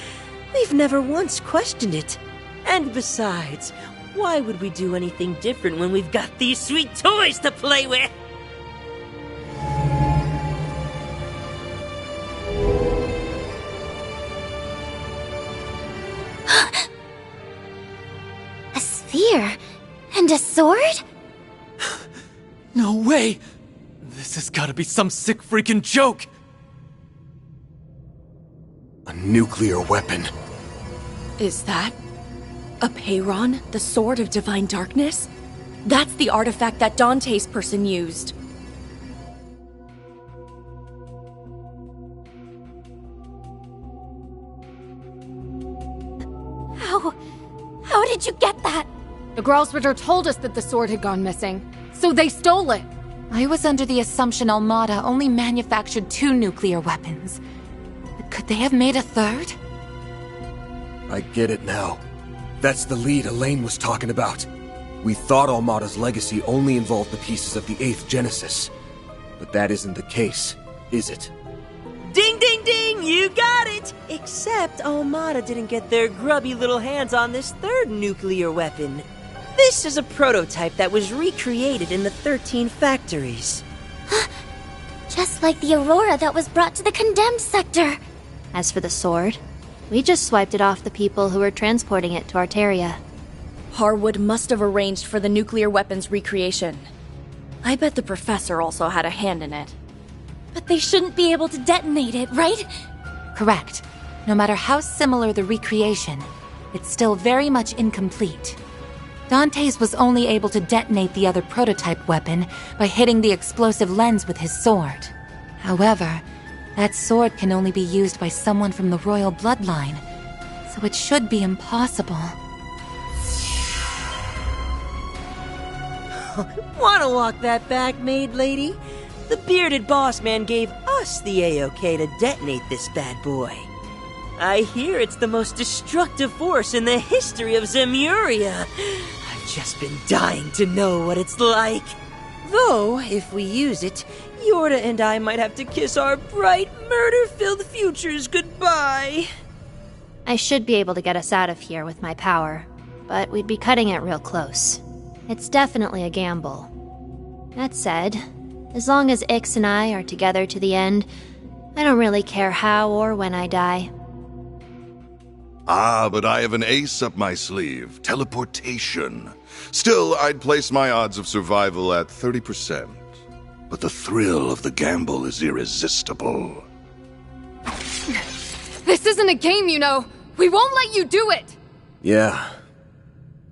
We've never once questioned it. And besides, why would we do anything different when we've got these sweet toys to play with? A sphere? And a sword? No way! This has gotta be some sick freaking joke! A nuclear weapon. Is that a Peyron, the Sword of Divine Darkness? That's the artifact that Dante's person used. How did you get that? The Gralsritter told us that the sword had gone missing, so they stole it. I was under the assumption Almada only manufactured 2 nuclear weapons. But could they have made a third? I get it now. That's the lead Elaine was talking about. We thought Almada's legacy only involved the pieces of the 8th Genesis. But that isn't the case, is it? Ding, ding, ding! You got it! Except Almada didn't get their grubby little hands on this 3rd nuclear weapon. This is a prototype that was recreated in the 13 factories. Just like the Aurora that was brought to the condemned sector. As for the sword, we just swiped it off the people who were transporting it to Arteria. Harwood must have arranged for the nuclear weapons recreation. I bet the professor also had a hand in it. But they shouldn't be able to detonate it, right? Correct. No matter how similar the recreation, it's still very much incomplete. Dante's was only able to detonate the other prototype weapon by hitting the explosive lens with his sword. However, that sword can only be used by someone from the royal bloodline, so it should be impossible. Wanna walk that back, maid lady? The bearded boss man gave us the A-OK to detonate this bad boy. I hear it's the most destructive force in the history of Zemuria. I've just been dying to know what it's like. Though, if we use it, Yorda and I might have to kiss our bright, murder-filled futures goodbye. I should be able to get us out of here with my power, but we'd be cutting it real close. It's definitely a gamble. That said, as long as Ix and I are together to the end, I don't really care how or when I die. Ah, but I have an ace up my sleeve. Teleportation. Still, I'd place my odds of survival at 30%. But the thrill of the gamble is irresistible. This isn't a game, you know. We won't let you do it. Yeah.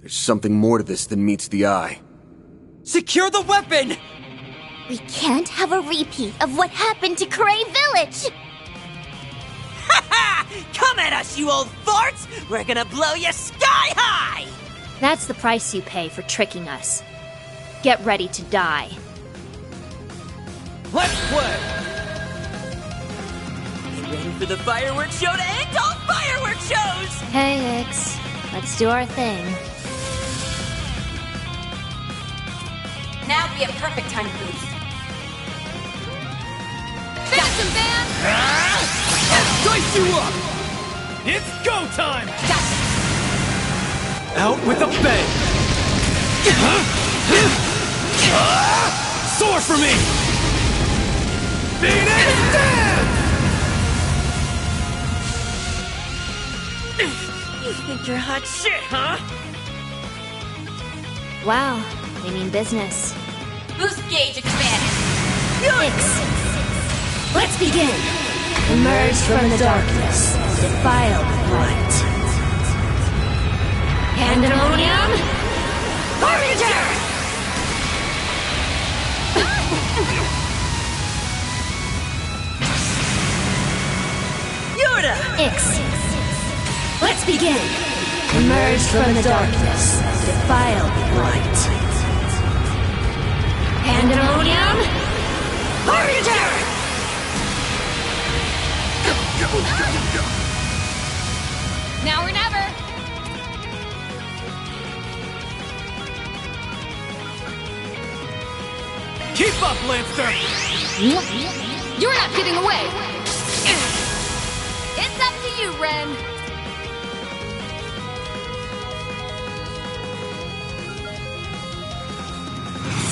There's something more to this than meets the eye. Secure the weapon! We can't have a repeat of what happened to Cray Village! Ha ha! Come at us, you old farts! We're gonna blow you sky high! That's the price you pay for tricking us. Get ready to die. Let's play! Get ready for the fireworks show to end all fireworks shows! Hey, Ix. Let's do our thing. Now would be a perfect time to boost. Phantom Band! I'll dice you up! It's go time! Out with a bang! Soar for me! Phoenix Dance! You think you're hot shit, huh? Wow, they mean business. Boost gauge expanded. Ix! Let's begin! Emerge from the darkness, defile the light. Pandemonium! Harbinger! Yorda! Ix! Let's begin! Emerge from the darkness, defile the light. Pandemonium! Harbinger! Now or never. Keep up, Lancer! You're not getting away! It's up to you, Ren!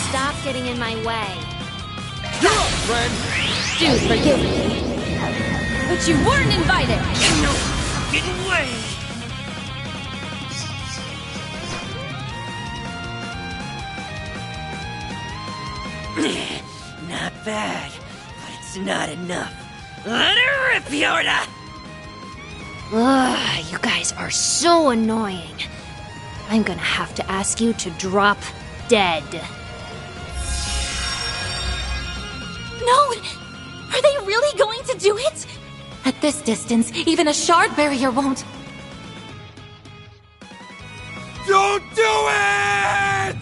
Stop getting in my way. You're up, friend! Do forgive me. But you weren't invited! No! Get away! Not bad, but it's not enough. Let her rip, Yoda! Ugh, you guys are so annoying. I'm gonna have to ask you to drop dead. No! Are they really going to do it? At this distance, even a shard barrier won't. Don't do it!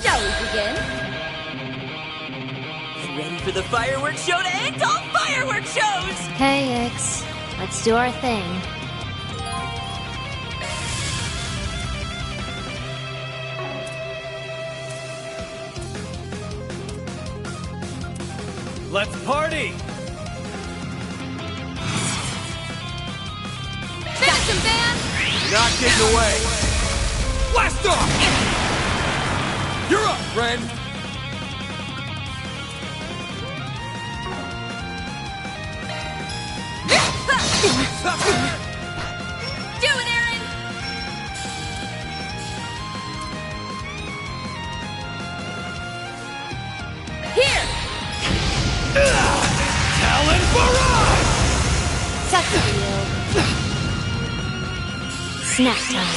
Shall we begin? Ready for the fireworks show to end all fireworks shows! Hey, Ix. Let's do our thing. Let's party! Finish him, Van! Not getting away! Blast off! You're up, friend! Do it, Aaron! Here! Talon Barrage! Suck it, you. Snack time.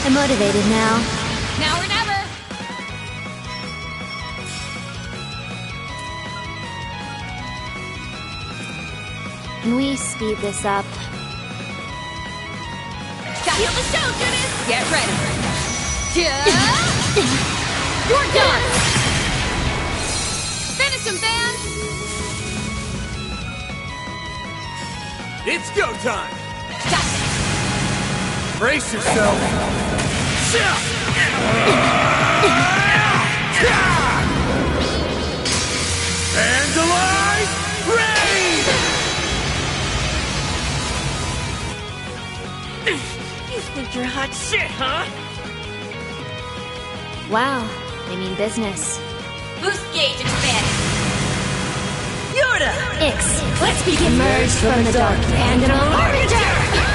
I'm motivated now. Now or never! Can we speed this up? Feel the show, Judas! Get ready! You're done! Finish him, Van! It's go time! Brace yourself! Vandalize! Ready! You think you're hot shit, huh? Wow, they mean business. Boost gauge expanded! Yoda! Ix, let's begin merge from the dark Vandal Orbiter!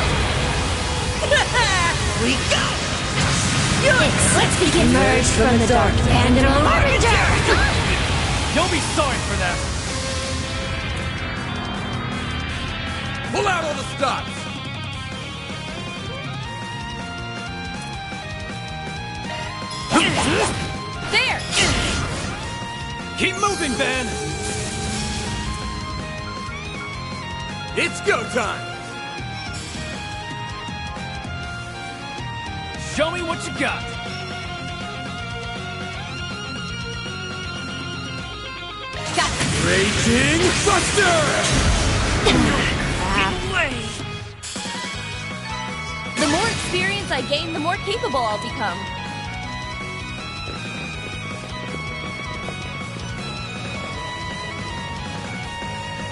We go! Ix, let's begin merge from the dark Vandal Orbiter! You'll be sorry for that! Pull out all the stops! There! Keep moving, Van! It's go time! Show me what you got! Raging Buster! The more experience I gain, the more capable I'll become.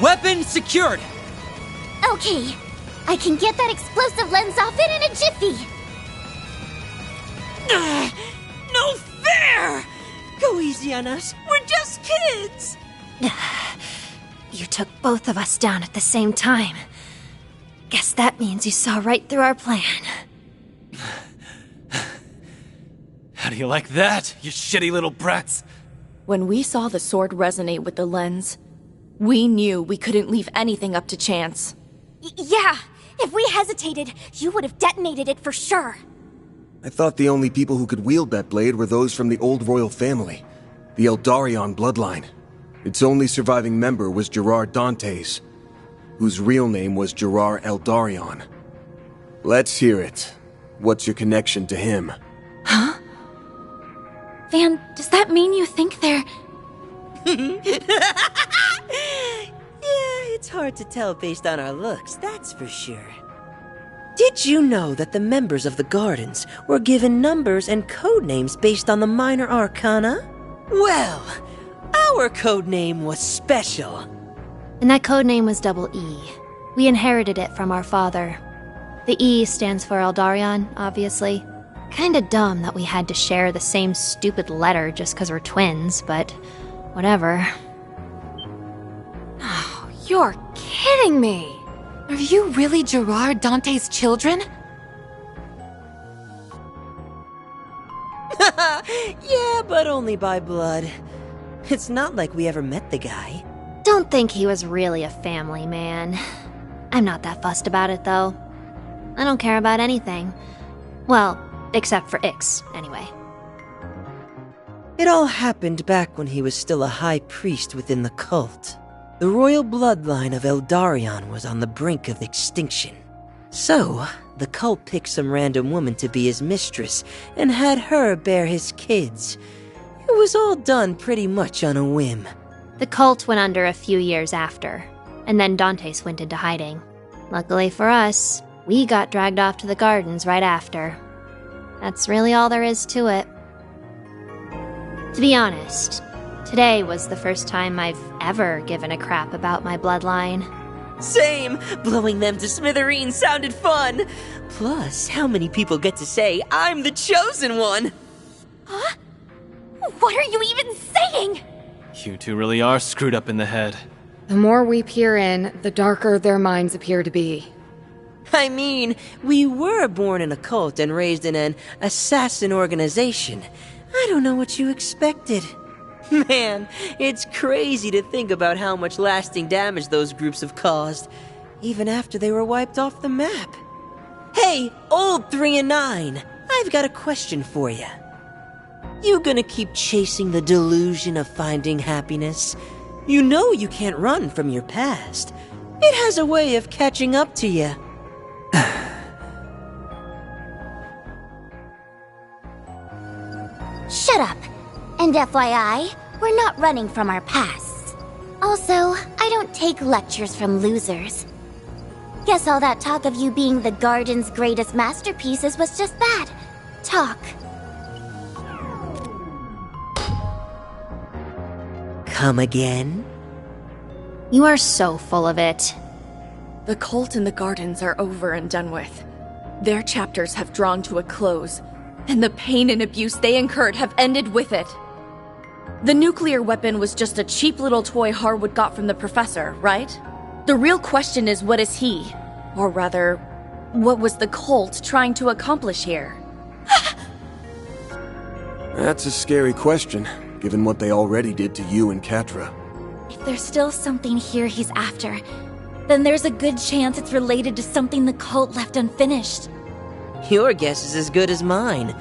Weapon secured! Okay, I can get that explosive lens off it in a jiffy! No fair! Go easy on us. We're just kids! You took both of us down at the same time. Guess that means you saw right through our plan. How do you like that, you shitty little brats? When we saw the sword resonate with the lens, we knew we couldn't leave anything up to chance. Yeah! If we hesitated, you would have detonated it for sure. I thought the only people who could wield that blade were those from the old royal family, the Eldarion bloodline. Its only surviving member was Gerard Dantes, whose real name was Gerard Eldarion. Let's hear it. What's your connection to him? Huh? Van, does that mean you think they're... Yeah, it's hard to tell based on our looks, that's for sure. Did you know that the members of the Gardens were given numbers and code names based on the minor arcana? Well, our code name was special. And that code name was Double E. We inherited it from our father. The E stands for Eldarion, obviously. Kinda dumb that we had to share the same stupid letter just because we're twins, but whatever. Oh, you're kidding me! Are you really Gerard Dante's children? Yeah, but only by blood. It's not like we ever met the guy. Don't think he was really a family man. I'm not that fussed about it, though. I don't care about anything. Well, except for Ix, anyway. It all happened back when he was still a high priest within the cult. The royal bloodline of Eldarion was on the brink of extinction. So, the cult picked some random woman to be his mistress and had her bear his kids. It was all done pretty much on a whim. The cult went under a few years after, and then Dantes went into hiding. Luckily for us, we got dragged off to the gardens right after. That's really all there is to it. To be honest, today was the first time I've ever given a crap about my bloodline. Same! Blowing them to smithereens sounded fun! Plus, how many people get to say, I'm the chosen one? Huh? What are you even saying? You two really are screwed up in the head. The more we peer in, the darker their minds appear to be. I mean, we were born in a cult and raised in an assassin organization. I don't know what you expected. Man, it's crazy to think about how much lasting damage those groups have caused, even after they were wiped off the map. Hey, old 3 and 9, I've got a question for you. You gonna keep chasing the delusion of finding happiness? You know you can't run from your past. It has a way of catching up to you. Shut up. And FYI, we're not running from our pasts. Also, I don't take lectures from losers. Guess all that talk of you being the Garden's greatest masterpieces was just that. Talk. Come again? You are so full of it. The cult and the Gardens are over and done with. Their chapters have drawn to a close, and the pain and abuse they incurred have ended with it. The nuclear weapon was just a cheap little toy Harwood got from the professor, right? The real question is, what is he? Or rather, what was the cult trying to accomplish here? That's a scary question, given what they already did to you and Catra. If there's still something here he's after, then there's a good chance it's related to something the cult left unfinished. Your guess is as good as mine.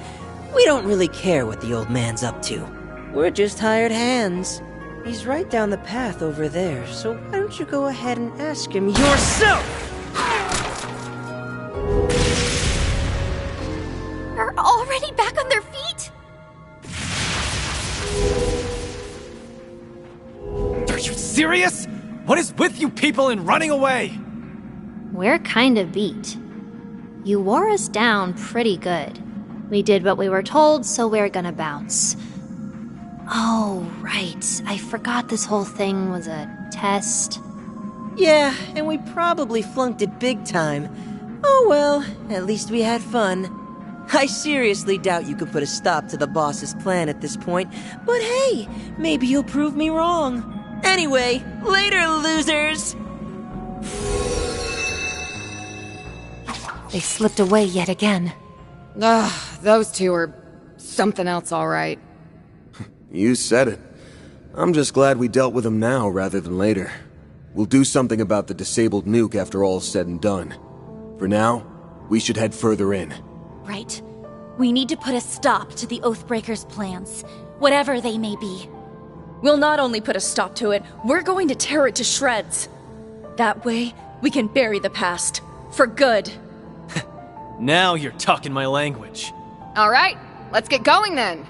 We don't really care what the old man's up to. We're just hired hands. He's right down the path over there, so why don't you go ahead and ask him yourself? They're already back on their feet? Are you serious? What is with you people and running away? We're kinda beat. You wore us down pretty good. We did what we were told, so we're gonna bounce. Oh, right. I forgot this whole thing was a test. Yeah, and we probably flunked it big time. Oh well, at least we had fun. I seriously doubt you could put a stop to the boss's plan at this point, but hey, maybe you'll prove me wrong. Anyway, later, losers! They slipped away yet again. Ugh, those two are something else, all right. You said it. I'm just glad we dealt with them now rather than later. We'll do something about the disabled nuke after all's said and done. For now, we should head further in. Right. We need to put a stop to the Oathbreakers' plans, whatever they may be. We'll not only put a stop to it, we're going to tear it to shreds. That way, we can bury the past. For good. Now you're talking my language. All right, let's get going then.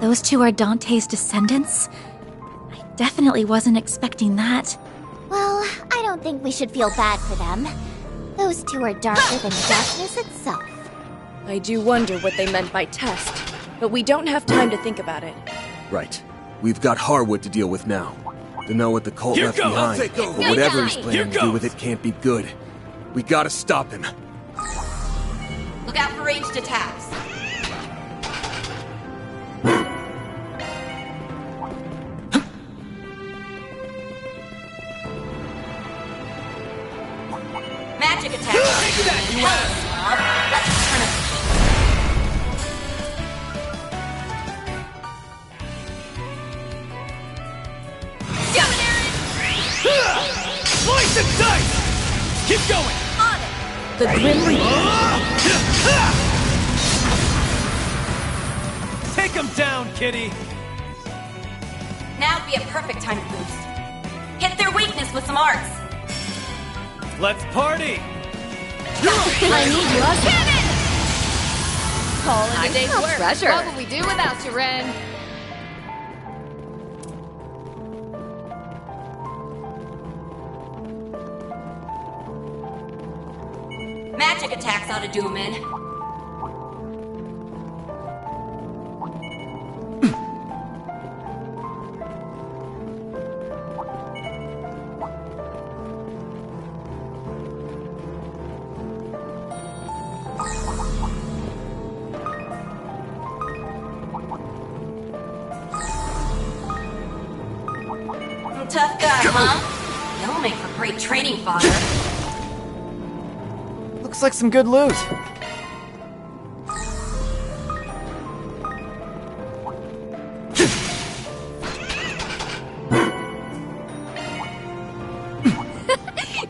Those two are Dante's descendants? I definitely wasn't expecting that. Well, I don't think we should feel bad for them. Those two are darker than darkness itself. I do wonder what they meant by test, but we don't have time to think about it. Right. We've got Harwood to deal with now. To know what the cult Here left goes. behind, I'll take over. but whatever he's Here planning to do with it can't be good. We gotta stop him. Look out for ranged attacks. Magic attack. Take that, you ass! Let's turn it. Slice and dice! Keep going! On it! The Grim Reaper. Take him down, kitty! Now would be a perfect time to boost. Hit their weakness with some arts. Let's party! I need you. Cannon! Call it a Nice day's little work. treasure. What would we do without you, Ren? Magic attacks ought to do him in. Tough guy, huh? You'll make for great training fodder. Looks like some good loot.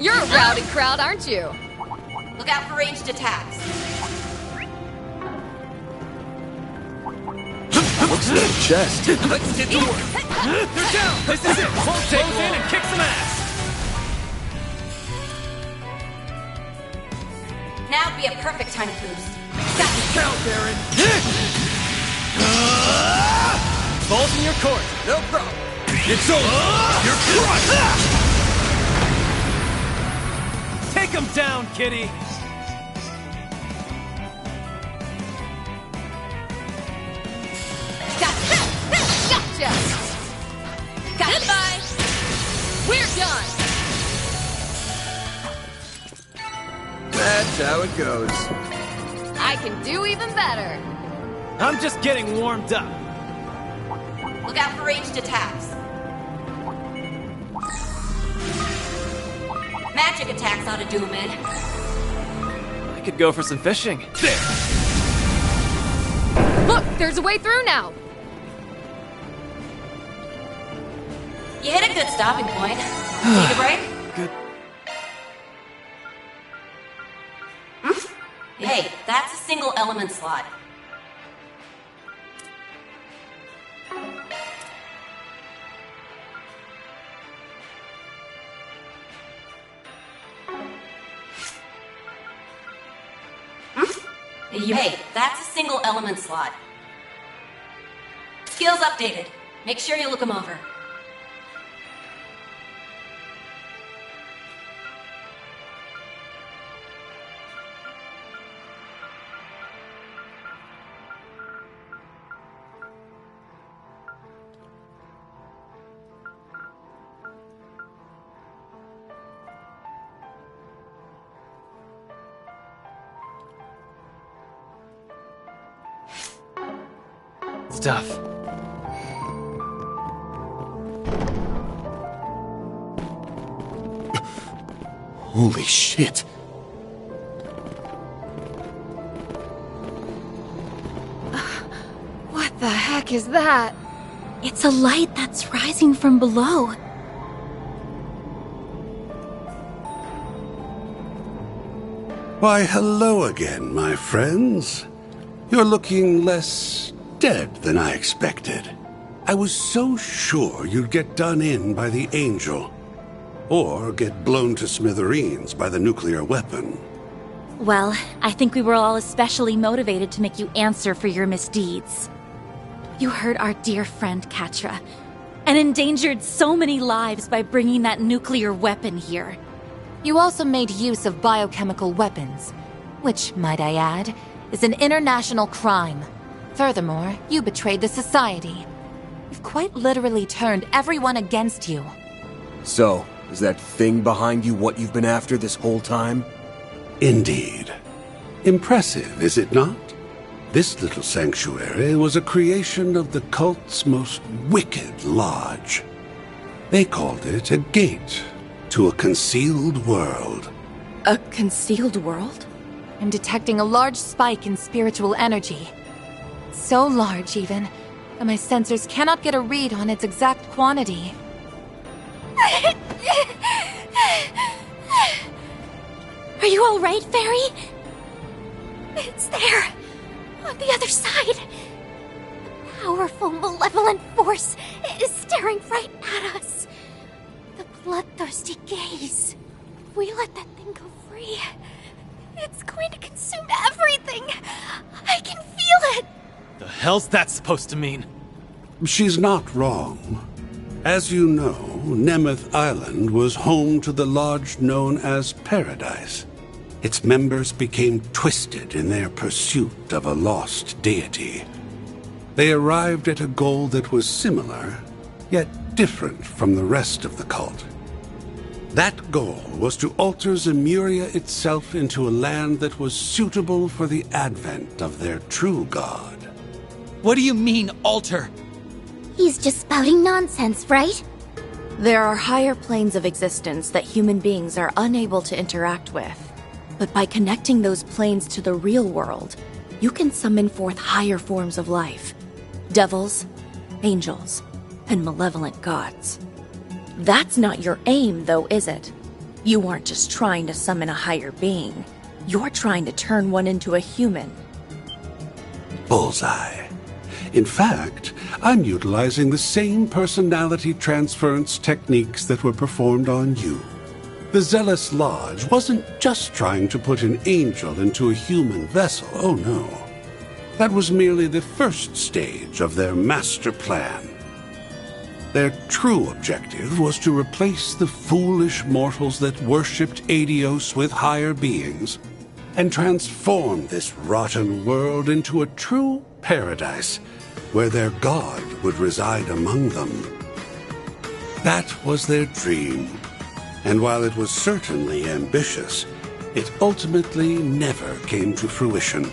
You're a rowdy crowd, aren't you? Look out for ranged attacks. Looks like a chest. Let's get to work! They're down! This is it! Close in and kick some ass! Now would be a perfect time to boost. Count, Darren! Balls in your court. No problem. It's over! You're crushed! Take him down, kitty! Gotcha! Goodbye! We're done! That's how it goes. I can do even better. I'm just getting warmed up. Look out for ranged attacks. Magic attacks ought to do him in. I could go for some fishing. There! Look, there's a way through now. You hit a good stopping point. Take a break? Good. Hey, that's a single element slot. Hey, that's a single element slot. Skills updated. Make sure you look them over. stuff. Holy shit. What the heck is that? It's a light that's rising from below. Why, hello again, my friends. You're looking less dead than I expected. I was so sure you'd get done in by the Angel, or get blown to smithereens by the nuclear weapon. Well, I think we were all especially motivated to make you answer for your misdeeds. You hurt our dear friend Katra, and endangered so many lives by bringing that nuclear weapon here. You also made use of biochemical weapons, which, might I add, is an international crime. Furthermore, you betrayed the Society. You've quite literally turned everyone against you. So, is that thing behind you what you've been after this whole time? Indeed. Impressive, is it not? This little sanctuary was a creation of the cult's most wicked lodge. They called it a gate to a concealed world. A concealed world? I'm detecting a large spike in spiritual energy. So large, even, that my sensors cannot get a read on its exact quantity. Are you all right, Fairy? It's there, on the other side. A powerful, malevolent force is staring right at us. The bloodthirsty gaze. If we let that thing go free, it's going to consume everything. I can feel it. The hell's that supposed to mean? She's not wrong. As you know, Nemeth Island was home to the lodge known as Paradise. Its members became twisted in their pursuit of a lost deity. They arrived at a goal that was similar, yet different from the rest of the cult. That goal was to alter Zemuria itself into a land that was suitable for the advent of their true god. What do you mean, alter? He's just spouting nonsense, right? There are higher planes of existence that human beings are unable to interact with. But by connecting those planes to the real world, you can summon forth higher forms of life. Devils, angels, and malevolent gods. That's not your aim, though, is it? You aren't just trying to summon a higher being. You're trying to turn one into a human. Bullseye. In fact, I'm utilizing the same personality transference techniques that were performed on you. The Zealous Lodge wasn't just trying to put an angel into a human vessel, oh no. That was merely the first stage of their master plan. Their true objective was to replace the foolish mortals that worshipped Adios with higher beings and transform this rotten world into a true paradise where their god would reside among them. That was their dream, and while it was certainly ambitious, it ultimately never came to fruition.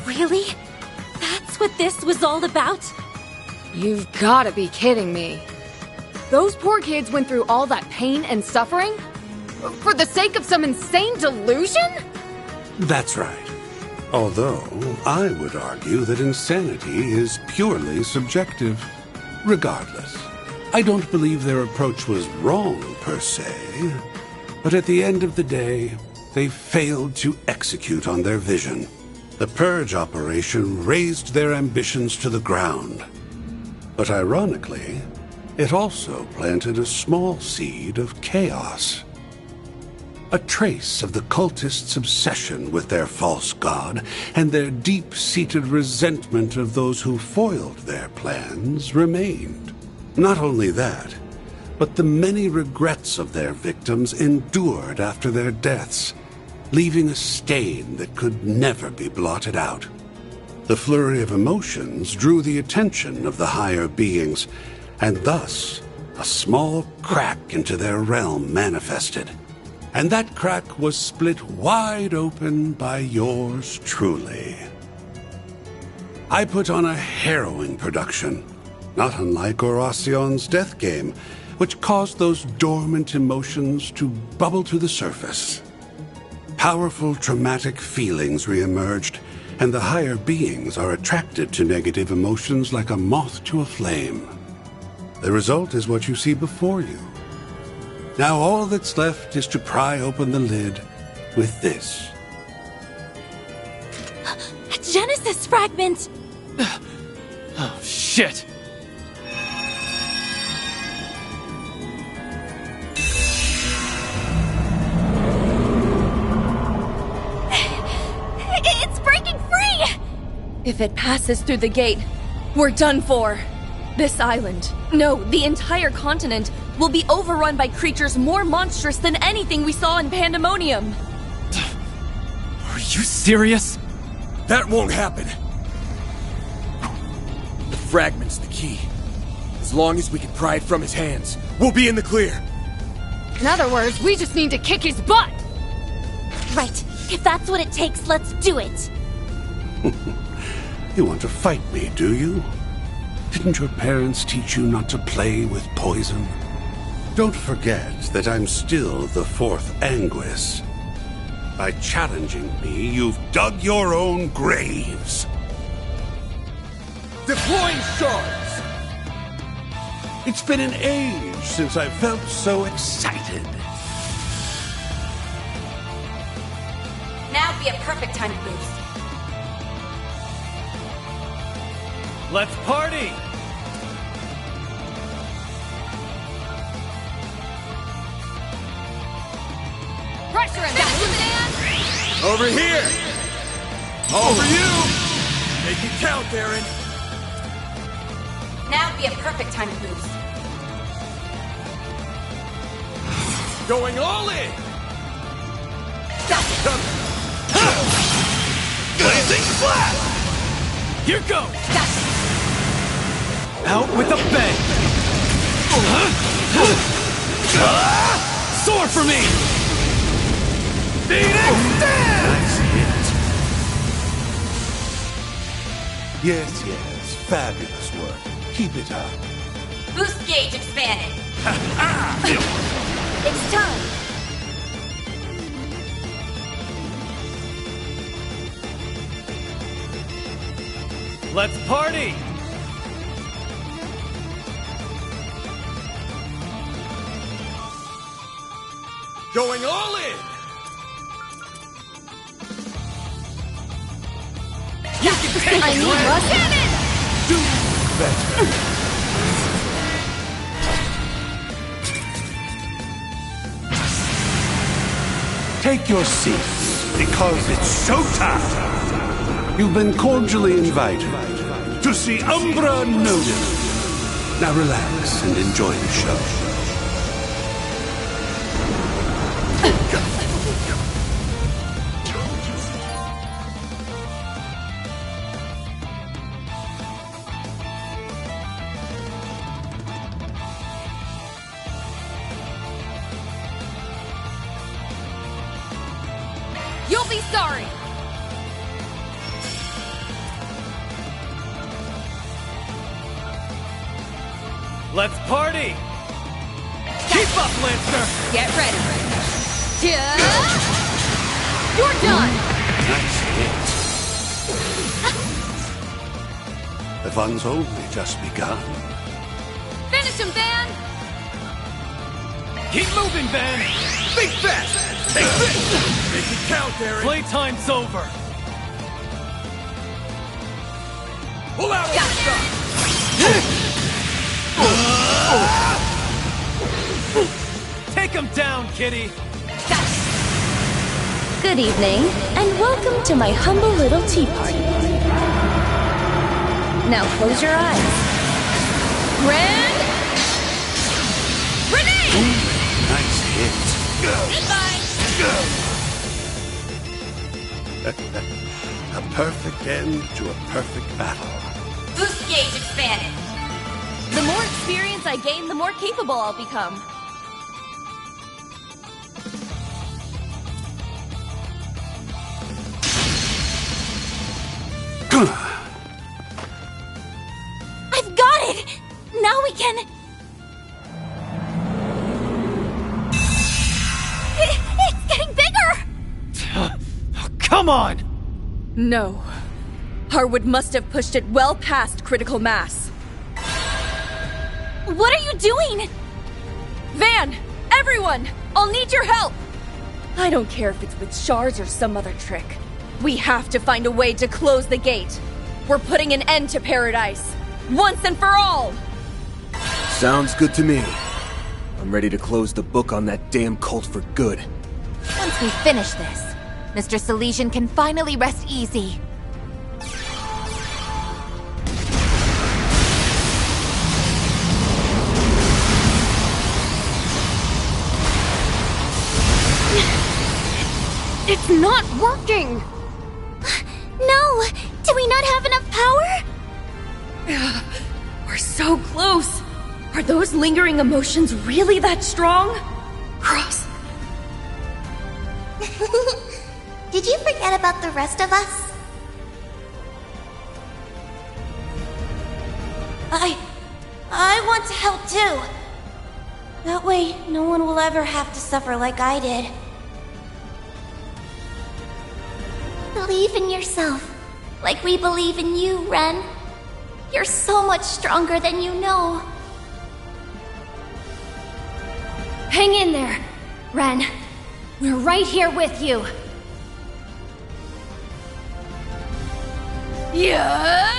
Really? That's what this was all about? You've gotta be kidding me. Those poor kids went through all that pain and suffering? For the sake of some insane delusion? That's right. Although, I would argue that insanity is purely subjective. Regardless, I don't believe their approach was wrong per se, but at the end of the day, they failed to execute on their vision. The Purge operation razed their ambitions to the ground. But ironically, it also planted a small seed of chaos. A trace of the cultists' obsession with their false god and their deep-seated resentment of those who foiled their plans remained. Not only that, but the many regrets of their victims endured after their deaths, leaving a stain that could never be blotted out. The flurry of emotions drew the attention of the higher beings, and thus a small crack into their realm manifested. And that crack was split wide open by yours truly. I put on a harrowing production, not unlike Horacion's death game, which caused those dormant emotions to bubble to the surface. Powerful traumatic feelings reemerged, and the higher beings are attracted to negative emotions like a moth to a flame. The result is what you see before you. Now all that's left is to pry open the lid with this. A Genesis fragment! Oh, shit! It's breaking free! If it passes through the gate, we're done for. This island, no, the entire continent, will be overrun by creatures more monstrous than anything we saw in Pandemonium. Are you serious? That won't happen. The fragment's the key. As long as we can pry it from his hands, we'll be in the clear. In other words, we just need to kick his butt! Right. If that's what it takes, let's do it. You want to fight me, do you? Didn't your parents teach you not to play with poison? Don't forget that I'm still the fourth Anguis. By challenging me, you've dug your own graves. Deploying shards! It's been an age since I felt so excited. Now would be a perfect time to boost. Let's party! Pressure him, man! Over here! All for you! Make it count, Aaron! Now would be a perfect time to boost. Going all in! Blazing flat! Here goes! Out with a bang! Sword for me! Phoenix Dance! Nice hit. Yes, fabulous work. Keep it up. Boost gauge expanded. It's time. Let's party! Going all in! You can take I need it! a cannon! Do better. Take your seats, because it's showtime. You've been cordially invited to see Umbra Nodin. Now relax and enjoy the show. You'll be sorry! Let's party! Keep up, Lancer! Get ready! Yeah! You're done! Nice hit. The fun's only just begun. Finish him, Van! Keep moving, Van! Think fast! Take this! Make it count, Aaron! Playtime's over! Pull out on the side! Take him down, kitty! Good evening, and welcome to my humble little tea party. Now close your eyes. Grand... Grenade! Nice hit. Goodbye! A perfect end to a perfect battle. Boost gauge expanded. The more experience I gain, the more capable I'll become. again! It's getting bigger! Come on! No. Harwood must have pushed it well past critical mass. What are you doing? Van! Everyone! I'll need your help! I don't care if it's with shards or some other trick. We have to find a way to close the gate. We're putting an end to paradise. Once and for all! Sounds good to me. I'm ready to close the book on that damn cult for good. Once we finish this, Mr. Salesian can finally rest easy. It's not working! No! Do we not have enough power? We're so close! Are those lingering emotions really that strong? Cross. Did you forget about the rest of us? I want to help too. That way, no one will ever have to suffer like I did. Believe in yourself, like we believe in you, Ren. You're so much stronger than you know. Hang in there, Ren. We're right here with you. Yeah!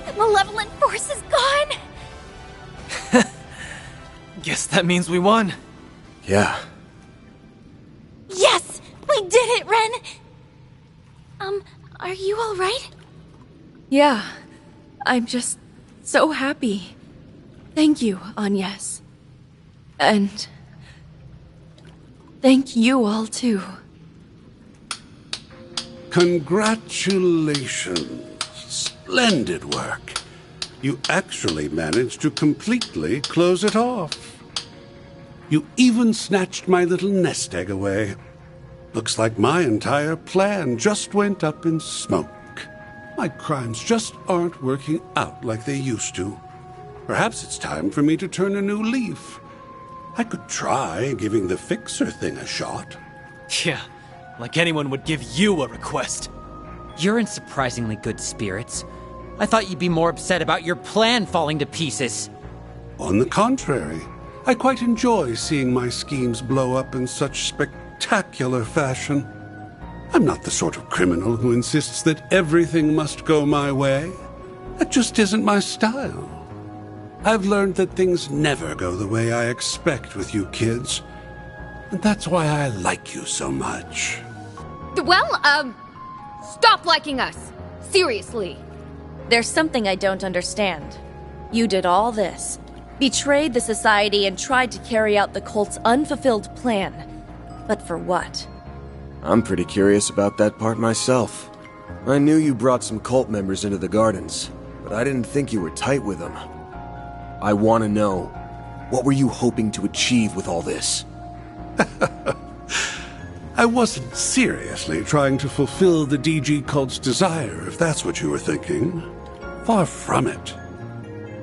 The malevolent force is gone! Guess that means we won. Yeah. Yes! We did it, Ren! Are you alright? Yeah. I'm just so happy. Thank you, Agnes. And thank you all too. Congratulations. Splendid work. You actually managed to completely close it off. You even snatched my little nest egg away. Looks like my entire plan just went up in smoke. My crimes just aren't working out like they used to. Perhaps it's time for me to turn a new leaf. I could try giving the fixer thing a shot. Yeah, like anyone would give you a request. You're in surprisingly good spirits. I thought you'd be more upset about your plan falling to pieces. On the contrary, I quite enjoy seeing my schemes blow up in such spectacular fashion. I'm not the sort of criminal who insists that everything must go my way. That just isn't my style. I've learned that things never go the way I expect with you kids. And that's why I like you so much. Well, stop liking us. Seriously. There's something I don't understand. You did all this, betrayed the society, and tried to carry out the cult's unfulfilled plan. But for what? I'm pretty curious about that part myself. I knew you brought some cult members into the gardens, but I didn't think you were tight with them. I want to know, what were you hoping to achieve with all this? I wasn't seriously trying to fulfill the DG cult's desire, if that's what you were thinking. Far from it.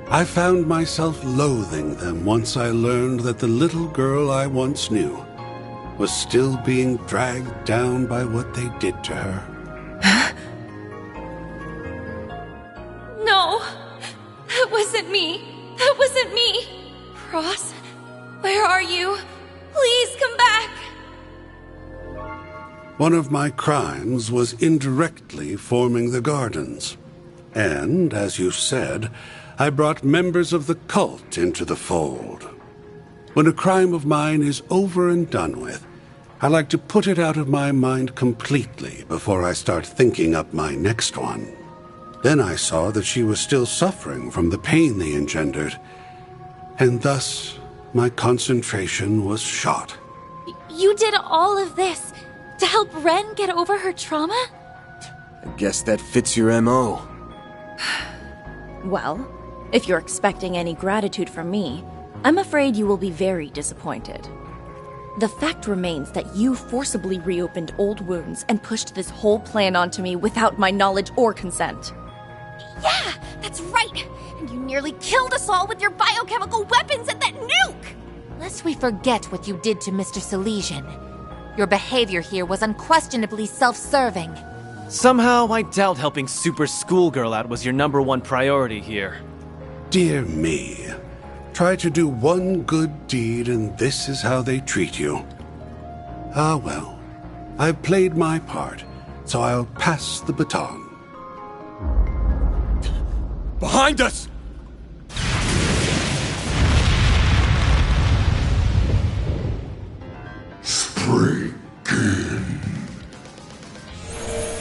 I found myself loathing them once I learned that the little girl I once knew was still being dragged down by what they did to her. No! That wasn't me! That wasn't me! Cross, where are you? Please come back! One of my crimes was indirectly forming the gardens. And, as you said, I brought members of the cult into the fold. When a crime of mine is over and done with, I like to put it out of my mind completely before I start thinking up my next one. Then I saw that she was still suffering from the pain they engendered, and thus my concentration was shot. You did all of this to help Ren get over her trauma? I guess that fits your MO. Well, if you're expecting any gratitude from me, I'm afraid you will be very disappointed. The fact remains that you forcibly reopened old wounds and pushed this whole plan onto me without my knowledge or consent. Yeah, that's right! And you nearly killed us all with your biochemical weapons and that nuke! Lest we forget what you did to Mr. Silesian. Your behavior here was unquestionably self-serving. Somehow, I doubt helping Super Schoolgirl out was your #1 priority here. Dear me. Try to do one good deed and this is how they treat you. Ah well, I've played my part, so I'll pass the baton. Behind us!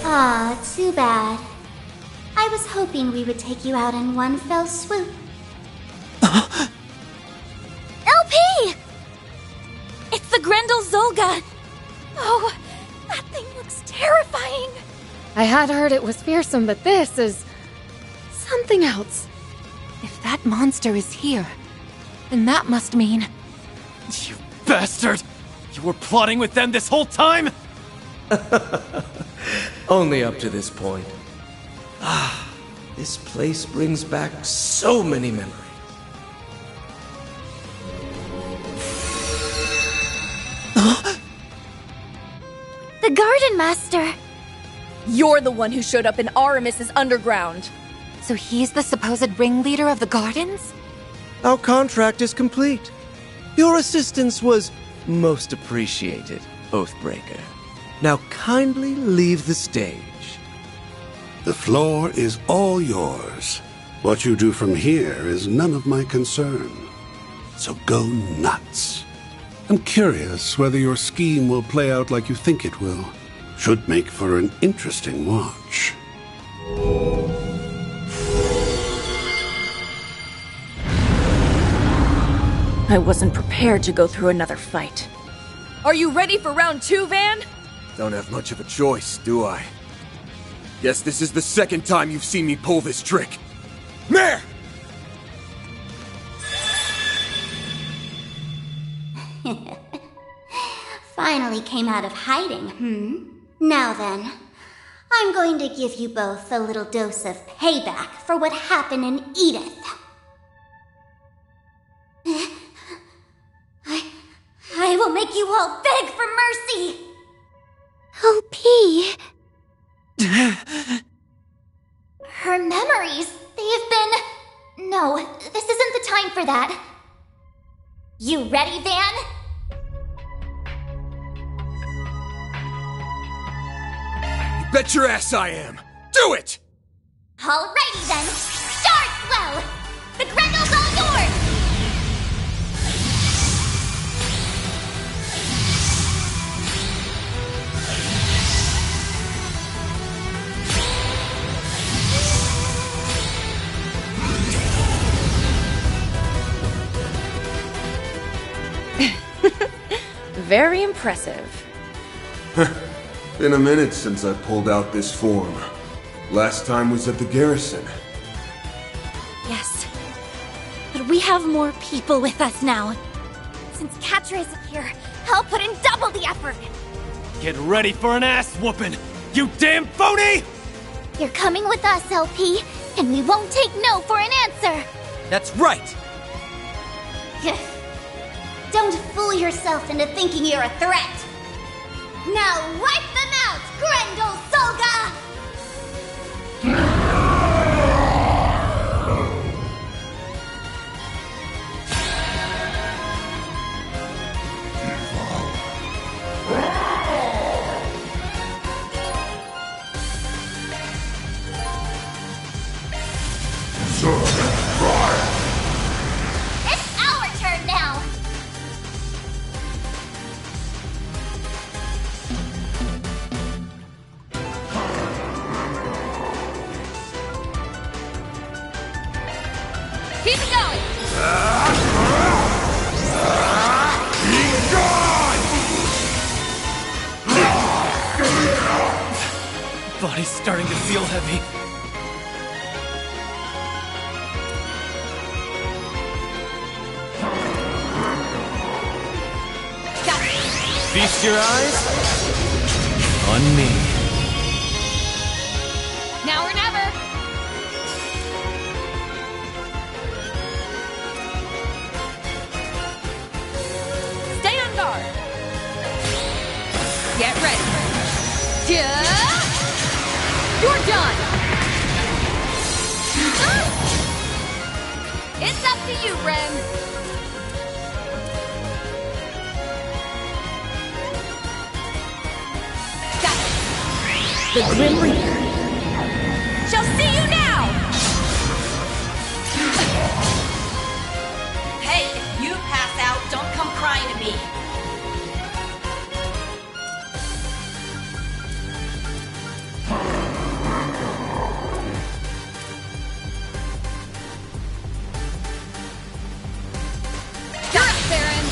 Aw, too bad. I was hoping we would take you out in one fell swoop. LP! It's the Grendel Zolga! Oh, that thing looks terrifying! I had heard it was fearsome, but this is something else. If that monster is here, then that must mean... You bastard! You were plotting with them this whole time?! Only up to this point. Ah, this place brings back so many memories. The Garden Master! You're the one who showed up in Aramis's underground. So he's the supposed ringleader of the Gardens? Our contract is complete. Your assistance was most appreciated, Oathbreaker. Now kindly leave the stage. The floor is all yours. What you do from here is none of my concern. So go nuts. I'm curious whether your scheme will play out like you think it will. Should make for an interesting watch. I wasn't prepared to go through another fight. Are you ready for round 2, Van? Don't have much of a choice, do I? Guess this is the second time you've seen me pull this trick. Mare! Finally came out of hiding, Now then, I'm going to give you both a little dose of payback for what happened in Edith. I will make you all beg for mercy! LP! Her memories, they have been... No, this isn't the time for that. You ready, Van? You bet your ass I am! Do it! Alrighty then, start slow! The Grendel's all yours! Very impressive. Been a minute since I pulled out this form. Last time was at the garrison. Yes. But we have more people with us now. Since Catra isn't here, I'll put in double the effort. Get ready for an ass whooping, you damn phony! You're coming with us, LP, and we won't take no for an answer. That's right! Don't fool yourself into thinking you're a threat. Now wipe them out, Grendel Solga! It's our turn now! Keep it going! Body's starting to feel heavy. Feast your eyes on me. Now or never. Stay on guard. Get ready. You're done. It's up to you, Ren. Got it. The Grim Reaper shall see you now! Hey, if you pass out, don't come crying to me. You're up, Baron.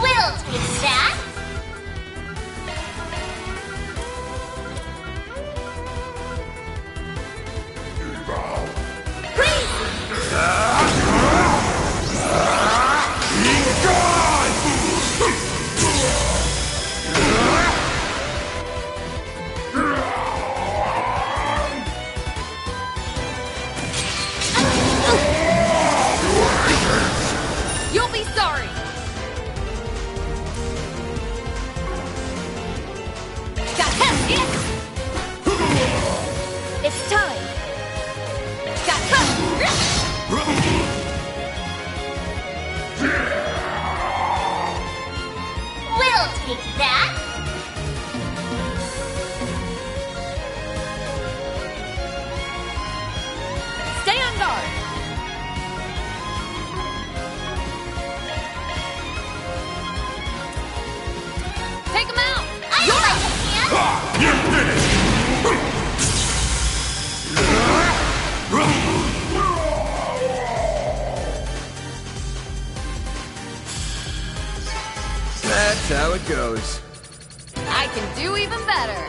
We'll take that. You'll be sorry. Got him! Yes! It's time! Got We'll take that. Stay on guard. Take him out. You finished! That's how it goes. I can do even better.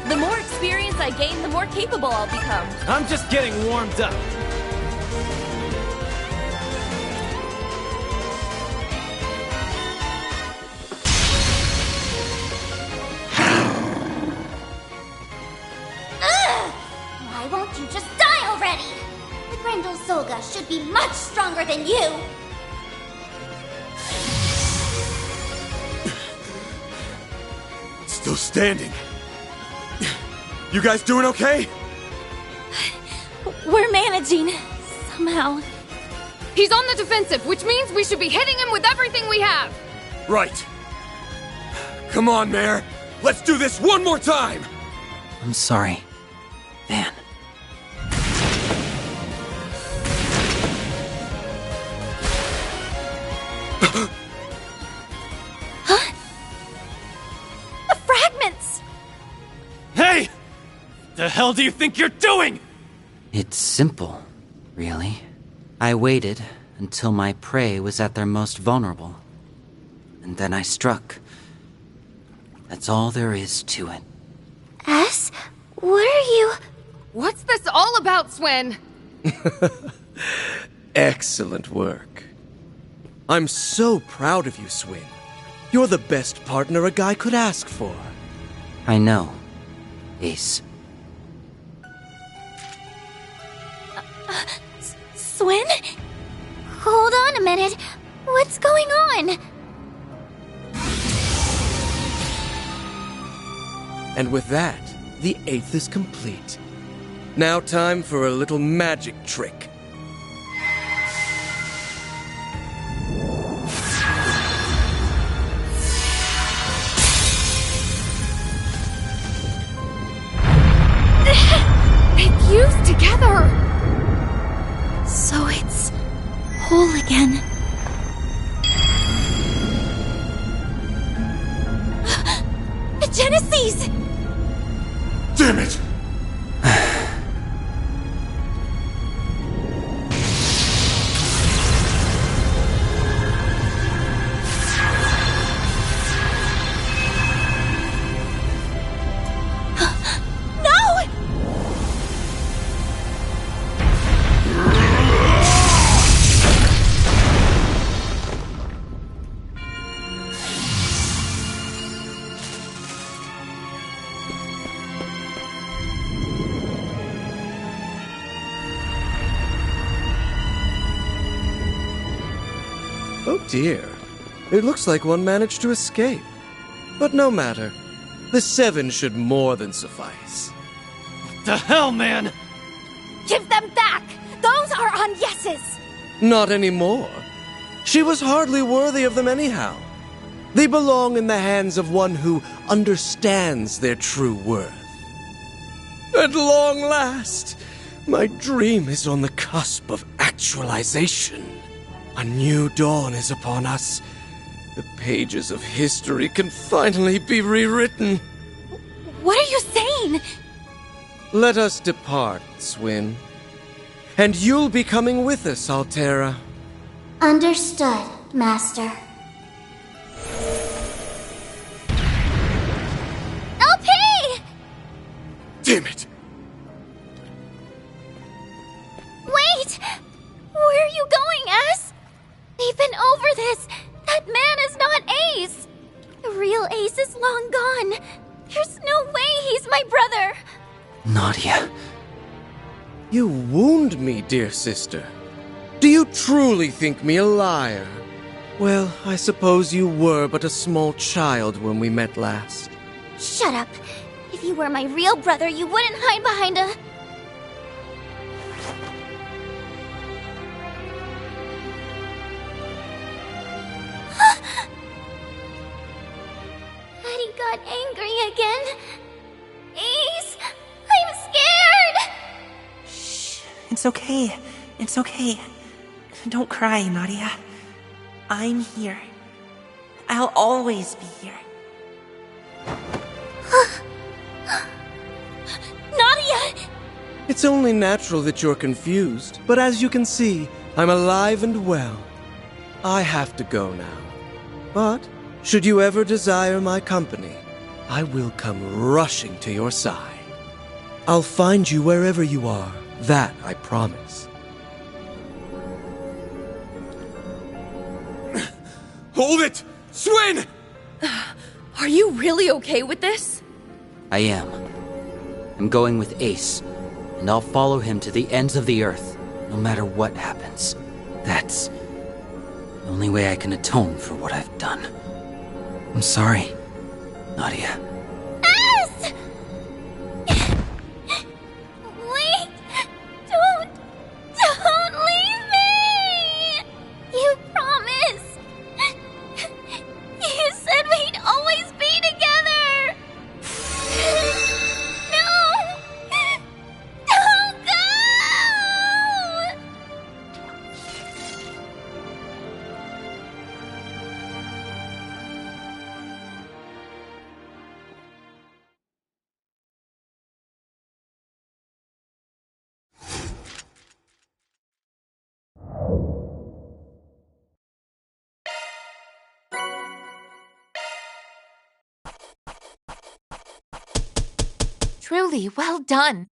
The more experience I gain, the more capable I'll become. I'm just getting warmed up. Ugh! Why won't you just die already? The Grendel Solga should be much stronger than you. Still standing. You guys doing okay? We're managing. Somehow. He's on the defensive, which means we should be hitting him with everything we have. Right. Come on, Mare. Let's do this one more time. I'm sorry, Van. The fragments! Hey! The hell do you think you're doing? It's simple, really. I waited until my prey was at their most vulnerable. And then I struck. That's all there is to it. S? What are you... What's this all about, Swin? Excellent work. I'm so proud of you, Swin. You're the best partner a guy could ask for. I know, Ace. Swin? Hold on a minute. What's going on? And with that, the 8th is complete. Now time for a little magic trick. They fused together! So it's whole again. The Genesis! Damn it! dear. It looks like one managed to escape. But no matter. The 7 should more than suffice. What the hell, man? Give them back! Those are Agnes's! Not anymore. She was hardly worthy of them anyhow. They belong in the hands of one who understands their true worth. At long last, my dream is on the cusp of actualization. A new dawn is upon us. The pages of history can finally be rewritten. What are you saying? Let us depart, SiN. And you'll be coming with us, Altera. Understood, Master. LP! Damn it! Wait! Where are you going, S? We've been over this. That man is not Ace. The real Ace is long gone. There's no way he's my brother. Nadia. You wound me, dear sister. Do you truly think me a liar? Well, I suppose you were but a small child when we met last. Shut up. If you were my real brother, you wouldn't hide behind a... Eddie got angry again. Ace, I'm scared! It's okay. It's okay. Don't cry, Nadia. I'm here. I'll always be here. Nadia! It's only natural that you're confused, but as you can see, I'm alive and well. I have to go now. But, should you ever desire my company, I will come rushing to your side. I'll find you wherever you are, that I promise. Hold it! SiN! Are you really okay with this? I am. I'm going with Ace, and I'll follow him to the ends of the earth, no matter what happens. That's the only way I can atone for what I've done. I'm sorry, Nadia. S! Wait! Don't leave me! You promised! You said we'd always be together! No! Don't go! Truly, well done.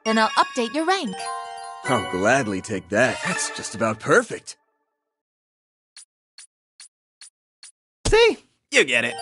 Then I'll update your rank. I'll gladly take that. That's just about perfect. See? You get it.